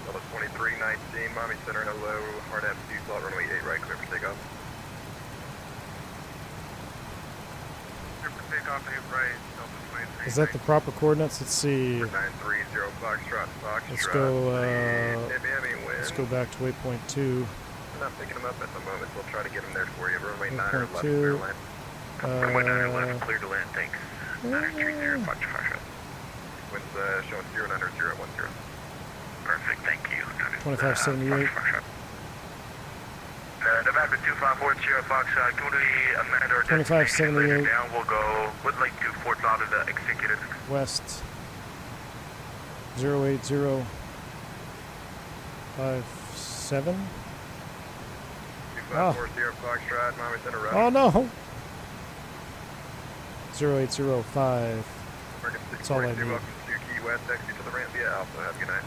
Delta 2319, Miami Center, hello, hard aptitude, slot runway 8 right, clear for takeoff. Clear for takeoff, 8 right, Delta 23. Is that the proper coordinates? Let's see. 930 Foxtrot, Let's go back to waypoint 2. We're not picking them up at the moment. We'll try to get them there for you. Runway 9 or 11, 2. clear land. Runway 9 or 11, clear to land, thanks. 930, Foxtrot. Wind's showing 090 at 10. Perfect, thank you. 2578. November 254 Sierra Fox, community amend our 2578. Down, we'll go, would like to Fort Lauderdale executive. West 08057. 254 Sierra Foxtrot, Miami Center, route. Oh no! 0805. That's all I need. Welcome to Key West, exit to the ramp via Alpha. Have a good night.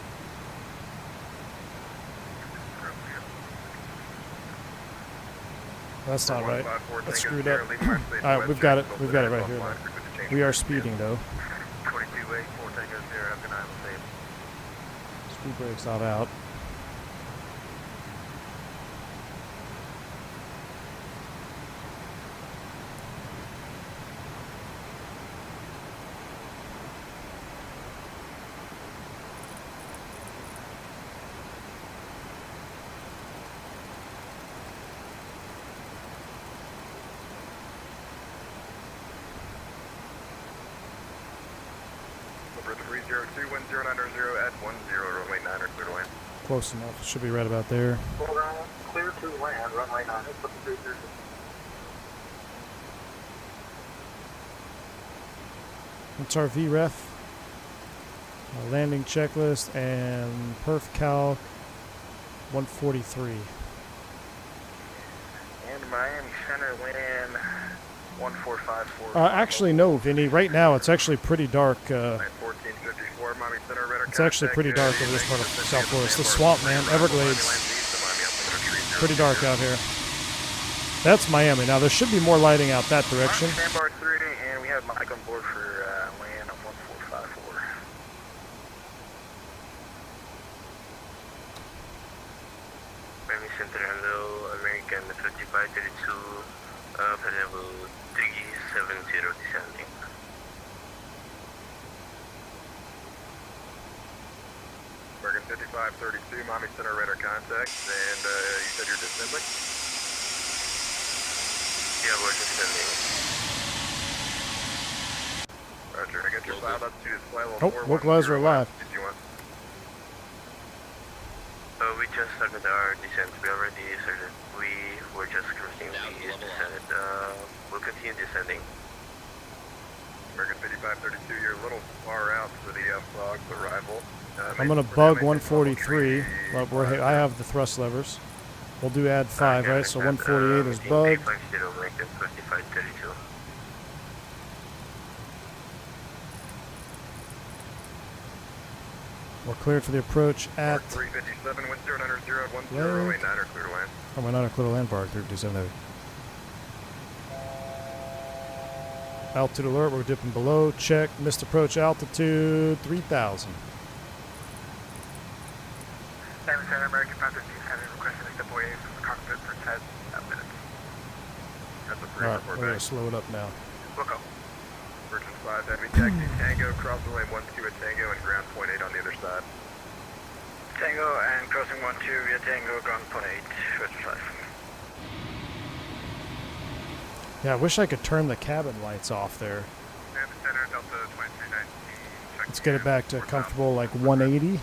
That's not right. That's screwed up. Alright, we've got it. We've got it right here. We are speeding though. 22-8, 4 Takeoff Sierra, have a good night. We'll save. Speed brake's not out. Number 302, wind 090 at 10, runway 9 or clear to land. Close enough. Should be right about there. Clear to land, runway 9, let's put the 330. It's our VREF. Landing checklist and Perf Cal 143. Miami Center, wind 1454. Actually, no, Vinny. Right now, it's actually pretty dark. 1454, Miami Center, radar It's actually pretty dark over this part of South Florida. It's the swamp, man. Everglades. Pretty dark out here. That's Miami. Now, there should be more lighting out that direction. Sandbar 3, and we have Mike on board for land 1454. Miami Center, hello, American 5532, level 370 descending. American 5532, Miami Center, radar contact, and you said you're descending? Yeah, we're descending. Roger, I got your file up to display level Oh, 410. localizer alive. Did you want? We just started our descent. We already started. We were just cruising. We descended. We'll continue descending. American 5532, you're a little far out for the fog arrival. I'm going to bug 143. Well, I have the thrust levers. We'll do add 5, right? So 148 is bugged. We're cleared for the approach at... 357, wind 090 at 1089 or clear to land. Oh, we're not a clear to land bar, 357. Altitude alert, we're dipping below. Check, missed approach altitude, 3,000. Miami Center, American 532, requesting a step away from the cockpit for 10 minutes. That's a Alright, we're going to slow it up now. We'll go. Virgin 5, heavy taxi, Tango, cross the lane 12 at Tango, and ground point 8 on the other side. Tango and crossing 12 via Tango, ground point 8, Virgin 5. Yeah, I wish I could turn the cabin lights off there. Miami Center, Delta 2319. Let's get it back to comfortable, like 180.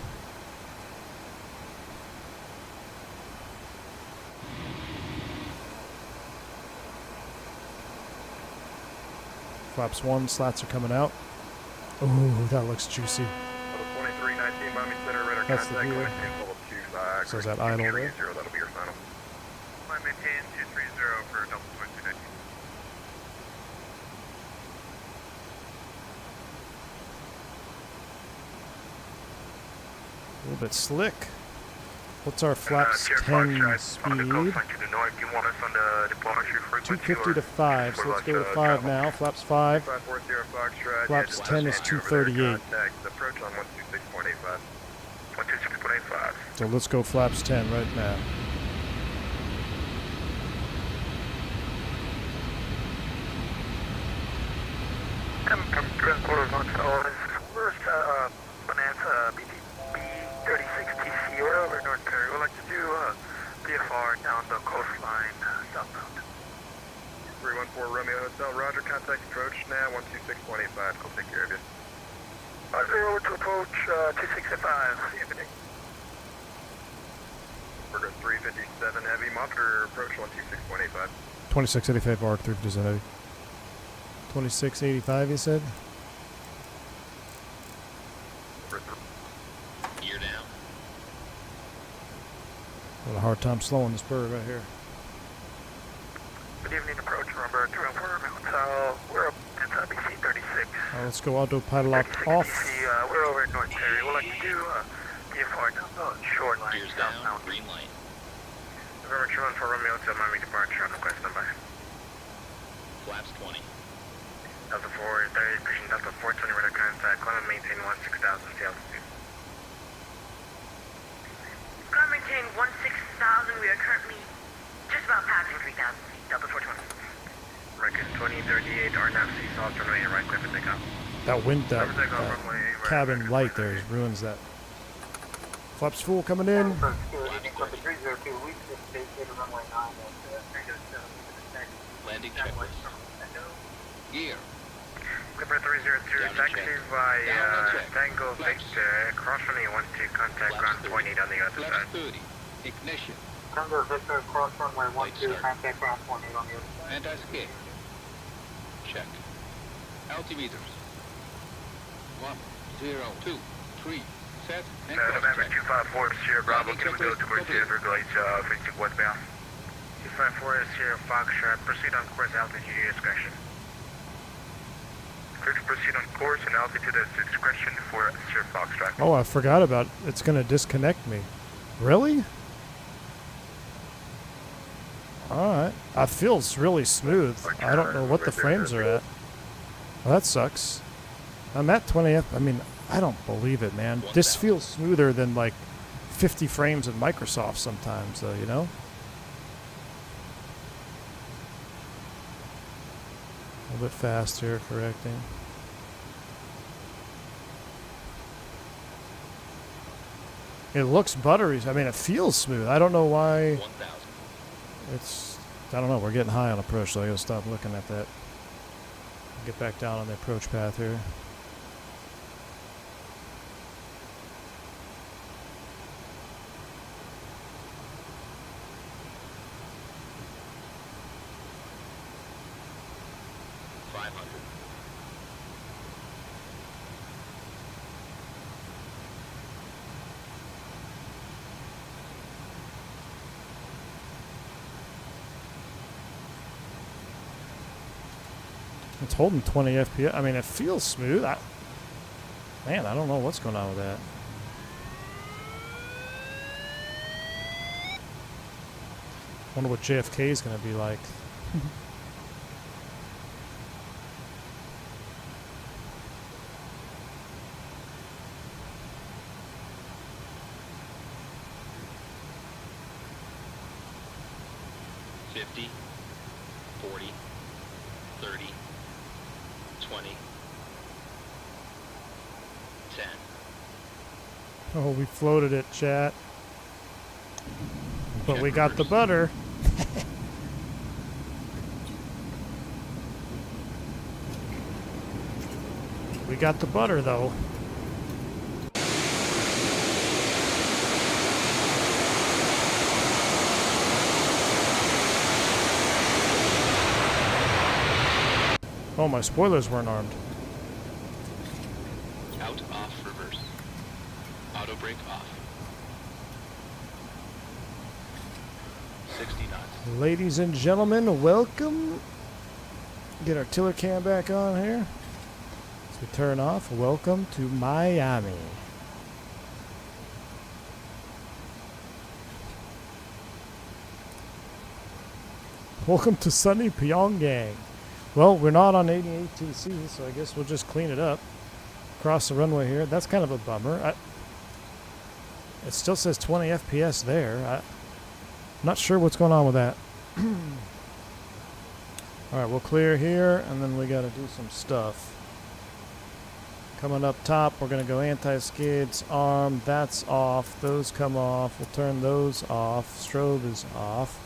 Flaps 1, slats are coming out. Ooh, that looks juicy. 2319, Miami Center, radar That's the contact, view. level 25. So is that idle there? 30, that'll be your final. Climb maintain 230 for Delta 2219. A little bit slick. What's our flaps 10 speed? 250 to 5, so let's go to 5 now. Flaps 5. Flaps 10 is 238. Approach on 126.85. 126.85. So let's go flaps 10 right now. First, Bonanza B36TC, we're over North Perry. We'd like to do VFR down the coastline southbound. 314 Romeo Hotel, roger, contact approach now, 126.85, I'll take care of you. 0 to approach 265, Anthony. We're going 357 heavy, monitor approach 126.85. 2685 arc 350 heavy. 2685, you said? Gear down. Got a hard time slowing this bird right here. Good evening, approach number 214 Hotel. We're up at BC 36. Let's go autopilot lock off. We're over at North Perry. We'd like to do VFR down the shoreline Gears down. southbound. Green light. November 214 Romeo Hotel, Miami departure on request number. Flaps 20. Delta 4, 30, pushing Delta 420 radar contact, climb and maintain 16,000 to altitude. Climb maintain 16,000. We are currently just about passing 3,000 feet. Delta 420. Record 2038, RNAV seesaw, runway right clear for takeoff. That wind, that cabin light there ruins that. Flaps full coming in. Landing checklist. Gear. Clipper 302, taxi by Tango Victor, cross runway 12, contact ground point 8 on the other Flaps side. 30. Ignition. Tango Victor, cross runway Light 12, start. contact ground point 8 on the other side. Anti-skid. Check. Altimeters. 1, 0, 2, 3. Set. And November cross check. 254, Sierra Bravo, Landing can we go checklist towards the complete. Everglades, facing westbound? 254 is here, Foxtrot. Proceed on course, altitude, your discretion. Clear to proceed on course and altitude at your discretion for Sir Foxtrot. Oh, I forgot about it. It's going to disconnect me. Really? Alright. It feels really smooth. I don't know what the frames are at. Well, that sucks. I'm at 20th. I mean, I don't believe it, man. This feels smoother than like 50 frames in Microsoft sometimes, though, you know? A little bit faster, correcting. It looks buttery. I mean, it feels smooth. I don't know why. 1,000. It's, I don't know. We're getting high on approach, so I gotta stop looking at that. Get back down on the approach path here. It's holding 20 FPS. I mean, it feels smooth. Man, I don't know what's going on with that. Wonder what JFK is going to be like. Oh, we floated it, chat. But we got the butter. We got the butter, though. Oh, my spoilers weren't armed. Out, off, reverse. Auto brake off. 60 knots. Ladies and gentlemen, welcome. Get our tiller cam back on here. As we turn off, welcome to Miami. Welcome to sunny Pyongyang. Well, we're not on 88 TC, so I guess we'll just clean it up. Cross the runway here. That's kind of a bummer. It still says 20 FPS there. I'm not sure what's going on with that. Alright, we'll clear here, and then we got to do some stuff. Coming up top, we're going to go anti-skids, arm, that's off. Those come off. We'll turn those off. Strobe is off.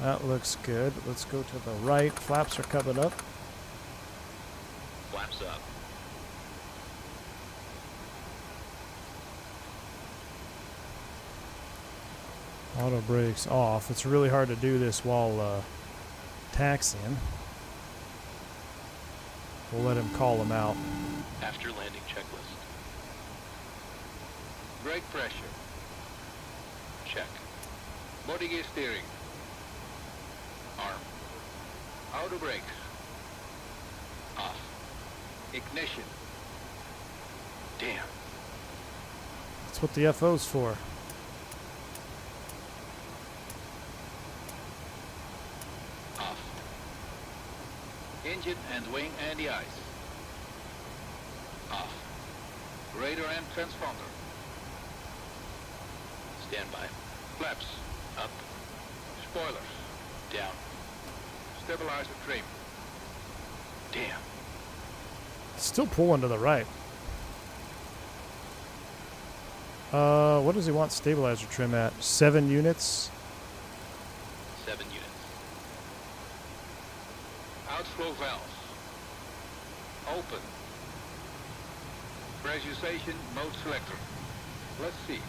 That looks good. Let's go to the right. Flaps are coming up. Flaps up. Auto brakes off. It's really hard to do this while taxiing. We'll let him call them out. After landing checklist. Brake pressure. Check. Body gear steering. Arm. Auto brakes. Off. Ignition. Damn. That's what the FO's for. Off. Engine and wing anti-ice. Off. Radar and transponder. Standby. Flaps. Up. Spoilers. Down. Stabilizer trim. Damn. Still pulling to the right. What does he want stabilizer trim at? 7 units? 7 units. Outflow valves. Open. Pressurization mode selector. Let's see.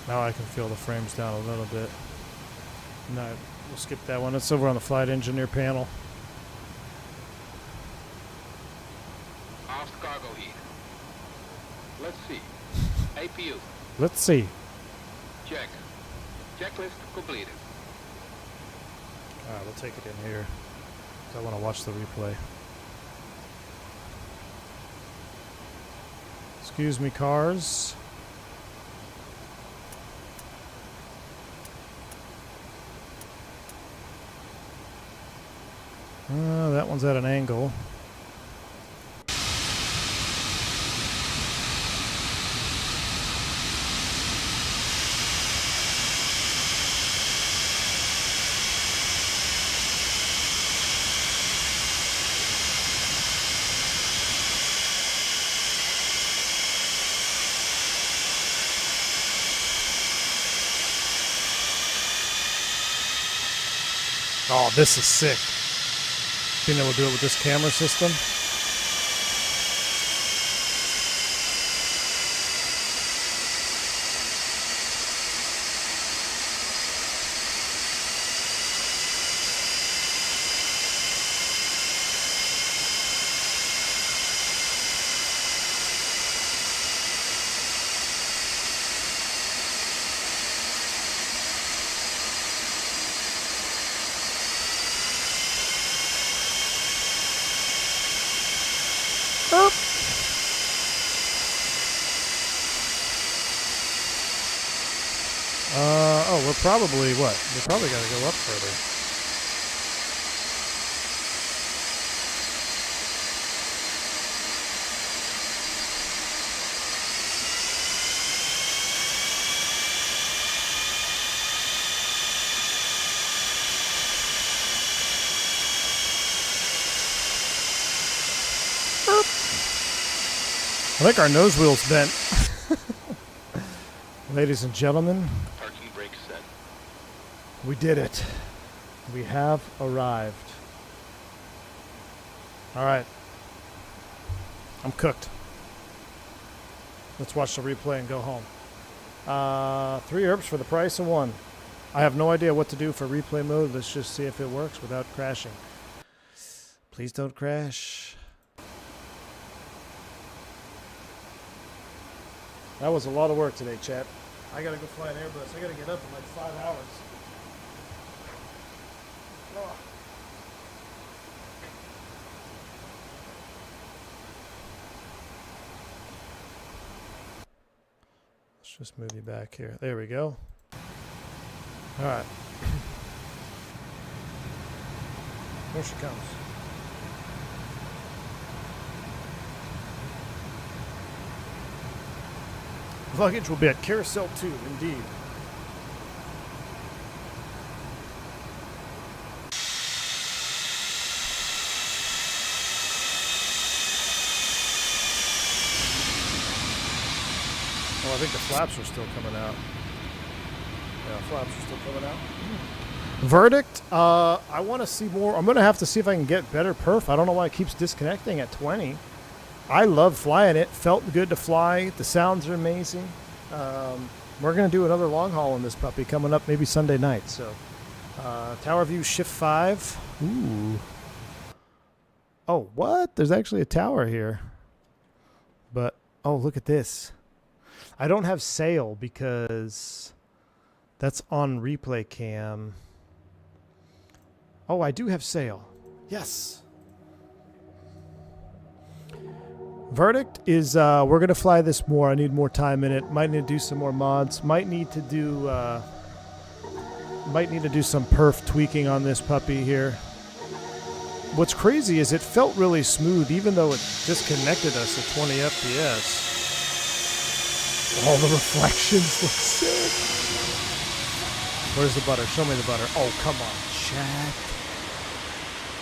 Now I can feel the frames down a little bit. No, we'll skip that one. It's over on the flight engineer panel. Aft cargo heat. Let's see. APU. Let's see. Check. Checklist completed. Alright, we'll take it in here. 'Cause I want to watch the replay. Excuse me, cars. That one's at an angle. Oh, this is sick. Being able to do it with this camera system. Oh, we're probably, what? We're probably got to go up further. I think our nose wheel's bent. Ladies and gentlemen, Parking brake set. we did it. We have arrived. All right. I'm cooked. Let's watch the replay and go home. 3 herbs for the price of 1. I have no idea what to do for replay mode. Let's just see if it works without crashing. Please don't crash. That was a lot of work today, chat. I gotta go fly an Airbus. I gotta get up in like 5 hours. Oh. Let's just move you back here. There we go. All right. Here she comes. Luggage will be at Carousel 2, indeed. Oh, I think the flaps are still coming out. Yeah, flaps are still coming out. Verdict, I want to see more. I'm going to have to see if I can get better perf. I don't know why it keeps disconnecting at 20. I love flying it. Felt good to fly. The sounds are amazing. We're going to do another long haul on this puppy coming up maybe Sunday night. So, tower view shift 5. Ooh. Oh, what? There's actually a tower here. But, oh, look at this. I don't have sail because that's on replay cam. Oh, I do have sail. Yes. Verdict is we're going to fly this more. I need more time in it. Might need to do some more mods. Might need to do some perf tweaking on this puppy here. What's crazy is it felt really smooth even though it disconnected us at 20 FPS. All the reflections look sick. Where's the butter? Show me the butter. Oh, come on, chat.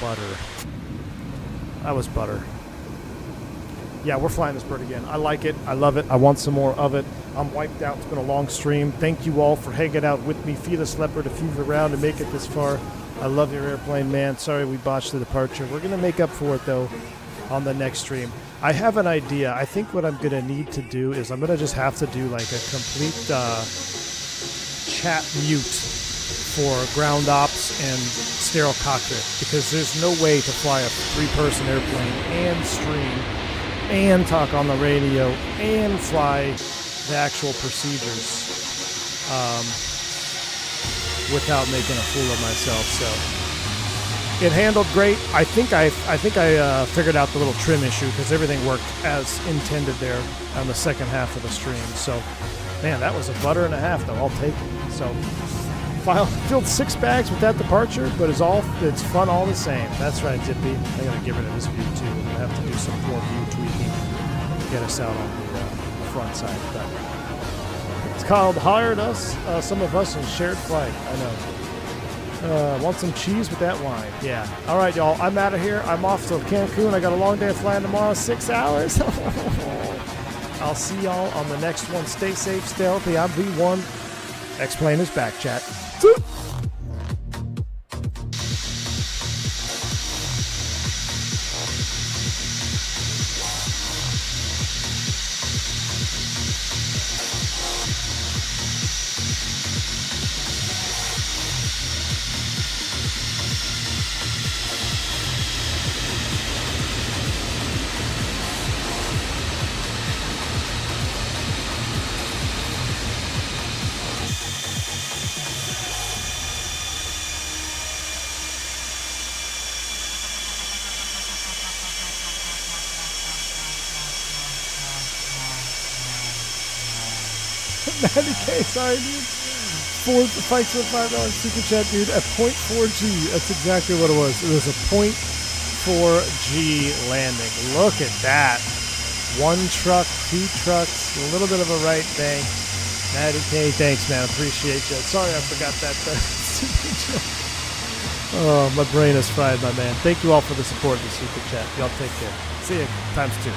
Butter. That was butter. Yeah, we're flying this bird again. I like it. I love it. I want some more of it. I'm wiped out. It's been a long stream. Thank you all for hanging out with me. Felis Leopard, if you've around and make it this far. I love your airplane, man. Sorry we botched the departure. We're going to make up for it, though, on the next stream. I have an idea. I think what I'm going to need to do is I'm going to just have to do like a complete chat mute for ground ops and sterile cockpit because there's no way to fly a 3-person airplane and stream and talk on the radio and fly the actual procedures. without making a fool of myself. So it handled great. I think I figured out the little trim issue because everything worked as intended there on the second half of the stream. So, man, that was a butter and a half, though. I'll take it. So, filled 6 bags with that departure, but it's fun all the same. That's right, Zippy. I gotta get rid of this view too. I'm gonna have to do some more view tweaking to get us out on the front side. But it's called hired us, some of us in shared flight. I know. Want some cheese with that wine? Yeah. All right, y'all. I'm out of here. I'm off to Cancun. I got a long day of flying tomorrow, 6 hours. I'll see y'all on the next one. Stay safe, stay healthy. I'm V1. X-Plane is back, chat. K, sorry, dude. Fights with $5 super chat, dude. At 0.4G, that's exactly what it was. It was a 0.4G landing. Look at that. 1 truck, 2 trucks, a little bit of a right bank. Matty K, thanks, man. Appreciate you. Sorry I forgot that. Super chat. Oh, my brain is fried, my man. Thank you all for the support of the super chat. Y'all take care. See you times 2.